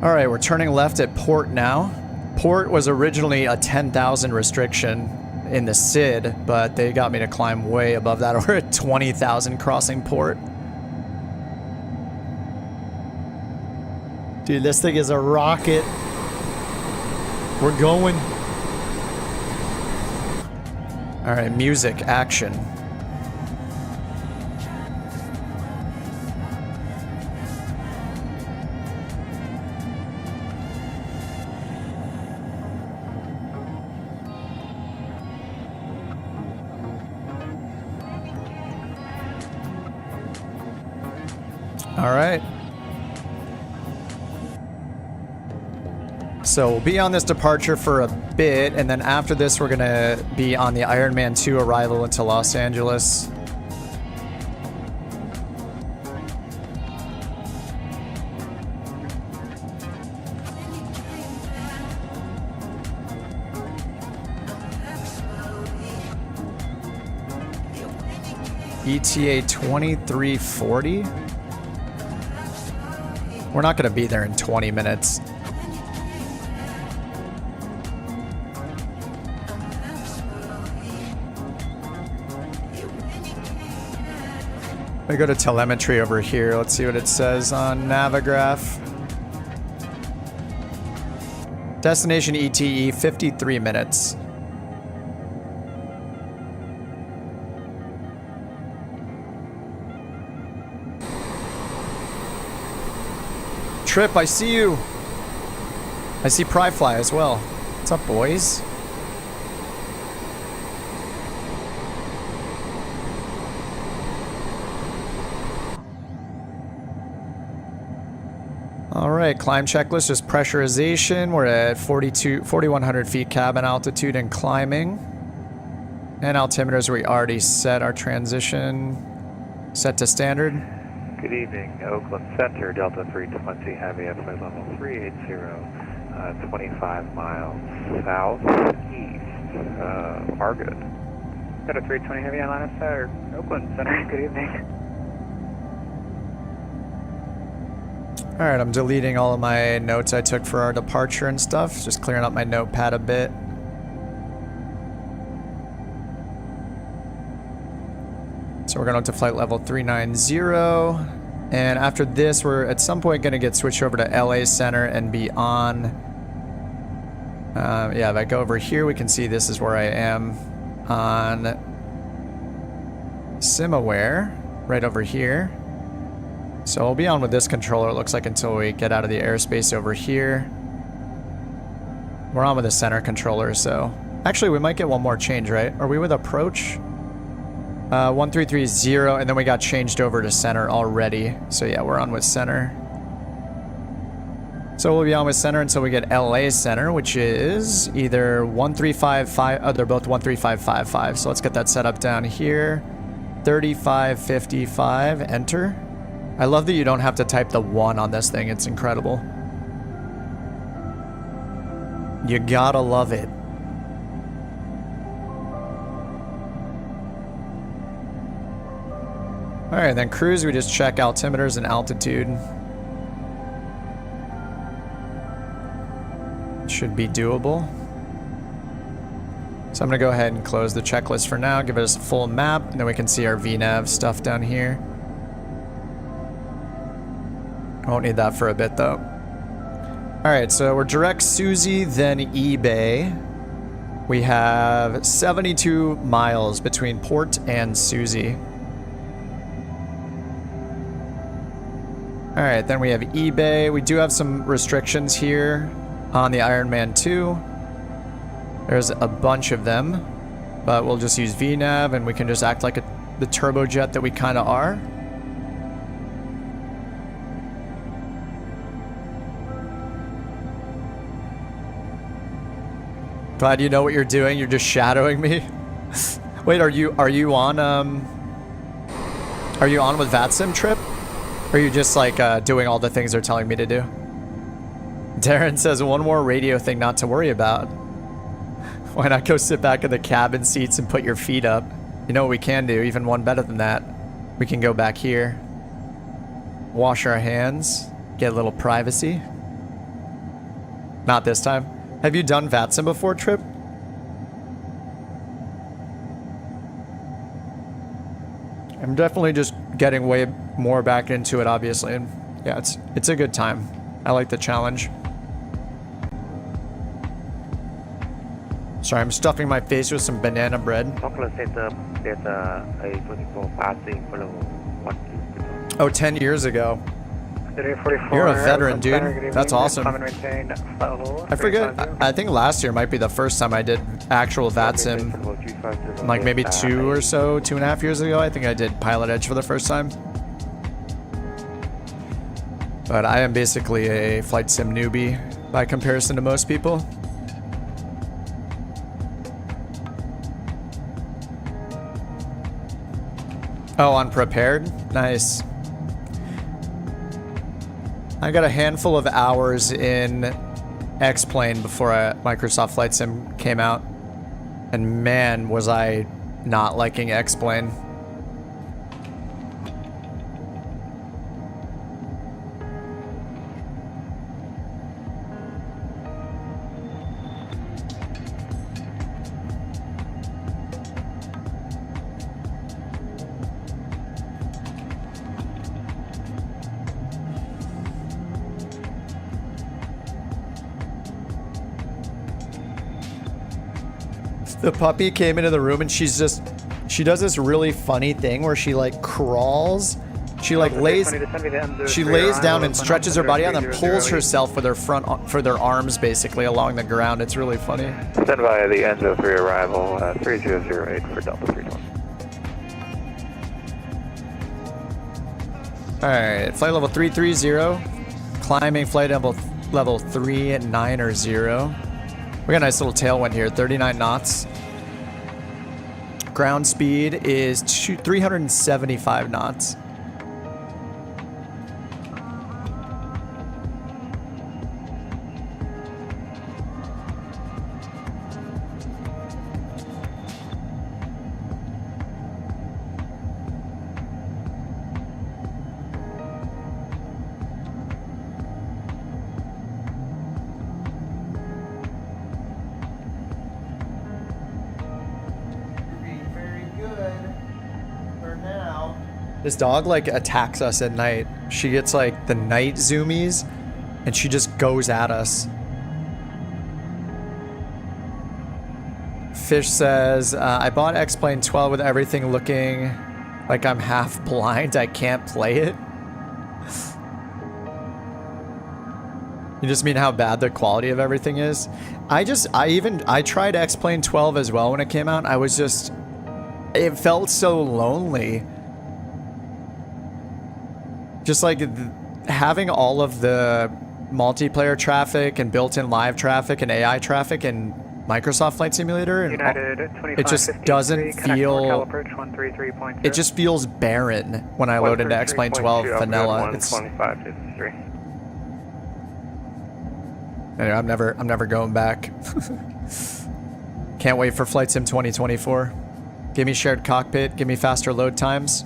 All right, we're turning left at port now. Port was originally a 10,000 restriction in the SID, but they got me to climb way above that. We're at 20,000 crossing port. Dude, this thing is a rocket. We're going. All right, music, action. All right. So we'll be on this departure for a bit, and then after this we're gonna be on the Ironman 2 arrival into Los Angeles. ETA 2340. We're not gonna be there in 20 minutes. We go to telemetry over here. Let's see what it says on Navigraph. Destination ETE 53 minutes. Trip, I see you. I see Pryfly as well. What's up, boys? All right, climb checklist is pressurization. We're at 4,100 feet cabin altitude and climbing. And altimeters, we already set our transition set to standard. Good evening, Oakland Center, Delta 320 Heavy at flight level 380, 25 miles southeast. Are good. Delta 320 Heavy Atlanta Center, Oakland Center, good evening. Alright, I'm deleting all of my notes I took for our departure and stuff. Just clearing up my notepad a bit. So we're going up to flight level 390. And after this, we're at some point going to get switched over to LA Center and be on. Yeah, if I go over here, we can see this is where I am on SimAware, right over here. So we'll be on with this controller, it looks like, until we get out of the airspace over here. We're on with the center controller, so... Actually, we might get one more change, right? Are we with approach? 1330, and then we got changed over to center already. So yeah, we're on with center. So we'll be on with center until we get LA Center, which is either 1355... Oh, they're both 13555. So let's get that set up down here. 3555, enter. I love that you don't have to type the 1 on this thing. It's incredible. You gotta love it. Alright, then cruise, we just check altimeters and altitude. Should be doable. So I'm gonna go ahead and close the checklist for now, give us a full map, and then we can see our VNAV stuff down here. Won't need that for a bit though. Alright, so we're direct Susie, then eBay. We have 72 miles between Port and Susie. Alright, then we have eBay. We do have some restrictions here on the Ironman 2. There's a bunch of them, but we'll just use VNAV and we can just act like the turbojet that we kind of are. Glad you know what you're doing. You're just shadowing me. Wait, are you on with VATSIM, Trip? Or are you just like doing all the things they're telling me to do? Darren says one more radio thing not to worry about. Why not go sit back in the cabin seats and put your feet up? You know what we can do, even one better than that. We can go back here, wash our hands, get a little privacy. Not this time. Have you done VATSIM before, Trip? I'm definitely just getting way more back into it, obviously. And yeah, it's a good time. I like the challenge. Sorry, I'm stuffing my face with some banana bread. Oh, 10 years ago. You're a veteran, dude. That's awesome. I forget. I think last year might be the first time I did actual VATSIM. Like maybe 2.5 years ago, I think I did Pilot Edge for the first time. But I am basically a flight sim newbie. by comparison to most people. Oh, unprepared? Nice. I got a handful of hours in X-Plane before Microsoft Flight Sim came out. And man, was I not liking X-Plane. The puppy came into the room and she does this really funny thing where she like crawls. She like lays down and stretches her body out and then pulls herself with her their arms basically along the ground. It's really funny. Stand by the Enzo 3 arrival, 3008 for Delta 320. Alright, flight level 330. Climbing flight level 390. We got a nice little tailwind here, 39 knots. Ground speed is 375 knots. This dog like attacks us at night. She gets like the night zoomies and she just goes at us. Fish says, I bought X-Plane 12 with everything looking like I'm half blind. I can't play it. You just mean how bad the quality of everything is? I tried X-Plane 12 as well when it came out. It felt so lonely. Just like having all of the multiplayer traffic and built-in live traffic and AI traffic in Microsoft Flight Simulator, and it just doesn't feel. It just feels barren when I load into X-Plane 12 vanilla. It's 2553. Anyway, I'm never going back. Can't wait for Flight Sim 2024. Give me shared cockpit. Give me faster load times.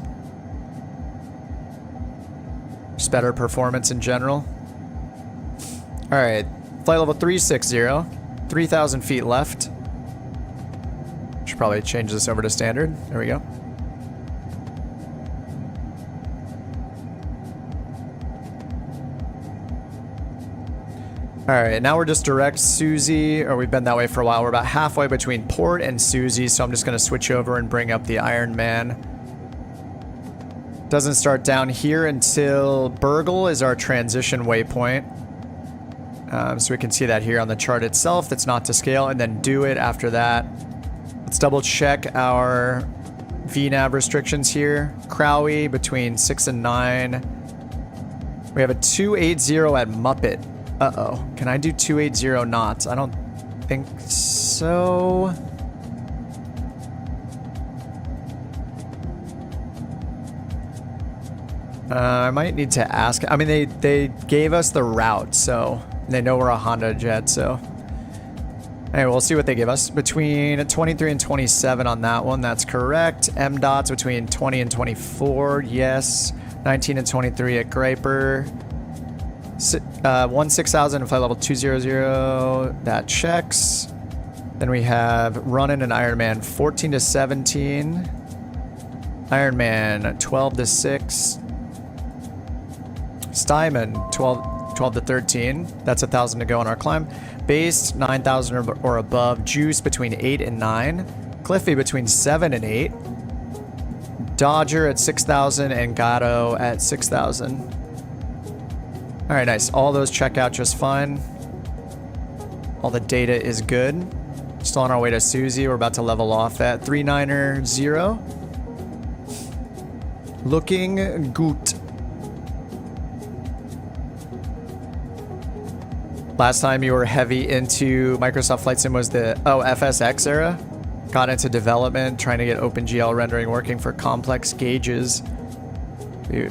Just better performance in general. All right, flight level 360, 3,000 feet left. Should probably change this over to standard. There we go. All right, now we're just direct Susie, or we've been that way for a while. We're about halfway between port and Susie, so I'm just gonna switch over and bring up the Iron Man. Doesn't start down here until Burgle is our transition waypoint. So we can see that here on the chart itself. That's not to scale, and then do it after that. Let's double check our VNAV restrictions here. Crowley between 6 and 9. We have a 280 at Muppet. Uh-oh. Can I do 280 knots? I don't think so. I might need to ask. I mean, they gave us the route, so they know we're a HondaJet, so. Anyway, we'll see what they give us. Between 23 and 27 on that one, that's correct. M dots between 20 and 24, yes. 19 and 23 at Griper. 16,000 and flight level 200, that checks. Then we have Runnin' and Ironman 14 to 17. Ironman 12 to 6. Steinman 12 to 13. That's 1,000 to go on our climb. Base 9,000 or above. Juice between 8 and 9. Cliffy between 7 and 8. Dodger at 6,000 and Gatto at 6,000. All right, nice. All those check out just fine. All the data is good. Still on our way to Susie. We're about to level off at 390. Looking good. Last time you were heavy into Microsoft Flight Sim was the FSX era. Got into development, trying to get OpenGL rendering working for complex gauges. Dude.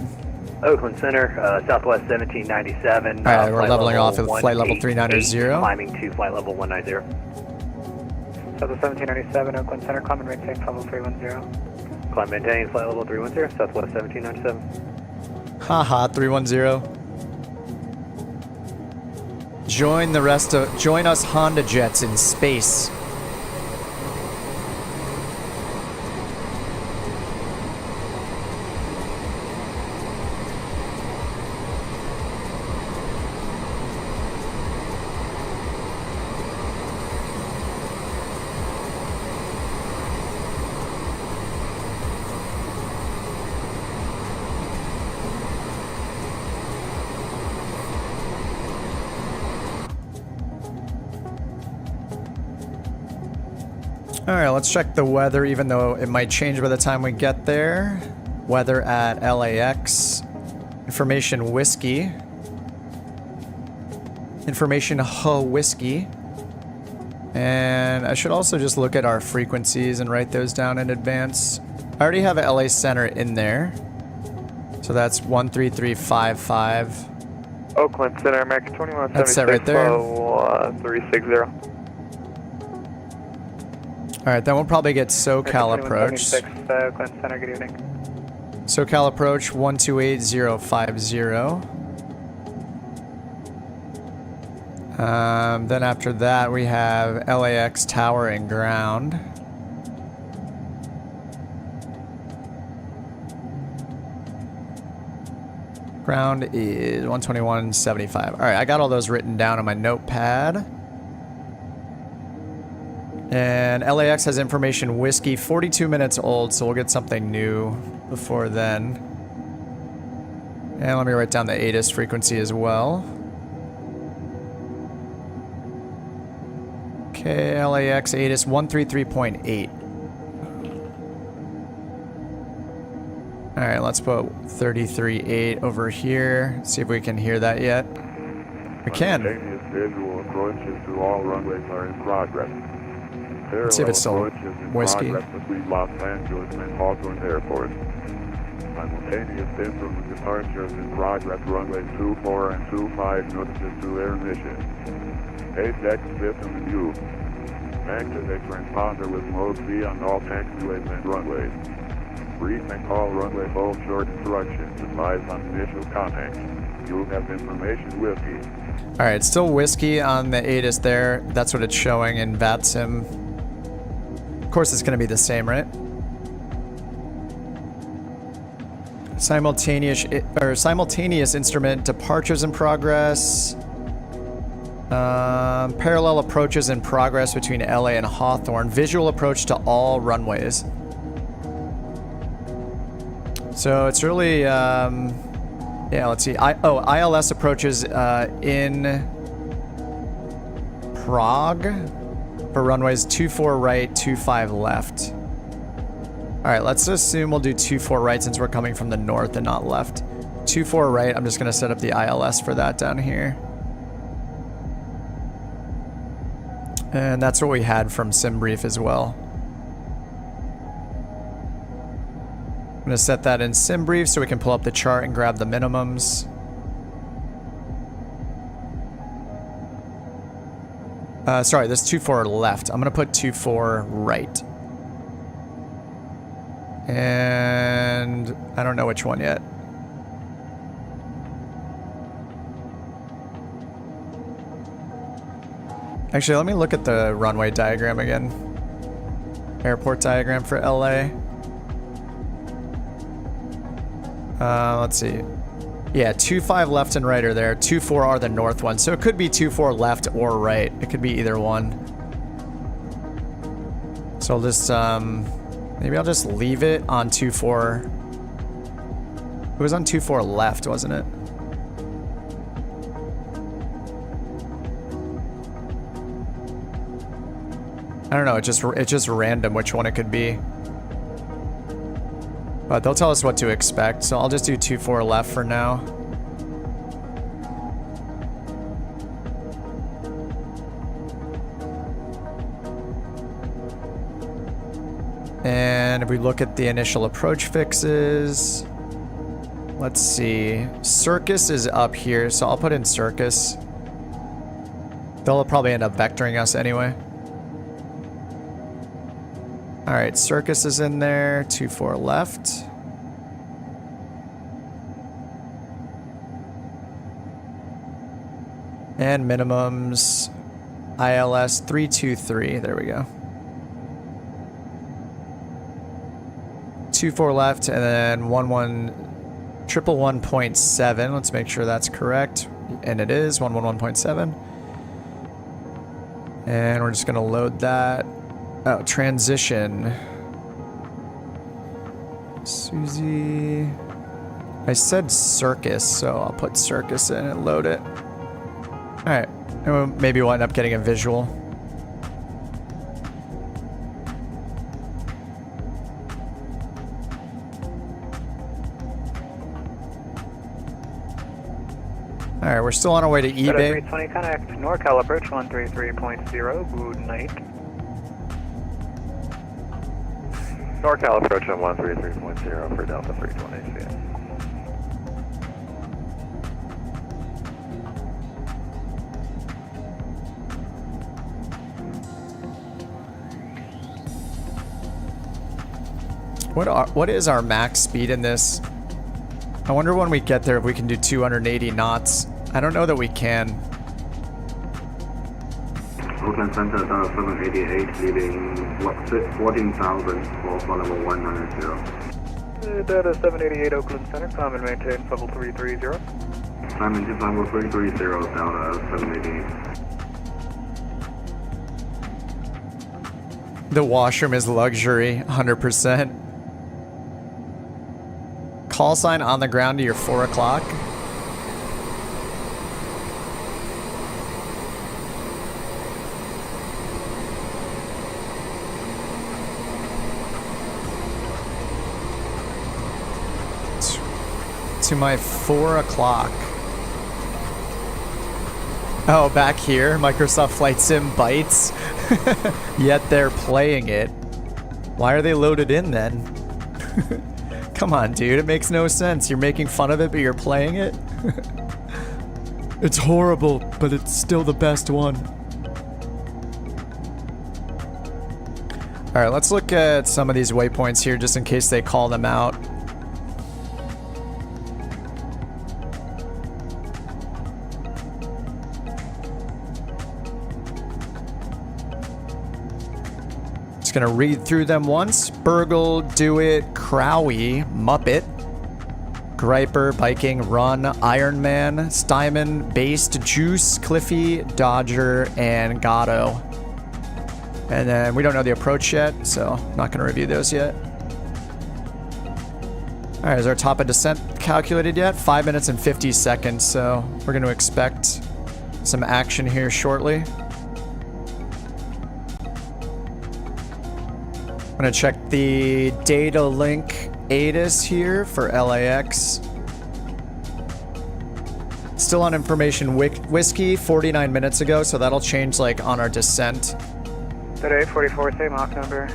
Oakland Center, Southwest 1797. All right, we're leveling off at flight level 390. Climbing to flight level 190. Southwest 1797, Oakland Center, climb and maintain flight level 310. Climb maintain flight level 310, Southwest 1797. Haha, 310. Join us Honda Jets in space. Alright, let's check the weather, even though it might change by the time we get there. Weather at LAX. Information whiskey. Information whiskey. And I should also just look at our frequencies and write those down in advance. I already have LA Center in there. So that's 13355. Oakland Center, American 2176. That's set right there. 360. Alright, then we'll probably get SoCal approach. Oakland Center, good evening. SoCal approach 128050. Then after that we have LAX tower and ground. Ground is 121.75. Alright, I got all those written down on my notepad. And LAX has information whiskey, 42 minutes old, so we'll get something new before then. And let me write down the ATIS frequency as well. Okay, LAX ATIS 133.8. Alright, let's put 33.8 over here. See if we can hear that yet. We can. Visual approaches to all runways are in progress. Let's see if it's still whiskey. Between Los Angeles and Hawthorne Airport. Simultaneous instrument departures in progress. Runways 24 and 25 notices to air mission. HX system in use. Activate transponder with mode C on all taxiways and runways. Briefing all runway bold short instructions. Advise on initial contact. You have information whiskey. Alright, still whiskey on the ATIS there. That's what it's showing in VATSIM. Of course it's going to be the same, right? Simultaneous instrument departures in progress. Parallel approaches in progress between LA and Hawthorne. Visual approach to all runways. So it's really, yeah, let's see. ILS approaches in Prague for runways 24 right, 25 left. Alright, let's assume we'll do 24 right since we're coming from the north and not left. 24 right, I'm just going to set up the ILS for that down here. And that's what we had from SimBrief as well. I'm going to set that in SimBrief so we can pull up the chart and grab the minimums. Sorry, this 24 left. I'm going to put 24 right. And I don't know which one yet. Actually, let me look at the runway diagram again. Airport diagram for LA. Let's see. Yeah, 25 left and right are there. 24 are the north ones. So it could be 24 left or right. It could be either one. So I'll just, maybe I'll just leave it on 24. It was on 24 left, wasn't it? I don't know, it's just random which one it could be. But they'll tell us what to expect, so I'll just do 24 left for now. And if we look at the initial approach fixes, let's see. Circus is up here, so I'll put in Circus. They'll probably end up vectoring us anyway. Alright, Circus is in there. 24 left. And minimums. ILS 323. There we go. 24 left, and then 111.7. Let's make sure that's correct. And it is 111.7. And we're just gonna load that. Oh, transition. Susie. I said Circus, so I'll put Circus in and load it. Alright. Maybe we'll end up getting a visual. Alright, we're still on our way to eBay. 320 connect, NorCal approach 133.0, good night. NorCal approach on 133.0 for Delta 320. See ya. What is our max speed in this? I wonder when we get there if we can do 280 knots. I don't know that we can. Oakland Center, Delta 788, leaving 14,000 for level 190. Delta 788 Oakland Center, climb and maintain level 330. Climb and maintain level 330, Delta 788. The washroom is luxury, 100%. Call sign on the ground to your 4 o'clock. To my 4 o'clock. Oh, back here, Microsoft Flight Sim bites. Yet they're playing it. Why are they loaded in then? Come on, dude, it makes no sense. You're making fun of it, but you're playing it? It's horrible, but it's still the best one. Alright, let's look at some of these waypoints here just in case they call them out. Just gonna read through them once. Burgle, Do It, Crowie, Muppet, Griper, Biking, Run, Iron Man, Steinman, Based, Juice, Cliffy, Dodger, and Gatto. And then we don't know the approach yet, so I'm not gonna review those yet. All right, is our top of descent calculated yet? 5 minutes and 50 seconds, so we're gonna expect some action here shortly. I'm gonna check the data link ATIS here for LAX. Still on information whiskey 49 minutes ago, so that'll change like on our descent. Today, 44, same Mach number.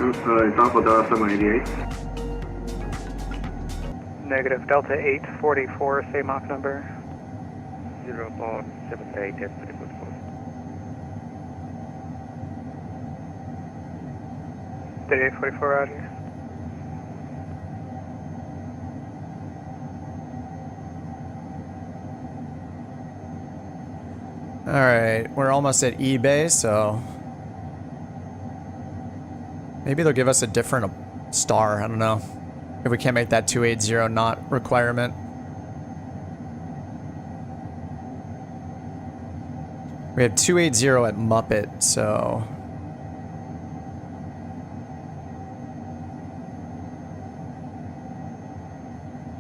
Example Delta 788. Negative, Delta 844, same Mach number. 0.78, yes, pretty good. Today, 44, roger. Alright, we're almost at eBay, so maybe they'll give us a different star, I don't know. If we can't make that 280 knot requirement. We have 280 at Muppet, so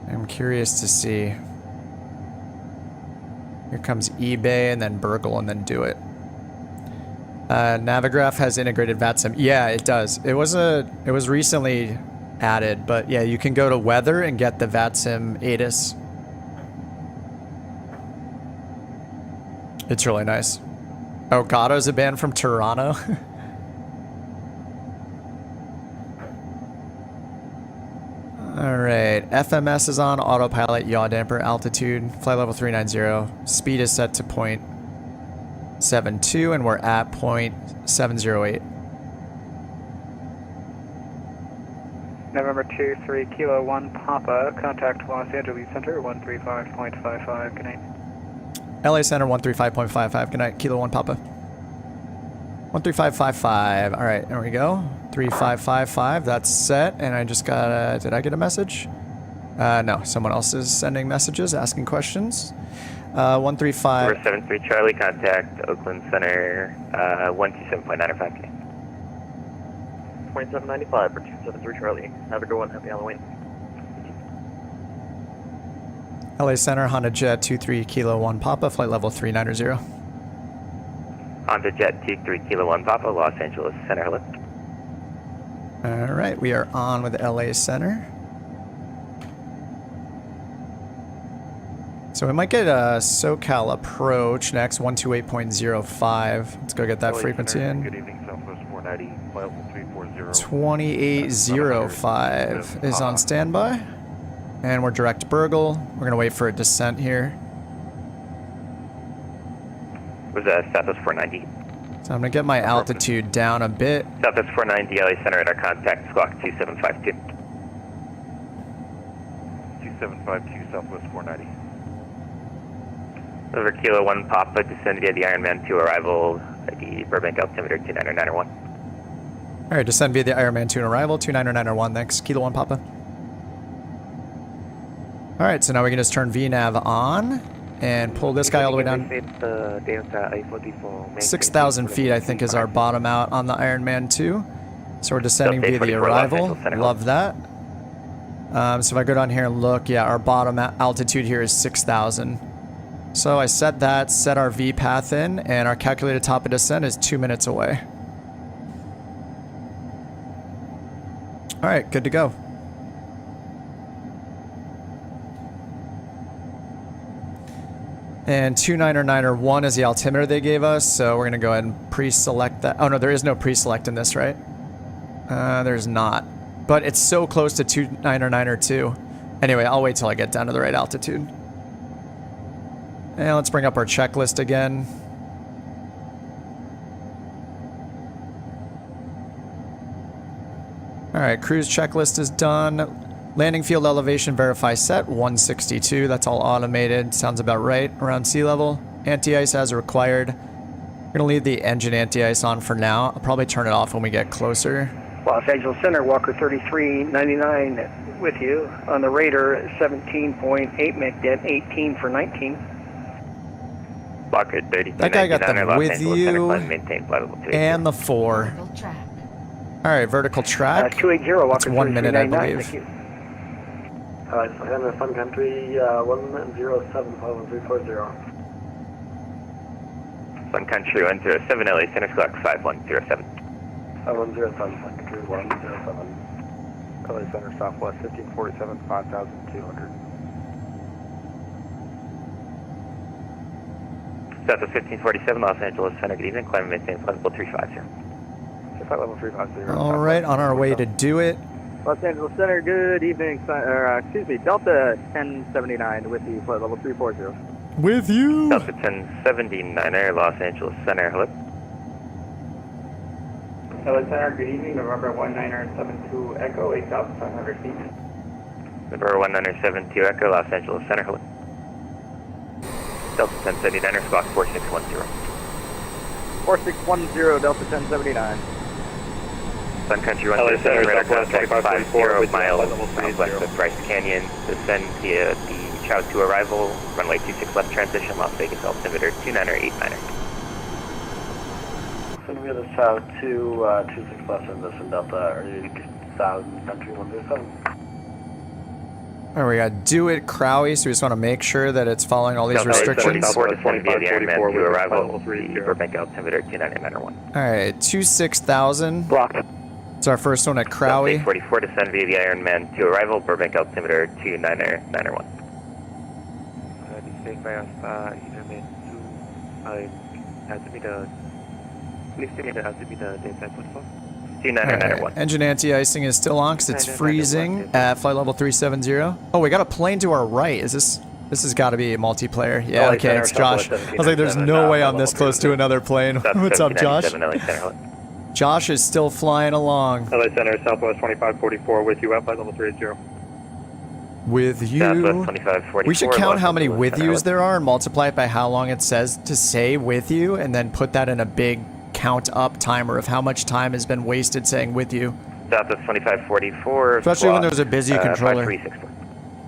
I'm curious to see. Here comes eBay and then Burgle and then Do It. Navigraph has integrated VATSIM. Yeah, it does. It was recently added, but yeah, you can go to weather and get the VATSIM ATIS. It's really nice. Oh, Gatto's a band from Toronto? Alright, FMS is on, autopilot, yaw damper, altitude, flight level 390. Speed is set to 0.72 and we're at 0.708. November 23 Kilo 1 Papa, contact Los Angeles Center 135.55, good night. LA Center 135.55, good night, Kilo 1 Papa. 13555, alright, there we go. 3555, that's set, and I just got a, did I get a message? No, someone else is sending messages, asking questions. 135. Number 73 Charlie, contact Oakland Center, 127.95, good night. 2795 for 273 Charlie. Have a good one. Happy Halloween. LA Center, HondaJet 23 Kilo 1 Papa, flight level 390. HondaJet 23 Kilo 1 Papa, Los Angeles Center, hello. Alright, we are on with LA Center. So we might get a SoCal approach next, 128.05. Let's go get that frequency in. Good evening, Southwest 490, flight level 340. 2805 is on standby. And we're direct Burgle. We're going to wait for a descent here. Was Southwest 490. So I'm going to get my altitude down a bit. Southwest 490, LA Center, radar contact, squawk 2752. 2752, Southwest 490. Over Kilo 1 Papa, descend via the Ironman 2 arrival, ID Burbank altimeter 29901. Alright, descend via the Ironman 2 arrival, 29901, thanks. Kilo 1 Papa. Alright, so now we can just turn VNAV on and pull this guy all the way down. 6,000 feet, I think, is our bottom out on the Ironman 2. So we're descending via the arrival. Love that. So if I go down here and look, yeah, our bottom altitude here is 6,000. So I set that, set our V path in, and our calculated top of descent is 2 minutes away. Alright, good to go. And 29901 is the altimeter they gave us, so we're going to go ahead and pre-select that. Oh no, there is no pre-select in this, right? There's not. But it's so close to 29902. Anyway, I'll wait till I get down to the right altitude. And let's bring up our checklist again. Alright, cruise checklist is done. Landing field elevation verify set, 162. That's all automated. Sounds about right around sea level. Anti-ice as required. We're going to leave the engine anti-ice on for now. I'll probably turn it off when we get closer. Los Angeles Center, Walker 3399 with you. On the radar, 17.8 McDet, 18 for 19. Walker 3399, that guy got them with Angeles you. Center, maintain flight level 280. And the 4. Alright, vertical track. 280, Walker. It's 1 minute, I believe. Thank you. Sun Country 1075340. Sun Country 107, LA Center, squawk 5107. 5107, Sun Country 107. LA Center, Southwest 1547, 5200. Southwest 1547, Los Angeles Center, good evening, climb and maintain flight level 350. Flight level 350. Alright, on our way to do it. Los Angeles Center, good evening. Delta 1079 with you, flight level 340. With you. Delta 1079er, Los Angeles Center, hello. LA Center, good evening. November 1972 Echo, 8,500 feet. November 1972 Echo, Los Angeles Center, hello. Delta 1079er, squawk 4610. 4610, Delta 1079. Sun Country 107, radar contact 50 miles southwest of Bryce Canyon. Descend via the Chow 2 arrival, runway 26 left transition, Las Vegas altimeter 2989er. Send me the Chow 2, 26 left and descend Delta 8000 Country 107. Alright, we got do it Crowy, so we just want to make sure that it's following all these restrictions. Descend via the Ironman 2 arrival, the Burbank altimeter 2991. Alright, 26,000. Blocked. It's our first one at Crowy. 44, descend via the Ironman 2 arrival, Burbank altimeter 2991. Di Stake by Ironman 2, altimeter Please give me the daytime footfall. 2991. Engine anti-icing is still on because it's freezing at flight level 370. Oh, we got a plane to our right. Is this... This has got to be a multiplayer. Yeah, okay, it's Josh. I was like, there's no way I'm this close to another plane. What's up, Josh? Josh is still flying along. LA Center, Southwest 2544 with you at flight level 30. With you. We should count how many with yous there are and multiply it by how long it says to say with you, and then put that in a big count up timer of how much time has been wasted saying with you. Southwest 2544. Especially when there's a busy controller.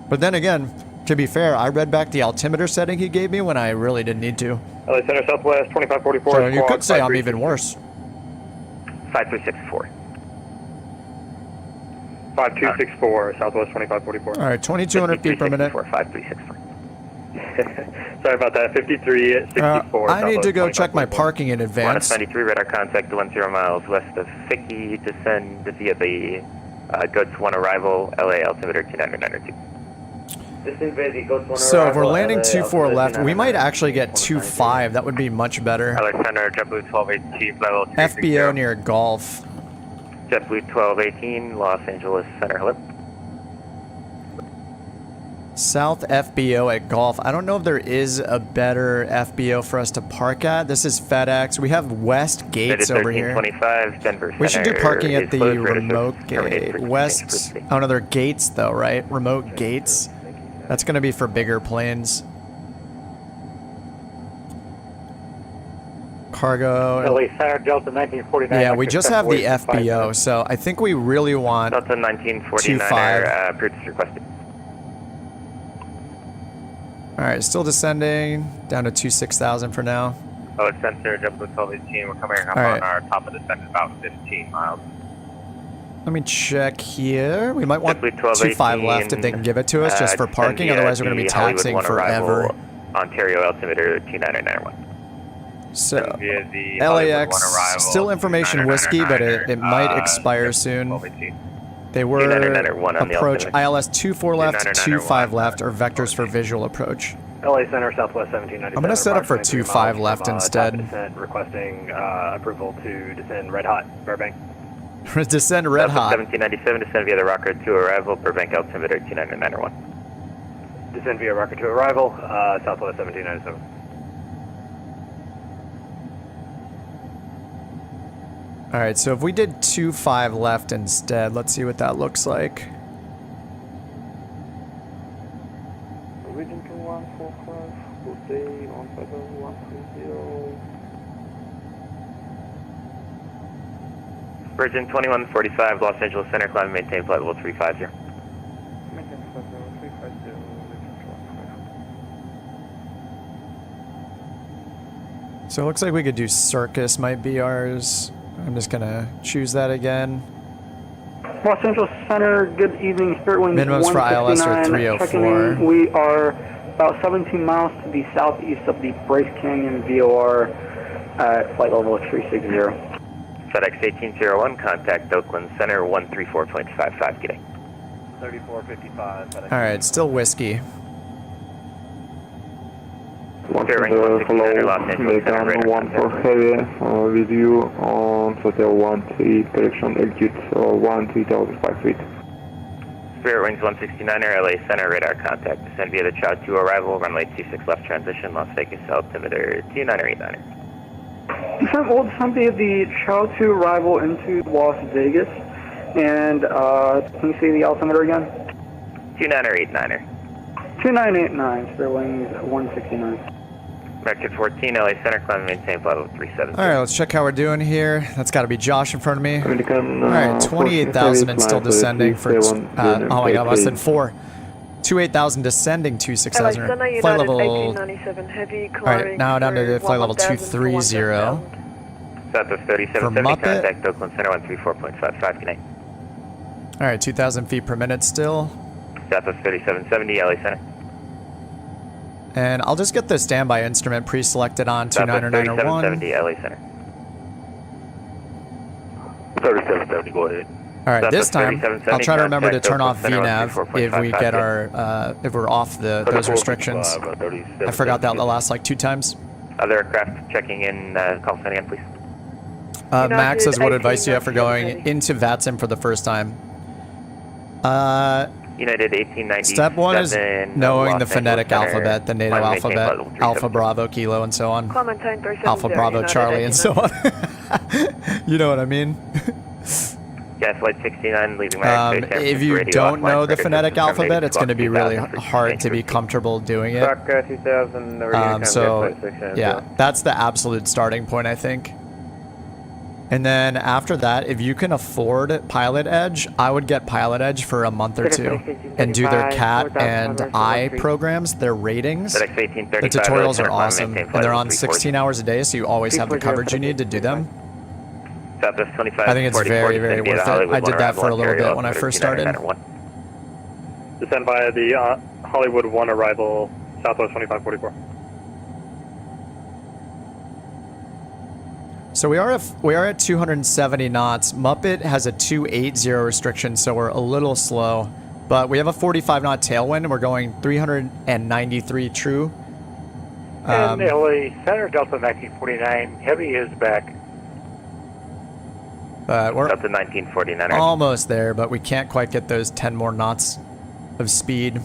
But then again, to be fair, I read back the altimeter setting he gave me when I really didn't need to. LA Center Southwest 2544. So you could say I'm even worse. 5364. 5264, Southwest 2544. All right, 2,200 feet per minute. 5364. Sorry about that, 5364. I need to go check my parking in advance. 93 radar contact 10 miles west of Ficky. Descend via the Goats 1 arrival, LA altimeter 2992. So if we're landing 2-4 left, we might actually get 2-5. That would be much better. Alexander, JetBlue 1218, level 360. FBO near Gulf. JetBlue 1218, Los Angeles Center, hello. South FBO at Gulf. I don't know if there is a better FBO for us to park at. This is FedEx. We have West Gates over here. Denver we should do parking at the remote gate. West. Oh no, they're gates though, right? Remote gates. That's going to be for bigger planes. Cargo. LA Center, Delta 1949. Yeah, we just have the FBO, so I think we really want Delta 1949, purchase requested. Alright, still descending, down to 26,000 for now. Oh, it's Center, JetBlue 1218, we're coming up on our top of descent about 15 miles. Let me check here. We might want 2-5 left if they can give it to us just for parking, otherwise we're going to be taxing forever. Ontario altimeter 2991. So, LAX, still information whiskey, but it might expire soon. They were approach ILS 24 left, 25 left, or vectors for visual approach. LA Center, Southwest 1797. I'm going to set up for 25 left instead. Requesting approval to descend Red Hot, Burbank. Descend Red Hot. 1797, descend via the Rocker 2 arrival, Burbank altimeter 2991. Descend via Rocker 2 arrival, Southwest 1797. Alright, so if we did 2-5 left instead, let's see what that looks like. Region 2145, good day, on 130. Virgin 2145, Los Angeles Center, climb and maintain flight level 350. Maintain flight level 350, So it looks like we could do Circus, might be ours. I'm just gonna choose that again. Los Angeles Center, good evening. Spirit Wings Minimums for ILS are 304. We are about 17 miles to the southeast of the Bryce Canyon VOR at flight level 360. FedEx 1801, contact Oakland Center 134.55, good day. 3455. Alright, still whiskey. Hello, Megan 1 for heavy, with you on Hotel 13, direction exit 13,005 feet. Spirit Wings 169er, LA Center, radar contact. Descend via the Chow 2 arrival, runway 26 left transition, Las Vegas altimeter 2989er. We'll descend via the Chow 2 arrival into Las Vegas. And can you say the altimeter again? 2989er. 2989, Spirit Wings 169. American 14, LA Center, climb and maintain flight level 370. Alright, let's check how we're doing here. That's got to be Josh in front of me. American, Alright, 28,000 and still descending for... oh my god, less than 4. 28,000 descending, 26,000. Flight level... Alright, now down to flight level 230. Southwest 3770, contact Oakland Center 134.55, good night. Alright, 2,000 feet per minute still. Southwest 3770, LA Center. And I'll just get the standby instrument pre-selected on 29901. 3770, LA Center. 3770, go ahead. Alright, this time, I'll try to remember to turn off VNAV if we get our, if we're off those restrictions. I forgot that the last, like, 2 times. Other aircraft checking in, call sign again, please. Max says, what advice do you have for going into VATSIM for the first time? United 1897. Step one is knowing the phonetic alphabet, the NATO maintain alphabet, level Alpha, Bravo, Kilo, and so on. Clementine 370, Alpha, Bravo, United Charlie, and so on. You know what I mean? Gas flight 69 leaving my if you don't know the phonetic alphabet, it's going to be really hard to be comfortable doing it. So, yeah, that's the absolute starting point, I think. And then after that, if you can afford Pilot Edge, I would get Pilot Edge for a month or two and do their CAT and I programs, their ratings. The tutorials are awesome, and they're on 16 hours a day, so you always have the coverage you need to do them. I think it's very, very worth it. I did that for a little bit when I first started. Descend via the Hollywood 1 arrival, Southwest 2544. So we are at 270 knots. Muppet has a 280 restriction, so we're a little slow. But we have a 45 knot tailwind, and we're going 393 true. And LA Center Delta 1949, heavy is back. We're Delta 1949. almost there, but we can't quite get those 10 more knots of speed.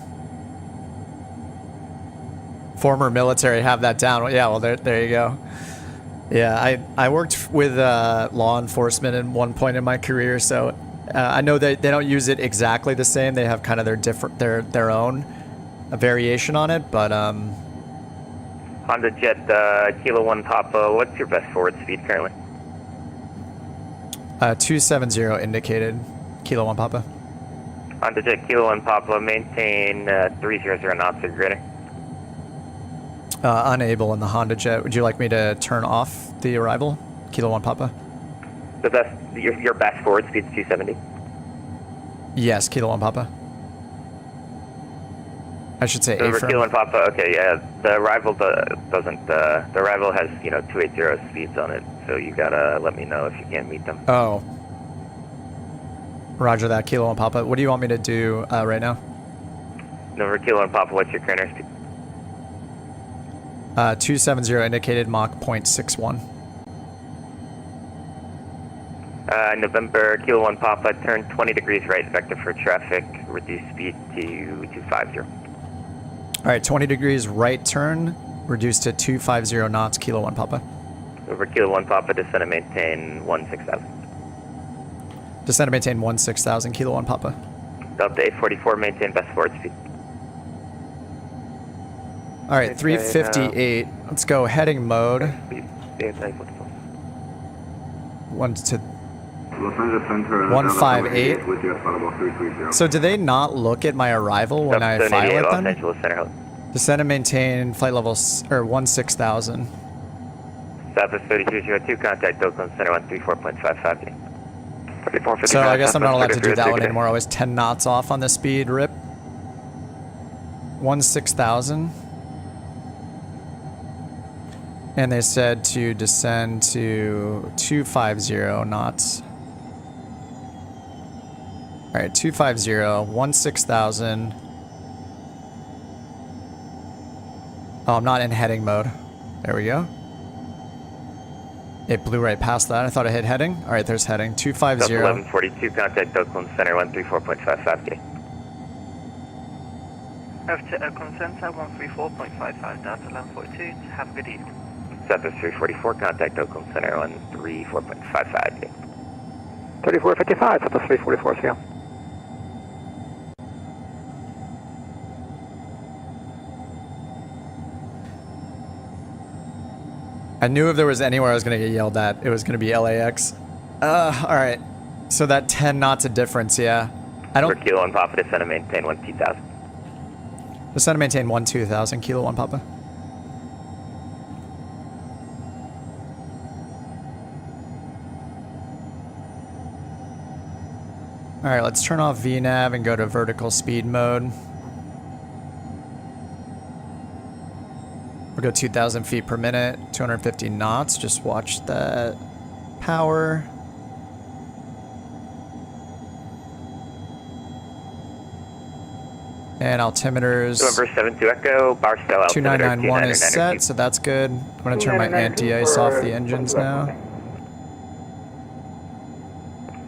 Former military have that down. Yeah, well, there you go. Yeah, I worked with law enforcement at one point in my career, so I know that they don't use it exactly the same. They have kind of their own variation on it, but HondaJet Kilo 1 Papa, what's your best forward speed currently? 270 indicated, Kilo 1 Papa. HondaJet Kilo 1 Papa, maintain 300 knots or greater. Unable in the HondaJet. Would you like me to turn off the arrival? Kilo 1 Papa? Your best forward speed is 270? Yes, Kilo 1 Papa. I should say Over A-firm. Kilo 1 Papa, okay, yeah. The arrival doesn't, the arrival has, 280 speeds on it, so you gotta let me know if you can't meet them. Oh. Roger that, Kilo 1 Papa. What do you want me to do right now? Over Kilo 1 Papa, what's your current airspeed? 270 indicated Mach 0.61. November, Kilo 1 Papa, turn 20 degrees right, vector for traffic, reduce speed to 250. Alright, 20 degrees right turn, reduced to 250 knots, Kilo 1 Papa. Over Kilo 1 Papa, descend and maintain 16,000. Descend and maintain 16,000, Kilo 1 Papa. Delta 844, maintain best forward speed. Alright, 358. Let's go heading mode. 158. So do they not look at my arrival when I file it then? Descend and maintain flight level 16,000. Southwest 3202, contact Oakland Center 134.55. So I guess I'm not allowed to do that one anymore. I was 10 knots off on the speed, rip. 16,000. And they said to descend to 250 knots. Alright, 250, 16,000. Oh, I'm not in heading mode. There we go. It blew right past that. I thought I hit heading. Alright, there's heading. 250. 1142, contact Oakland Center 134.55. Over to Oakland Center 134.55, Delta 1142. Have a good evening. Southwest 344, contact Oakland Center 134.55. 3455, Southwest 344, see ya. I knew if there was anywhere I was going to get yelled at, it was going to be LAX. Alright. So that 10 knots of difference, yeah. I don't... For Kilo 1 Papa, descend and maintain 12,000. Descend and maintain 12,000, Kilo 1 Papa. Alright, let's turn off VNAV and go to vertical speed mode. We'll go 2,000 feet per minute, 250 knots. Just watch that power. And altimeters. November 72 Echo, bar style altimeter 2991 is set, so that's good. I'm going to turn my anti-ice off the engines now.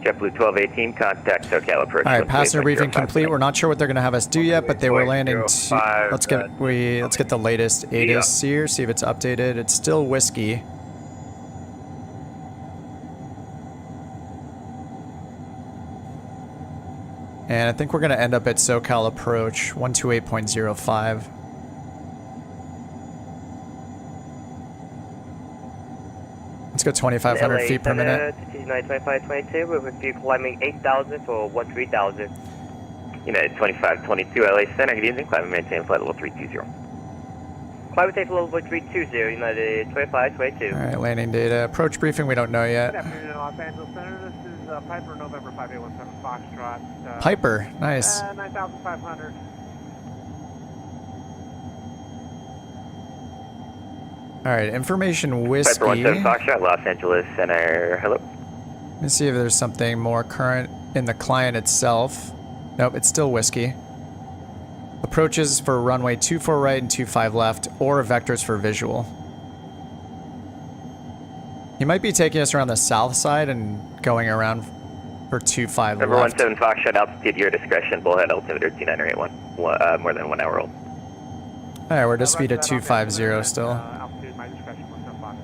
JetBlue 1218, contact SoCal approach. All right, passenger briefing complete. We're not sure what they're going to have us do yet, but they were landing. Let's get the latest ATIS here. See if it's updated. It's still whiskey. And I think we're going to end up at SoCal approach 128.05. Let's go 2,500 feet per minute. 92522, we're with you climbing 8,000 for 13,000. United 2522, LA Center, good evening, climb and maintain flight level 320. Climb and maintain level 320, United 2522. All right, landing data. Approach briefing, we don't know yet. Good afternoon, Los Angeles Center. This is Piper, November 5817 Foxtrot. Piper, nice. 9,500. All right, information whiskey. Piper 17 Foxtrot, Los Angeles Center, hello. Let me see if there's something more current in the client itself. Nope, it's still whiskey. Approaches for runway 24 right and 25 left, or vectors for visual. He might be taking us around the south side and going around for 25 Number left. 17 Foxtrot, altitude your discretion, bullhead altimeter 2981, more than 1 hour old. All right, we're to speed at 250 still. Altitude, my discretion, 175.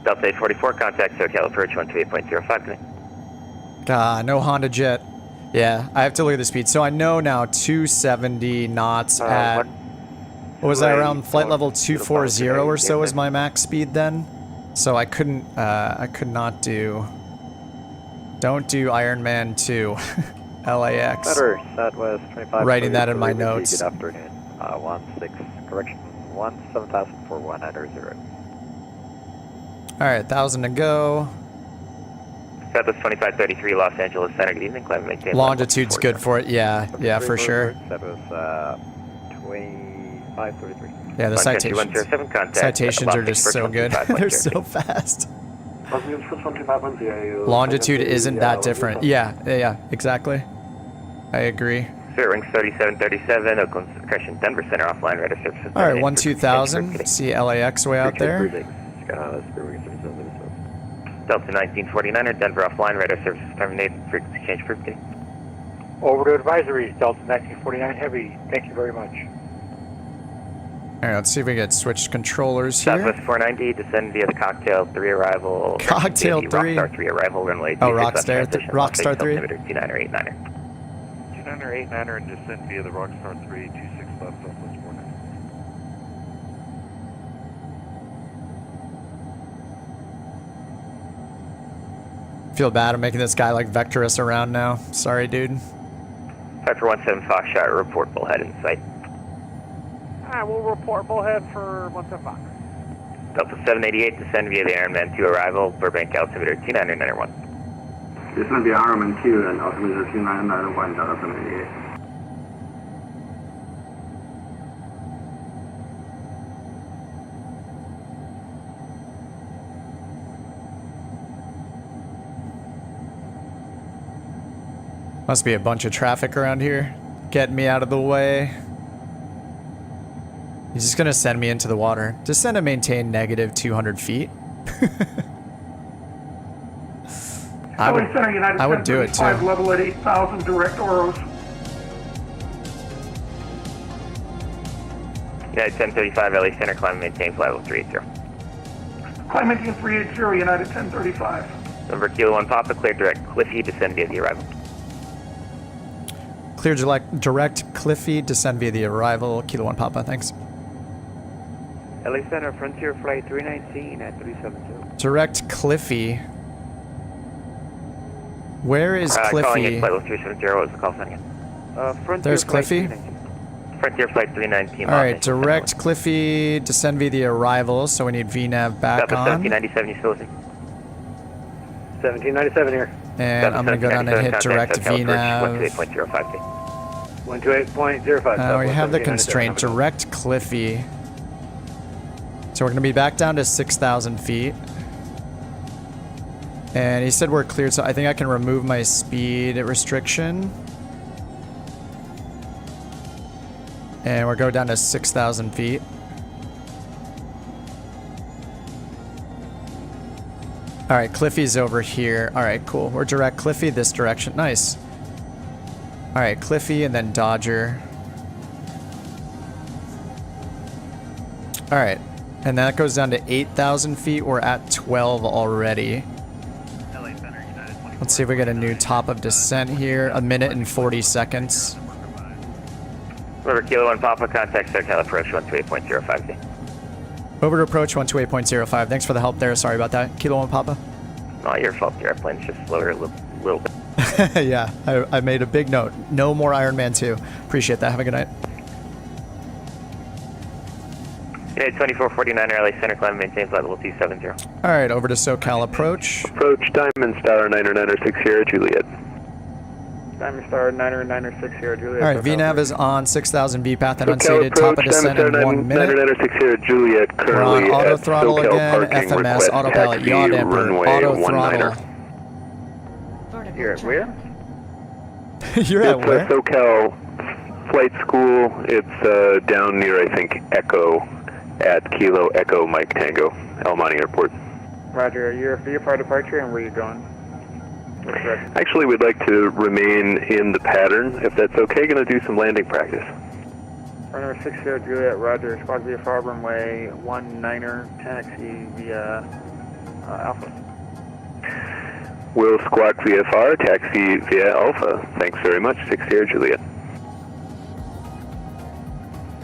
Delta 844, contact SoCal approach 128.05. No HondaJet. Yeah, I have to look at the speed. So I know now 270 knots at, what was that, around flight level 240 or so is my max speed then? So I could not do, don't do Ironman 2, LAX. Better, Southwest 25. Writing that in my notes. Good afternoon, 17,04190. All right, 1,000 to go. Southwest 2533, Los Angeles Center, good evening, climb and maintain. Longitude's good for it, yeah, for sure. That was 2533. Yeah, the citations are just so good. They're so fast. Longitude isn't that different. Yeah, exactly. I agree. Spirit Wings 3737, Oakland Suppression, Denver Center, offline radar services. All right, 12,000. See LAX way out there. Delta 1949er, Denver offline, radar services terminated, frequency change for beginning. Over to advisory, Delta 1949 Heavy, thank you very much. All right, let's see if we get switched controllers here. Southwest 490, descend via the Cocktail 3 arrival. Cocktail 3? Rockstar 3 arrival, runway 26 Rockstar 3? 29er 89er. 29er 89er and descend via the Rockstar 3, 26 left, Southwest 490. Feel bad I'm making this guy like vector us around now. Sorry, dude. Piper 17 Foxtrot, report bullhead in sight. We'll report bullhead for 175. Delta 788, descend via the Ironman 2 arrival, Burbank altimeter 2991. Descend via Ironman 2 and altimeter 2991, Delta 788. Must be a bunch of traffic around here. Get me out of the way. He's just gonna send me into the water. Descend and maintain negative 200 feet. I would do it too. Level at 8,000 direct Oros. United 1035, LA Center, climb and maintain flight level 380. Climb maintain 380, United 1035. Number Kilo 1 Papa, clear direct Cliffy, descend via the arrival. Clear direct Cliffy, descend via the arrival. Kilo 1 Papa, thanks. LA Center, Frontier Flight 319 at 370. Direct Cliffy. Where is Cliffy? Calling in flight level 370, what was the call sign again? Frontier There's Cliffy? Frontier Flight 319. Alright, direct Cliffy, descend via the arrival, so we need VNAV back on. 1797, you still listening? 1797 here. And I'm going to go down and hit direct VNAV. 128.05. 128.05. We have the constraint, direct Cliffy. So we're going to be back down to 6,000 feet. And he said we're cleared, so I think I can remove my speed restriction. And we're going down to 6,000 feet. All right, Cliffy's over here. All right, cool. We're direct Cliffy this direction. Nice. All right, Cliffy and then Dodger. All right, and that goes down to 8,000 feet. We're at 12 already. Let's see if we get a new top of descent here. 1 minute and 40 seconds. Over Kilo 1 Papa, contact SoCal approach 128.05. Over to approach 128.05. Thanks for the help there. Sorry about that. Kilo 1 Papa. Not your fault. Your airplane's just slower a little bit. Yeah, I made a big note. No more Iron Man 2. Appreciate that. Have a good night. Unit 2449 LA Center, climb maintain flight level 270. All right, over to SoCal approach. Approach Diamond Star 9906 Sierra Juliet. Diamond Star 9906 Sierra Juliet. All right, VNAV is on 6,000 B path and unsated. Top of descent in 1 minute. 9906 Sierra Juliet. We're on auto throttle again. FMS, autopilot, yaw damper, auto throttle. You're at where? You're at where? SoCal Flight School. It's down near, I think, Echo at Kilo Echo Mike Tango, El Monte Airport. Roger. You're for departure, and where are you going? Actually, we'd like to remain in the pattern, if that's okay. Going to do some landing practice. Runway 60 Juliet, Roger. Squawk via FAR runway 19er, taxi via Alpha. We'll squawk VFR, taxi via Alpha. Thanks very much, 60 Juliet.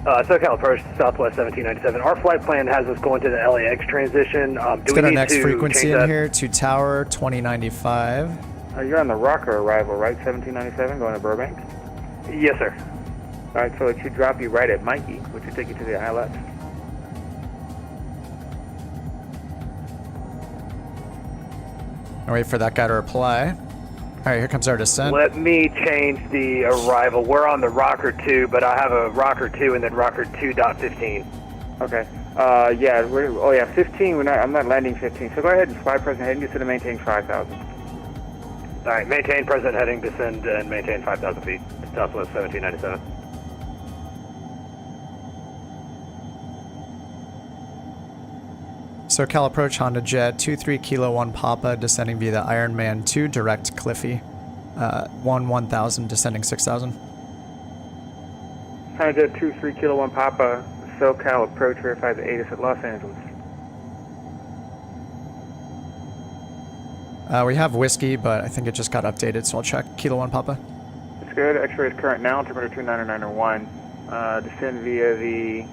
SoCal approach, Southwest 1797. Our flight plan has us going to the LAX transition. Let's get our next frequency in here to Tower 2095. You're on the Rocker arrival, right? 1797, going to Burbank? Yes, sir. All right, so it should drop you right at Mikey, which will take you to the ILS. I'll wait for that guy to reply. All right, here comes our descent. Let me change the arrival. We're on the Rocker 2, but I have a Rocker 2 and then Rocker 2.15. Okay. Yeah, 15. I'm not landing 15. So go ahead and fly present heading. Just to maintain 5,000. All right, maintain present heading, descend, and maintain 5,000 feet. Southwest 1797. SoCal approach HondaJet 23 Kilo 1 Papa, descending via the Ironman 2, direct Cliffy. 1000, descending 6,000. HondaJet 23 Kilo 1 Papa, SoCal approach, verify the ATIS at Los Angeles. We have whiskey, but I think it just got updated, so I'll check. Kilo 1 Papa. It's good. X-ray is current now, altimeter 29901. Descend via the...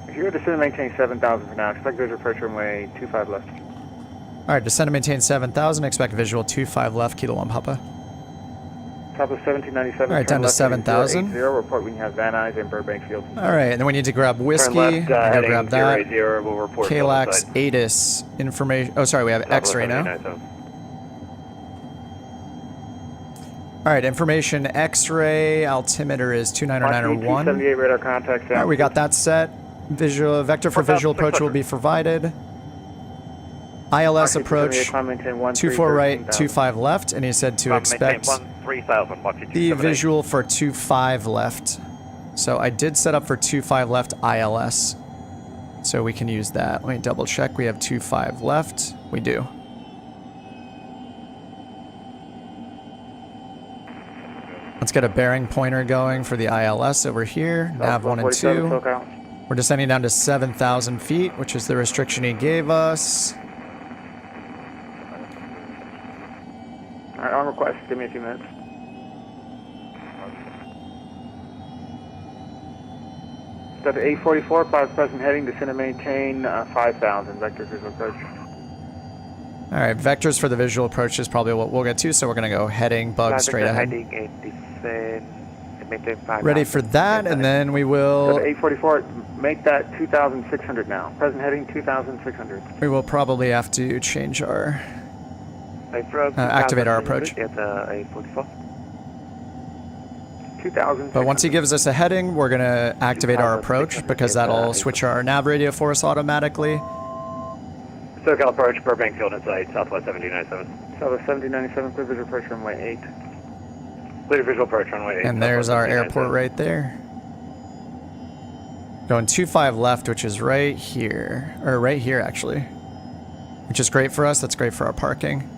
If you're descend and maintain 7,000 for now, expect visual approach runway 25 left. All right, descend and maintain 7,000, expect visual 25 left, Kilo 1 Papa. Top of 1797. All right, down to 7,000. Report when you have Van Nuys and Burbank Field. All right, and then we need to grab whiskey. Left, we'll grab that. 080, we'll report KLAX, ATIS, information. Oh, sorry, we have X-ray now. All right, information X-ray, altimeter is 29901. 278 radar contact. All right, we got that set. Visual vector for visual approach will be provided. ILS approach 24 right, 25 left, and he said to expect the visual for 25 left. So I did set up for 25 left ILS, so we can use that. Let me double check. We have 25 left. We do. Let's get a bearing pointer going for the ILS over here. Nav 1 and 2. We're descending down to 7,000 feet, which is the restriction he gave us. All right, on request. Give me a few minutes. Start at 844, clouds present heading, descend and maintain 5,000. Vector visual approach. All right, vectors for the visual approach is probably what we'll get to, so we're going to go heading, bug straight ahead. Ready for that, and then we will... 844, make that 2,600 now. Present heading 2,600. We will probably have to change our... activate our approach. But once he gives us a heading, we're going to activate our approach, because that'll switch our nav radio for us automatically. SoCal approach, Burbank Field in sight, Southwest 1797. Southwest 1797, clear visual approach runway 8. Clear visual approach runway 8. And there's our airport right there. Going 25 left, which is right here. Or right here, actually. Which is great for us. That's great for our parking.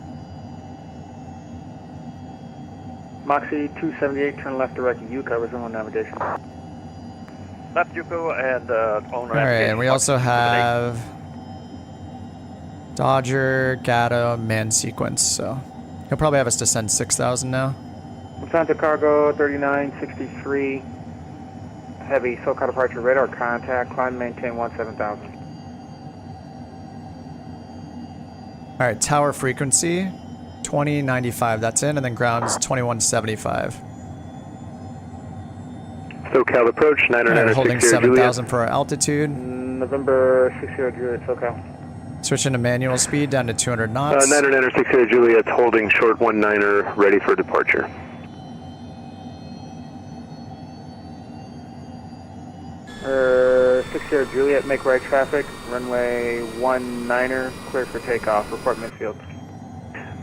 Moxie 278, turn left direct Yuka, resume on navigation. Left Yuko and on Alright, and we also have Dodger, Gatto, man sequence, so he'll probably have us descend 6,000 now. Santa Cargo 3963, heavy SoCal departure radar contact, climb maintain 17,000. Alright, tower frequency 2095, that's in, and then ground's 2175. SoCal approach, 909 holding 7,000 for our altitude. November 60 Juliet, SoCal. Switching to manual speed down to 200 knots. 909 60 Juliet, holding short 19er, ready for departure. Uh, 60 Juliet, make right traffic, runway 19er, clear for takeoff, report midfield.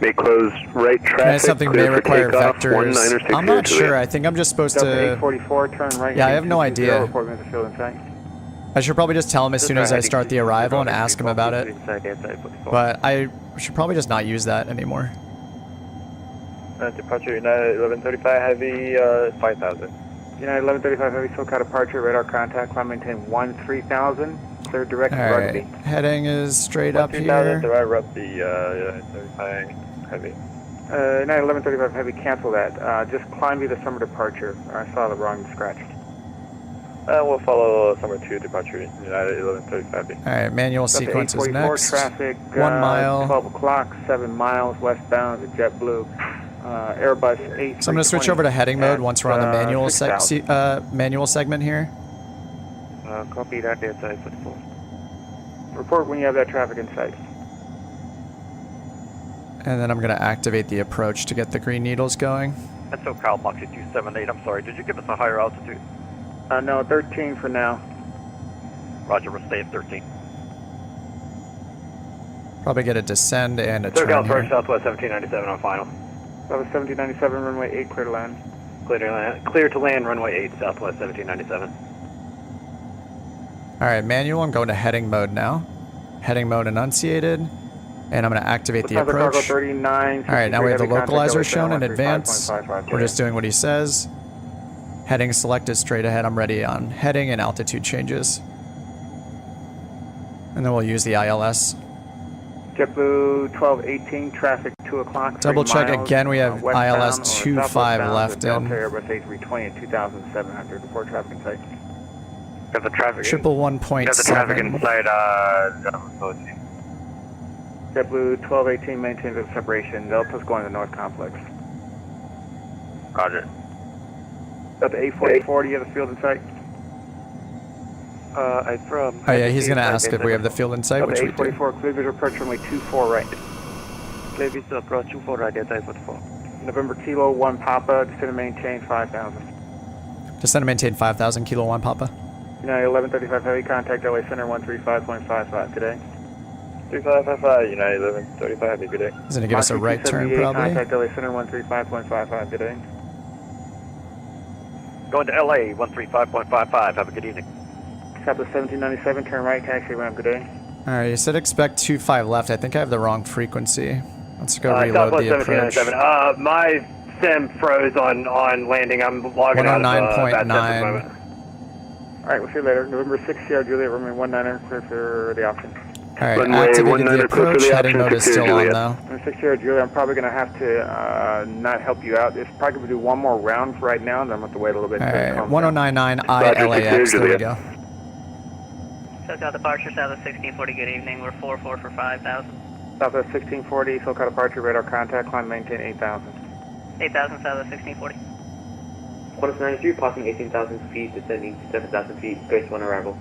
Make close right traffic, something may require vectors. I'm not sure, I think I'm just supposed to... 844, turn right. Yeah, I have no idea. Report midfield in sight. I should probably just tell him as soon as I start the arrival and ask him about it. But I should probably just not use that anymore. Departure United 1135 Heavy 5000. United 1135 Heavy SoCal departure, radar contact, climb maintain 13,000, clear direct rugby. Heading is straight up here. 13,000 direct rugby, United 35 Heavy. United 1135 Heavy, cancel that. Just climb via the summer departure. I saw the wrong scratch. We'll follow summer 2 departure, United 1135 B. Alright, manual sequence is next. Traffic, 1 mile. 12 o'clock, 7 miles westbound to JetBlue. Airbus 8. So I'm going to switch over to heading mode once we're on the manual segment here. Copy that, data 44. Report when you have that traffic in sight. And then I'm going to activate the approach to get the green needles going. That's SoCal Moxie 278. I'm sorry, did you give us a higher altitude? No, 13 for now. Roger, we'll stay at 13. Probably get a descend and a turn SoCal approach here. Southwest 1797 on final. Southwest 1797, runway 8, clear to land. Clear to land, runway 8, Southwest 1797. Alright, manual, I'm going to heading mode now. Heading mode enunciated. And I'm going to activate the approach. Alright, now we have the localizer shown in advance. We're just doing what he says. Heading selected straight ahead. I'm ready on heading and altitude changes. And then we'll use the ILS. JetBlue 1218, traffic 2 o'clock. Double check again, we have ILS 25 left in. Airbus A320 at 2,700. Report traffic in sight. Got the traffic. Triple 1.7. Got the traffic inside, JetBlue 1218 maintains its separation. Delta's going to North Complex. Roger. Got the A44, do you have the field in sight? Oh yeah, he's going to ask if we have the field in sight, which we do. A44, clear visual approach runway 24 right. Clear visual approach 24 right, data 44. November Kilo 1 Papa, descend and maintain 5,000. Descend and maintain 5,000, Kilo 1 Papa. United 1135 Heavy, contact LA Center 135.55 today. 3555, United 1135 Heavy, good day. He's going to give us a right turn probably. Contact LA Center 135.55 today. Going to LA 135.55, have a good evening. Southwest 1797, turn right, taxi ramp, good day. Alright, you said expect 25 left. I think I have the wrong frequency. Let's go reload Southwest the approach. 1797. My sim froze on landing. I'm logging out of VATSIM at the moment. Alright, we'll see you later. November 6 Sierra Juliet, runway 19er, clear for the option. Alright, activated the approach. Heading mode is still on though. Runway 6 Sierra Juliet, I'm probably going to have to not help you out. It's probably going to do one more round for right now, and then I'm going to have to wait a little bit. Alright, 1099 ILAX, there we go. SoCal departure, Southwest 1640, good evening. We're 44 for 5,000. Southwest 1640, SoCal departure, radar contact, climb maintain 8,000. 8,000, Southwest 1640. Qantas 93, passing 18,000 feet, descending to 7,000 feet, Grace 1 arrival.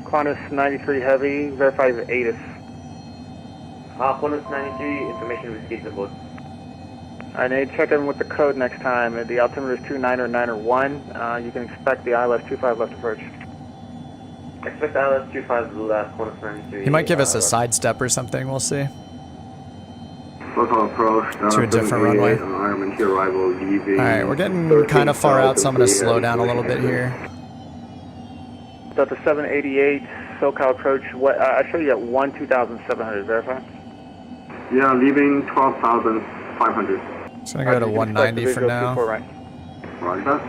Qantas 93 Heavy, verify the ATIS. Qantas 93, information received on board. I need to check in with the code next time. The altimeter is 29901. You can expect the ILS 25 left approach. Expect ILS 25 left, Qantas 93. He might give us a sidestep or something, we'll see. Local approach to a different runway. Arrival, Alright, we're getting kind of far out, so I'm going to slow down a little bit here. Delta 788, SoCal approach. I show you at 1,2700. Verify. Yeah, leaving 12,500. So I'm going to go to 190 for now. Roger.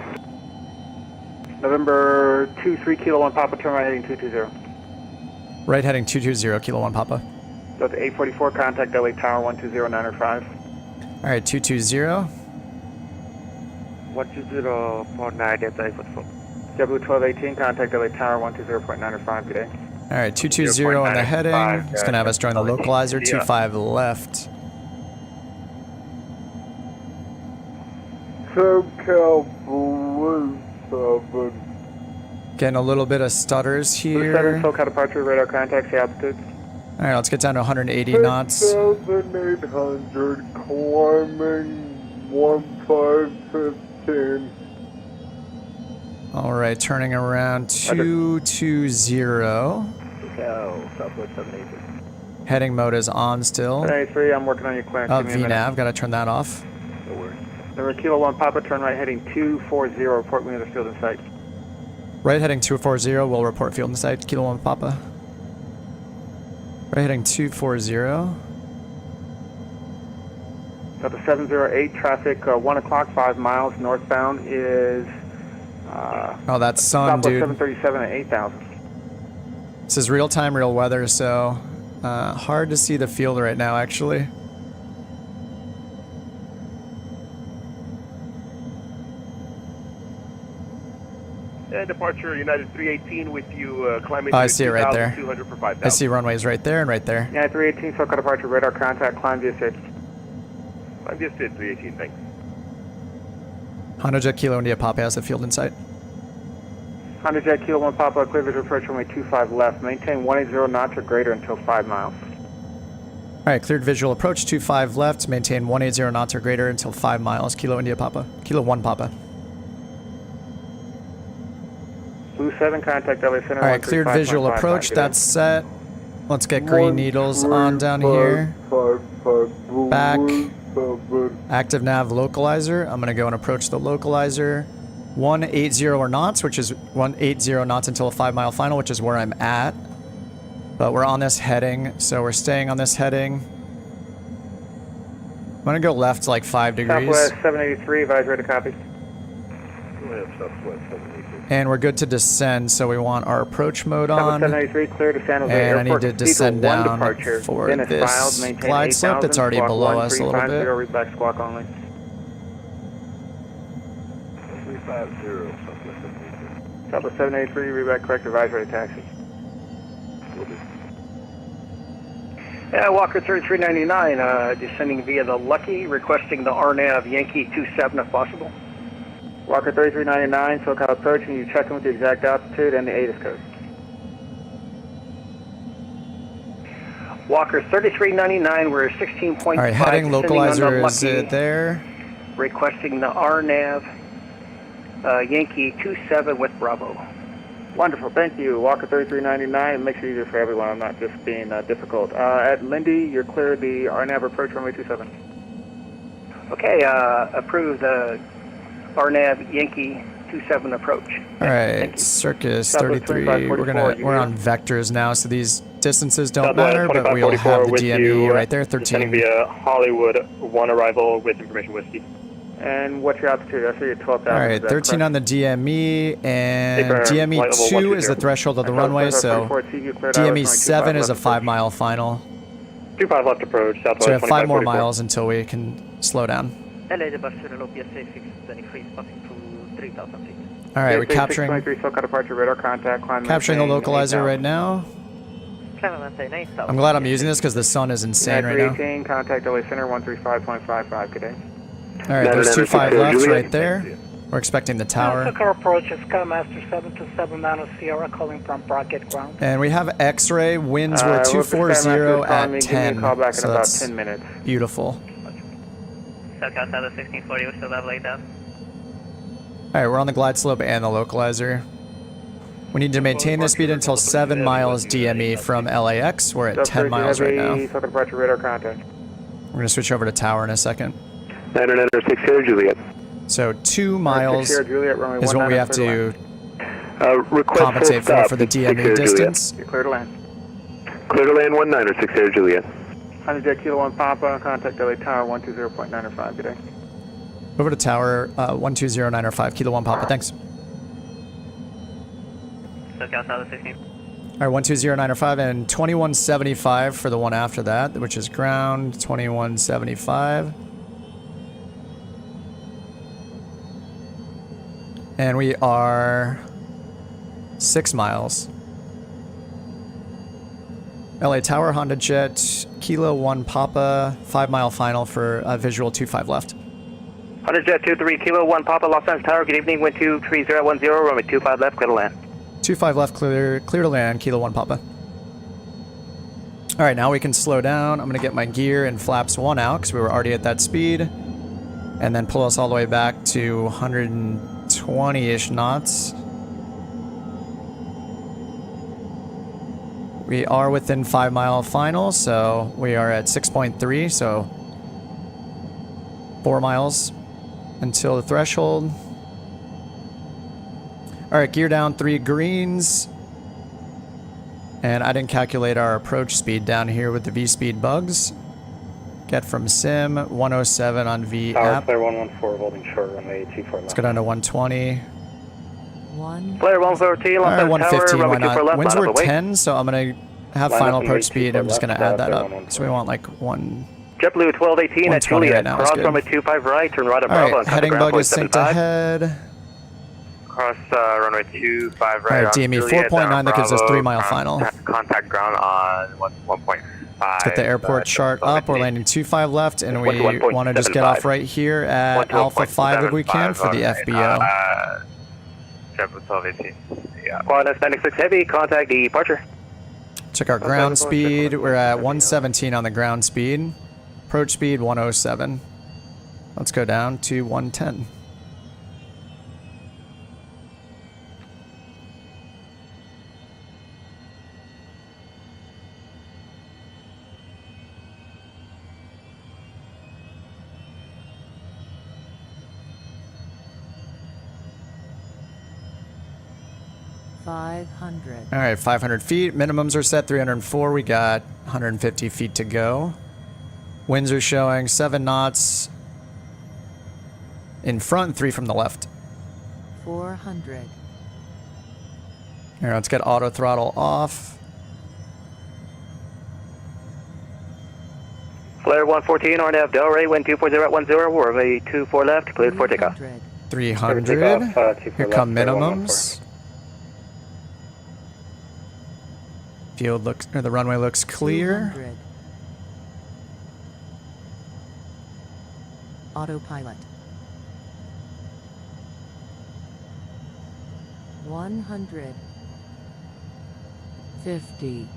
November 23 Kilo 1 Papa, turn right heading 220. Right heading 220, Kilo 1 Papa. Delta 844, contact LA Tower 120905. All right, 220. 120.9, Delta 844. W1218, contact LA Tower 120.905, good day. All right, 220 on the heading. It's going to have us join the localizer, 25 left. SoCal Blue 7. Getting a little bit of stutters here. Blue 7, SoCal departure, radar contact, say altitude. All right, let's get down to 180 knots. 6,800, climbing 1515. All right, turning around 220. Southwest 783. Heading mode is on still. 783, I'm working on your clearance. Oh, VNAV, got to turn that off. No worries. Number Kilo 1 Papa, turn right heading 240, report me to the field in sight. Right heading 240, we'll report field in sight. Kilo 1 Papa. Right heading 240. Delta 708, traffic 1 o'clock, 5 miles northbound is... oh, that's sun, dude. 737 at 8,000. This is real time, real weather, so hard to see the field right now, actually. Departure United 318 with you, climbing. Oh, I see it right there. 200 for 5,000. I see runways right there and right there. United 318, SoCal departure, radar contact, climb via 6. Climb via 318, thanks. HondaJet Kilo India Papa has the field in sight. HondaJet Kilo 1 Papa, clear visual approach runway 25 left. Maintain 180 knots or greater until 5 miles. All right, cleared visual approach, 25 left. Maintain 180 knots or greater until 5 miles. Kilo India Papa. Kilo 1 Papa. Blue 7, contact LA Center. All right, cleared visual approach. That's set. Let's get green needles on down here. Back. Active nav localizer. I'm going to go and approach the localizer. 180 or knots, which is 180 knots until a 5 mile final, which is where I'm at. But we're on this heading, so we're staying on this heading. I'm going to go left like 5 degrees. Southwest 783, advisory to copy. Southwest 783. And we're good to descend, so we want our approach mode on. 783, clear to San Jose and Airport. I need to descend down for this glide slope that's already below us a little bit. Readback squawk only. 350, Southwest 783. Southwest 783, readback correct, advisory to taxi. Walker 3399, descending via the Lucky, requesting the RNAV Yankee 27 if possible. Walker 3399, SoCal approach, and you check in with the exact altitude and the ATIS code. Walker 3399, we're 16.5. All right, heading localizer is there. Requesting the RNAV Yankee 27 with Bravo. Wonderful, thank you. Walker 3399, it makes it easier for everyone. I'm not just being difficult. At Lindy, you're clear the RNAV approach runway 27. Okay, approve the RNAV Yankee 27 approach. All right, Circus 33. We're on vectors now, so these distances don't matter, but we'll have the DME right there. 13. Via Hollywood 1 arrival with information whiskey. And what's your altitude? I see you 12,000. All right, 13 on the DME, and DME 2 is the threshold of the runway, so DME 7 is a 5 mile final. 25 left approach, southwest. So we have 5 more miles until we can slow down. LA departure, low PSA 623, passing through 3,000 feet. All right, we're capturing departure, radar contact, capturing the localizer right now. I'm glad I'm using this because the sun is insane right now. Contact LA Center 135.55, good day. All right, there's 25 left right there. We're expecting the tower. Our approach is Skymaster 727 Mount Sierra, calling from Brockett Ground. And we have X-ray, winds were 240 at 10, so that's 10 minutes. Beautiful. SoCal South 1640, we're still level 8 down. Alright, we're on the glide slope and the localizer. We need to maintain this speed until 7 miles DME from LAX. We're at 10 miles right now. We're going to switch over to tower in a second. 996 here, Juliet. So 2 miles is what we have to compensate for the DME distance. You're clear to land. Clear to land 19er, 6 Air Juliet. HondaJet Kilo 1 Papa, contact LA Tower 120.905, good day. Over to tower 120905, Kilo 1 Papa, thanks. SoCal South 16. All right, 120905 and 2175 for the one after that, which is ground 2175. And we are 6 miles. LA Tower, HondaJet, Kilo 1 Papa, 5 mile final for visual 25 left. HondaJet 23, Kilo 1 Papa, Los Angeles Tower, good evening, wind 23010, runway 25 left, clear to land. 25 left, clear to land, Kilo 1 Papa. All right, now we can slow down. I'm gonna get my gear and flaps 1 out because we were already at that speed. And then pull us all the way back to 120-ish knots. We are within 5 mile final, so we are at 6.3, so 4 miles until the threshold. All right, gear down 3 greens. And I didn't calculate our approach speed down here with the V-speed bugs. Get from sim 107 on V app. Player 114 holding short runway 24 left. Let's go down to 120. Player 114, All right, 115, why not? Winds were left, 10, so I'm gonna have final approach speed. I'm just gonna add that up. So we want like JetBlue 1218 at Juliet, right now cross runway 25 right, turn right at Bravo. Alright, heading bug is synced ahead. Cross runway 25 right. Alright, DME 4.9, that gives us 3 mile final. Contact ground on 1.5. Let's get the airport chart up. We're landing 25 left, and we want to just get off right here at Alpha 5 if we can for the FBO. JetBlue 1218. Yeah. Qantas 96 Heavy, contact departure. Check our ground speed. We're at 117 on the ground speed. Approach speed 107. Let's go down to 110. All right, 500 feet. Minimums are set 304. We got 150 feet to go. Winds are showing 7 knots in front, 3 from the left. 400. Here, let's get auto throttle off. Flare 114, RNAV Delray, wind 240 at 10, runway 24 left, cleared for takeoff. 300. Here come minimums. Field looks, or the runway looks clear. 200. Autopilot. 100. 50.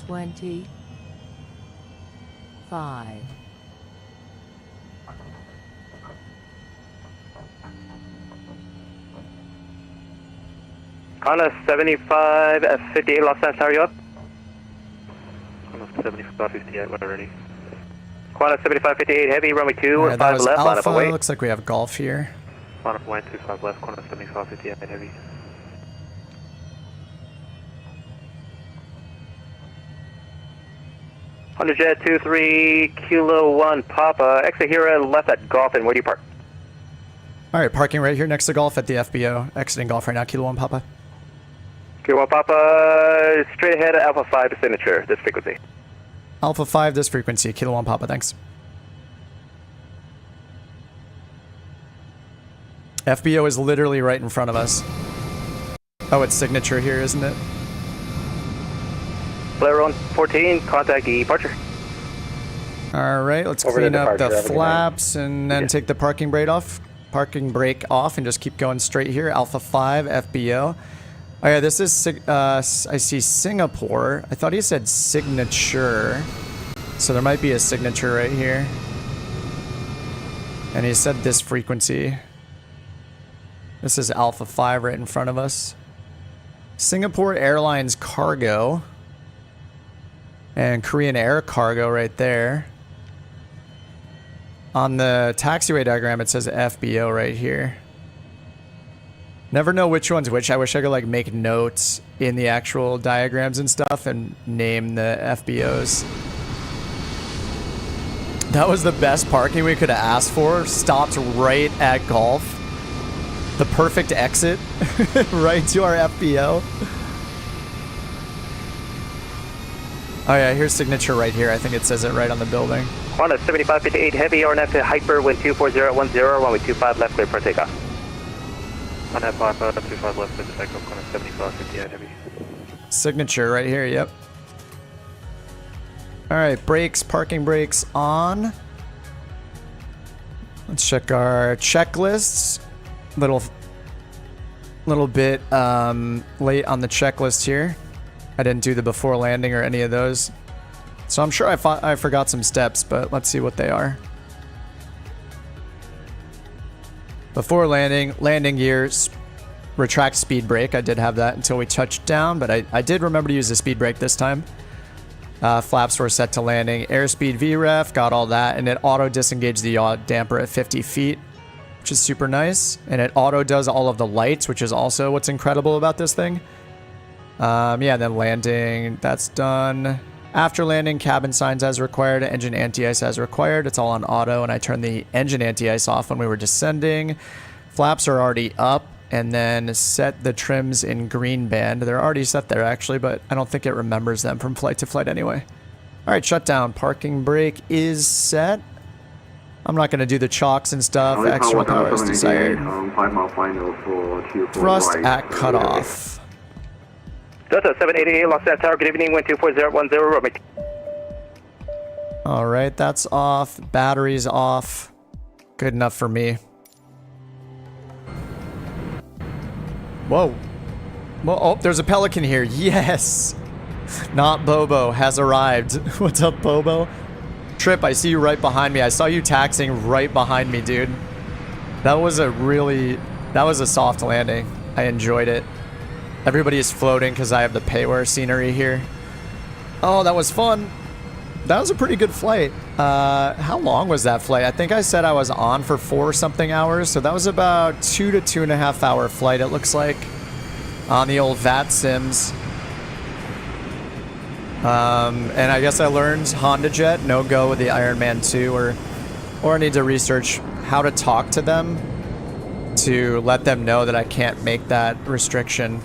20. 5. Qantas 75 F58 Los Angeles, are you up? Qantas 75 58, we're ready. Qantas 75 58 Heavy, runway 2, Right, 5 left, line up Alpha. away. Looks like we have golf here. Line up away, 25 left, Qantas 75 58 Heavy. HondaJet 23 Kilo 1 Papa, exit here left at Golf, and where do you park? All right, parking right here next to golf at the FBO. Exiting golf right now, Kilo 1 Papa. Kilo 1 Papa, straight ahead at Alpha 5 to signature, this frequency. Alpha 5, this frequency. Kilo 1 Papa, thanks. FBO is literally right in front of us. Oh, it's signature here, isn't it? Flare 114, contact departure. All right, let's Over to clean up the departure, flaps and then take the parking brake off. Parking brake off and just keep going straight here. Alpha 5, FBO. Oh yeah, this is, I see Singapore. I thought he said signature. So there might be a signature right here. And he said this frequency. This is Alpha 5 right in front of us. Singapore Airlines Cargo. And Korean Air Cargo right there. On the taxiway diagram, it says FBO right here. Never know which one's which. I wish I could like make notes in the actual diagrams and stuff and name the FBOs. That was the best parking we could have asked for. Stopped right at golf. The perfect exit right to our FBO. Oh yeah, here's signature right here. I think it says it right on the building. Honda 7558 heavy RNF to hyper wind 24010, runway 25 left clear for takeoff. Honda 25 left clear to takeoff, Honda 7558 heavy. Signature right here, yep. All right, brakes, parking brakes on. Let's check our checklists. Little bit late on the checklist here. I didn't do the before landing or any of those. So I'm sure I forgot some steps, but let's see what they are. Before landing, landing gear, retract speed brake. I did have that until we touched down, but I did remember to use the speed brake this time. Flaps were set to landing. Airspeed VREF, got all that, and it auto disengaged the yaw damper at 50 feet, which is super nice. And it auto does all of the lights, which is also what's incredible about this thing. Yeah, then landing, that's done. After landing, cabin signs as required, engine anti-ice as required. It's all on auto, and I turned the engine anti-ice off when we were descending. Flaps are already up, and then set the trims in green band. They're already set there, actually, but I don't think it remembers them from flight to flight anyway. All right, shutdown. Parking brake is set. I'm not going to do the chocks and stuff. Extra power is desired. Thrust at cutoff. Delta 788 Los Angeles Tower, good evening, wind 24010, runway. All right, that's off. Battery's off. Good enough for me. Whoa. Whoa. Oh, there's a Pelican here. Yes. Not Bobo has arrived. What's up, Bobo? Trip, I see you right behind me. I saw you taxiing right behind me, dude. That was a soft landing. I enjoyed it. Everybody is floating because I have the payware scenery here. Oh, that was fun. That was a pretty good flight. How long was that flight? I think I said I was on for 4-something hours, so that was about 2 to 2.5 hour flight, it looks like, on the old VATSIMs. And I guess I learned HondaJet, no go with the Ironman 2, or I need to research how to talk to them to let them know that I can't make that restriction.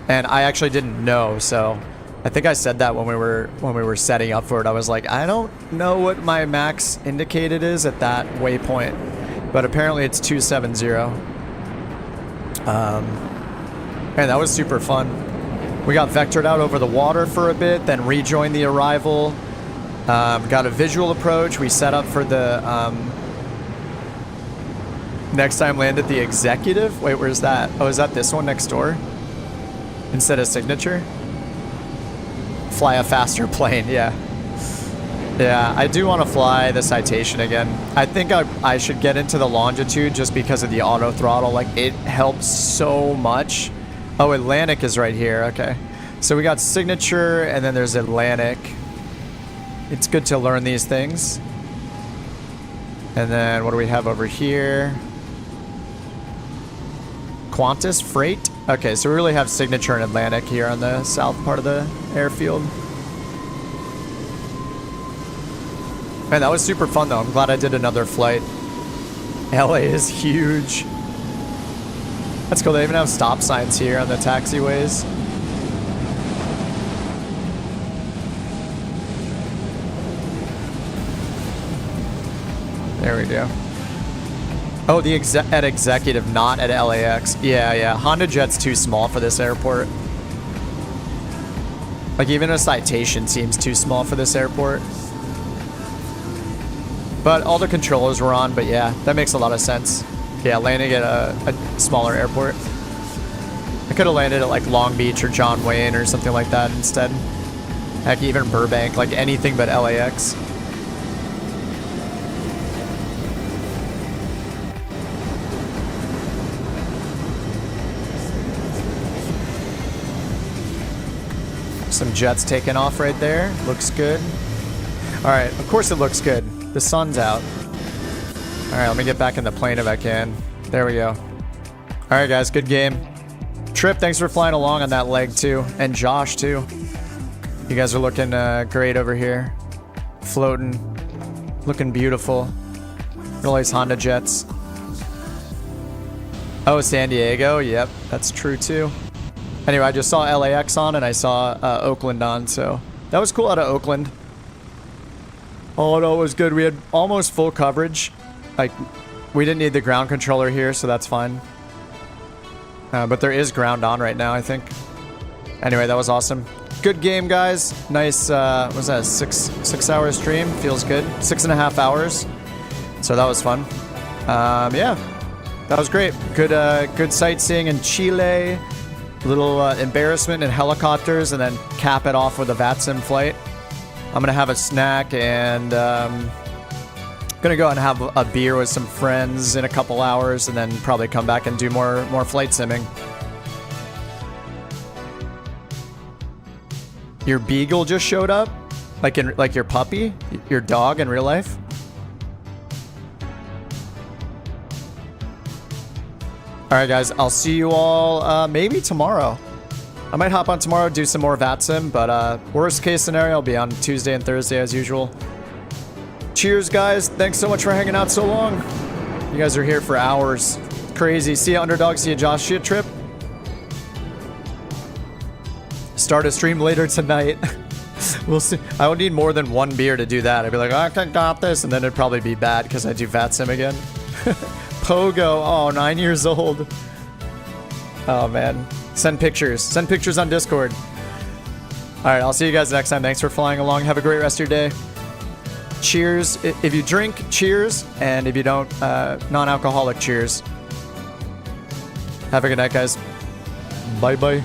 And I actually didn't know, so I think I said that when we were setting up for it. I was like, I don't know what my max indicated is at that waypoint, but apparently it's 270. And that was super fun. We got vectored out over the water for a bit, then rejoined the arrival. Got a visual approach. We set up for the next time land at the executive. Wait, where's that? Oh, is that this one next door? Instead of signature? Fly a faster plane, yeah. Yeah, I do want to fly the Citation again. I think I should get into the Longitude just because of the auto throttle. Like, it helps so much. Oh, Atlantic is right here. Okay. So we got signature, and then there's Atlantic. It's good to learn these things. And then what do we have over here? Qantas Freight. Okay, so we really have signature and Atlantic here on the south part of the airfield. Man, that was super fun though. I'm glad I did another flight. LA is huge. That's cool. They even have stop signs here on the taxiways. There we go. Oh, the at executive, not at LAX. Yeah. HondaJet's too small for this airport. Like, even a Citation seems too small for this airport. But all the controllers were on, but yeah, that makes a lot of sense. Yeah, landing at a smaller airport. I could have landed at like Long Beach or John Wayne or something like that instead. Heck, even Burbank, like anything but LAX. Some jets taking off right there. Looks good. All right, of course it looks good. The sun's out. All right, let me get back in the plane if I can. There we go. All right, guys, good game. Trip, thanks for flying along on that leg too. And Josh too. You guys are looking great over here. Floating. Looking beautiful. Real nice Honda Jets. Oh, San Diego. Yep, that's true too. Anyway, I just saw LAX on and I saw Oakland on, so that was cool out of Oakland. Oh no, it was good. We had almost full coverage. Like, we didn't need the ground controller here, so that's fine. But there is ground on right now, I think. Anyway, that was awesome. Good game, guys. Nice, what was that, a six hour stream? Feels good. 6.5 hours. So that was fun. Yeah, that was great. Good sightseeing in Chile. Little embarrassment in helicopters, and then cap it off with a VATSIM flight. I'm gonna have a snack and gonna go and have a beer with some friends in a couple hours, and then probably come back and do more flight simming. Your beagle just showed up, like your puppy, your dog in real life. All right, guys, I'll see you all maybe tomorrow. I might hop on tomorrow, do some more VATSIM, but worst case scenario, I'll be on Tuesday and Thursday as usual. Cheers, guys. Thanks so much for hanging out so long. You guys are here for hours. Crazy. See ya, Underdog. See ya, Josh. See ya, Trip. Start a stream later tonight. We'll see. I would need more than one beer to do that. I'd be like, I got this, and then it'd probably be bad because I do VATSIM again. Pogo. Oh, 9 years old. Oh, man. Send pictures. Send pictures on Discord. All right, I'll see you guys next time. Thanks for flying along. Have a great rest of your day. Cheers. If you drink, cheers. And if you don't, non-alcoholic cheers. Have a good night, guys. Bye-bye.